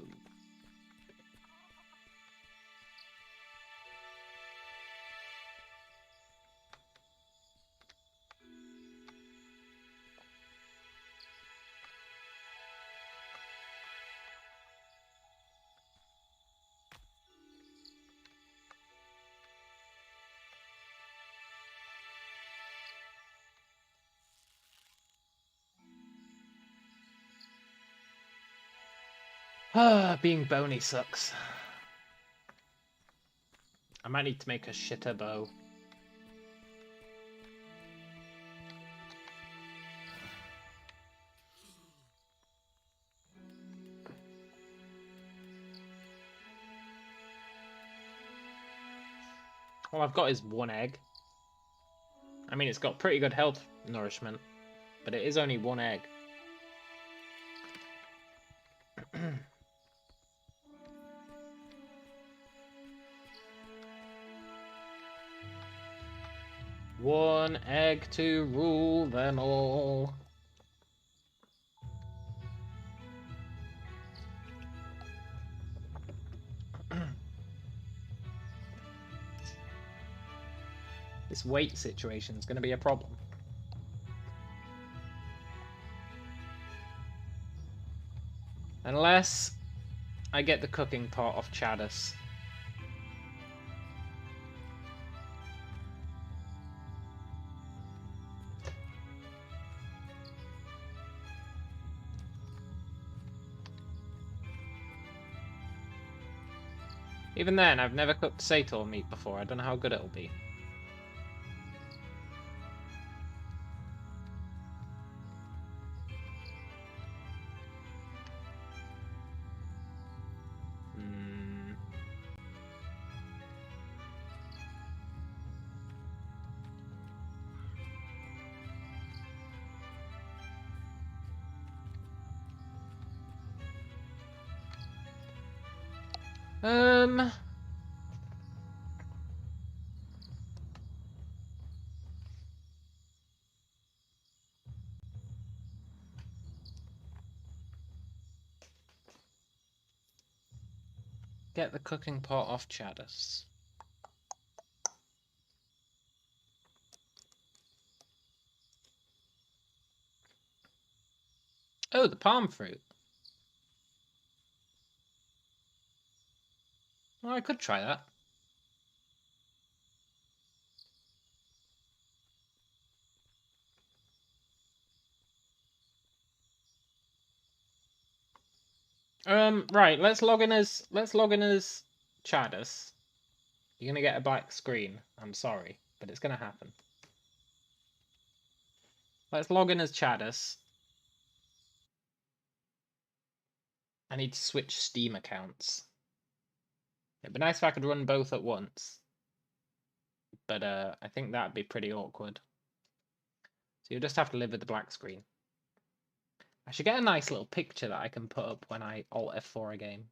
Ah, being bony sucks. I might need to make a shitter bow. All I've got is one egg. I mean, it's got pretty good health nourishment, but it is only one egg. One egg to rule them all. This weight situation is going to be a problem. Unless I get the cooking pot off Chadis. Even then, I've never cooked Sator meat before. I don't know how good it'll be. Get the cooking pot off Chadis. Oh, the palm fruit. Well, I could try that. Right, let's log in as Chadis. You're gonna get a black screen. I'm sorry, but it's gonna happen. Let's log in as Chadis. I need to switch Steam accounts. It'd be nice if I could run both at once. But I think that'd be pretty awkward. So you'll just have to live with the black screen. I should get a nice little picture that I can put up when I Alt F4 a game.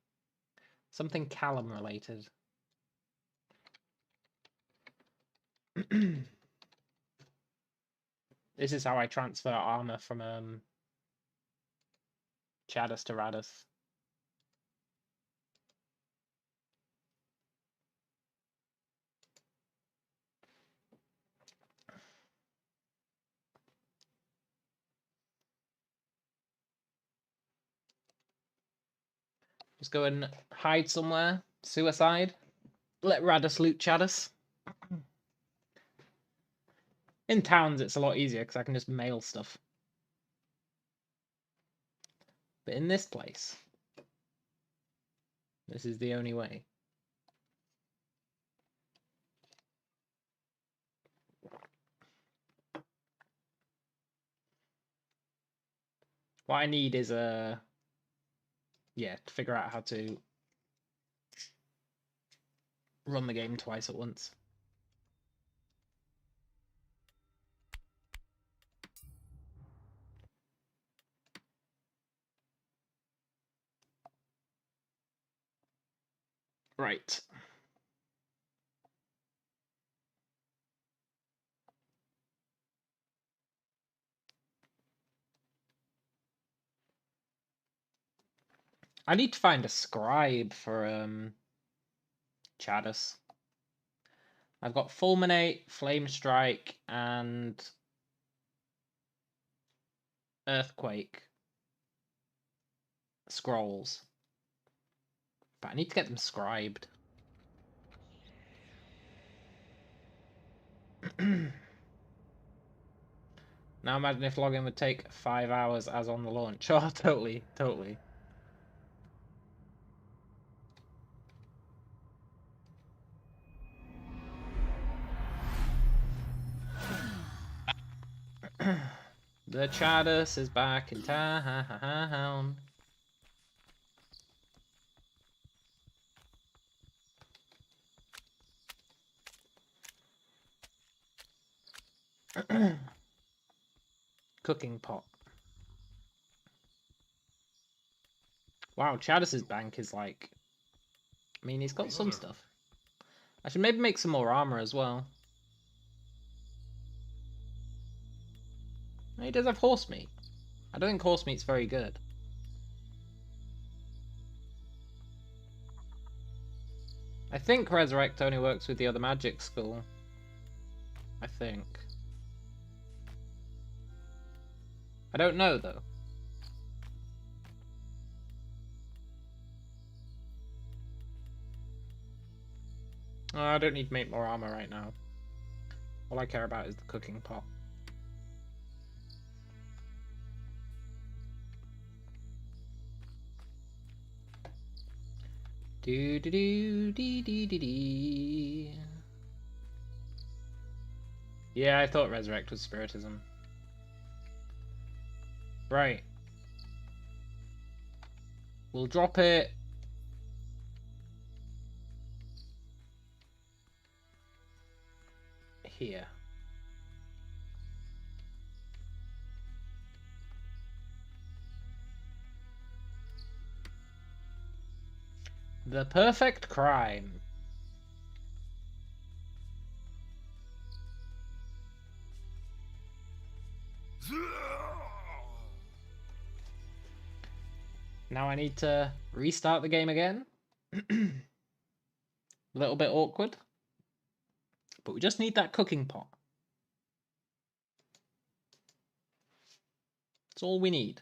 Something Callum related. This is how I transfer armor from Chadis to Radis. Just go and hide somewhere. Suicide. Let Radis loot Chadis. In towns, it's a lot easier because I can just mail stuff. But in this place, this is the only way. What I need is to figure out how to run the game twice at once. Right. I need to find a scribe for Chadis. I've got Fulminate, Flame Strike, and Earthquake scrolls. But I need to get them scribed. Now imagine if login would take 5 hours as on the launch. Oh, totally. The Chadis is back in town. Cooking pot. Wow, Chadis's bank is like... I mean, he's got some stuff. I should maybe make some more armor as well. He does have horse meat. I don't think horse meat's very good. I think Resurrect only works with the other magic school. I think. I don't know though. Oh, I don't need to make more armor right now. All I care about is the cooking pot. Do do do dee dee dee dee. Yeah, I thought Resurrect was Spiritism. Right. We'll drop it. Here. The Perfect Crime. Now I need to restart the game again. A little bit awkward. But we just need that cooking pot. That's all we need.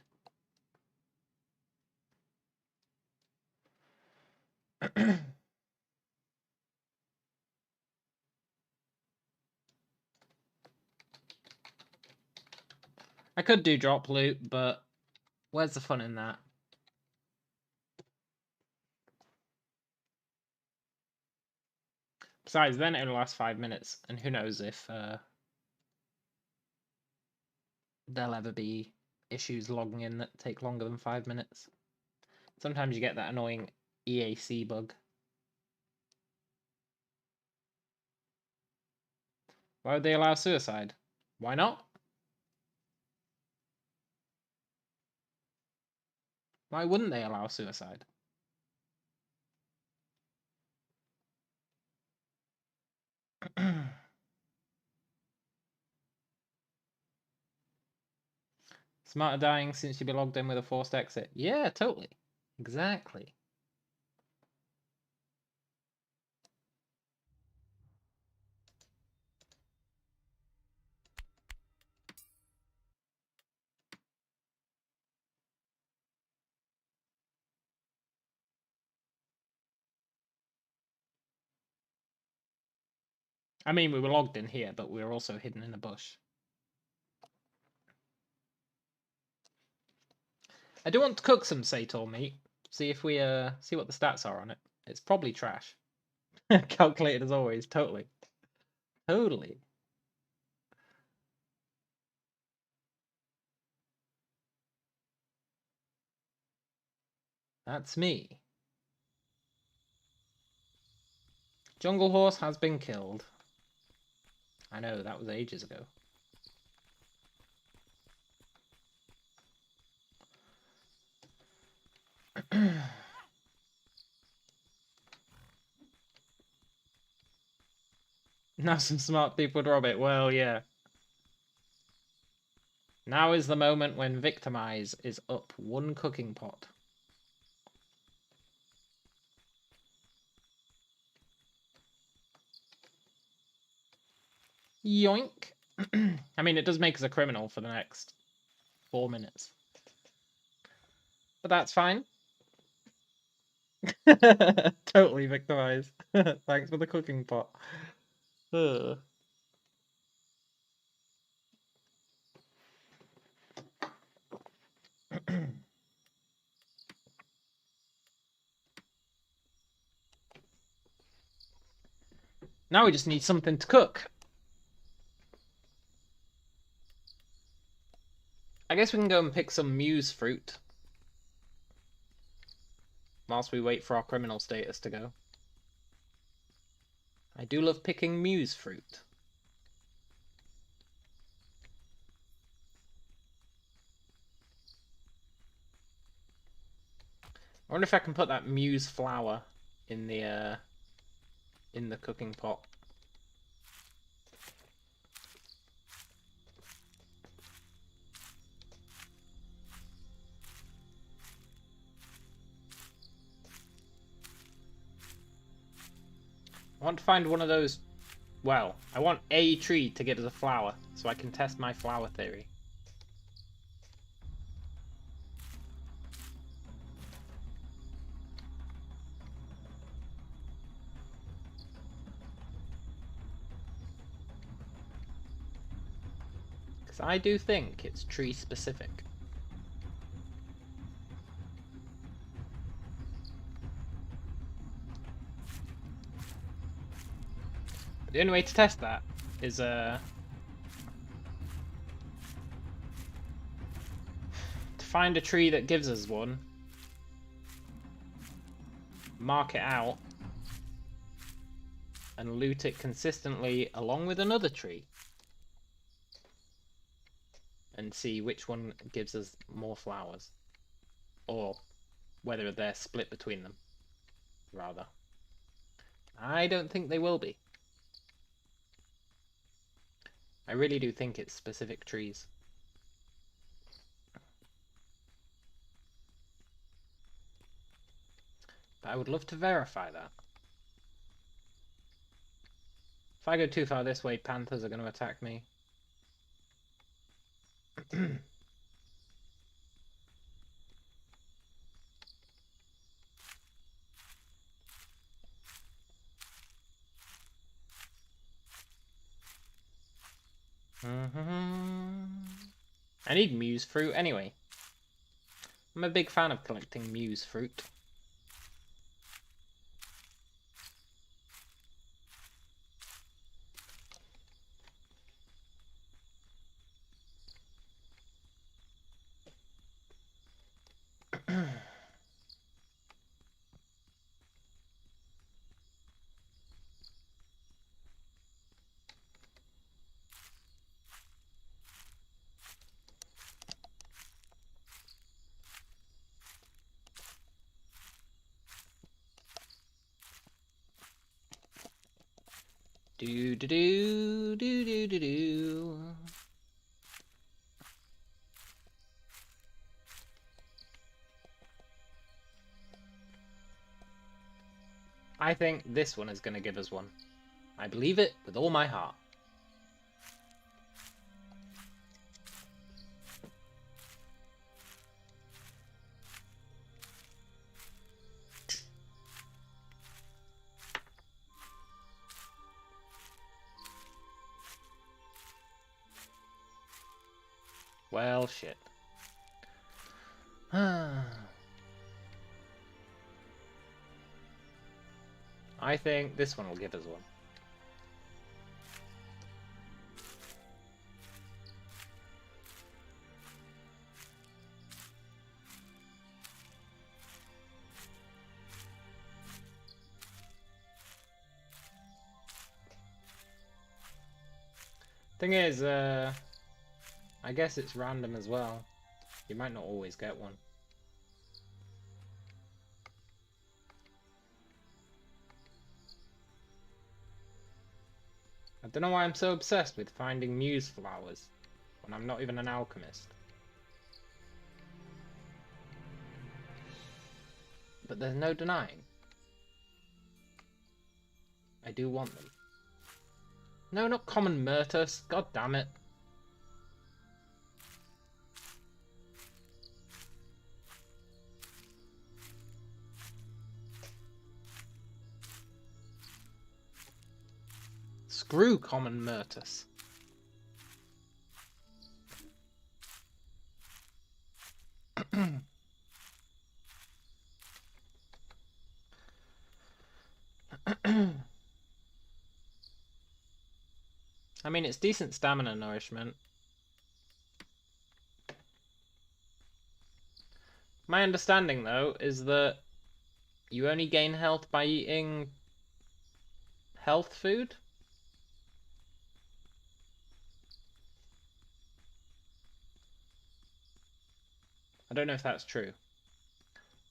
I could do drop loot, but where's the fun in that? Besides, then it only lasts 5 minutes, and who knows if there'll ever be issues logging in that take longer than 5 minutes. Sometimes you get that annoying EAC bug. Why would they allow suicide? Why not? Why wouldn't they allow suicide? Smarter dying since you'd be logged in with a forced exit. Yeah, totally. Exactly. I mean, we were logged in here, but we were also hidden in a bush. I do want to cook some Sator meat. See if we see what the stats are on it. It's probably trash. Calculated as always, totally. Totally. That's me. Jungle Horse has been killed. I know, that was ages ago. Now some smart people would rob it. Well, yeah. Now is the moment when Victimize is up 1 cooking pot. Yoink. I mean, it does make us a criminal for the next 4 minutes. But that's fine. Totally Victimize. Thanks for the cooking pot. Ugh. Now we just need something to cook. I guess we can go and pick some muse fruit. Whilst we wait for our criminal status to go. I do love picking muse fruit. I wonder if I can put that muse flour in the cooking pot. I want to find one of those Well, I want a tree to give us a flower, so I can test my flower theory. Because I do think it's tree specific. The only way to test that is to find a tree that gives us one, mark it out, and loot it consistently along with another tree, and see which one gives us more flowers, or whether they're split between them, rather. I don't think they will be. I really do think it's specific trees. But I would love to verify that. If I go too far this way, panthers are going to attack me. I need muse fruit anyway. I'm a big fan of collecting muse fruit. Do do do do do do do. I think this one is going to give us one. I believe it with all my heart. Well, shit. I think this one will give us one. Thing is, I guess it's random as well. You might not always get one. I don't know why I'm so obsessed with finding muse flowers when I'm not even an alchemist. But there's no denying. I do want them. No, not common Myrtus. God damn it. Screw common Myrtus. I mean, it's decent stamina nourishment. My understanding, though, is that you only gain health by eating health food? I don't know if that's true,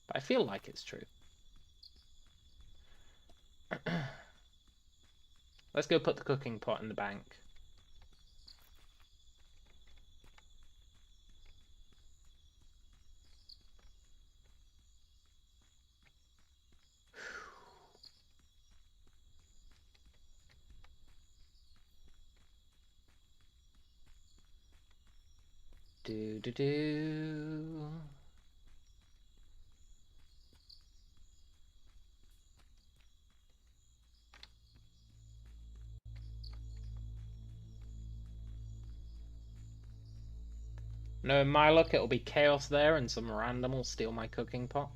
but I feel like it's true. Let's go put the cooking pot in the bank. Do do do. No, in my luck, it'll be chaos there, and some random will steal my cooking pot.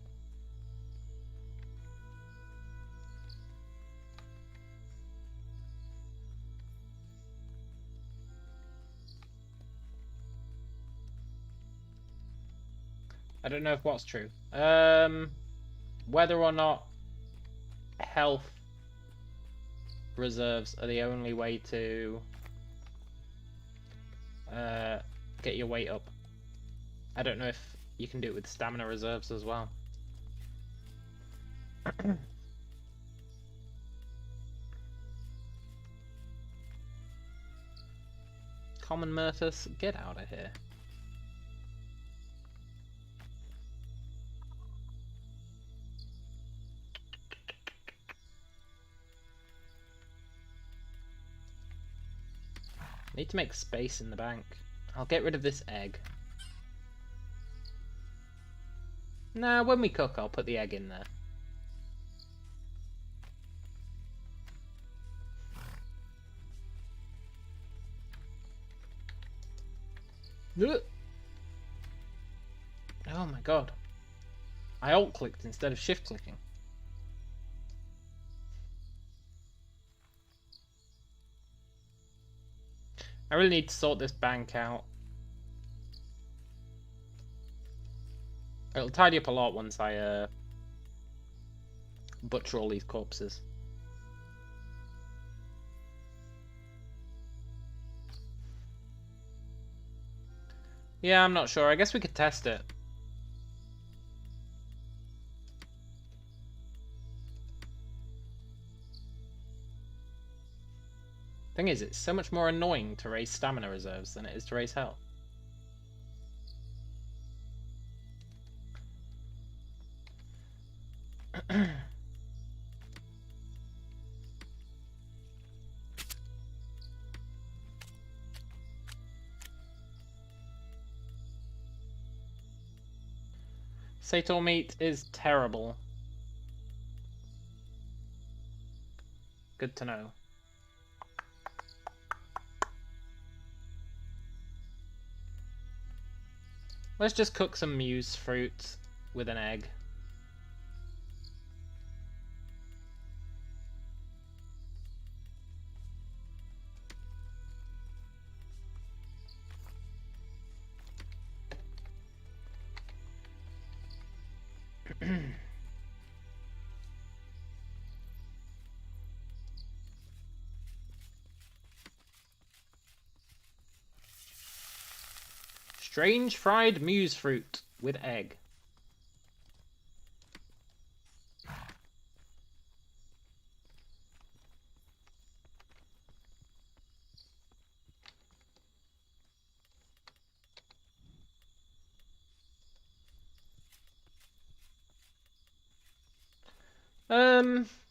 I don't know if what's true. Whether or not health reserves are the only way to get your weight up. I don't know if you can do it with stamina reserves as well. Common Murthus, get out of here. Need to make space in the bank. I'll get rid of this egg. Nah, when we cook, I'll put the egg in there. Ugh. Oh my god. I alt-clicked instead of shift-clicking. I really need to sort this bank out. It'll tidy up a lot once I butcher all these corpses. Yeah, I'm not sure. I guess we could test it. Thing is, it's so much more annoying to raise stamina reserves than it is to raise health. Sator meat is terrible. Good to know. Let's just cook some muse fruit with an egg. Strange fried muse fruit with egg.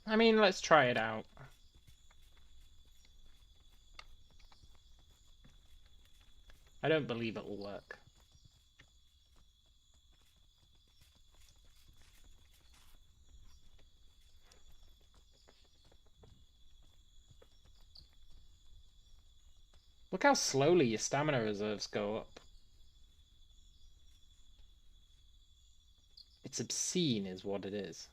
I mean, let's try it out. I don't believe it will work. Look how slowly your stamina reserves go up. It's obscene is what it is.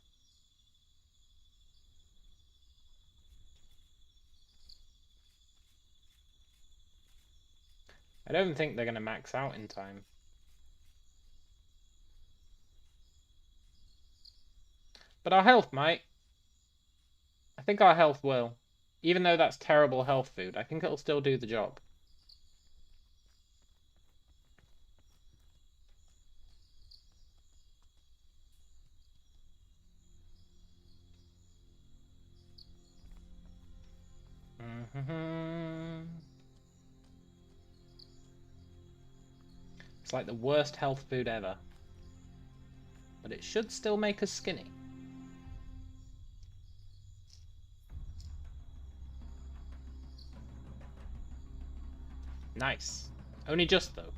I don't think they're going to max out in time. But our health might. I think our health will. Even though that's terrible health food, I think it'll still do the job. It's like the worst health food ever. But it should still make us skinny. Nice. Only just though.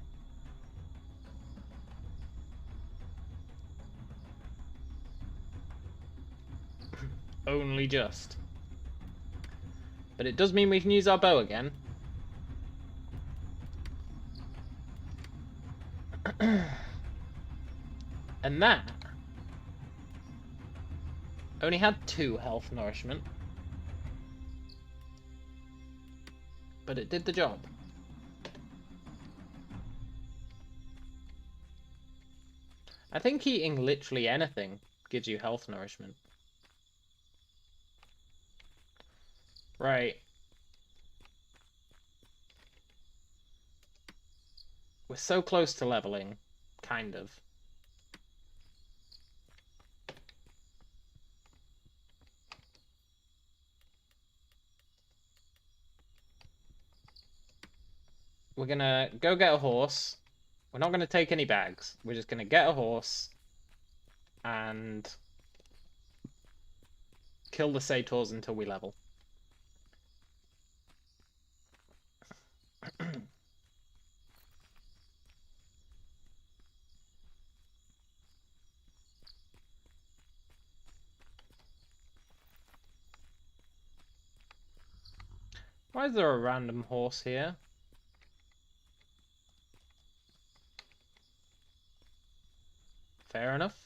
Only just. But it does mean we can use our bow again. And that only had 2 health nourishment. But it did the job. I think eating literally anything gives you health nourishment. Right. We're so close to leveling, kind of. We're gonna go get a horse. We're not gonna take any bags. We're just gonna get a horse and kill the satyrs until we level. Why is there a random horse here? Fair enough.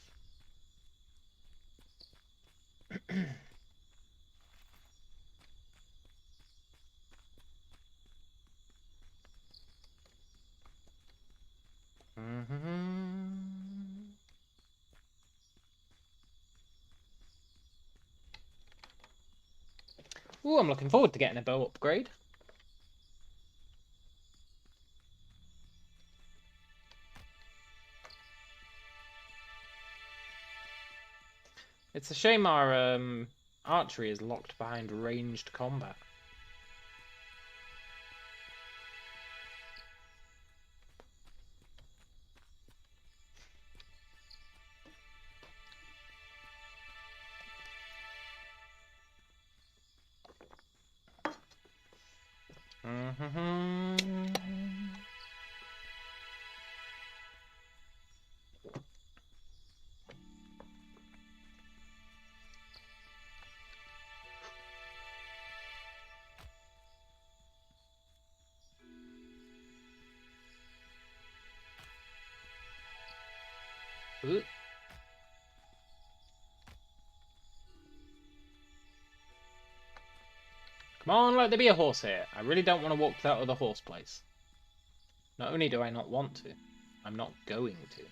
Ooh, I'm looking forward to getting a bow upgrade. It's a shame our archery is locked behind ranged combat. Ooh. Come on, let there be a horse here. I really don't want to walk to that other horse place. Not only do I not want to, I'm not going to.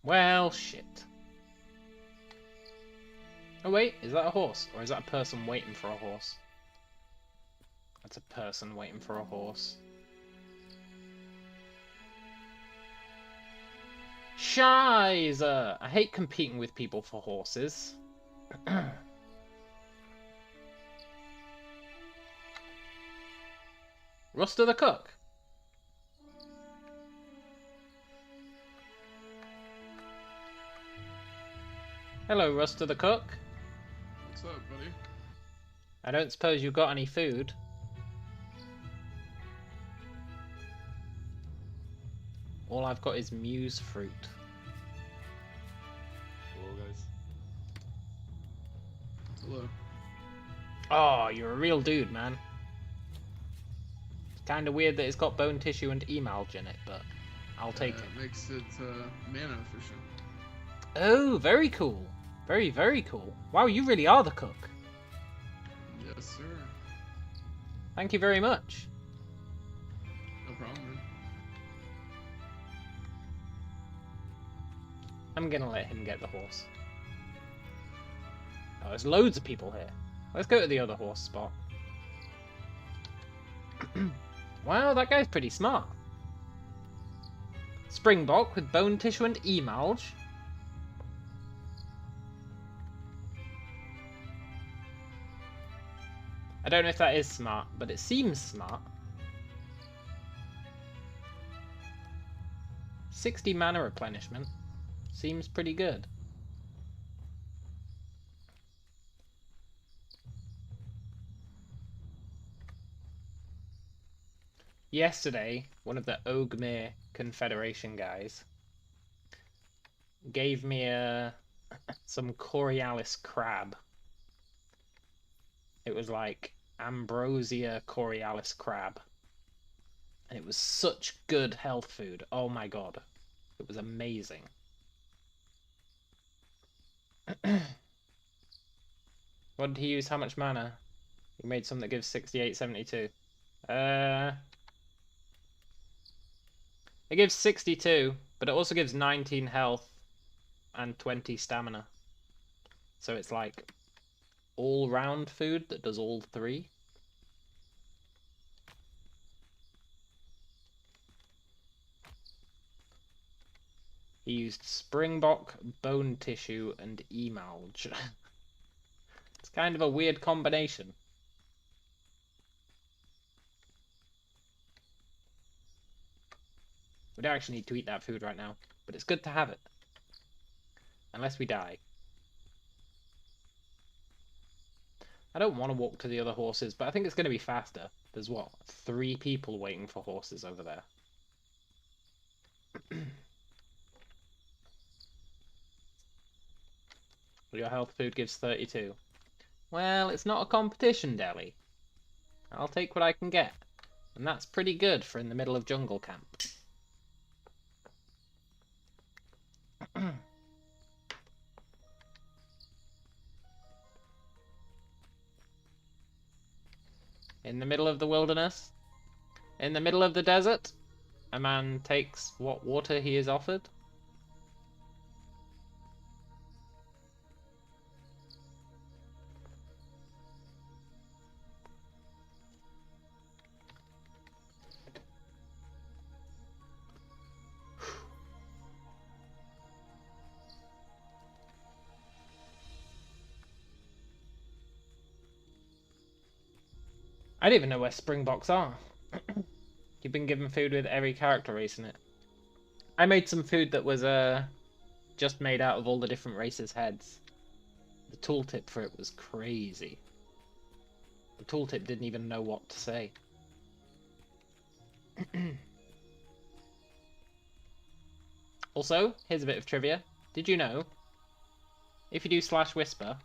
Well, shit. Oh wait, is that a horse? Or is that a person waiting for a horse? That's a person waiting for a horse. Shiza! I hate competing with people for horses. Ruster the cook. Hello, Ruster the cook. What's up, buddy? I don't suppose you got any food. All I've got is muse fruit. Hello, guys. Hello. Oh, you're a real dude, man. It's kind of weird that it's got bone tissue and emalge in it, but I'll take it. It makes it mana efficient. Oh, very cool. Very, very cool. Wow, you really are the cook. Yes, sir. Thank you very much. No problem, man. I'm gonna let him get the horse. Oh, there's loads of people here. Let's go to the other horse spot. Wow, that guy's pretty smart. Springbok with bone tissue and emalge. I don't know if that is smart, but it seems smart. 60 mana replenishment. Seems pretty good. Yesterday, one of the Ogmere Confederation guys gave me some Coriolis crab. It was like Ambrosia Coriolis crab. And it was such good health food. Oh my god. It was amazing. What did he use? How much mana? He made something that gives 68-72. It gives 62, but it also gives 19 health and 20 stamina. So it's like all-round food that does all three. He used Springbok, Bone Tissue, and Emalge. It's kind of a weird combination. We don't actually need to eat that food right now, but it's good to have it. Unless we die. I don't want to walk to the other horses, but I think it's going to be faster. There's what? 3 people waiting for horses over there. Your health food gives 32. Well, it's not a competition, Deli. I'll take what I can get. And that's pretty good for in the middle of jungle camp. In the middle of the wilderness, in the middle of the desert, a man takes what water he is offered. I don't even know where Springboks are. You've been given food with every character race in it. I made some food that was just made out of all the different races' heads. The tooltip for it was crazy. The tooltip didn't even know what to say. Also, here's a bit of trivia. Did you know, if you do /whisper,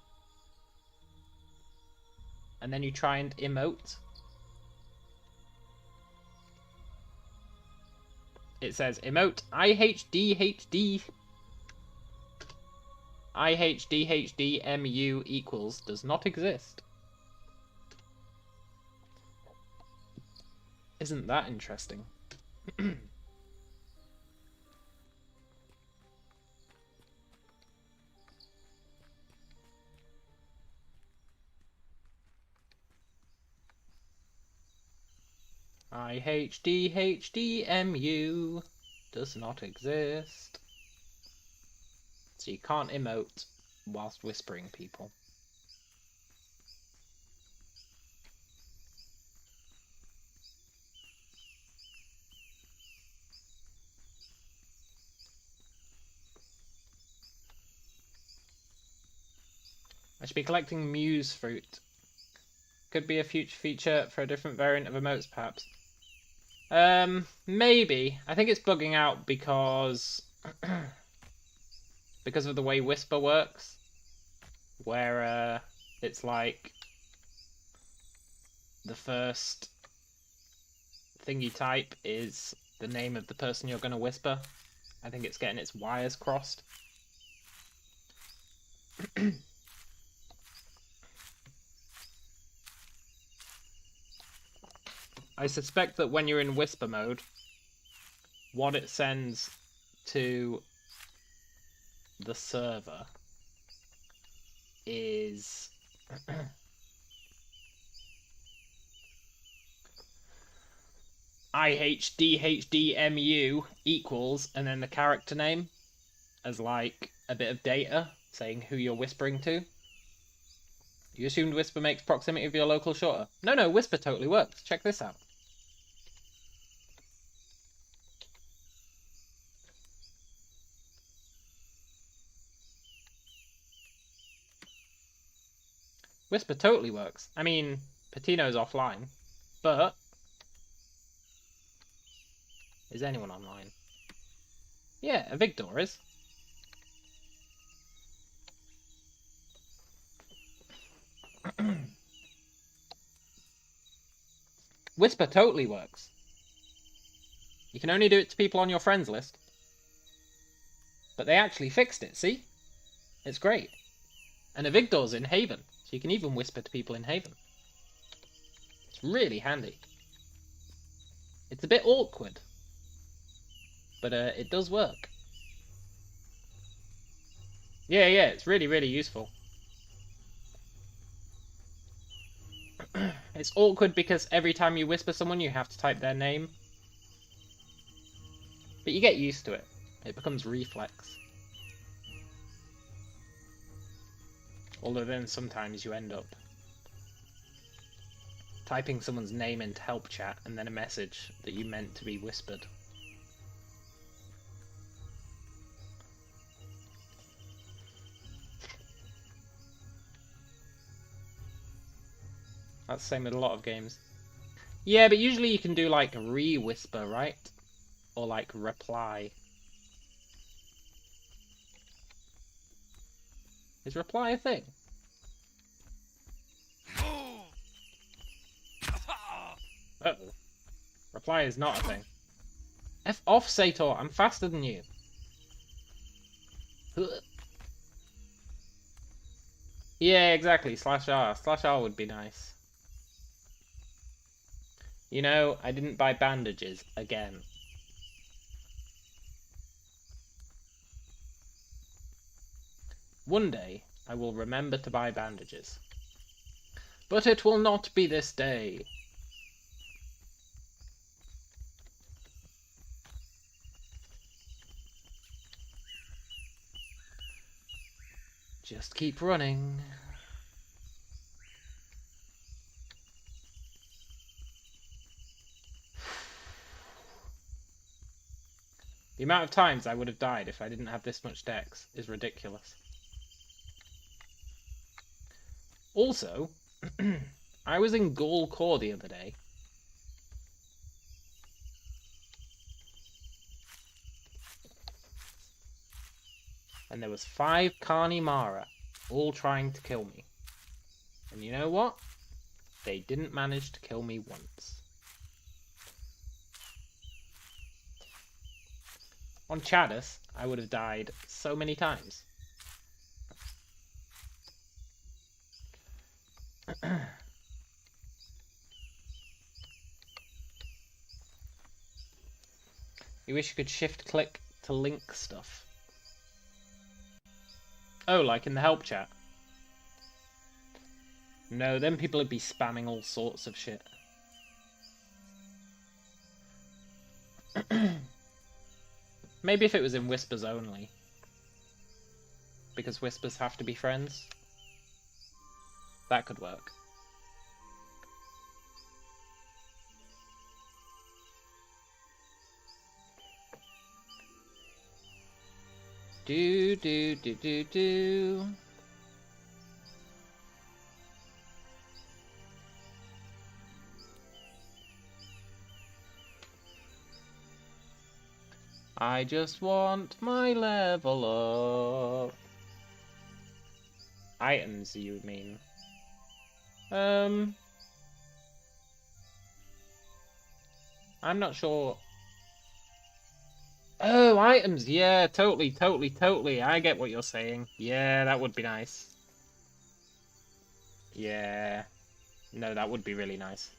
and then you try and emote, it says emote IHDHDMU equals does not exist. Isn't that interesting? IHDHDMU does not exist. So you can't emote whilst whispering people. I should be collecting Muse fruit. Could be a future feature for a different variant of emotes, perhaps. Maybe. I think it's bugging out because because of the way Whisper works, where it's like the first thing you type is the name of the person you're going to whisper. I think it's getting its wires crossed. I suspect that when you're in whisper mode, what it sends to the server is IHDHDMU equals, and then the character name as like a bit of data saying who you're whispering to. You assumed Whisper makes proximity of your local shorter. No, Whisper totally works. Check this out. Whisper totally works. I mean, Patino's offline, but is anyone online? Yeah, Victor is. Whisper totally works. You can only do it to people on your friends list. But they actually fixed it, see? It's great. And Avigdor's in Haven, so you can even whisper to people in Haven. It's really handy. It's a bit awkward, but it does work. Yeah, it's really, really useful. It's awkward because every time you whisper someone, you have to type their name. But you get used to it. It becomes reflex. Although then sometimes you end up typing someone's name into help chat and then a message that you meant to be whispered. That's the same with a lot of games. Yeah, but usually you can do like re-whisper, right? Or like reply. Is reply a thing? Uh-oh. Reply is not a thing. F off, Sator. I'm faster than you. Yeah, exactly. /R. /R would be nice. You know, I didn't buy bandages again. One day, I will remember to buy bandages. But it will not be this day. Just keep running. The amount of times I would have died if I didn't have this much dex is ridiculous. Also, I was in Gaul Core the other day. And there was 5 Carni Mara, all trying to kill me. And you know what? They didn't manage to kill me once. On Chadis, I would have died so many times. You wish you could shift click to link stuff. Oh, like in the help chat? No, then people would be spamming all sorts of shit. Maybe if it was in Whispers only. Because Whispers have to be friends. That could work. Do. I just want my level up. Items, you mean? I'm not sure. Oh, items. Yeah, totally. I get what you're saying. Yeah, that would be nice. Yeah. No, that would be really nice.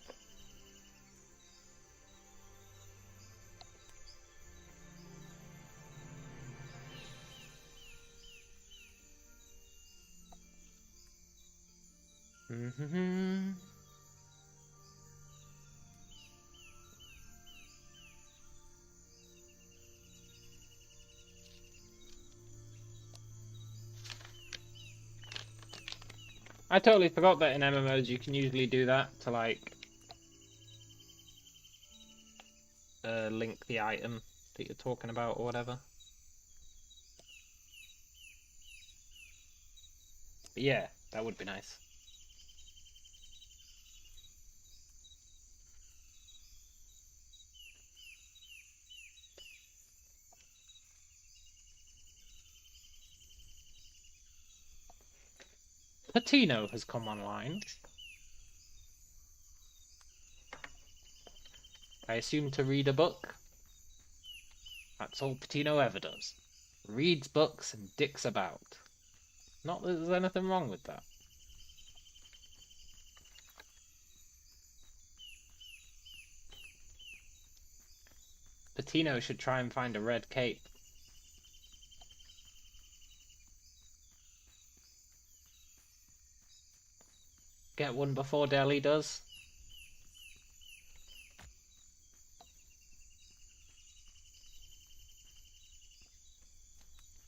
I totally forgot that in MMOs you can usually do that to like link the item that you're talking about or whatever. But yeah, that would be nice. Patino has come online. I assume to read a book. That's all Patino ever does. Reads books and dicks about. Not that there's anything wrong with that. Patino should try and find a red cape. Get one before Deli does.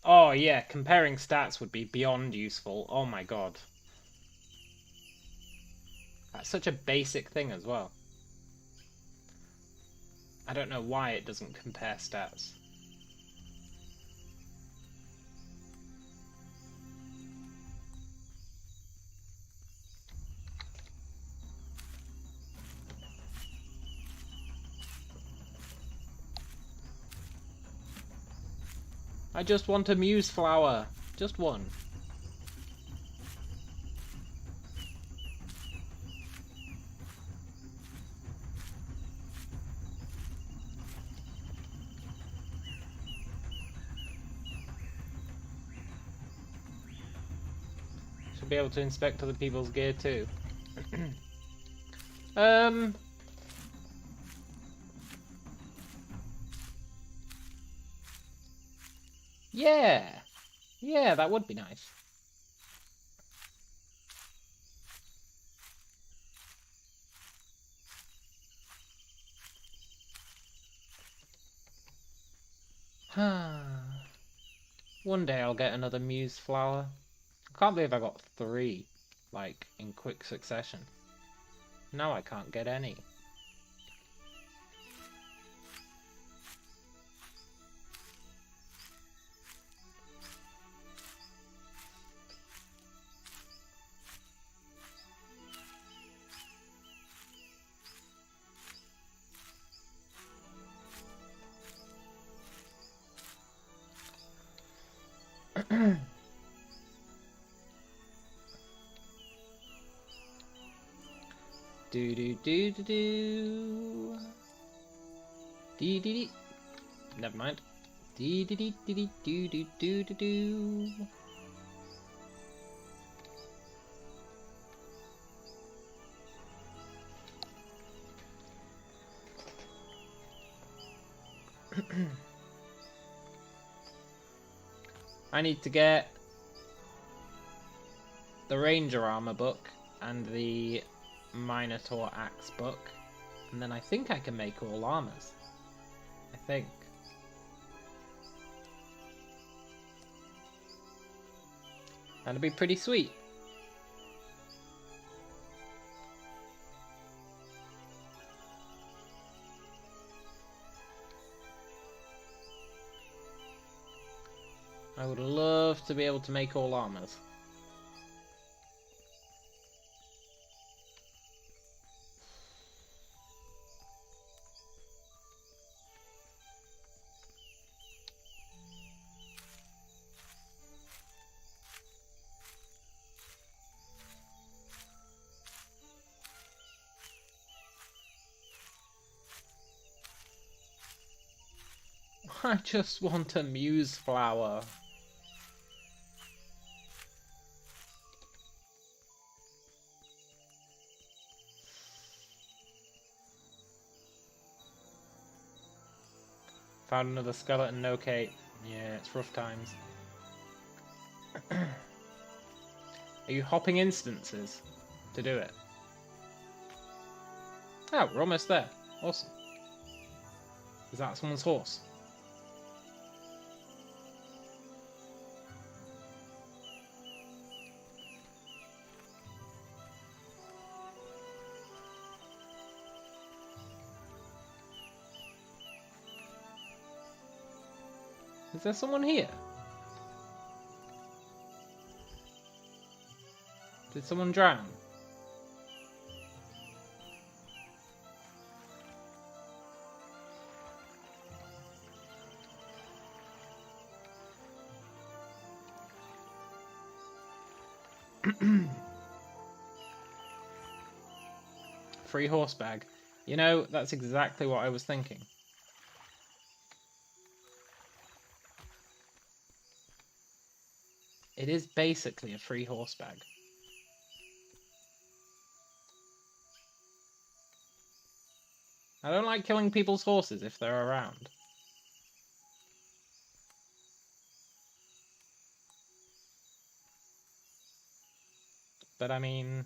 Oh yeah, comparing stats would be beyond useful. Oh my god. That's such a basic thing as well. I don't know why it doesn't compare stats. I just want a muse flower. Just one. Should be able to inspect other people's gear too. Yeah. Yeah, that would be nice. One day I'll get another muse flower. I can't believe I got 3, like, in quick succession. Now I can't get any. Do do do do do. Dee dee dee. Never mind. Dee dee dee dee dee do do do do. I need to get the Ranger Armor book and the Minotaur Axe book, and then I think I can make all armors. I think. That'd be pretty sweet. I would love to be able to make all armors. I just want a muse flower. Found another skeleton, no cape. Yeah, it's rough times. Are you hopping instances to do it? Oh, we're almost there. Awesome. Is that someone's horse? Is there someone here? Did someone drown? Free horse bag. You know, that's exactly what I was thinking. It is basically a free horse bag. I don't like killing people's horses if they're around. But I mean,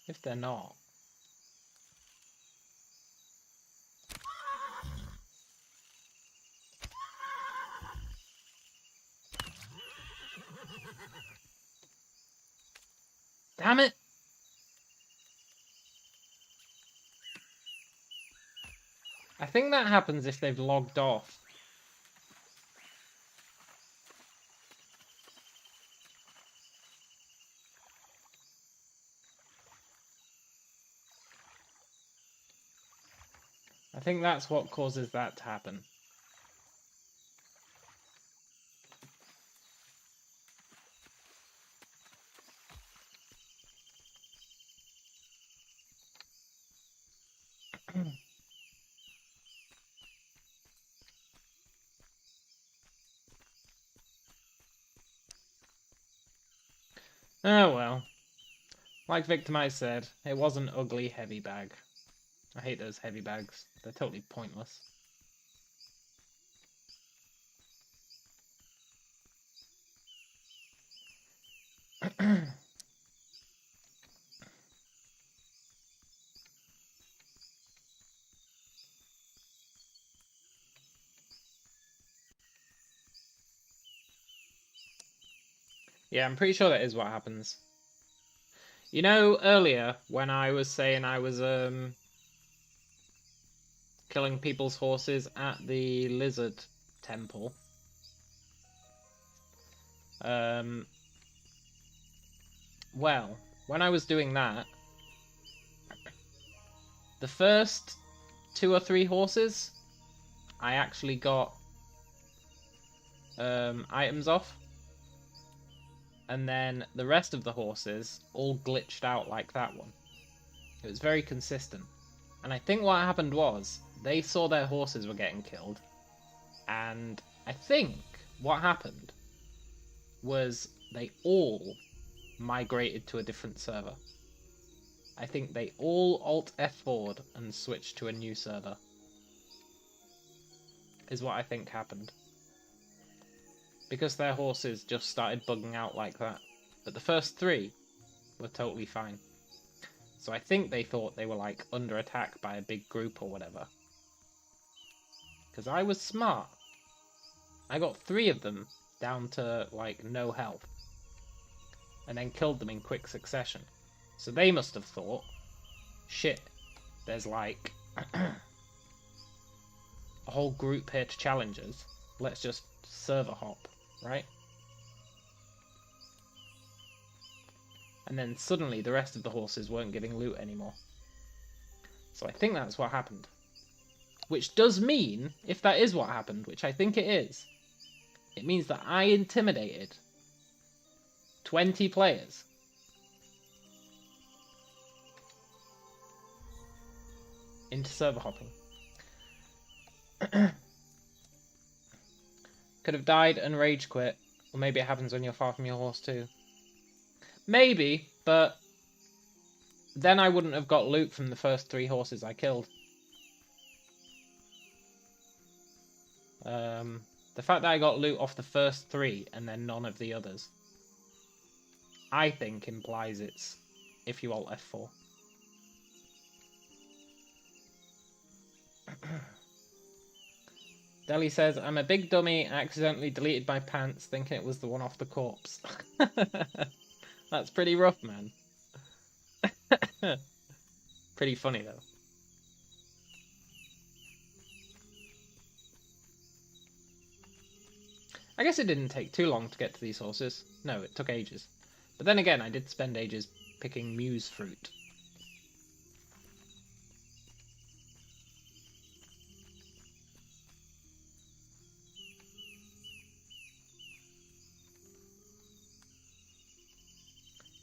if they're not. Damn it! I think that happens if they've logged off. I think that's what causes that to happen. Oh well. Like Victimize said, it was an ugly heavy bag. I hate those heavy bags. They're totally pointless. Yeah, I'm pretty sure that is what happens. You know, earlier when I was saying I was killing people's horses at the lizard temple. Well, when I was doing that, the first 2 or 3 horses, I actually got items off. And then the rest of the horses all glitched out like that one. It was very consistent. And I think what happened was, they saw their horses were getting killed. And I think what happened was they all migrated to a different server. I think they all Alt F4'd and switched to a new server. Is what I think happened. Because their horses just started bugging out like that. But the first 3 were totally fine. So I think they thought they were like under attack by a big group or whatever. Because I was smart. I got 3 of them down to like no health. And then killed them in quick succession. So they must have thought, shit, there's like a whole group here to challenge us. Let's just server hop. Right? And then suddenly the rest of the horses weren't giving loot anymore. So I think that's what happened. Which does mean, if that is what happened, which I think it is, it means that I intimidated 20 players. Into server hopping. Could have died and rage quit. Or maybe it happens when you're far from your horse too. Maybe, but then I wouldn't have got loot from the first 3 horses I killed. The fact that I got loot off the first 3 and then none of the others, I think implies it's if you Alt F4. Deli says, I'm a big dummy, accidentally deleted my pants thinking it was the one off the corpse. That's pretty rough, man. Pretty funny, though. I guess it didn't take too long to get to these horses. No, it took ages. But then again, I did spend ages picking muse fruit.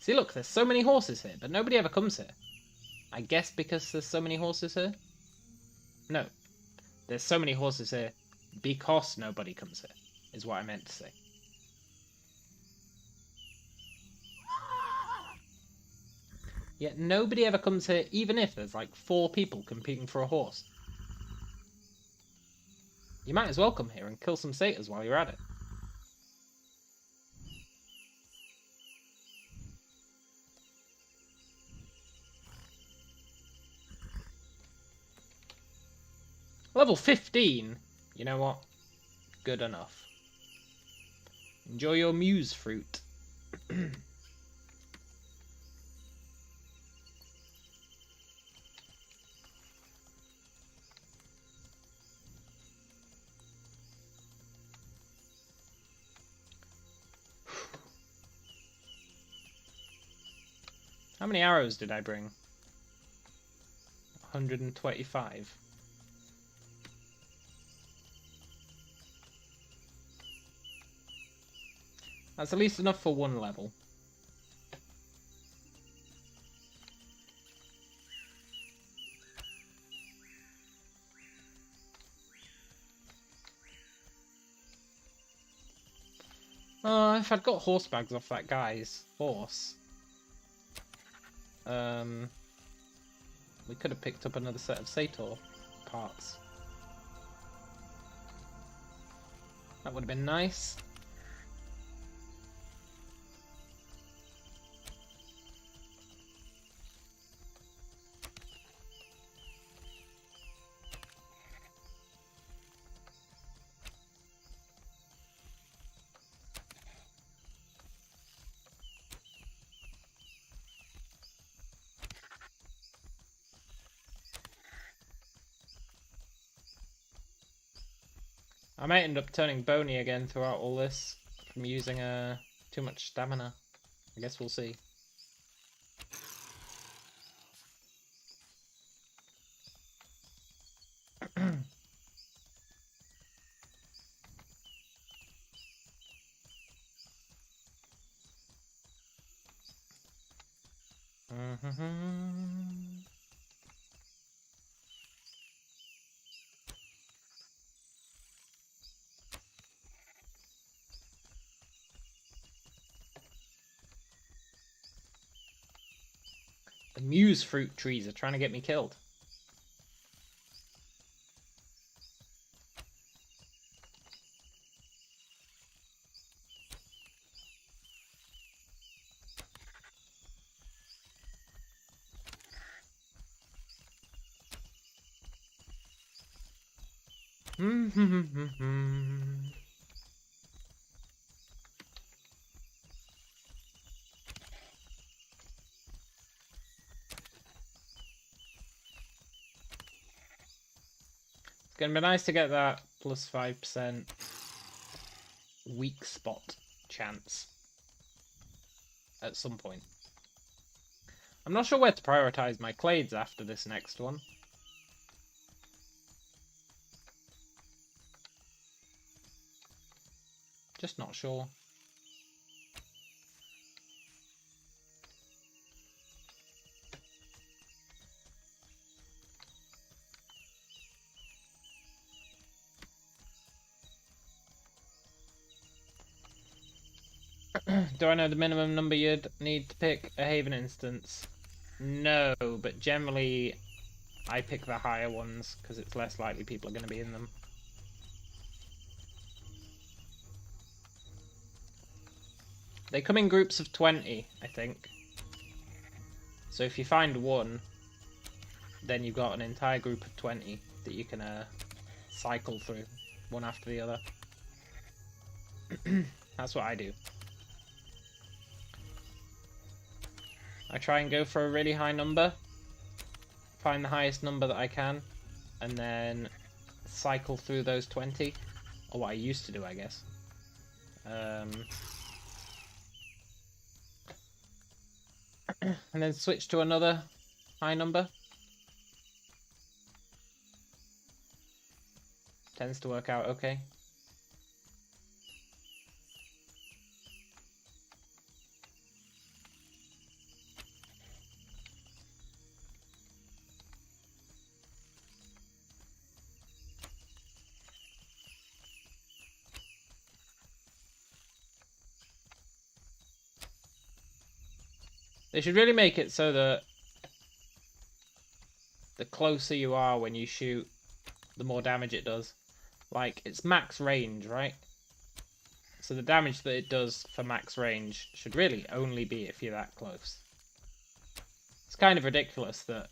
See, look, there's so many horses here, but nobody ever comes here. I guess because there's so many horses here? No. There's so many horses here because nobody comes here, is what I meant to say. Yet nobody ever comes here, even if there's like 4 people competing for a horse. You might as well come here and kill some satyrs while you're at it. Level 15? You know what? Good enough. Enjoy your muse fruit. How many arrows did I bring? 125. That's at least enough for 1 level. If I'd got horse bags off that guy's horse, we could have picked up another set of satyr parts. That would have been nice. I might end up turning bony again throughout all this from using too much stamina. I guess we'll see. The muse fruit trees are trying to get me killed. It's gonna be nice to get that plus 5% weak spot chance at some point. I'm not sure where to prioritize my clades after this next one. Just not sure. Do I know the minimum number you'd need to pick a Haven instance? No, but generally I pick the higher ones because it's less likely people are going to be in them. They come in groups of 20, I think. So if you find one, then you've got an entire group of 20 that you can cycle through, one after the other. That's what I do. I try and go for a really high number, find the highest number that I can, and then cycle through those 20, or what I used to do, I guess. And then switch to another high number. Tends to work out okay. They should really make it so that the closer you are when you shoot, the more damage it does. Like, it's max range, right? So the damage that it does for max range should really only be if you're that close. It's kind of ridiculous that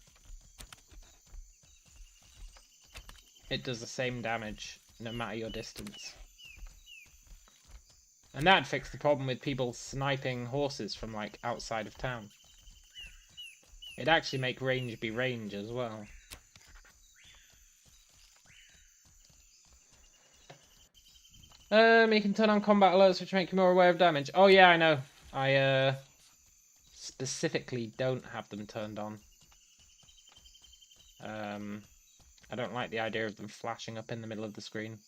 it does the same damage no matter your distance. And that'd fix the problem with people sniping horses from, like, outside of town. It'd actually make range be range as well. You can turn on combat alerts which make you more aware of damage. Oh yeah, I know. I specifically don't have them turned on. I don't like the idea of them flashing up in the middle of the screen.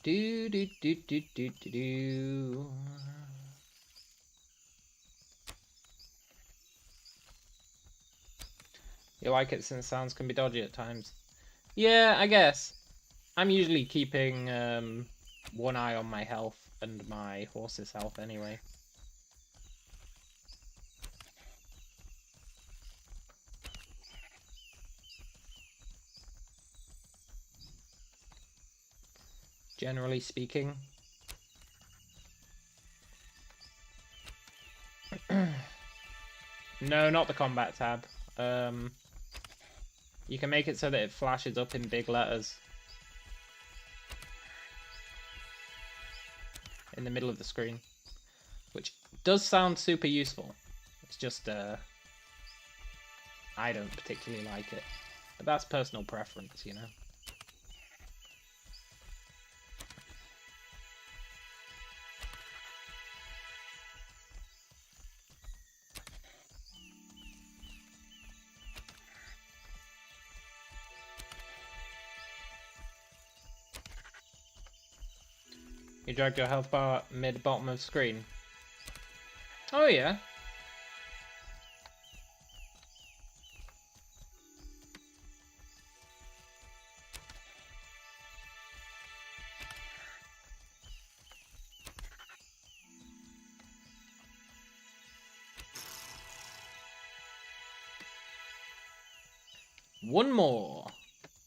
Do do do do do do do. You like it since sounds can be dodgy at times? Yeah, I guess. I'm usually keeping one eye on my health and my horse's health anyway. Generally speaking. No, not the combat tab. You can make it so that it flashes up in big letters in the middle of the screen, which does sound super useful. It's just I don't particularly like it, but that's personal preference, you know. You dragged your health bar mid-bottom of screen. Oh yeah. One more.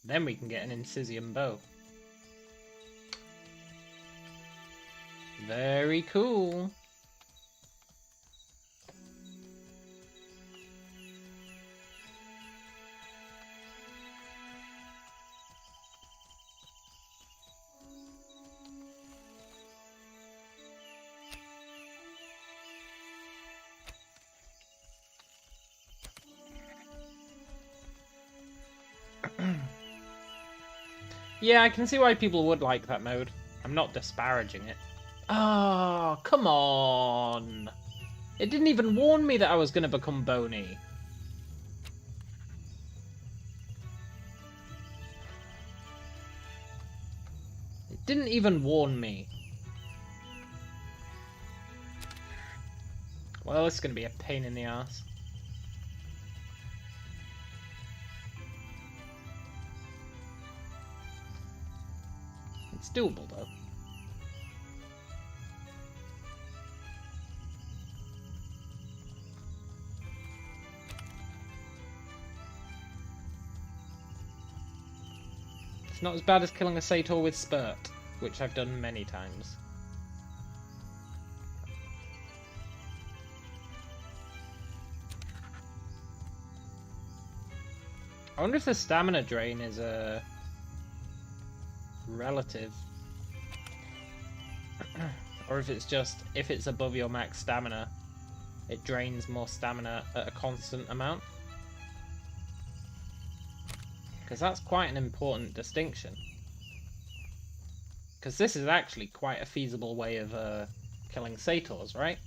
Then we can get an Incisium bow. Very cool. Yeah, I can see why people would like that mode. I'm not disparaging it. Oh, come on. It didn't even warn me that I was going to become bony. It didn't even warn me. Well, this is going to be a pain in the ass. It's doable, though. It's not as bad as killing a Sator with Spurt, which I've done many times. I wonder if the stamina drain is a relative. Or if it's just, if it's above your max stamina, it drains more stamina at a constant amount. Because that's quite an important distinction. Because this is actually quite a feasible way of killing Satyrs, right?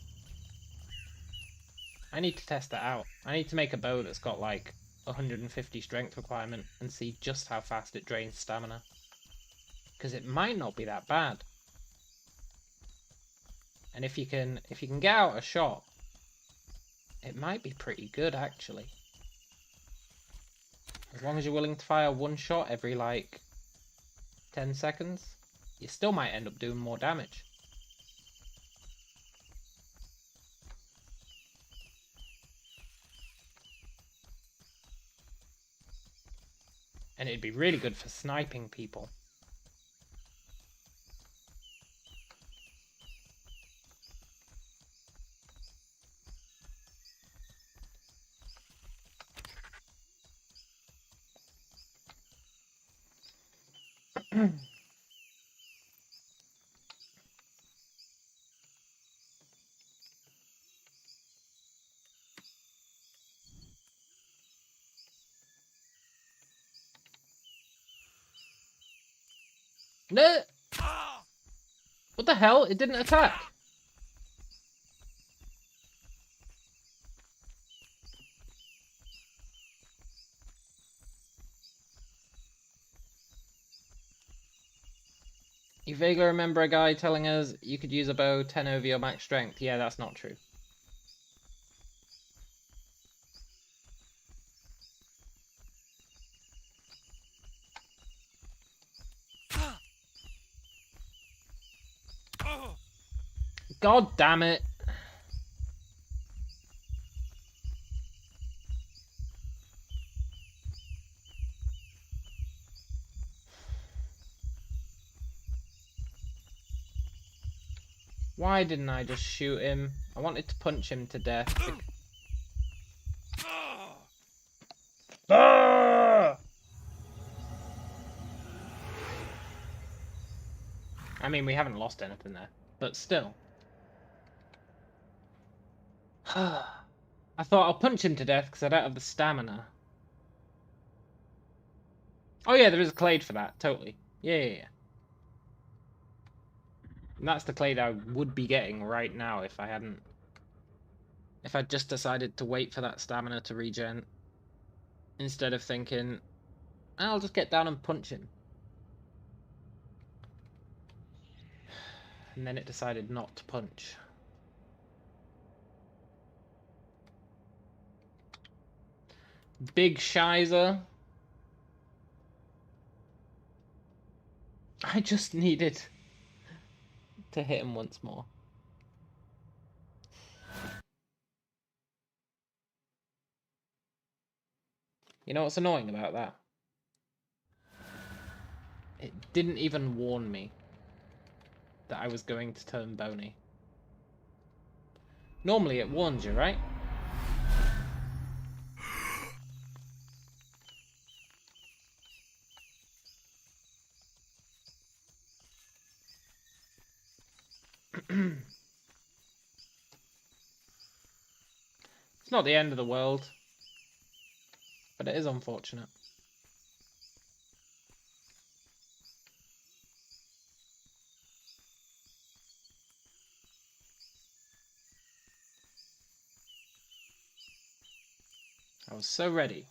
I need to test that out. I need to make a bow that's got like 150 strength requirement and see just how fast it drains stamina. Because it might not be that bad. And if you can get out a shot, it might be pretty good actually. As long as you're willing to fire one shot every like 10 seconds, you still might end up doing more damage. And it'd be really good for sniping people. No! What the hell? It didn't attack. You vaguely remember a guy telling us you could use a bow 10 over your max strength. Yeah, that's not true. God damn it. Why didn't I just shoot him? I wanted to punch him to death. Ah! I mean, we haven't lost anything there, but still. I thought I'll punch him to death because I don't have the stamina. Oh yeah, there is a clade for that, totally. Yeah. And that's the clade I would be getting right now if I hadn't... If I'd just decided to wait for that stamina to regen, instead of thinking, I'll just get down and punch him. And then it decided not to punch. Big Shizer. I just needed to hit him once more. You know what's annoying about that? It didn't even warn me that I was going to turn bony. Normally it warns you, right? It's not the end of the world, but it is unfortunate. I was so ready.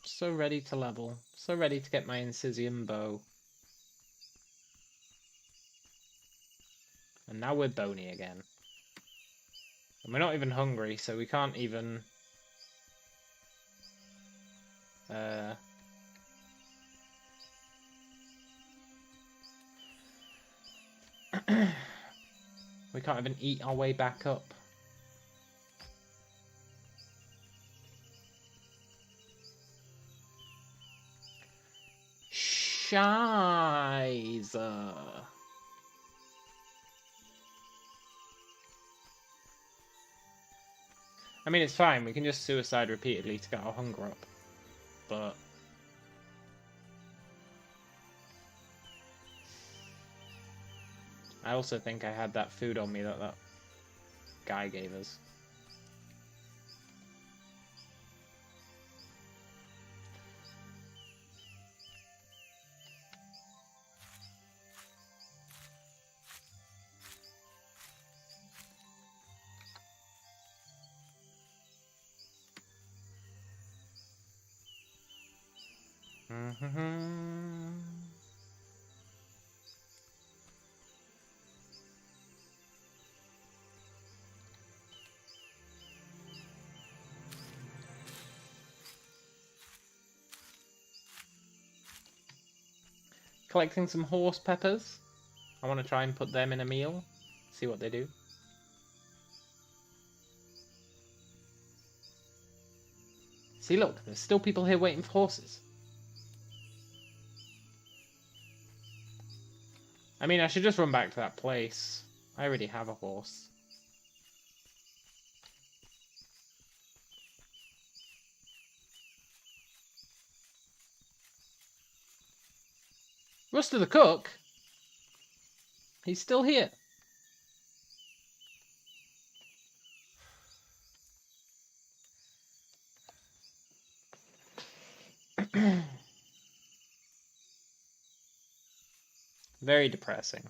So ready to level. So ready to get my Incisium bow. And now we're bony again. And we're not even hungry, so we can't even... we can't even eat our way back up. Shizer. I mean, it's fine. We can just suicide repeatedly to get our hunger up. But... I also think I had that food on me that that guy gave us. Collecting some horse peppers. I want to try and put them in a meal. See what they do. See, look, there's still people here waiting for horses. I mean, I should just run back to that place. I already have a horse. Ruster the cook? He's still here. Very depressing.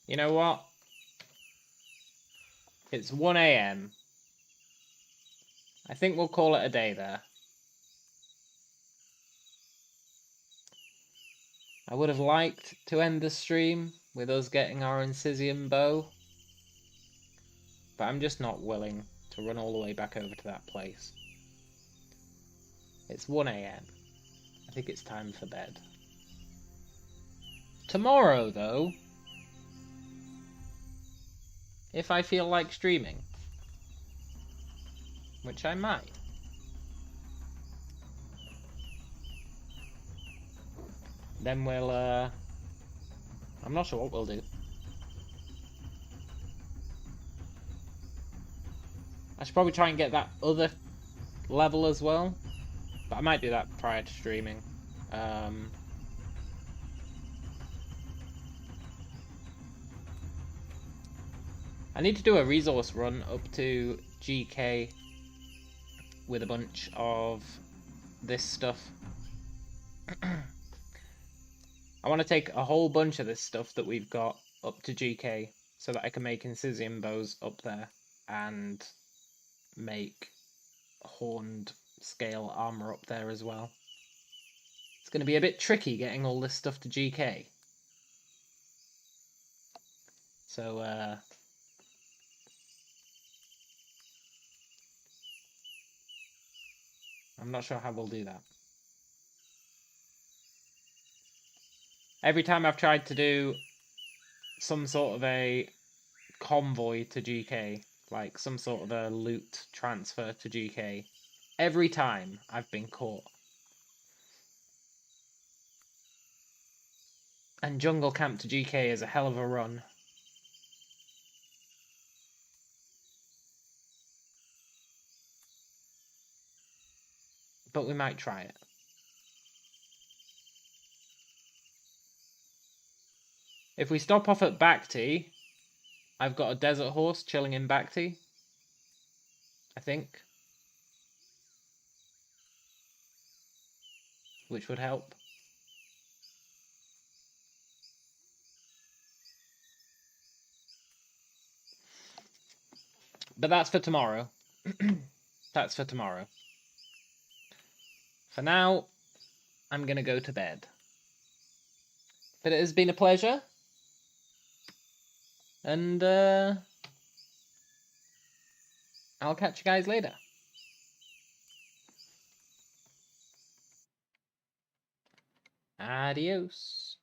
You know what? It's 1 AM. I think we'll call it a day there. I would have liked to end the stream with us getting our Incision bow, but I'm just not willing to run all the way back over to that place. It's 1 AM. I think it's time for bed. Tomorrow, though, if I feel like streaming, which I might, then we'll, I'm not sure what we'll do. I should probably try and get that other level as well, but I might do that prior to streaming. I need to do a resource run up to GK with a bunch of this stuff. I want to take a whole bunch of this stuff that we've got up to GK so that I can make Incision bows up there and make horned scale armor up there as well. It's going to be a bit tricky getting all this stuff to GK. So, I'm not sure how we'll do that. Every time I've tried to do some sort of a convoy to GK, like some sort of a loot transfer to GK, every time I've been caught. And Jungle Camp to GK is a hell of a run. But we might try it. If we stop off at Bhakti, I've got a desert horse chilling in Bhakti, I think. Which would help. But that's for tomorrow. That's for tomorrow. For now, I'm going to go to bed. But it has been a pleasure. And I'll catch you guys later. Adios.